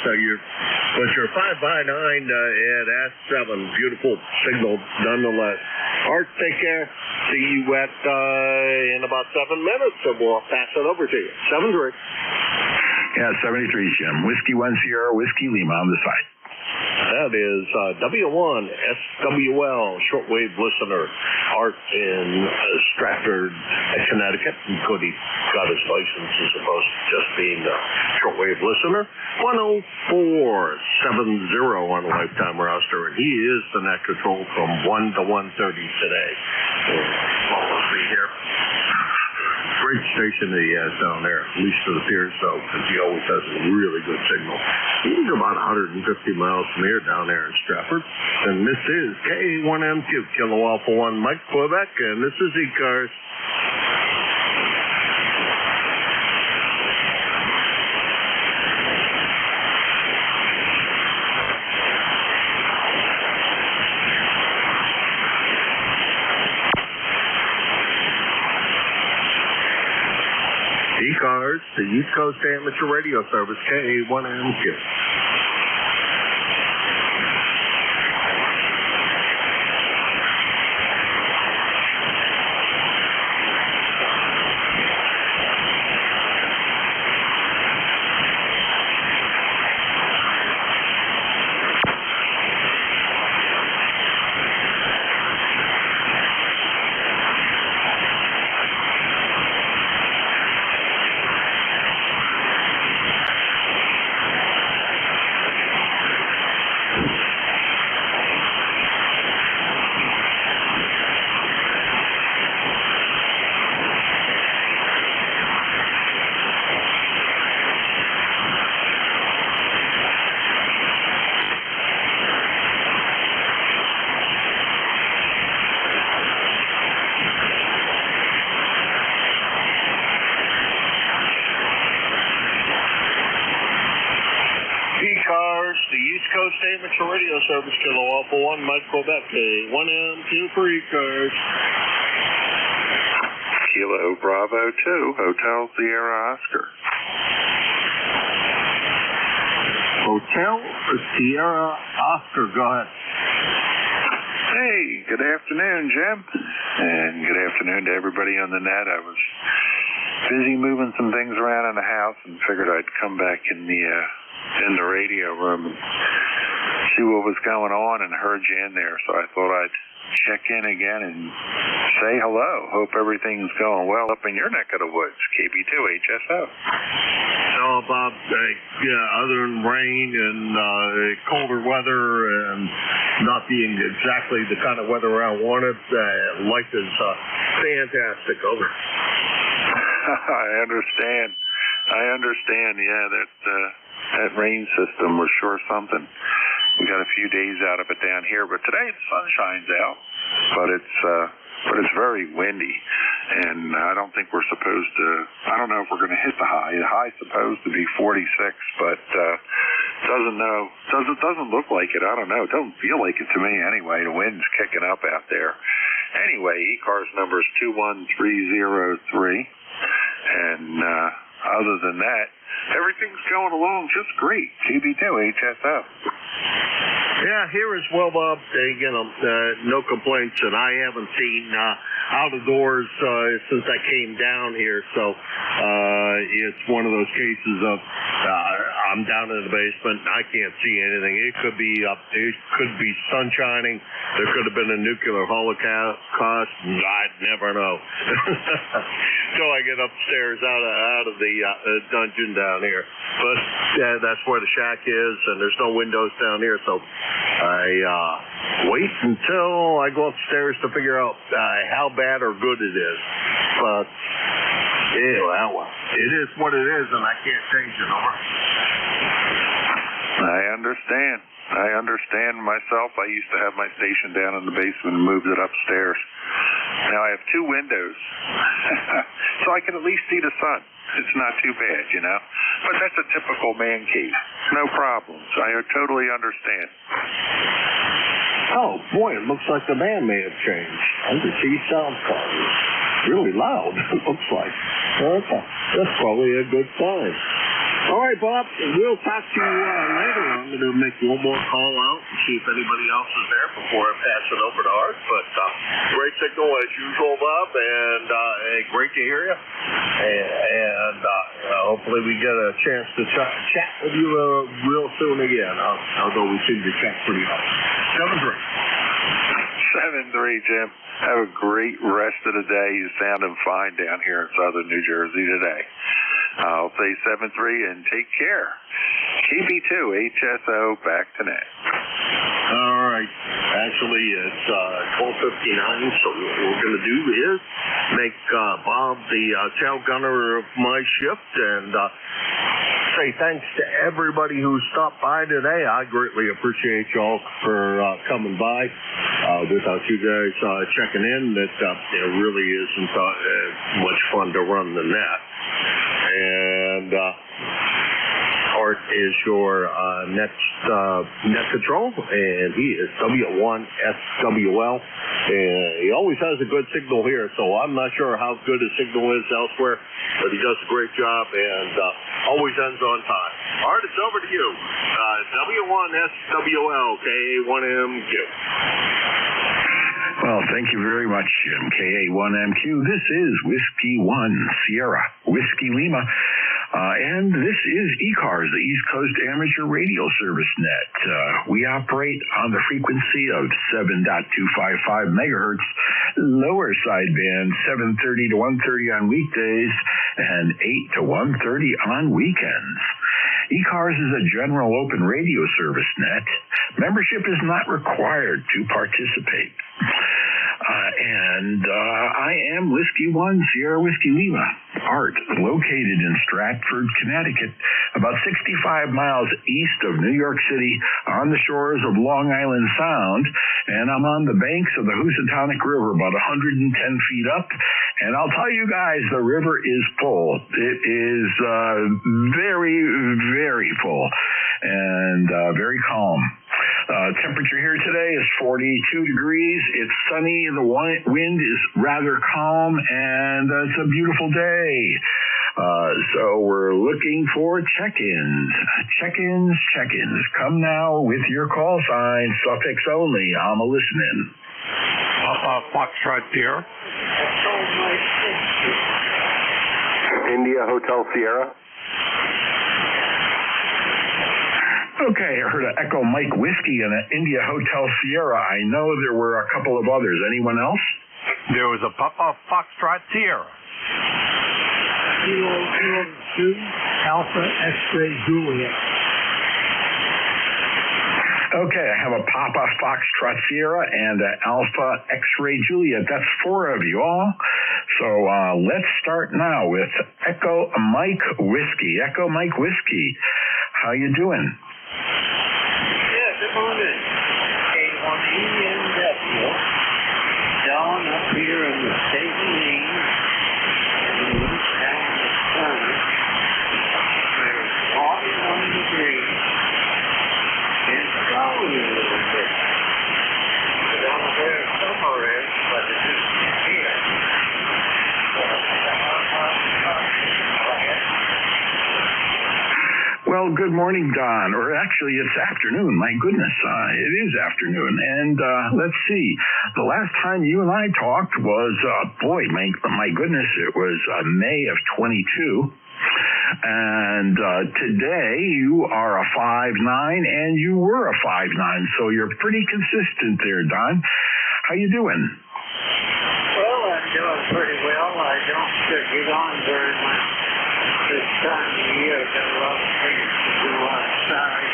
S4: So you're 5 by 9 at S7. Beautiful signal, nonetheless. Art, take care. See you in about 7 minutes, and we'll pass it over to you. 7-3.
S9: Yeah, 73, Jim. Whiskey 1 Sierra, Whiskey Lima on the side.
S4: That is W1 SWL shortwave listener, Art in Stratford, Connecticut. He got his license as opposed to just being a shortwave listener. 10470 on the lifetime roster, and he is the net control from 1 to 1:30 today. Let's see here. Great station that he has down there, at least it appears so, because he always has a really good signal. He's about 150 miles from here down there in Stratford. And this is K1MQ, Kilo Alpha 1, Mike Quebec, and this is ECARS. ECARS, the East Coast Amateur Radio Service, KA1MQ. East Coast Amateur Radio Service, Kilo Alpha 1, Mike Quebec, K1MQ for ECARS.
S5: Kilo Bravo 2, Hotel Sierra Oscar.
S4: Hotel Sierra Oscar, go ahead.
S5: Hey, good afternoon, Jim. And good afternoon to everybody on the net. I was busy moving some things around in the house and figured I'd come back in the radio room and see what was going on, and heard you in there, so I thought I'd check in again and say hello. Hope everything's going well up in your neck of the woods, KB2 HSO.
S4: No, Bob, other than rain and colder weather and not being exactly the kind of weather I wanted, life is fantastic over.
S5: I understand. Yeah, that rain system was sure something. We got a few days out of it down here, but today the sun shines out, but it's very windy, and I don't think we're supposed to. I don't know if we're going to hit the high. The high's supposed to be 46, but doesn't look like it. I don't know. It doesn't feel like it to me anyway. The wind's kicking up out there. Anyway, ECARS number is 21303, and other than that, everything's going along just great. GB2 HSO.
S4: Yeah, here as well, Bob. Again, no complaints, and I haven't seen out of doors since I came down here. So it's one of those cases of I'm down in the basement. I can't see anything. It could be sun shining. There could have been a nuclear holocaust. I'd never know. Till I get upstairs out of the dungeon down here. But that's where the shack is, and there's no windows down here. So I wait until I go upstairs to figure out how bad or good it is. But it is what it is, and I can't change it. Over.
S5: I understand myself. I used to have my station down in the basement and moved it upstairs. Now I have two windows, so I can at least see the sun. It's not too bad, you know. But that's a typical man cave. No problems. I totally understand.
S4: Oh, boy, it looks like the man may have changed. I can see sound card. Really loud, it looks like. Okay. That's probably a good sign. All right, Bob, we'll talk to you later. I'm going to make one more call out and see if anybody else is there before I pass it over to Art. But great signal as usual, Bob, and great to hear you. And hopefully we get a chance to chat with you real soon again, although we seem to chat pretty often.
S5: 7-3, Jim. Have a great rest of the day. You're sounding fine down here in southern New Jersey today. I'll say 7-3 and take care. KB2 HSO back to net.
S4: All right. Actually, it's 12:59, so what we're going to do is make Bob the tail gunner of my shift and say thanks to everybody who stopped by today. I greatly appreciate y'all for coming by. Without you guys checking in, it really isn't much fun to run the net. And Art is your net control, and he is W1SWL. And he always has a good signal here, so I'm not sure how good his signal is elsewhere, but he does a great job and always ends on time. Art, it's over to you. W1SWL, KA1MQ.
S9: Well, thank you very much, Jim. KA1MQ. This is Whiskey 1 Sierra Whiskey Lima. And this is ECARS, the East Coast Amateur Radio Service Net. We operate on the frequency of 7.255 megahertz, lower sideband, 7:30 to 1:30 on weekdays, and 8 to 1:30 on weekends. ECARS is a general open radio service net. Membership is not required to participate. And and I am Whiskey 1 Sierra Whiskey Lima, Art, located in Stratford, Connecticut, about 65 miles east of New York City on the shores of Long Island Sound, and I'm on the banks of the Housatonic River, about 110 feet up, and I'll tell you guys, the river is full. It is very, very full and very calm. Temperature here today is 42 degrees. It's sunny. The wind is rather calm, and it's a beautiful day. So we're looking for check-ins. Check-ins. Come now with your call sign, suffix only. I'm a listening.
S6: Foxtrot Sierra.
S18: India Hotel Sierra.
S9: Okay, I heard an Echo Mike Whiskey and an India Hotel Sierra. I know there were a couple of others. Anyone else?
S6: There was a Papa Foxtrot Sierra.
S14: Kilo 2 Alpha X-Ray Juliet.
S9: Okay, I have a Papa Foxtrot Sierra and an Alpha X-Ray Juliet. That's 4 of you all. So let's start now with Echo Mike Whiskey. Echo Mike Whiskey, how you doing?
S16: Yeah, good morning. A1EMW, down up here in the state of Maine, and we look down the corner. There's 41 degrees. It's snowing a little bit. I don't know where summer is, but it isn't here.
S9: Well, good morning, Don. Or actually, it's afternoon. My goodness, it is afternoon. And let's see. The last time you and I talked was, my goodness, it was May of 22. And today you are a 5'9", and you were a 5'9", so you're pretty consistent there, Don. How you doing?
S16: Well, I'm doing pretty well. I don't get on very much this time of year. Got a lot of things to do outside.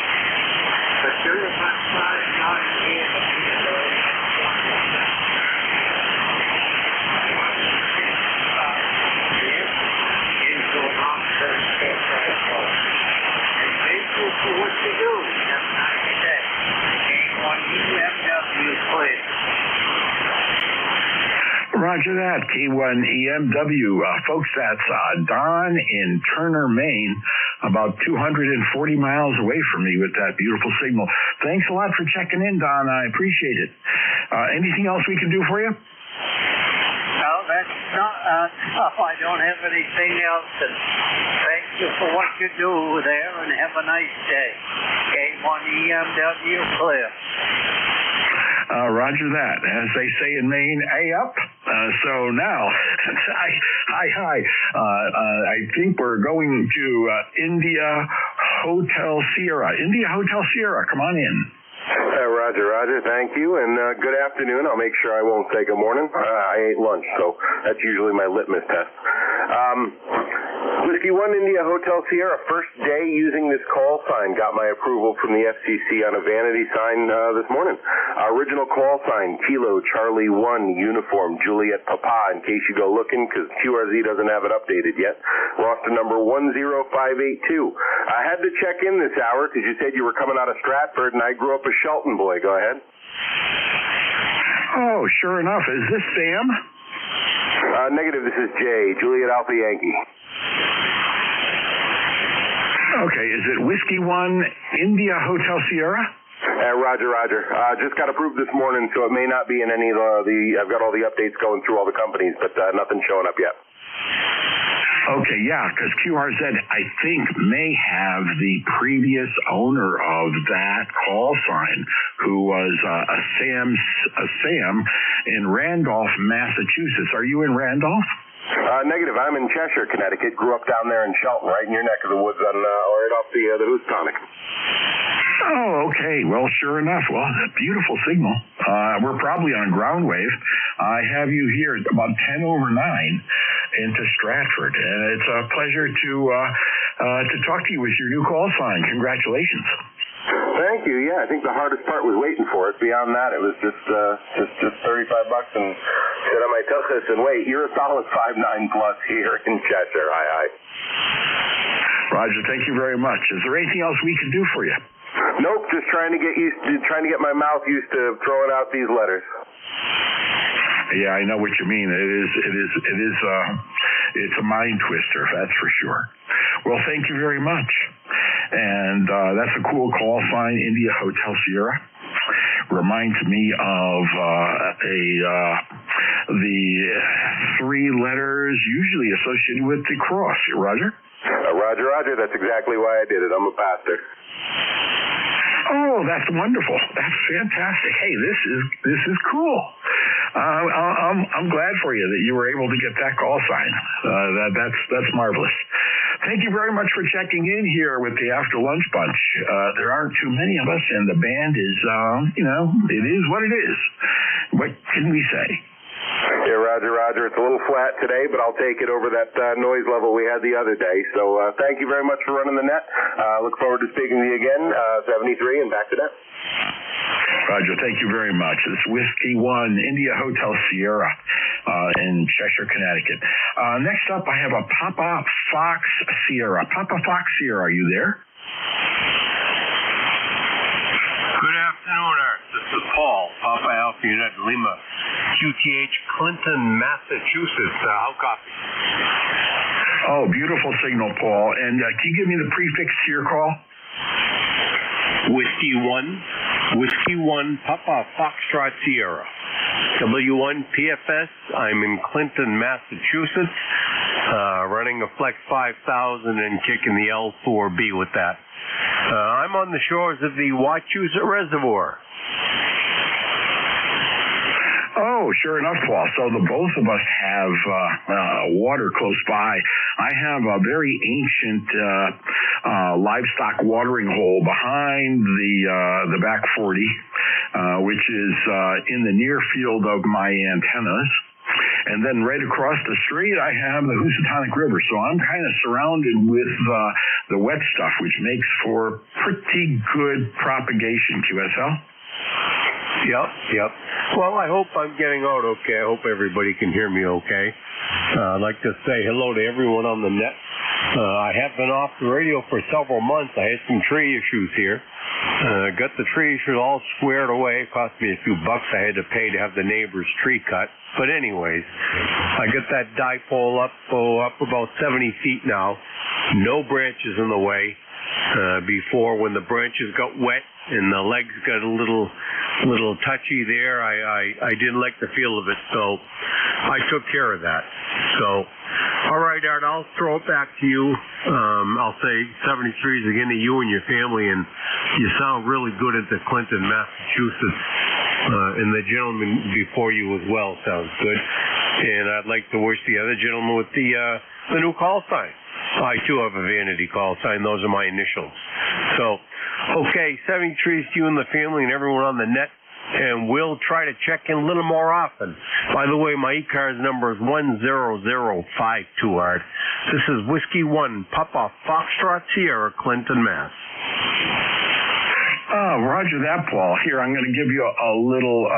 S16: But during my 5'9" here, for what you do. Have a nice day. K1EMW clear.
S9: Roger that, K1EMW. Folks, that's Don in Turner, Maine, about 240 miles away from me with that beautiful signal. Thanks a lot for checking in, Don. I appreciate it. Anything else we can do for you?
S16: No, that's not. I don't have anything else. And thank you for what you do there, and have a nice day. K1EMW clear.
S9: Roger that. As they say in Maine, A-up. So now, hi. I think we're going to India Hotel Sierra. India Hotel Sierra, come on in.
S18: Roger. Thank you, and good afternoon. I'll make sure I won't say good morning. I ate lunch, so that's usually my litmus test. Whiskey 1 India Hotel Sierra, first day using this call sign. Got my approval from the FCC on a vanity sign this morning. Original call sign, Kilo Charlie 1 Uniform Juliet Papa, in case you go looking, because QRZ doesn't have it updated yet. Lost to number 10582. I had to check in this hour because you said you were coming out of Stratford, and I grew up a Shelton boy. Go ahead.
S9: Oh, sure enough. Is this Sam?
S18: Negative, this is Jay, Juliet Alpha Yankee.
S9: Okay, is it Whiskey 1 India Hotel Sierra?
S18: Roger. Just got approved this morning, so it may not be in any of I've got all the updates going through all the companies, but nothing showing up yet.
S9: Okay, yeah, because QRZ, I think, may have the previous owner of that call sign, who was a Sam in Randolph, Massachusetts. Are you in Randolph?
S18: Negative. I'm in Cheshire, Connecticut. Grew up down there in Shelton, right in your neck of the woods, right off the Housatonic.
S9: Oh, okay. Well, sure enough. Well, beautiful signal. We're probably on ground wave. I have you here at about 10 over 9 into Stratford, and it's a pleasure to talk to you with your new call sign. Congratulations.
S18: Thank you. Yeah, I think the hardest part was waiting for it. Beyond that, it was just $35 and Sit on my tuchus and wait. You're a solid 5'9" plus here in Cheshire. Aye.
S9: Roger, thank you very much. Is there anything else we can do for you?
S18: Nope, just trying to get my mouth used to throwing out these letters.
S9: Yeah, I know what you mean. It's a mind twister, that's for sure. Well, thank you very much. And that's a cool call sign, India Hotel Sierra. Reminds me of the three letters usually associated with the cross. Roger?
S18: Roger. That's exactly why I did it. I'm a pastor.
S9: Oh, that's wonderful. That's fantastic. Hey, this is cool. I'm glad for you that you were able to get that call sign. That's marvelous. Thank you very much for checking in here with the After Lunch Bunch. There aren't too many of us, and the band is, it is what it is. What can we say?
S18: Yeah, Roger. It's a little flat today, but I'll take it over that noise level we had the other day. So thank you very much for running the net. Look forward to speaking to you again, 73 and back to net.
S9: Roger, thank you very much. It's Whiskey 1, India Hotel Sierra in Cheshire, Connecticut. Next up, I have a Papa Fox Sierra. Papa Fox Sierra, are you there?
S21: Good afternoon, Art. This is Paul, Papa Alpha Unit Lima, QTH, Clinton, Massachusetts. How copy?
S9: Oh, beautiful signal, Paul. And can you give me the prefix to your call?
S21: Whiskey 1, Papa Foxtrot Sierra. W1 PFS. I'm in Clinton, Massachusetts, running a Flex 5000 and kicking the L4B with that. I'm on the shores of the Wachusett Reservoir.
S9: Oh, sure enough, Paul. So the both of us have water close by. I have a very ancient livestock watering hole behind the back 40, which is in the near field of my antennas. And then right across the street, I have the Housatonic River. So I'm kind of surrounded with the wet stuff, which makes for pretty good propagation, QSL.
S21: Yep. Well, I hope I'm getting out okay. I hope everybody can hear me okay. I'd like to say hello to everyone on the net. I have been off the radio for several months. I had some tree issues here. Got the tree issues all squared away. It cost me a few bucks I had to pay to have the neighbor's tree cut. But anyways, I got that dipole up about 70 feet now. No branches in the way. Before, when the branches got wet and the legs got a little touchy there, I didn't like the feel of it, so I took care of that. So, all right, Art, I'll throw it back to you. I'll say 73s again to you and your family, and you sound really good at the Clinton, Massachusetts, and the gentleman before you as well sounds good. And I'd like to wish the other gentleman with the new call sign. I, too, have a vanity call sign. Those are my initials. So, okay, 73s to you and the family and everyone on the net, and we'll try to check in a little more often. By the way, my ECARS number is 10052, Art. This is Whiskey 1, Papa Foxtrot Sierra, Clinton, Mass.
S9: Oh, Roger that, Paul. Here, I'm going to give you a little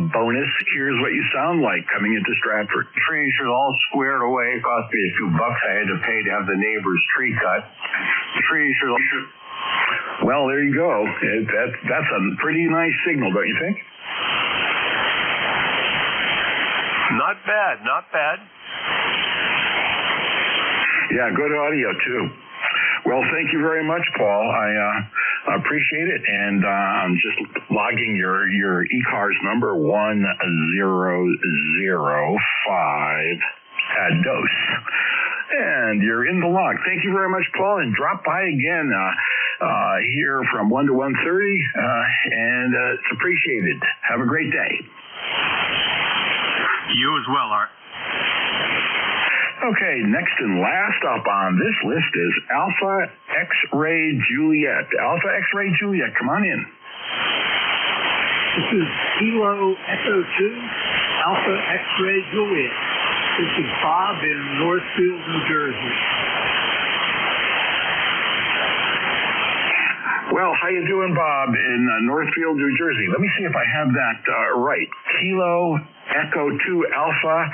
S9: bonus. Here's what you sound like coming into Stratford. Trees are all squared away. It cost me a few bucks I had to pay to have the neighbor's tree cut. Trees are all... Well, there you go. That's a pretty nice signal, don't you think?
S21: Not bad.
S9: Yeah, good audio, too. Well, thank you very much, Paul. I appreciate it, and I'm just logging your ECARS number 1005 at dose. And you're in the log. Thank you very much, Paul, and drop by again here from 1 to 1:30, and it's appreciated. Have a great day.
S21: You as well, Art.
S9: Okay, next and last up on this list is Alpha X-Ray Juliet. Alpha X-Ray Juliet, come on in.
S10: This is Kilo Echo 2, Alpha X-Ray Juliet. This is Bob in Northfield, New Jersey.
S9: Well, how you doing, Bob, in Northfield, New Jersey? Let me see if I have that right. Kilo Echo 2 Alpha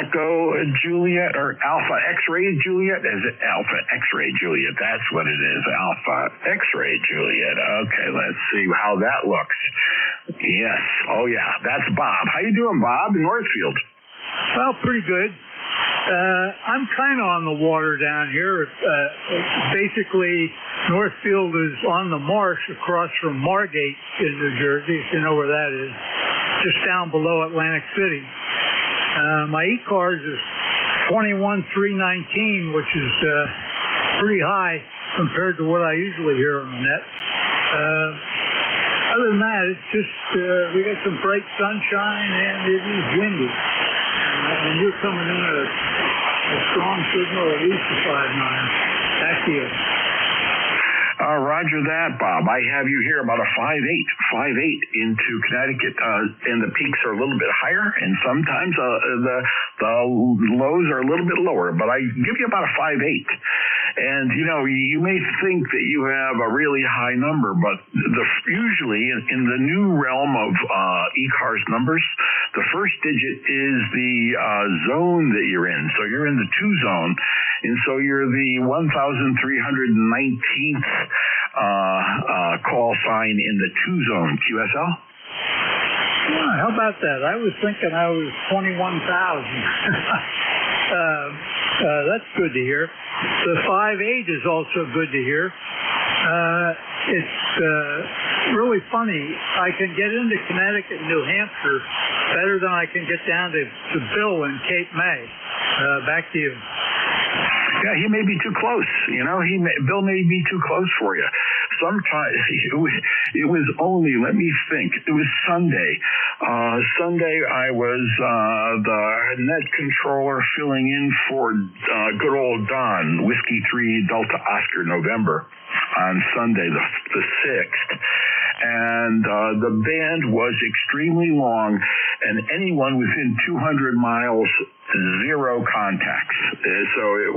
S9: Echo Juliet, or Alpha X-Ray Juliet? Is it Alpha X-Ray Juliet? That's what it is, Alpha X-Ray Juliet. Okay, let's see how that looks. Yes, oh yeah, that's Bob. How you doing, Bob, in Northfield?
S10: Well, pretty good. I'm kind of on the water down here. Basically, Northfield is on the marsh across from Margate in New Jersey, if you know where that is, just down below Atlantic City. My ECARS is 21,319, which is pretty high compared to what I usually hear on the net. Other than that, it's just we got some bright sunshine and it is windy. And you're coming in at a strong signal, at least a 5.9. Back to you.
S9: Roger that, Bob. I have you here about a 5.8 into Connecticut, and the peaks are a little bit higher, and sometimes the lows are a little bit lower, but I give you about a 5.8. And, you know, you may think that you have a really high number, but usually in the new realm of ECARS numbers, the first digit is the zone that you're in. So you're in the 2 zone, and so you're the 1,319th call sign in the 2 zone. QSL?
S10: How about that? I was thinking I was 21,000. That's good to hear. The 5.8 is also good to hear. It's really funny. I can get into Connecticut and New Hampshire better than I can get down to Bill in Cape May. Back to you.
S9: Yeah, he may be too close. You know, Bill may be too close for you. Sometimes it was only, let me think, it was Sunday. Sunday I was the net controller filling in for good old Don, Whiskey 3 Delta Oscar November on Sunday the 6th. And the band was extremely long, and anyone within 200 miles, 0 contacts. So it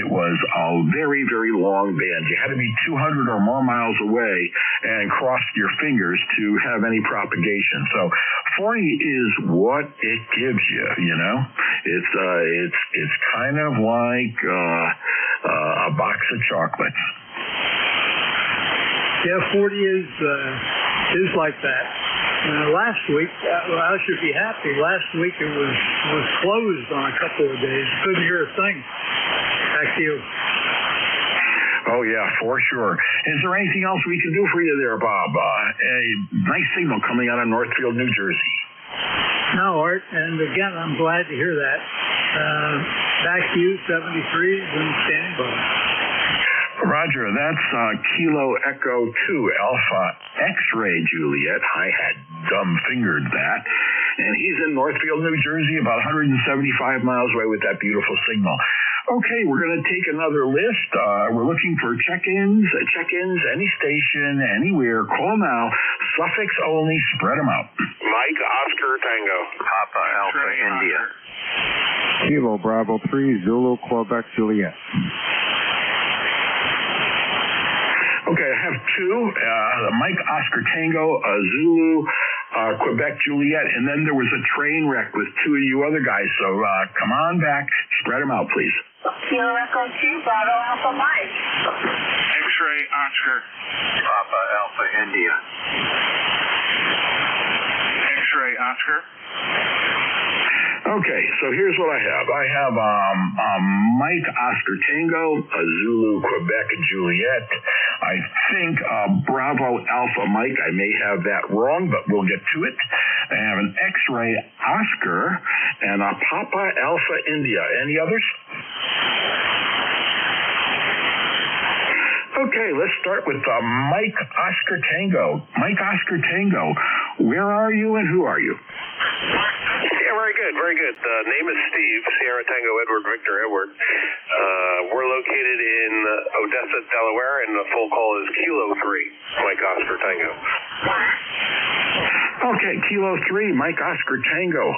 S9: was a very, very long band. You had to be 200 or more miles away and cross your fingers to have any propagation. So 40 is what it gives you, you know. It's kind of like a box of chocolates.
S10: Yeah, 40 is like that. Last week, I should be happy. Last week it was closed on a couple of days. Couldn't hear a thing. Back to you.
S9: Oh yeah, for sure. Is there anything else we can do for you there, Bob? A nice signal coming out of Northfield, New Jersey.
S10: No, Art, and again, I'm glad to hear that. Back to you, 73 and standing by.
S9: Roger, that's Kilo Echo 2 Alpha X-Ray Juliet. I had dumb-fingered that. And he's in Northfield, New Jersey, about 175 miles away with that beautiful signal. Okay, we're going to take another list. We're looking for check-ins, any station, anywhere. Call now. Suffix only. Spread them out.
S1: Mike Oscar Tango.
S22: Papa Alpha India.
S23: Kilo Bravo 3 Zulu Quebec Juliet.
S9: Okay, I have 2, Mike Oscar Tango, Zulu, Quebec Juliet, and then there was a train wreck with 2 of you other guys, so come on back, spread them out, please.
S24: Kilo Echo 2, Bravo Alpha Mike.
S1: X-Ray Oscar.
S22: Papa Alpha India.
S1: X-Ray Oscar.
S9: Okay, so here's what I have. I have Mike Oscar Tango, Zulu Quebec Juliet. I think Bravo Alpha Mike. I may have that wrong, but we'll get to it. I have an X-Ray Oscar and a Papa Alpha India. Any others? Okay, let's start with Mike Oscar Tango. Mike Oscar Tango, where are you and who are you?
S1: Yeah, very good, very good. The name is Steve, Sierra Tango Edward Victor Edward. We're located in Odessa, Delaware, and the full call is Kilo 3, Mike Oscar Tango.
S9: Okay, Kilo 3, Mike Oscar Tango.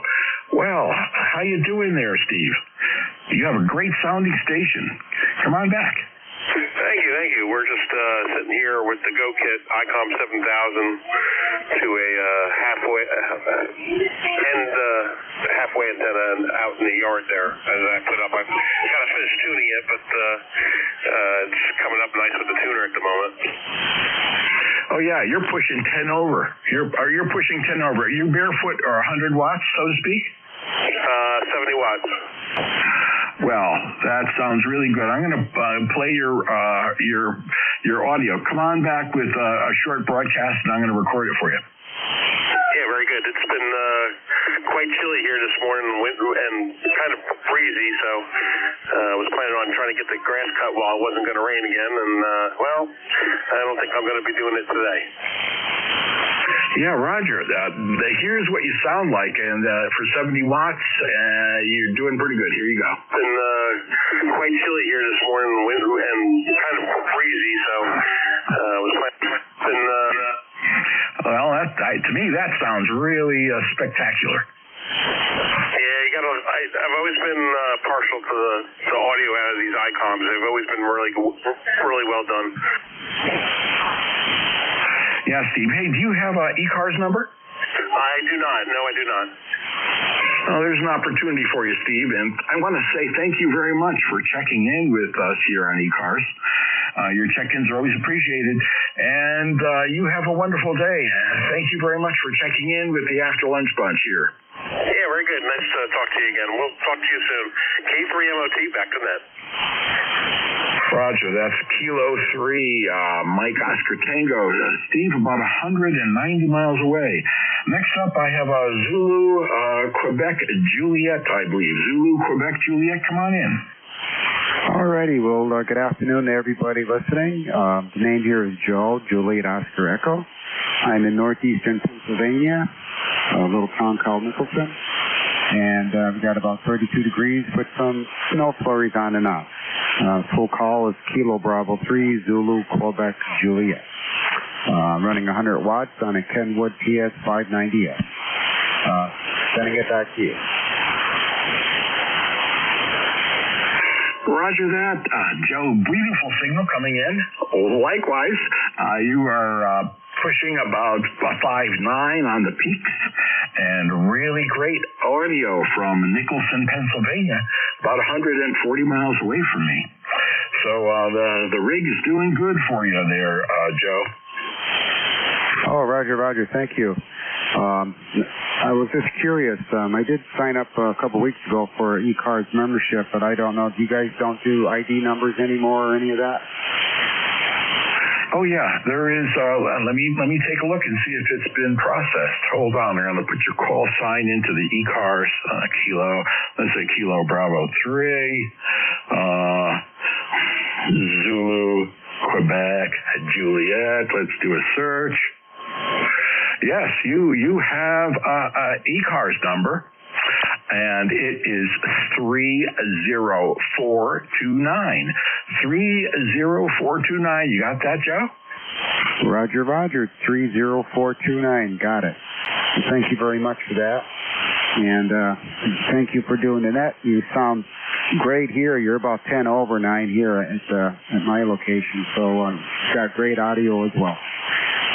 S9: Well, how you doing there, Steve? You have a great sounding station. Come on back.
S1: Thank you. We're just sitting here with the Go Kit ICOM 7000 to a halfway 10 kind of out in the yard there as I put up. I've got to finish tuning it, but it's coming up nice with the tuner at the moment.
S9: Oh yeah, you're pushing 10 over. You're pushing 10 over. Are you barefoot or 100 watts, so to speak?
S1: 70 watts.
S9: Well, that sounds really good. I'm going to play your audio. Come on back with a short broadcast, and I'm going to record it for you.
S1: Yeah, very good. It's been quite chilly here this morning and kind of breezy, so I was planning on trying to get the grass cut while it wasn't going to rain again, and, well, I don't think I'm going to be doing it today.
S9: Yeah, Roger. Here's what you sound like, and for 70 watts, you're doing pretty good. Here you go.
S1: It's been quite chilly here this morning and kind of breezy, so I was planning
S9: well, to me, that sounds really spectacular.
S1: Yeah, I've always been partial to the audio out of these ICOMs. They've always been really well done.
S9: Yeah, Steve. Hey, do you have an ECARS number?
S1: I do not. No, I do not.
S9: Well, there's an opportunity for you, Steve, and I want to say thank you very much for checking in with us here on ECARS. Your check-ins are always appreciated, and you have a wonderful day. Thank you very much for checking in with the After Lunch Bunch here.
S1: Yeah, very good. Nice to talk to you again. We'll talk to you soon. K3MOT, back to net.
S9: Roger, that's Kilo 3, Mike Oscar Tango. Steve, about 190 miles away. Next up, I have Zulu, Quebec, Juliet, I believe. Zulu, Quebec, Juliet, come on in.
S8: Alrighty, well, good afternoon to everybody listening. The name here is Joe, Juliet Oscar Echo. I'm in northeastern Pennsylvania, a little town called Nicholson. And we've got about 32 degrees with some snow flurries on and off. Full call is Kilo Bravo 3, Zulu, Quebec, Juliet. Running 100 watts on a Kenwood PS 590S. Sending it back to you.
S9: Roger that. Joe, beautiful signal coming in. Likewise, you are pushing about 5.9 on the peaks, and really great audio from Nicholson, Pennsylvania, about 140 miles away from me. So the rig is doing good for you there, Joe.
S8: Oh, Roger, thank you. I was just curious. I did sign up a couple weeks ago for ECARS membership, but I don't know. You guys don't do ID numbers anymore or any of that?
S9: Oh yeah, there is. Let me take a look and see if it's been processed. Hold on, I'm going to put your call sign into the ECARS Kilo. Let's say Kilo Bravo 3, Zulu, Quebec, Juliet. Let's do a search. Yes, you have a ECARS number, and it is 30429. 30429. You got that, Joe?
S8: Roger, 30429. Got it. Thank you very much for that. And thank you for doing the net. You sound great here. You're about 10 over 9 here at my location. So got great audio as well.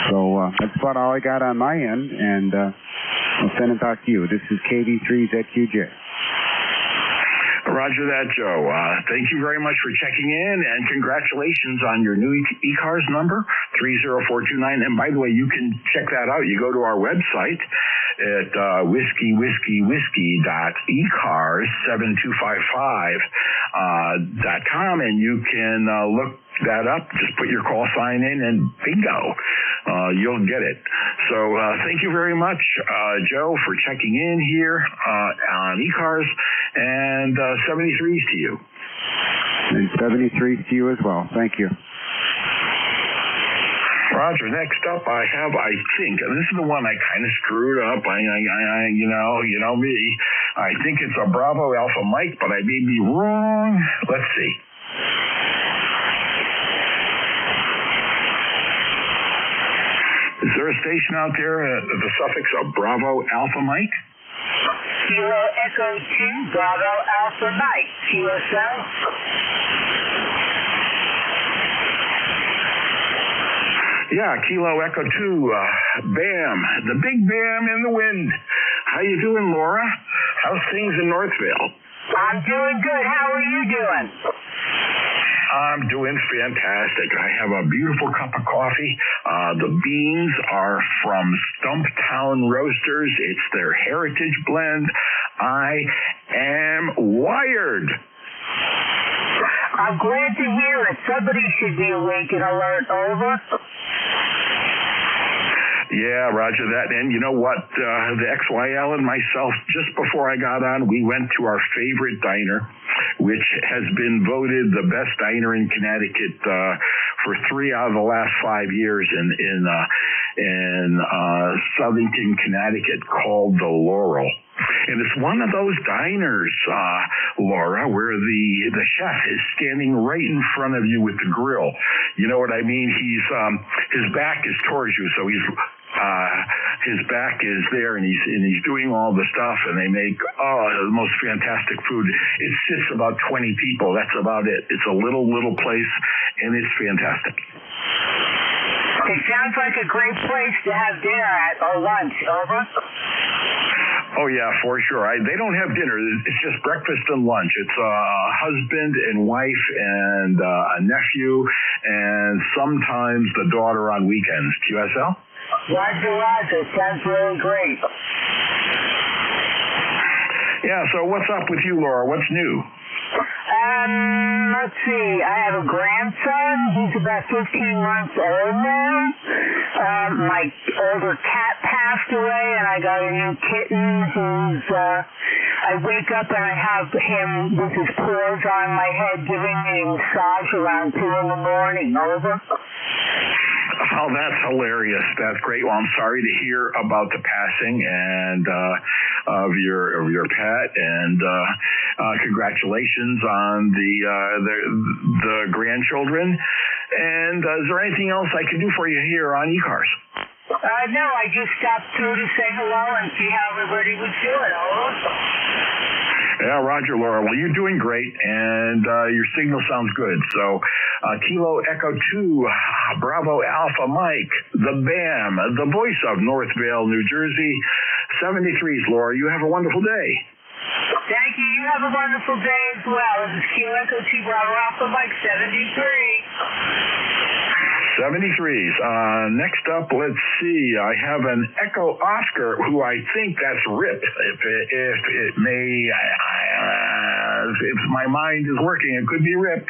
S8: So that's about all I got on my end, and I'll send it back to you. This is KD3ZQJ.
S9: Roger that, Joe. Thank you very much for checking in, and congratulations on your new ECARS number, 30429. And by the way, you can check that out. You go to our website at whiskey.ecars7255.com, and you can look that up. Just put your call sign in, and bingo, you'll get it. So thank you very much, Joe, for checking in here on ECARS, and 73s to you.
S8: And 73s to you as well. Thank you.
S9: Roger. Next up, I think, and this is the one I kind of screwed up. You know me. I think it's a Bravo Alpha Mike, but I may be wrong. Let's see. Is there a station out there, the suffix of Bravo Alpha Mike?
S11: Kilo Echo 2, Bravo Alpha Mike, QSL.
S9: Yeah, Kilo Echo 2, Bam, the big Bam in the wind. How you doing, Laura? How's things in Northvale?
S11: I'm doing good. How are you doing?
S9: I'm doing fantastic. I have a beautiful cup of coffee. The beans are from Stumptown Roasters. It's their heritage blend. I am wired.
S11: I'm glad to hear it. Somebody should be awake and alert. Over.
S9: Yeah, roger that. And you know what? The XYL and myself, just before I got on, we went to our favorite diner, which has been voted the best diner in Connecticut for 3 out of the last 5 years in Southington, Connecticut, called the Laurel. And it's one of those diners, Laura, where the chef is standing right in front of you with the grill. You know what I mean? He's his back is towards you, so his back is there, and he's doing all the stuff, and they make the most fantastic food. It sits about 20 people. That's about it. It's a little place, and it's fantastic.
S11: It sounds like a great place to have dinner at or lunch. Over.
S9: Oh, yeah, for sure. They don't have dinner. It's just breakfast and lunch. It's a husband and wife and a nephew and sometimes the daughter on weekends. QSL?
S11: Roger. Sounds really great.
S9: Yeah, so what's up with you, Laura? What's new?
S11: Let's see. I have a grandson. He's about 15 months old now. My older cat passed away, and I got a new kitten who's, I wake up and I have him with his paws on my head giving me a massage around 2 in the morning. Over.
S9: Oh, that's hilarious. That's great. Well, I'm sorry to hear about the passing and of your pet, and congratulations on the grandchildren. And is there anything else I can do for you here on ECARS?
S11: No, I just stopped through to say hello and see how everybody was doing.
S9: Yeah, roger, Laura. Well, you're doing great, and your signal sounds good. So, Kilo Echo 2, Bravo Alpha Mike, the BAM, the voice of Northvale, New Jersey, 73s, Laura. You have a wonderful day.
S11: Thank you. You have a wonderful day as well. This is Kilo Echo 2, Bravo Alpha Mike, 73.
S9: 73s. Next up, let's see. I have an Echo Oscar, who I think that's Rip. If it may, if my mind is working, it could be Rip.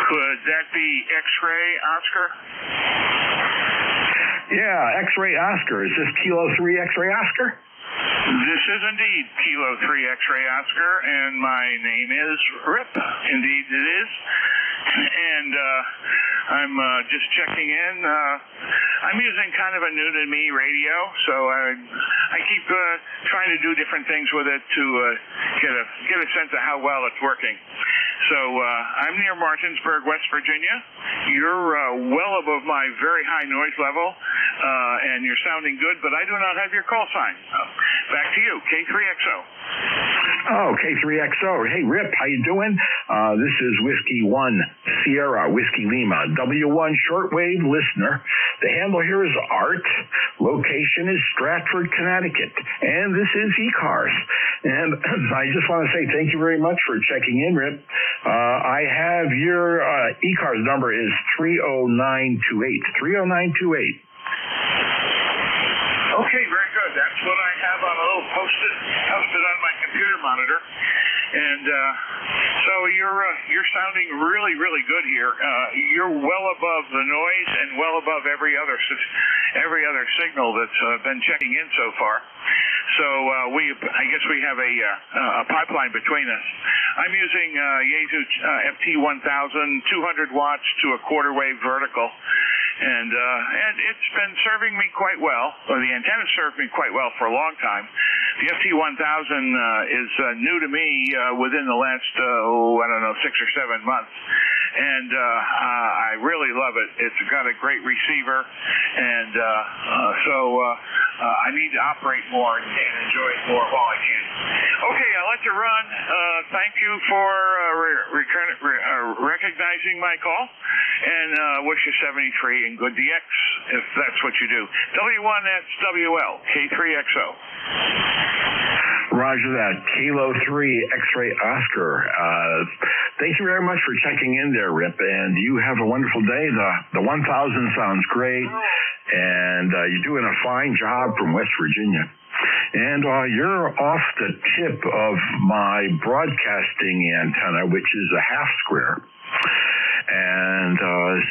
S3: Could that be X-Ray Oscar?
S9: Yeah, X-Ray Oscar. Is this Kilo 3 X-Ray Oscar?
S3: This is indeed Kilo 3 X-Ray Oscar, and my name is Rip. Indeed it is. And I'm just checking in. I'm using kind of a new-to-me radio, so I keep trying to do different things with it to get a sense of how well it's working. So I'm near Martinsburg, West Virginia. You're well above my very high noise level, and you're sounding good, but I do not have your call sign. Back to you, K3XO.
S9: Oh, K3XO. Hey, Rip, how you doing? This is Whiskey 1, Sierra, Whiskey Lima, W1 shortwave listener. The handle here is Art. Location is Stratford, Connecticut. And this is ECARS. And I just want to say thank you very much for checking in, Rip. I have your ECARS number is 30928. 30928.
S3: Okay, very good. That's what I have on a little post-it on my computer monitor. And so you're sounding really, really good here. You're well above the noise and well above every other signal that's been checking in so far. So I guess we have a pipeline between us. I'm using Yaesu FT1000, 200 watts to a quarter wave vertical. And it's been serving me quite well, or the antenna served me quite well for a long time. The FT1000 is new to me within the last, 6 or 7 months. And I really love it. It's got a great receiver, and so I need to operate more and enjoy it more while I can. Okay, I'll let you run. Thank you for recognizing my call, and wish you 73 and good DX if that's what you do. W1, that's WL, K3XO.
S9: Roger that. Kilo 3 X-ray Oscar. Thank you very much for checking in there, Rip, and you have a wonderful day. The 1000 sounds great, and you're doing a fine job from West Virginia. And you're off the tip of my broadcasting antenna, which is a half square. And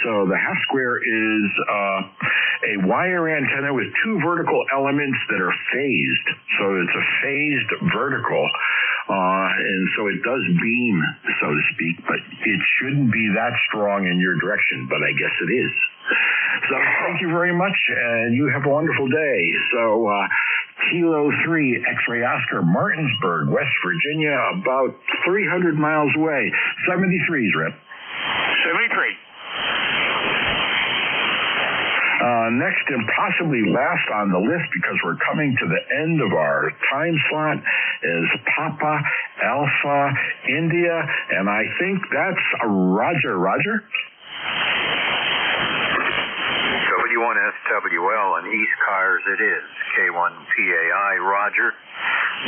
S9: so the half square is a wire antenna with two vertical elements that are phased. So it's a phased vertical. And so it does beam, so to speak, but it shouldn't be that strong in your direction, but I guess it is. So thank you very much, and you have a wonderful day. So Kilo 3 X-ray Oscar, Martinsburg, West Virginia, about 300 miles away. 73s, Rip.
S3: 73.
S9: Next and possibly last on the list, because we're coming to the end of our time slot, is Papa Alpha India, and I think that's Roger. Roger?
S22: W1SWL and ECARS it is. K1PAI, Roger.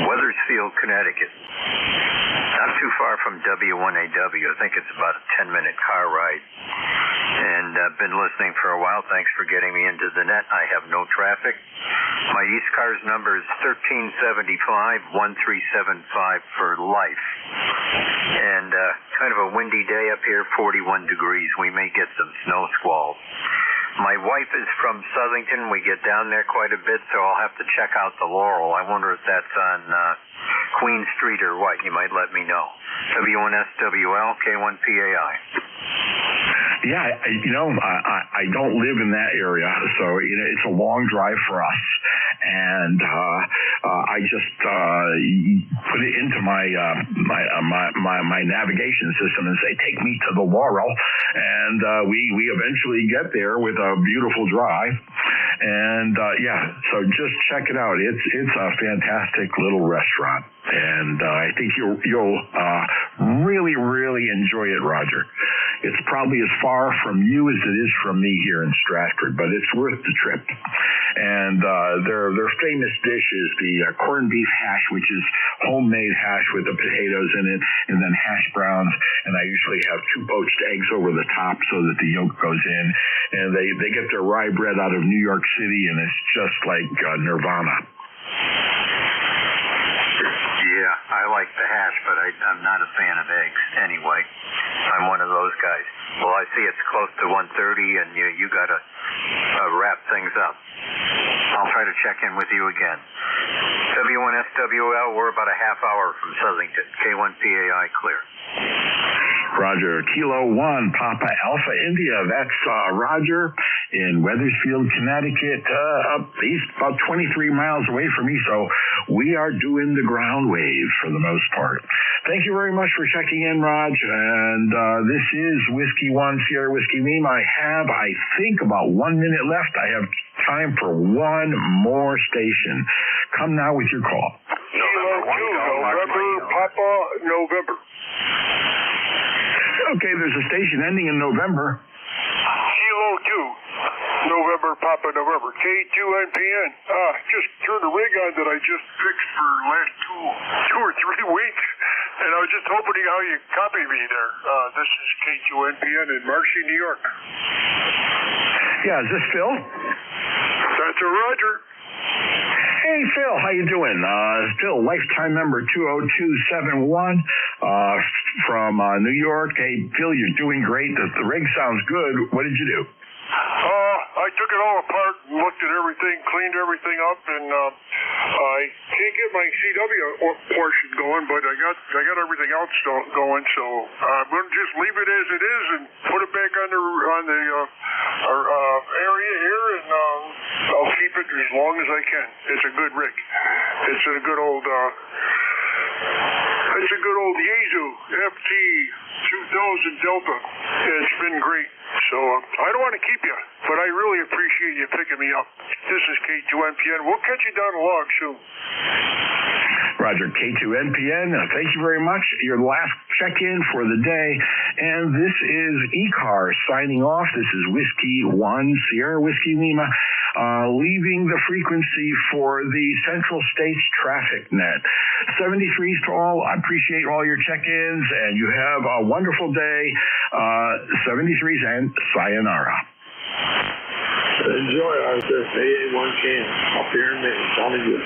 S22: Weathersfield, Connecticut. Not too far from W1AW. I think it's about a 10-minute car ride. And I've been listening for a while. Thanks for getting me into the net. I have no traffic. My ECARS number is 1375-1375 for life. And kind of a windy day up here, 41 degrees. We may get some snow squalls. My wife is from Southington. We get down there quite a bit, so I'll have to check out the Laurel. I wonder if that's on Queen Street or what. You might let me know. W1SWL, K1PAI.
S9: Yeah, I don't live in that area, so it's a long drive for us, and I just put it into my navigation system and say, take me to the Laurel, and we eventually get there with a beautiful drive, and so just check it out. It's a fantastic little restaurant, and I think you'll really, really enjoy it, Roger. It's probably as far from you as it is from me here in Stratford, but it's worth the trip. And their famous dish is the corned beef hash, which is homemade hash with the potatoes in it, and then hash browns. And I usually have 2 poached eggs over the top so that the yolk goes in. And they get their rye bread out of New York City, and it's just like nirvana.
S22: Yeah, I like the hash, but I'm not a fan of eggs anyway. I'm one of those guys. Well, I see it's close to 1:30, and you got to wrap things up. I'll try to check in with you again. W1SWL, we're about a half hour from Southington. K1PAI clear.
S9: Roger. Kilo 1, Papa Alpha India. That's Roger in Weathersfield, Connecticut, up east, about 23 miles away from me. So we are doing the ground wave for the most part. Thank you very much for checking in, Raj. And this is Whiskey 1, Sierra Whiskey Lima. I have, I think, about 1 minute left. I have time for one more station. Come now with your call.
S12: Kilo 2, November, Papa, November.
S9: Okay, there's a station ending in November.
S12: Kilo 2, November, Papa, November. K2NPN. Just turned a rig on that I just fixed for the last two or 3 weeks, and I was just hoping how you copy me there. This is K2NPN in Marcy, New York.
S9: Yeah, is this Phil?
S12: That's a Roger.
S9: Hey, Phil, how you doing? Phil, lifetime member 20271 from New York. Hey, Phil, you're doing great. The rig sounds good. What did you do?
S12: I took it all apart and looked at everything, cleaned everything up, and I can't get my CW portion going, but I got everything else going, so I'm going to just leave it as it is and put it back on the area here, and I'll keep it as long as I can. It's a good rig. It's a good old Yaesu FT 2000 Delta. It's been great. So I don't want to keep you, but I really appreciate you picking me up. This is K2NPN. We'll catch you down the log soon.
S9: Roger, K2NPN. Thank you very much. Your last check-in for the day. And this is ECARS signing off. This is Whiskey 1, Sierra Whiskey Lima. leaving the frequency for the Central States Traffic Net. 73's to all. I appreciate all your check-ins, and you have a wonderful day. 73's and sayonara.
S14: Enjoy, Arthur. AA1 can. Up here in Maine. Sounding good.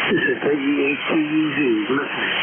S14: This is WATUZ listening.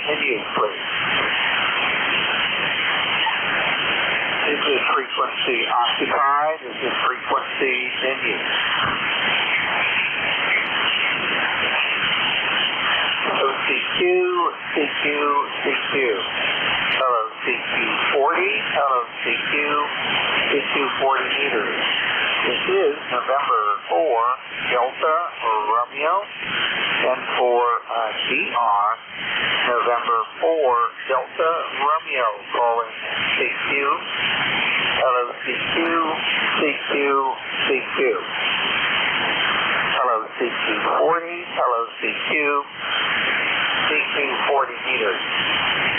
S16: menu, please. Is this frequency occupied? Is this frequency menu? CQ, CQ, CQ. Hello, CQ40. Hello, CQ, CQ40 meters. This is November 4, Delta Romeo, and for DR, November 4, Delta Romeo, calling CQ. Hello, CQ, CQ, CQ. Hello, CQ40. Hello, CQ. CQ40 meters.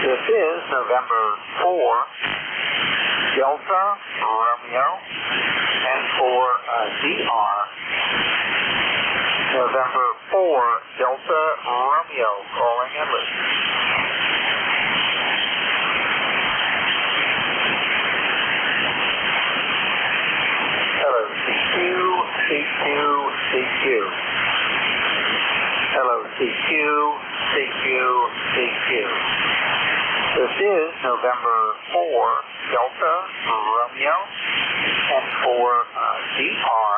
S16: This is November 4, Delta Romeo, and for DR, November 4, Delta Romeo, calling and listening. Hello, CQ, CQ, CQ. Hello, CQ, CQ, CQ. This is November 4, Delta Romeo, and for DR,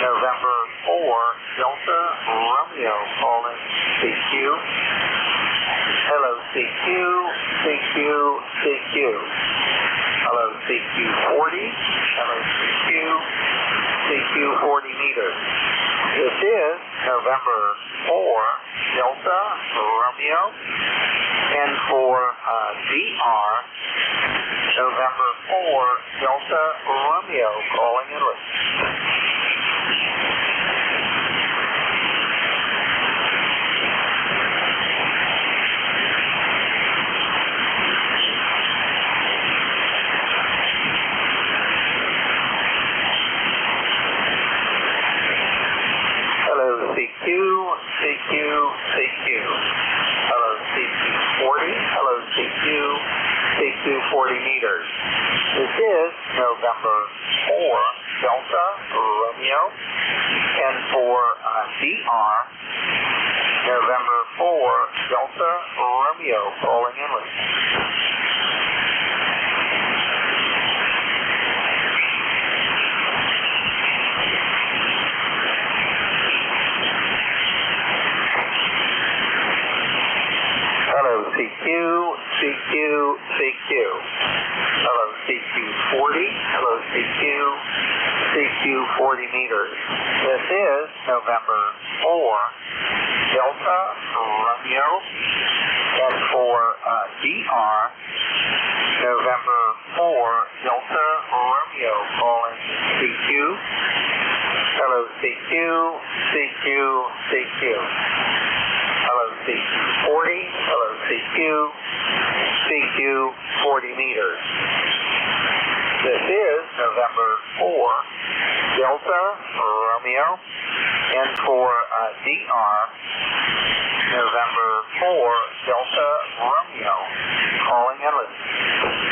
S16: November 4, Delta Romeo, calling CQ. Hello, CQ, CQ, CQ. Hello, CQ40. Hello, CQ, CQ40 meters. This is November 4, Delta Romeo, and for DR, November 4, Delta Romeo, calling and listening. CQ, CQ, CQ. Hello, CQ40. Hello, CQ, CQ40 meters. This is November 4, Delta Romeo, and for DR, November 4, Delta Romeo, calling and listening. Hello, CQ, CQ, CQ. Hello, CQ40. Hello, CQ, CQ40 meters. This is November 4, Delta Romeo, and for DR, November 4, Delta Romeo, calling CQ. Hello, CQ, CQ, CQ. Hello, CQ40. Hello, CQ. CQ40 meters. This is November 4, Delta Romeo, and for DR, November 4, Delta Romeo, calling and listening.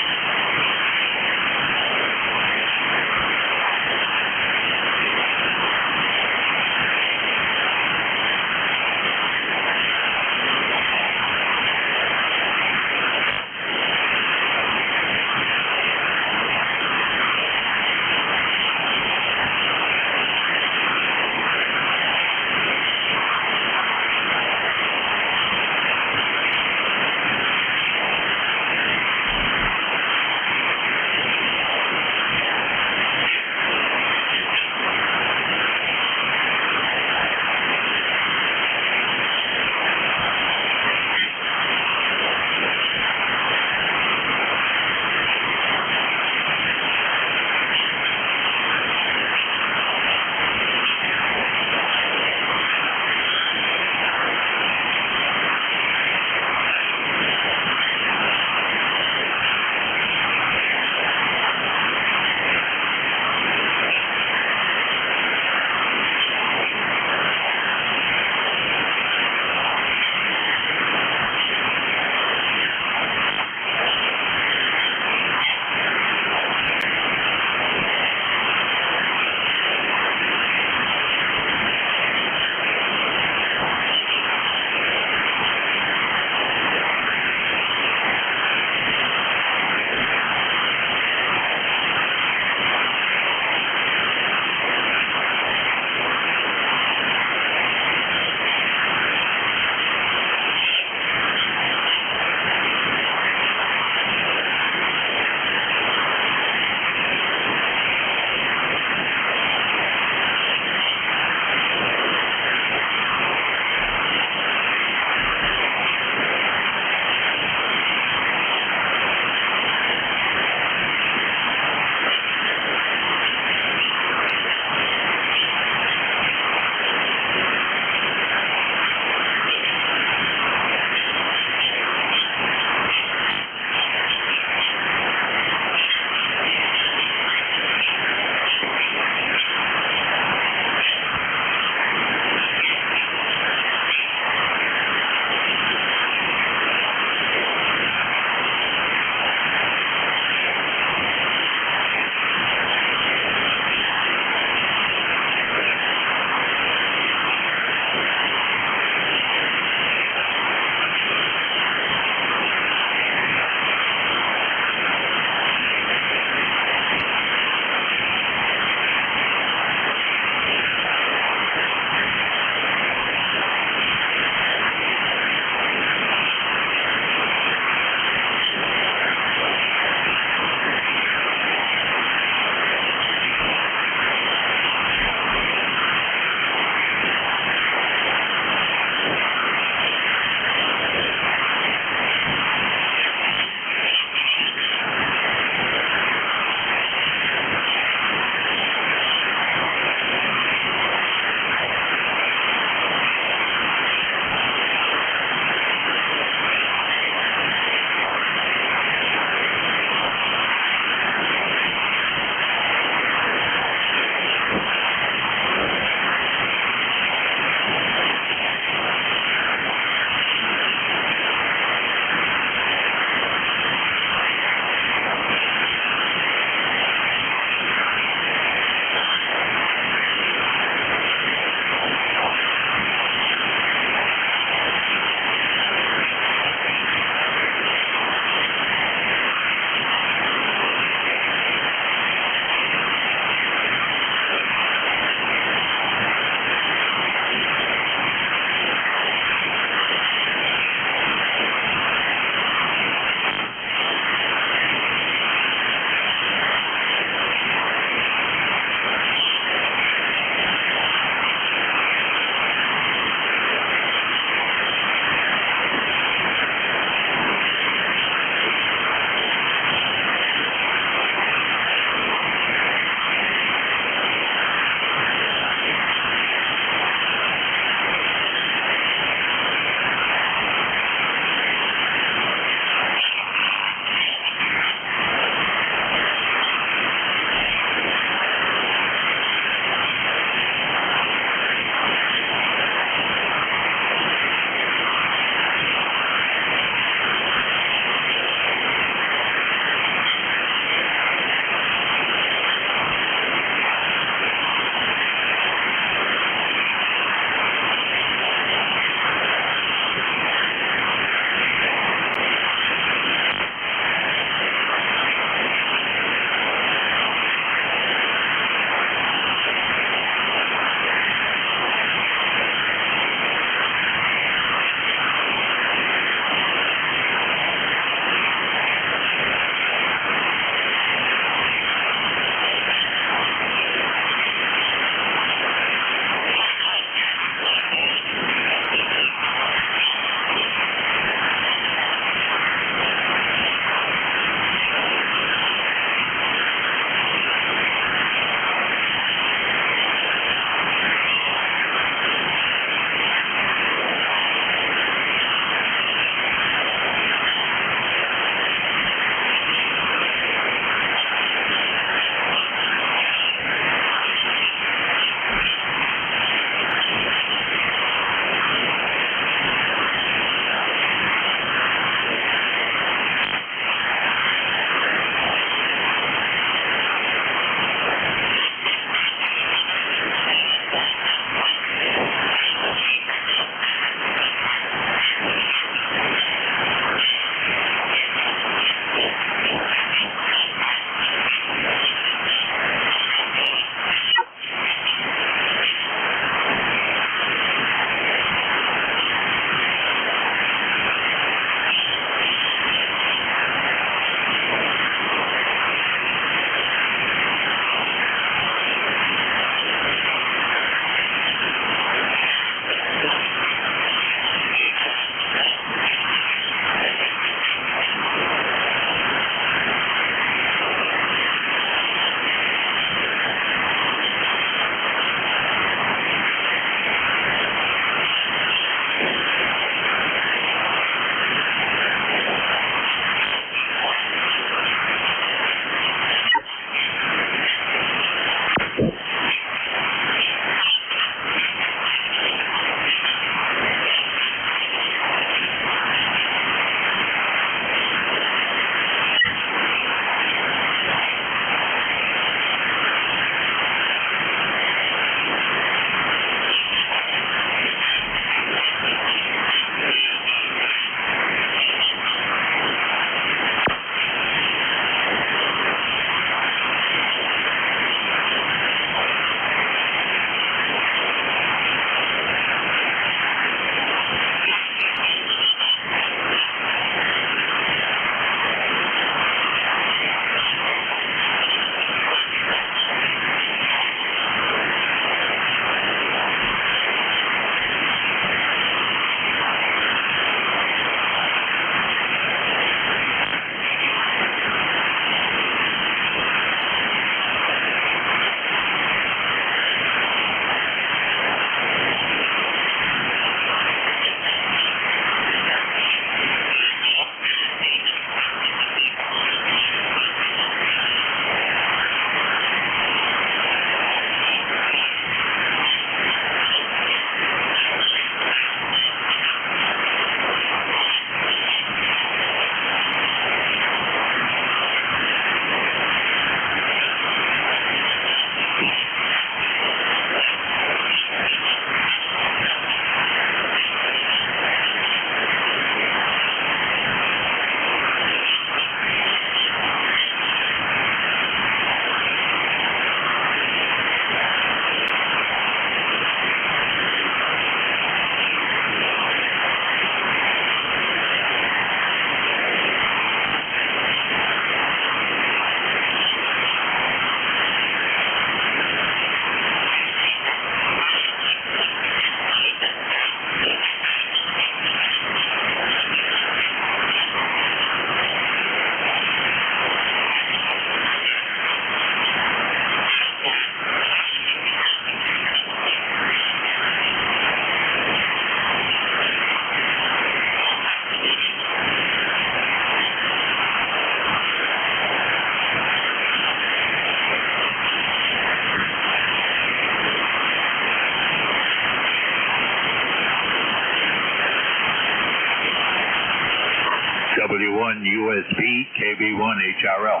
S13: USB, KB1HRL.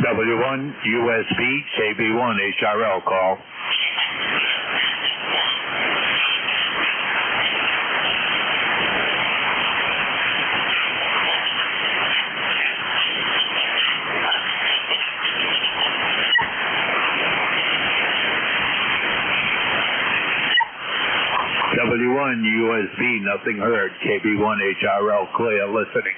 S13: W1 USB, KB1HRL call. W1 USB, nothing heard. KB1HRL clear, listening.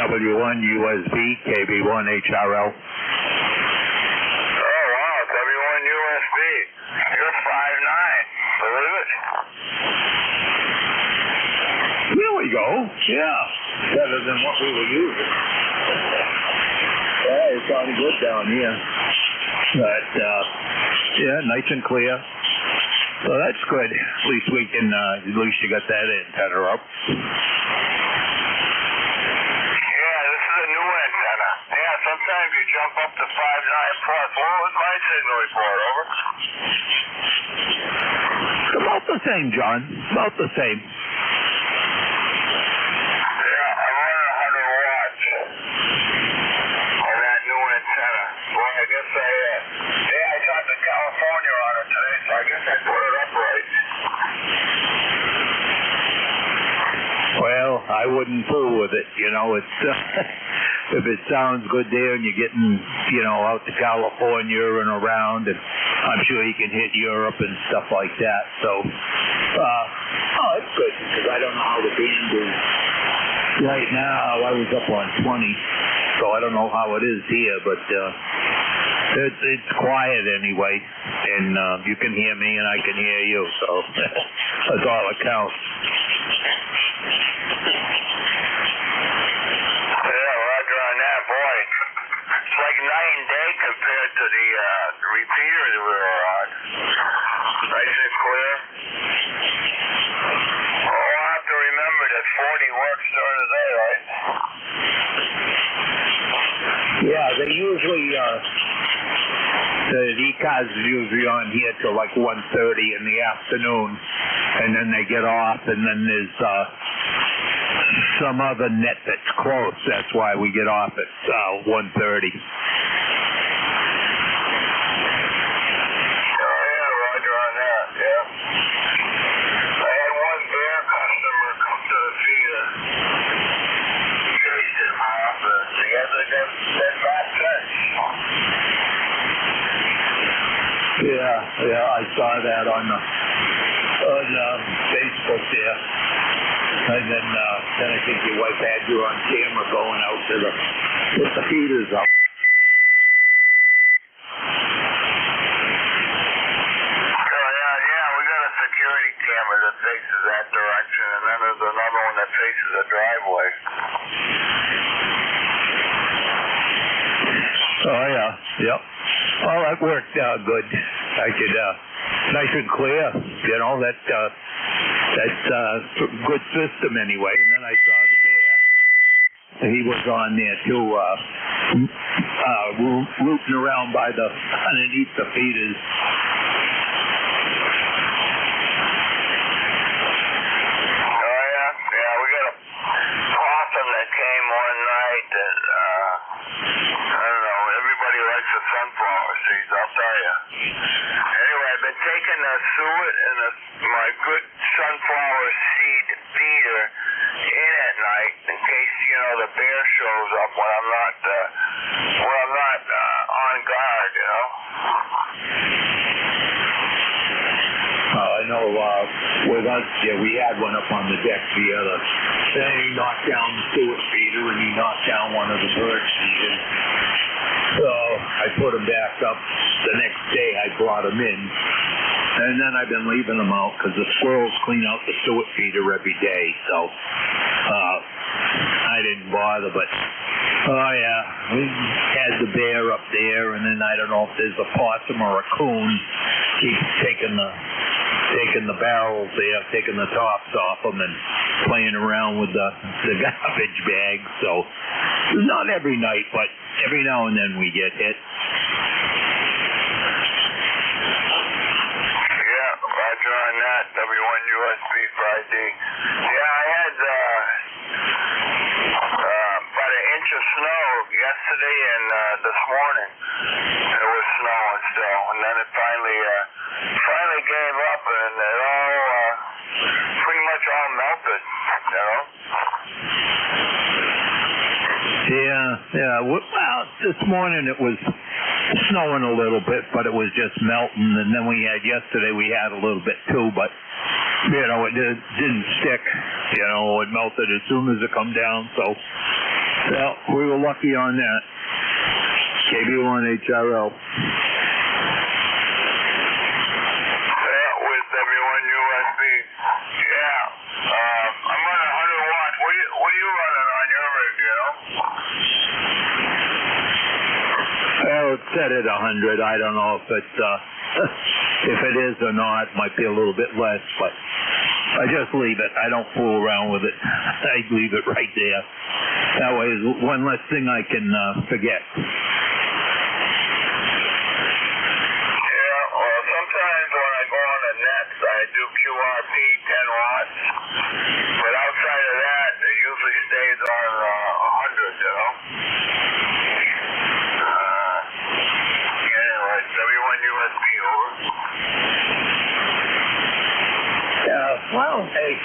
S13: W1 USB, KB1HRL.
S5: Oh, wow, W1 USB. You're 5'9". Believe it?
S13: There we go. Yeah. Better than what we were using. Yeah, it's sounding good down here. But, yeah, nice and clear. So that's good. At least we can, at least you got that antenna up.
S5: Sometimes you jump up to 5'9 plus. What was my signal report? Over?
S13: About the same, John. About the same.
S5: Yeah, I'm running 100 watts on that new antenna. Boy, I guess I talked to California on it today, so I guess I put it up right.
S13: Well, I wouldn't fool with it. You know, it's... if it sounds good there and you're getting, you know, out to California and around, and I'm sure you can hit Europe and stuff like that. So, it's good because I don't know how the band is right now. I was up on 20, so I don't know how it is here, but it's quiet anyway, and you can hear me and I can hear you, so that's all that counts.
S5: It's like night and day compared to the repeater that we were on. Nice and clear. Oh, I'll have to remember that 40 works during the day, right?
S13: Yeah, they usually, the ECARS is usually on here till like 1:30 in the afternoon, and then they get off, and then there's, some other net that's close. That's why we get off at 1:30.
S5: Oh, yeah, roger on that, yeah. I had one bear customer come to the feeder. Chased him off, he had that fat fish.
S13: Yeah, I saw that on Facebook there. And then I think your wife had you on camera going out to with the feeders up.
S5: Yeah, we got a security camera that faces that direction, and then there's another one that faces the driveway.
S13: Oh, yeah, yep. Well, that worked good. I could, nice and clear, you know, that's a good system anyway. And then I saw the bear. He was on there too, rooting around underneath the feeders.
S5: Oh, yeah, we got a possum that came one night that, I don't know, everybody likes the sunflower seeds, I'll tell you. Anyway, I've been taking the suet and my good sunflower seed feeder in at night in case, you know, the bear shows up when I'm not on guard, you know.
S13: Oh, I know with us, we had one up on the deck the other. Then he knocked down the suet feeder and he knocked down one of the bird feeders. So I put him back up. The next day I brought him in. And then I've been leaving them out because the squirrels clean out the suet feeder every day. So I didn't bother, but we had the bear up there, and then I don't know if there's a possum or a coon keeps taking the barrels there, taking the tops off them and playing around with the garbage bags. So not every night, but every now and then we get hit.
S5: Yeah, roger on that. W1 USB Friday. Yeah, I had about an inch of snow yesterday and this morning. It was snowing still, and then it finally gave up, and it all pretty much all melted, you know.
S13: Yeah. Well, this morning it was snowing a little bit, but it was just melting. And then yesterday we had a little bit too, but it didn't stick. It melted as soon as it come down. So, we were lucky on that. KB1HRL.
S5: With W1 USB. Yeah. I'm running 100 watts. What are you running on your radio?
S13: Well, it's set at 100. I don't know if if it is or not. It might be a little bit less, but I just leave it. I don't fool around with it. I leave it right there. That way, it's one less thing I can forget.
S5: Yeah, well, sometimes when I go on the nets, I do QRP 10 watts. But outside of that, it usually stays on 100, you know. Anyway, W1 USB, over.
S13: Well, hey,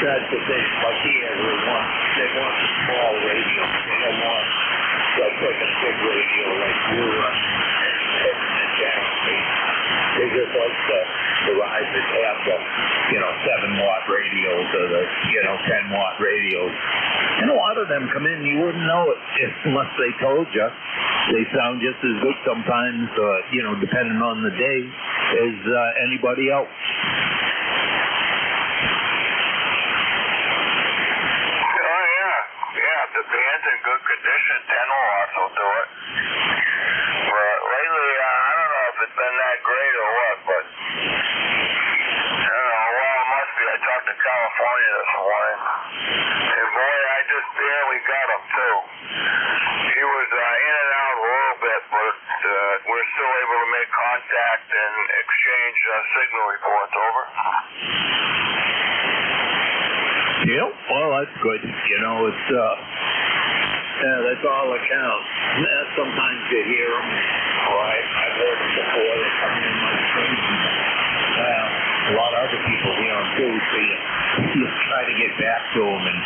S13: that's the thing. Like here, they want a small radio. They don't want like a big radio like we're running and down. They just like the risers have the 7-watt radios or the 10-watt radios. And a lot of them come in, you wouldn't know it unless they told you. They sound just as good sometimes, depending on the day, as anybody else.
S5: The band's in good condition, 10 watts will do it. But lately, I don't know if it's been that great or what, but I don't know, well, it must be. I talked to California this morning, and boy, I just barely got him too. He was in and out a little bit, but we're still able to make contact and exchange signal reports, over.
S13: Yeah, well, that's good. It's that's all that counts. Sometimes you hear them, or I've heard them before. They come in my screen. A lot of other people hear them too, so you try to get back to them, and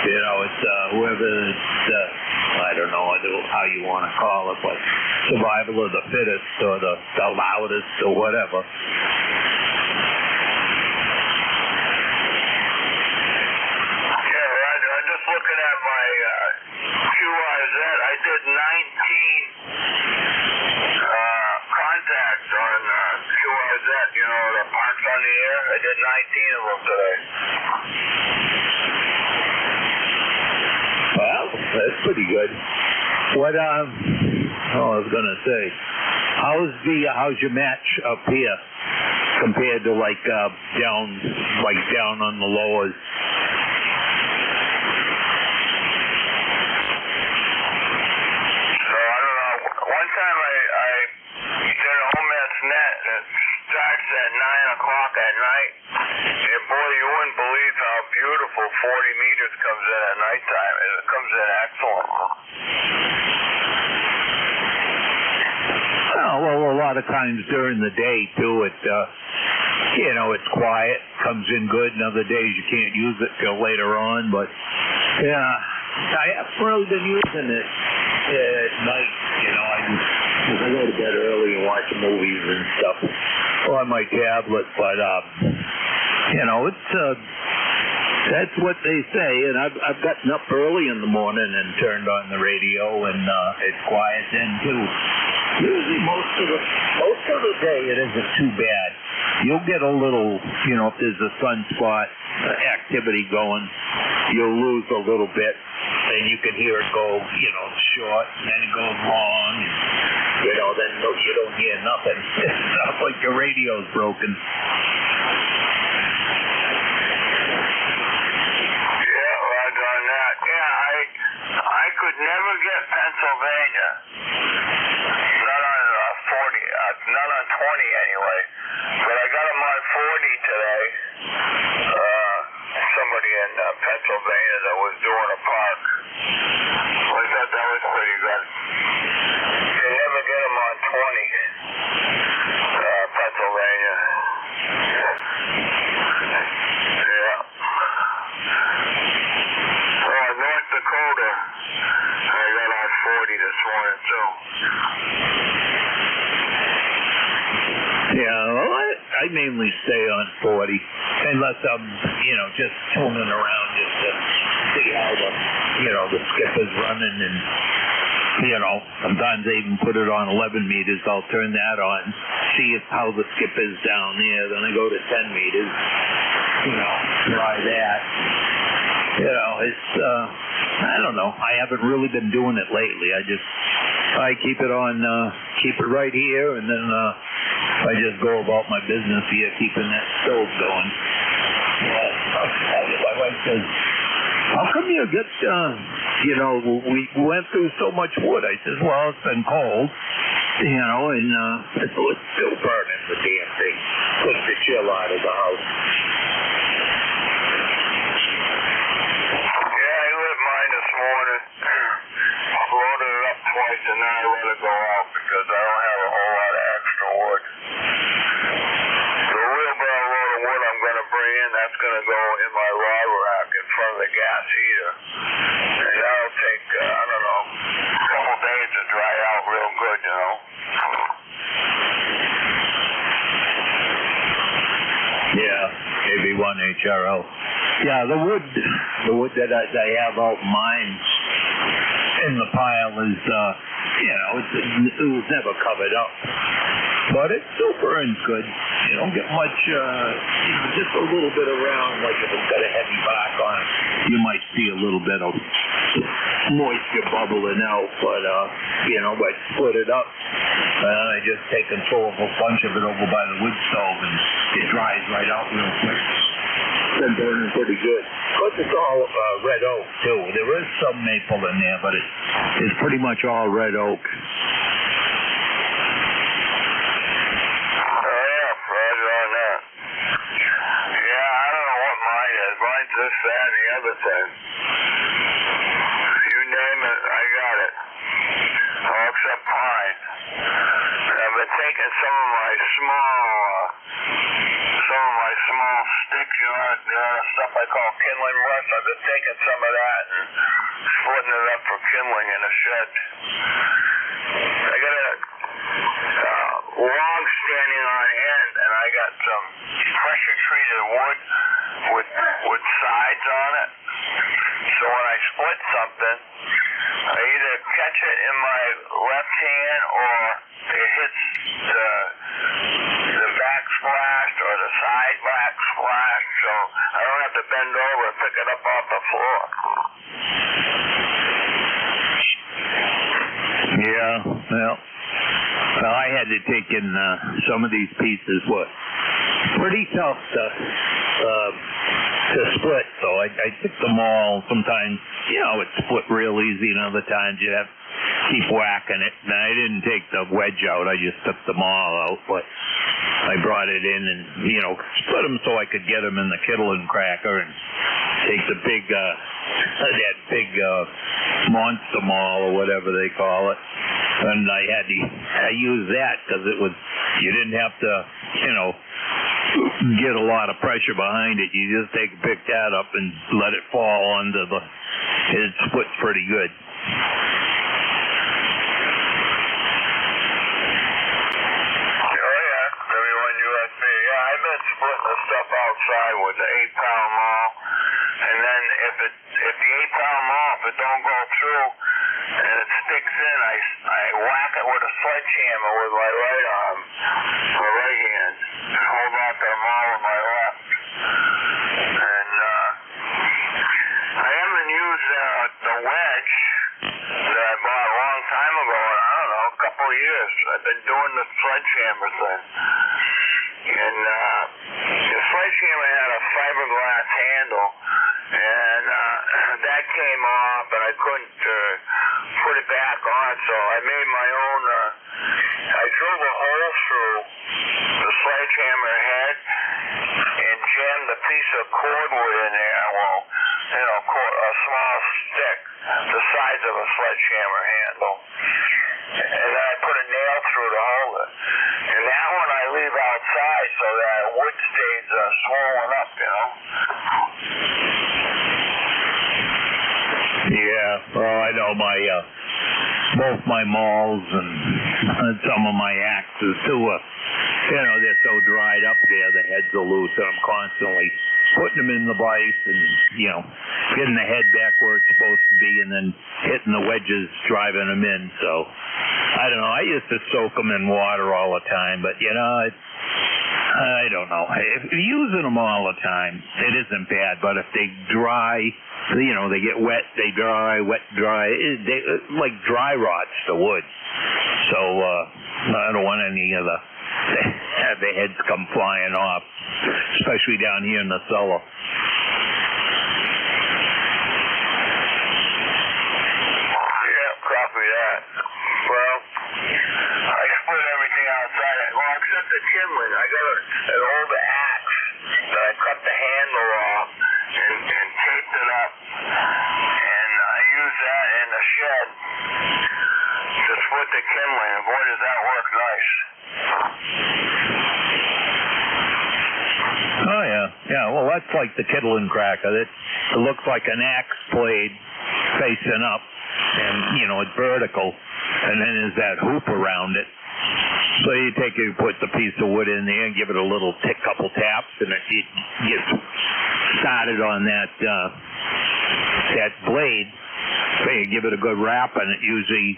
S13: it's whoever I don't know how you want to call it, but survival of the fittest or the loudest or whatever.
S5: Looking at my QRZ, I did 19 contacts on QRZ, the parks on the air. I did 19 of them today.
S13: Well, that's pretty good. What I was gonna say, how's your match up here compared to down on the lowers?
S5: At 9 o'clock at night, and boy, you wouldn't believe how beautiful 40 meters comes in at nighttime. It comes in excellent.
S13: Well, a lot of times during the day too, it's quiet, comes in good, and other days you can't use it till later on, but I haven't really been using it at night, I go to bed early and watch movies and stuff on my tablet. But you know, it's that's what they say. And I've gotten up early in the morning and turned on the radio, and it's quiet then too. Usually most of the day it isn't too bad. You'll get a little, you know, if there's a sunspot activity going, you'll lose a little bit, and you can hear it go, you know, short, and then it goes long, and, you know, then you don't hear nothing. It's not like your radio's broken.
S5: Yeah, Roger on that. Yeah, I could never get Pennsylvania. Not on 40, not on 20 anyway. But I got them on 40 today. Somebody in Pennsylvania that was doing a park. I thought that was pretty good. You never get them on 20, Pennsylvania. Yeah. North Dakota, I got on 40 this morning too.
S13: Yeah, well, I mainly stay on 40, unless I'm, you know, just tuning around just to see how the, you know, the skip is running, and, you know, sometimes I even put it on 11 meters. I'll turn that on, see how the skip is down there, then I go to 10 meters, you know, try that. You know, it's, I don't know. I haven't really been doing it lately. I keep it on, keep it right here, and then, I just go about my business here, keeping that stove going. My wife says, how come you get, you know, we went through so much wood? I says, well, it's been cold, you know, and it's still burning, the damn thing. Puts the chill out of the house.
S5: Yeah, I lit mine this morning. Loaded it up twice, and now I let it go out because I don't have a whole lot of extra wood. The wheelbarrow load of wood I'm going to bring in, that's going to go in my rod rack in front of the gas heater. And that'll take, I don't know, a couple days to dry out real good, you know.
S13: Yeah, maybe one HRO. Yeah, the wood that I have out mine in the pile is, you know, it was never covered up. But it still burns good. You don't get much, you know, just a little bit around, like if it's got a heavy bark on it, you might see a little bit of moisture bubbling out. But, you know, I split it up. I just take and throw a bunch of it over by the wood stove, and it dries right out real quick. Been burning pretty good. Of course, it's all red oak, too. There is some maple in there, but it's pretty much all red oak.
S5: This, that, and the other thing. You name it, I got it. All except pine. I've been taking some of my small sticks, you know, stuff I call kindling brush. I've been taking some of that and splitting it up for kindling in a shed. I got a log standing on end, and I got some pressure-treated wood with sides on it. So when I split something, I either catch it in my left hand or it hits the backsplash or the side backsplash, so I don't have to bend over and pick it up off the floor.
S13: Yeah, well, I had to take in some of these pieces, pretty tough to split, so I took them all. Sometimes, you know, it's split real easy, and other times you have to keep whacking it. And I didn't take the wedge out, I just took them all out, but I brought it in and, you know, split them so I could get them in the Kittling cracker and take the big, that big monster maul or whatever they call it. And I used that because you didn't have to, you know, get a lot of pressure behind it. You just pick that up and let it fall under it splits pretty good.
S5: it's an 8-pound maul. And then if the 8-pound maul, if it don't go through and it sticks in, I whack it with a sledgehammer with my right arm, my right hand, and hold out the maul with my left. And I haven't used the wedge that I bought a long time ago, I don't know, a couple of years. I've been doing the sledgehammer thing. And the sledgehammer had a fiberglass handle, and that came off, and I couldn't put it back on, so I made my own, I drilled a hole through the sledgehammer head and jammed a piece of cordwood in there, a small stick the size of a sledgehammer handle. And then I put a nail through to hold it. And that one I leave outside so that wood stays swollen up,
S13: Yeah, well, I know both my mauls and some of my axes too, they're so dried up there, the heads are loose, and I'm constantly putting them in the vise and, getting the head back where it's supposed to be and then hitting the wedges, driving them in. So, I don't know. I used to soak them in water all the time, but, I don't know. If you're using them all the time, it isn't bad, but if they dry, they get wet, they dry, wet, dry, they like dry rots the wood. So, I don't want any of have the heads come flying off, especially down here in the cellar.
S5: Yeah, copy that. Well, I split everything outside, except the kindling. I got an old axe that I cut the handle off and taped it up, and I use that in the shed to split the kindling, and boy, does that work nice.
S13: Oh, yeah. Well, that's like the Kittling cracker. It looks like an axe blade facing up, and, it's vertical, and then there's that hoop around it. So you put the piece of wood in there and give it a little couple taps, and it gets started on that blade. So you give it a good wrap, and it usually,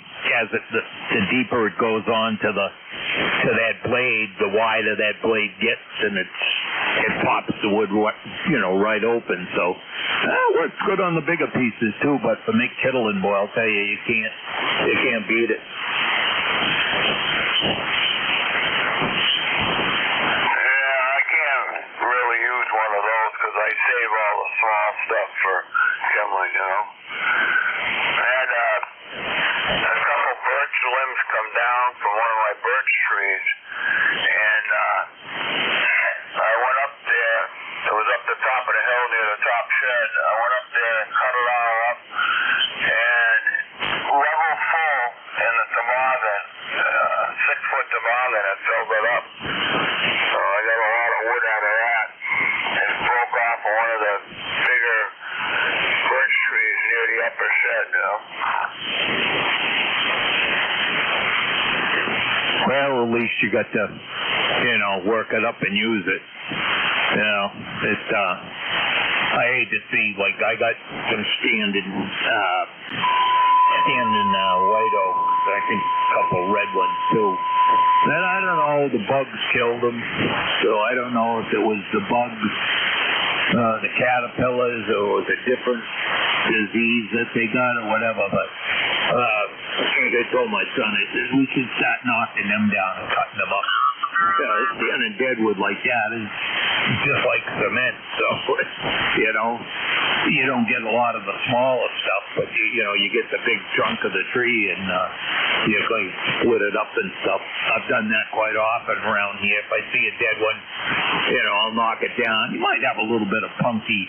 S13: the deeper it goes on to that blade, the wider that blade gets, and it pops the wood, right open. So it works good on the bigger pieces too. But for Mick Kittling, boy, I'll tell you, you can't beat it.
S5: Yeah, I can't really use one of those because I save all the small stuff for kindling, I had a couple birch limbs come down from one of my birch trees, and I went up there. It was up the top of the hill near the top shed. I went up there and cut it all up, and level full in the toboggan, 6-foot toboggan, and filled it up. So I got a lot of wood out of that, and broke off one of the bigger birch trees near the upper shed,
S13: Well, at least you got to, work it up and use it. I hate to see, like, I got some standing white oak, I think a couple red ones too. Then I don't know, the bugs killed them, so I don't know if it was the bugs, the caterpillars, or was a different disease that they got or whatever, but I told my son, I said, we should start knocking them down and cutting them up. Standing deadwood like that is just like cement, so, you don't get a lot of the smaller stuff, but you get the big trunk of the tree and you can split it up and stuff. I've done that quite often around here. If I see a dead one, I'll knock it down. You might have a little bit of punky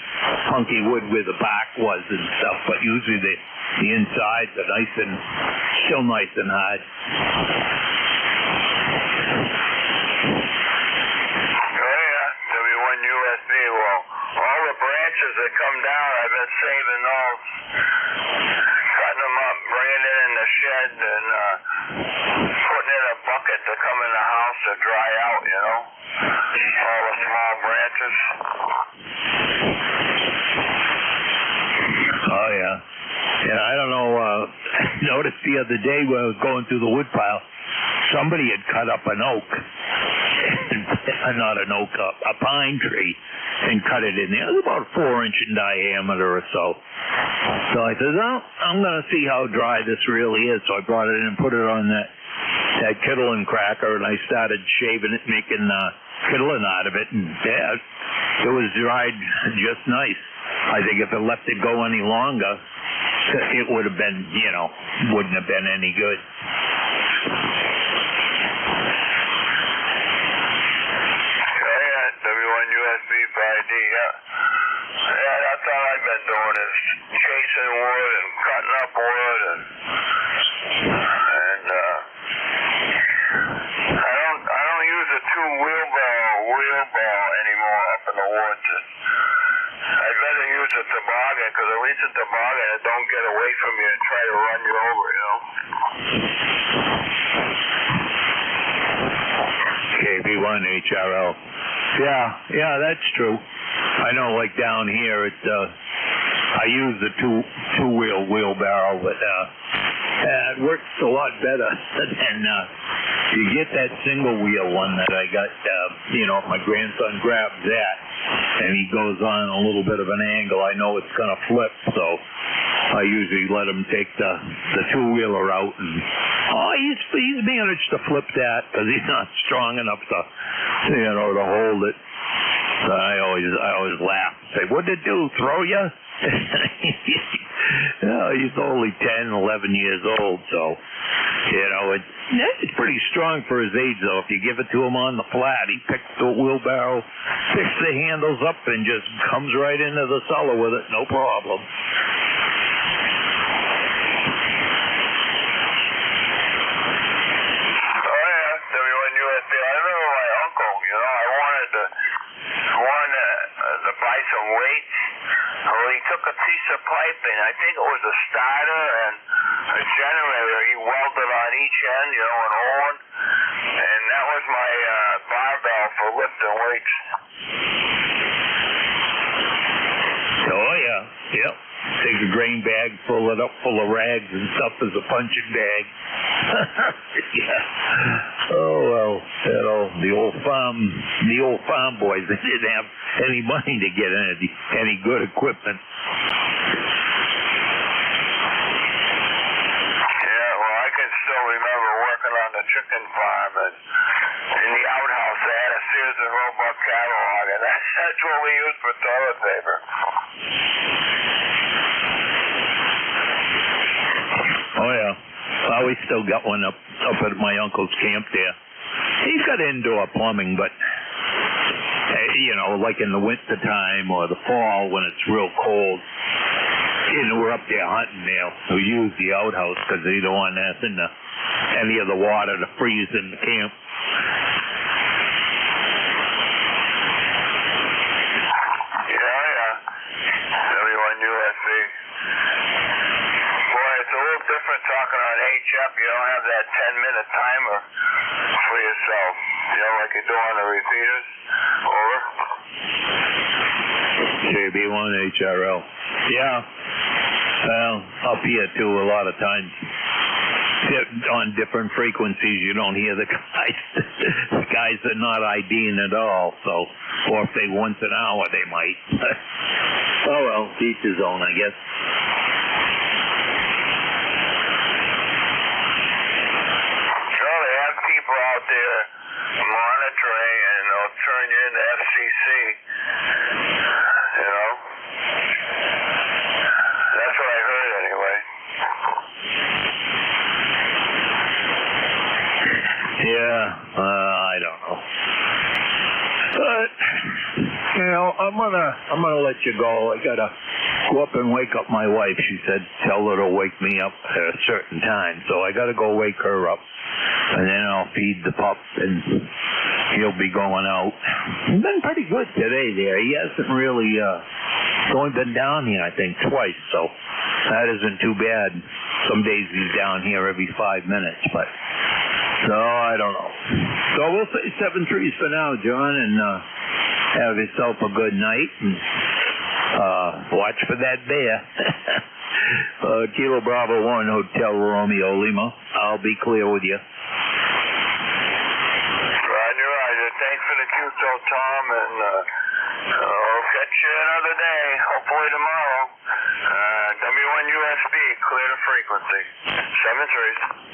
S13: wood where the bark was and stuff, but usually the insides are still nice and hard.
S5: All the branches that come down, I've been saving those, cutting them up, bringing it in the shed, and putting in a bucket to that come in the house that dry out, you know, all the small branches.
S13: Oh, yeah. Yeah, I don't know, noticed the other day when I was going through the woodpile, somebody had cut up an oak, not an oak, a pine tree, and cut it in there. It was about 4 inch in diameter or so. So I said, well, I'm going to see how dry this really is. So I brought it in and put it on that kindling cracker, and I started shaving it, making kindling out of it, and yeah, it was dried just nice. I think if it left it go any longer, it would have been, you know, wouldn't have been any good.
S5: W1USB 5D, yeah. Yeah, that's all I've been doing is chasing wood and cutting up wood and I don't use a wheelbarrow anymore up in the woods. I'd rather use a toboggan, because at least a toboggan, it don't get away from you and try to run you over, you know?
S13: KB1HRL. Yeah, that's true. I know, like down here, I use the two-wheel wheelbarrow, but it works a lot better than you get that single-wheel one that I got. You know, if my grandson grabs that and he goes on a little bit of an angle, I know it's going to flip, so I usually let him take the two-wheeler out, and he's managed to flip that because he's not strong enough to, you know, to hold it. So I always laugh. Say, what'd it do? Throw you? No, he's only 10, 11 years old, so you know it's pretty strong for his age. Though, if you give it to him on the flat, he picks the wheelbarrow, picks the handles up, and just comes right into the cellar with it, no problem.
S5: Some weights. Well, he took a piece of pipe and I think it was a starter and a generator. He welded on each end, you know, an horn, and that was my barbell for lifting weights.
S13: Oh yeah, yep. Take a grain bag, fill it up full of rags and stuff as a punching bag. Yeah. Oh well, you know, the old farm boys, they didn't have any money to get any good equipment.
S5: Yeah, well, I can still remember working on the chicken farm and in the outhouse they had a Sears and Roebuck catalog, and that's what we used for toilet paper.
S13: Oh yeah. Well, we still got one up at my uncle's camp there. He's got indoor plumbing, but you know, like in the winter time or the fall when it's real cold, you know, we're up there hunting there. We use the outhouse because they don't want any of the water to freeze in the camp.
S5: Yeah. W1USB. It's a little different talking on HF. You don't have that 10-minute timer for yourself, you know, like you do on the repeaters. Over.
S13: KB1HRL. Yeah. Well, up here too, a lot of times on different frequencies, you don't hear the guys. The guys are not IDing at all. So, or if they once an hour, they might. Oh well, each his own, I guess.
S5: Out there monitoring, and they'll turn you into FCC, you know. That's what I heard anyway.
S13: Yeah, I don't know. But you know, I'm gonna let you go. I gotta go up and wake up my wife. She said tell her to wake me up at a certain time, so I gotta go wake her up. And then I'll feed the pup, and he'll be going out. He's been pretty good today there. He hasn't really, only been down here, I think, twice, so that isn't too bad. Some days he's down here every 5 minutes, but, so I don't know. So we'll say 7-3s for now, John, and have yourself a good night. And watch for that bear. Kilo Bravo 1, Hotel Romeo Lima. I'll be clear with you.
S5: Roger, Roger. Thanks for the Q-Cell, Tom, and I'll catch you another day, hopefully tomorrow. W1 USB, clear the frequency. 7-3s.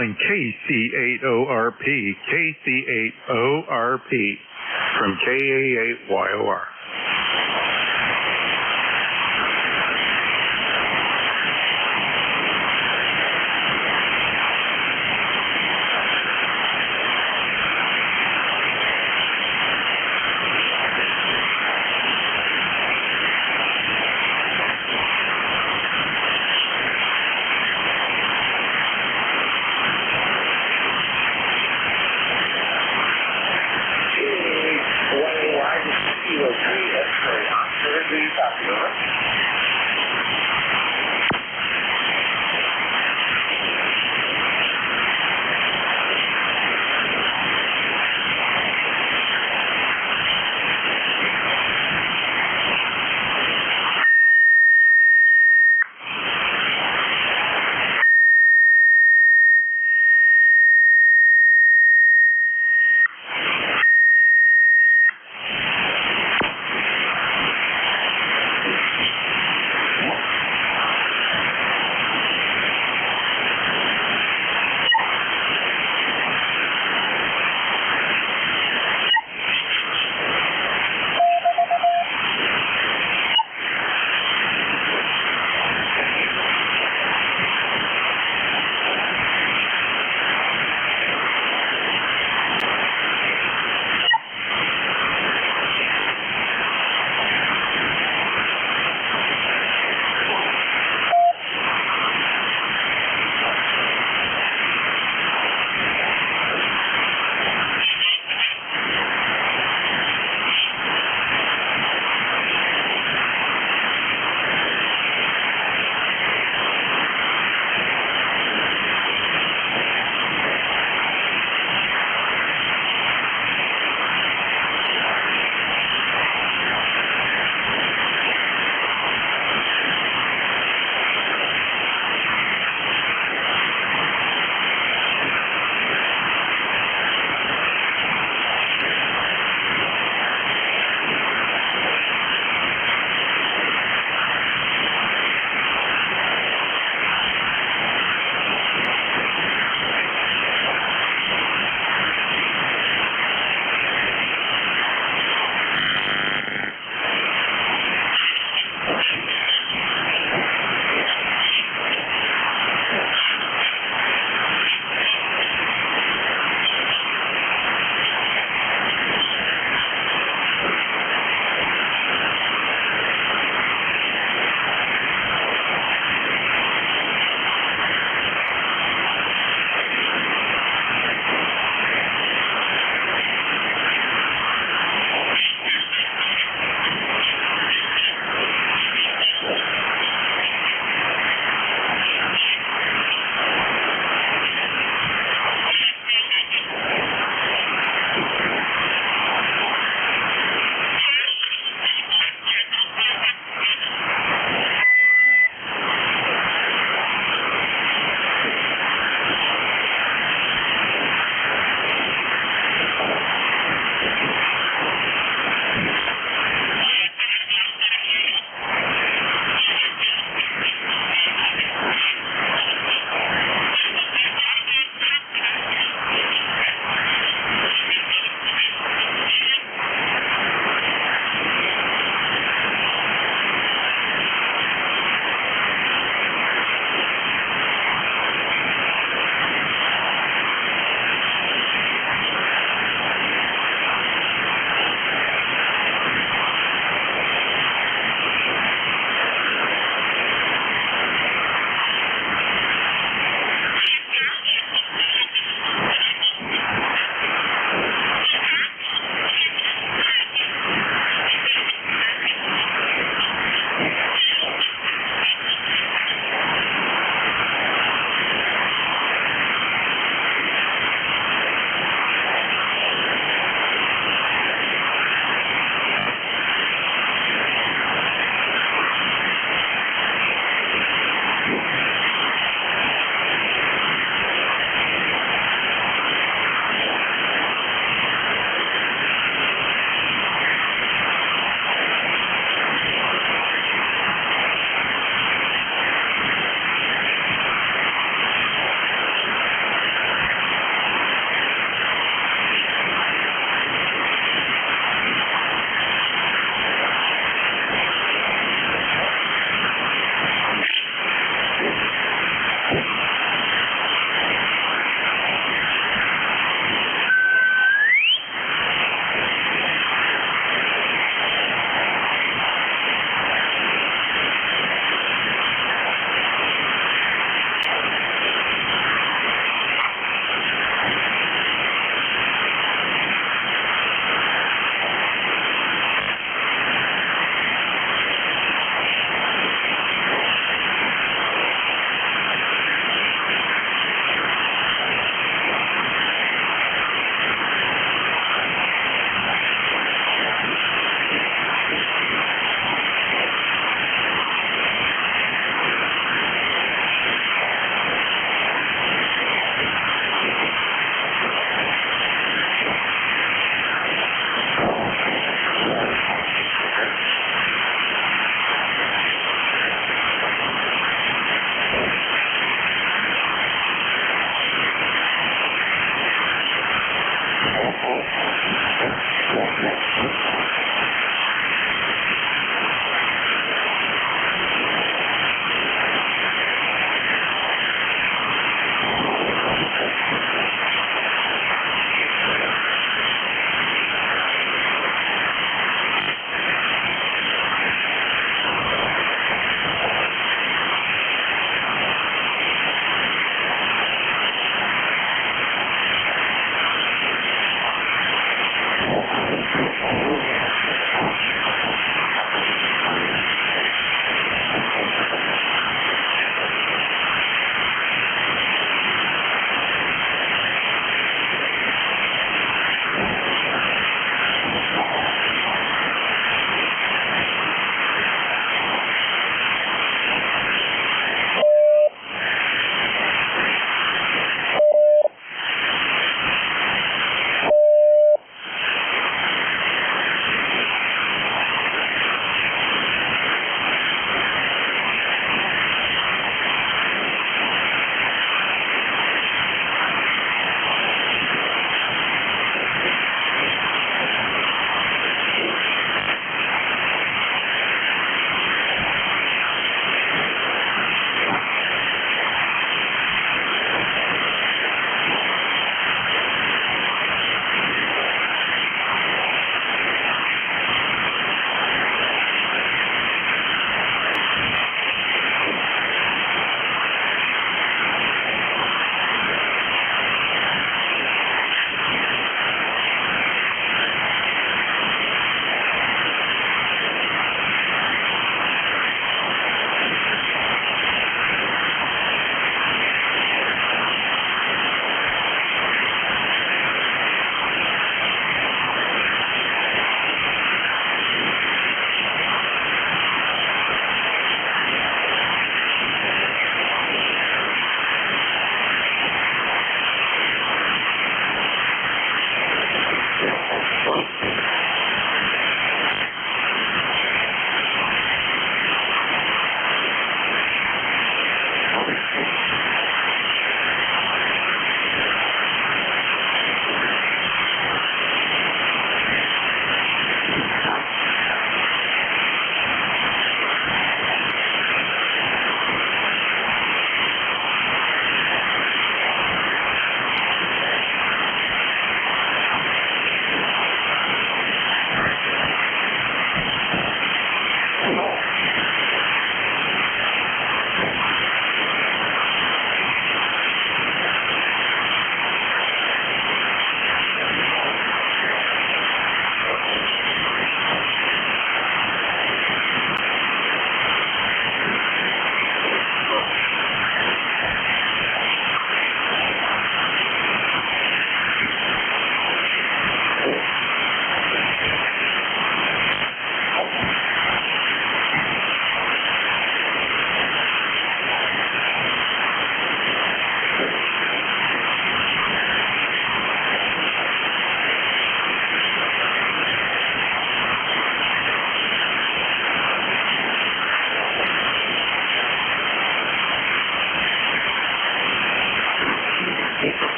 S6: calling KC8ORP, KC8ORP from KA8YOR.
S16: Kilo 3.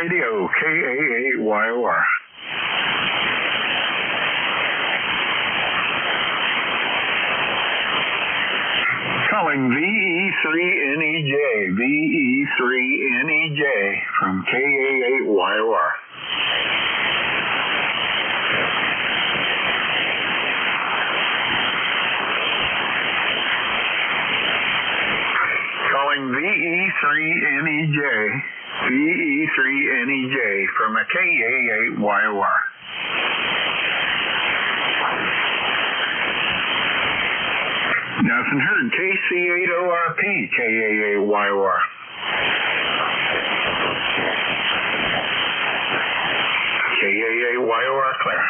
S9: Radio, KAA-YOR. Calling VE3NEJ, VE3NEJ from KAA-YOR. Calling VE3NEJ, VE3NEJ from a KAA-YOR. Nothing heard. KC8ORP, KAA-YOR. KAA-YOR clear.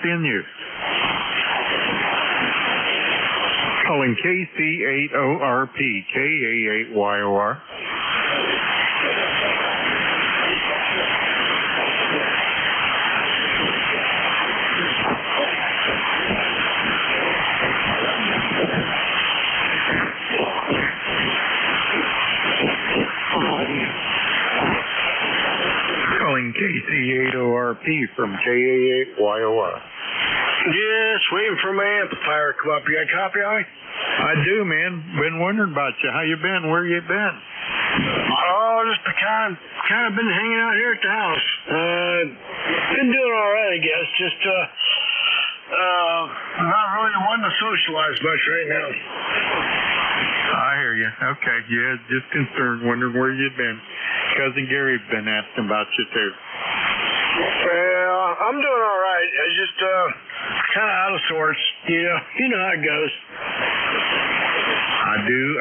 S6: currently in use. Calling KC8ORP, KA8YOR. Calling KC8ORP from KA8YOR.
S4: Yes, waiting for my amplifier to come up. You got a copy on it?
S6: I do, man. Been wondering about you. How you been? Where you been?
S4: Oh, just kind of been hanging out here at the house. Been doing all right, I guess. Just not really wanting to socialize much right now.
S6: I hear you. Okay, yeah, just concerned, wondering where you've been. Cousin Gary's been asking about you too.
S4: Well, I'm doing all right. I just kind of out of sorts. You know how it goes.
S6: I do.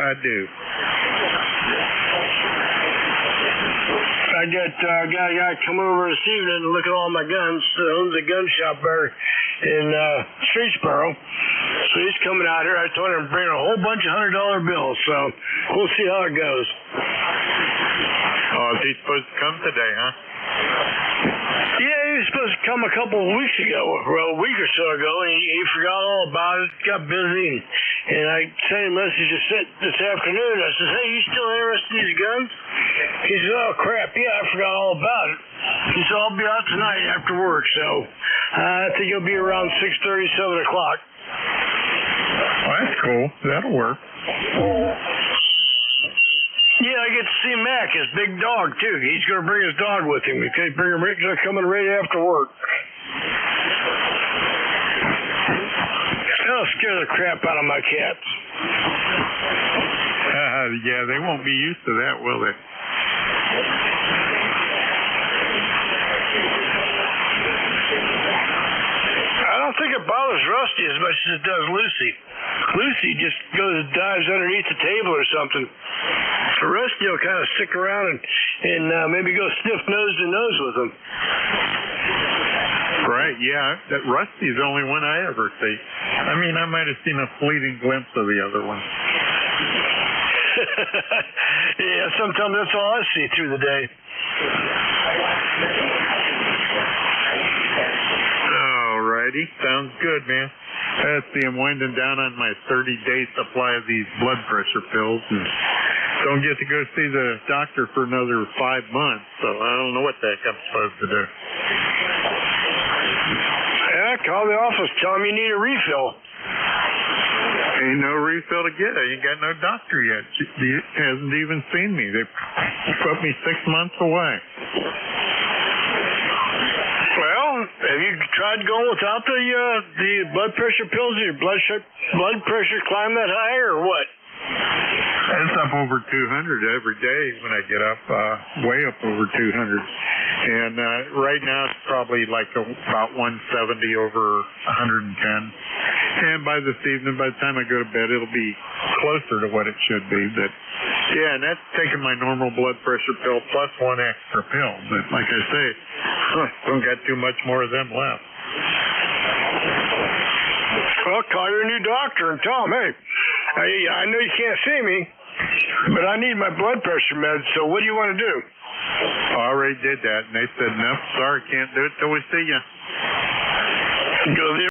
S4: I got a guy come over this evening to look at all my guns. Owns a gun shop there in Streetsboro. So he's coming out here. I told him to bring a whole bunch of $100 bills. So we'll see how it goes.
S6: Oh, is he supposed to come today, huh?
S4: Yeah, he was supposed to come a couple of weeks ago, well, a week or so ago, and he forgot all about it, got busy, and I sent him a message this afternoon. I said, hey, you still interested in these guns? He said, oh, crap, yeah, I forgot all about it. He said, I'll be out tonight after work, so I think it'll be around 6:30, 7 o'clock.
S6: Well, that's cool. That'll work.
S4: Yeah, I get to see Mac, his big dog, too. He's going to bring his dog with him. He's coming right after work. That'll scare the crap out of my cats.
S6: Yeah, they won't be used to that, will they?
S4: I don't think it bothers Rusty as much as it does Lucy. Lucy just dives underneath the table or something. Rusty will kind of stick around and maybe go sniff nose to nose with him.
S6: Right, yeah. That Rusty's the only one I ever see. I mean, I might have seen a fleeting glimpse of the other one.
S4: Yeah, sometimes that's all I see through the day.
S6: Alrighty, sounds good, man. Let's see, I'm winding down on my 30-day supply of these blood pressure pills, and don't get to go see the doctor for another 5 months, so I don't know what the heck I'm supposed to do.
S4: Yeah, call the office, tell them you need a refill.
S6: Ain't no refill to get. I ain't got no doctor yet. She hasn't even seen me. They put me 6 months away.
S4: Well, have you tried going without the blood pressure pills? Your blood pressure climb that high or what?
S6: It's up over 200 every day when I get up, way up over 200. And right now it's probably like about 170 over 110. And by this evening, by the time I go to bed, it'll be closer to what it should be. But yeah, and that's taking my normal blood pressure pill plus one extra pill. But like I say, don't got too much more of them left.
S4: Well, call your new doctor and tell him, hey, I know you can't see me, but I need my blood pressure meds, so what do you want to do?
S6: I already did that, and they said, no, sorry, can't do it till we see you.
S4: Go the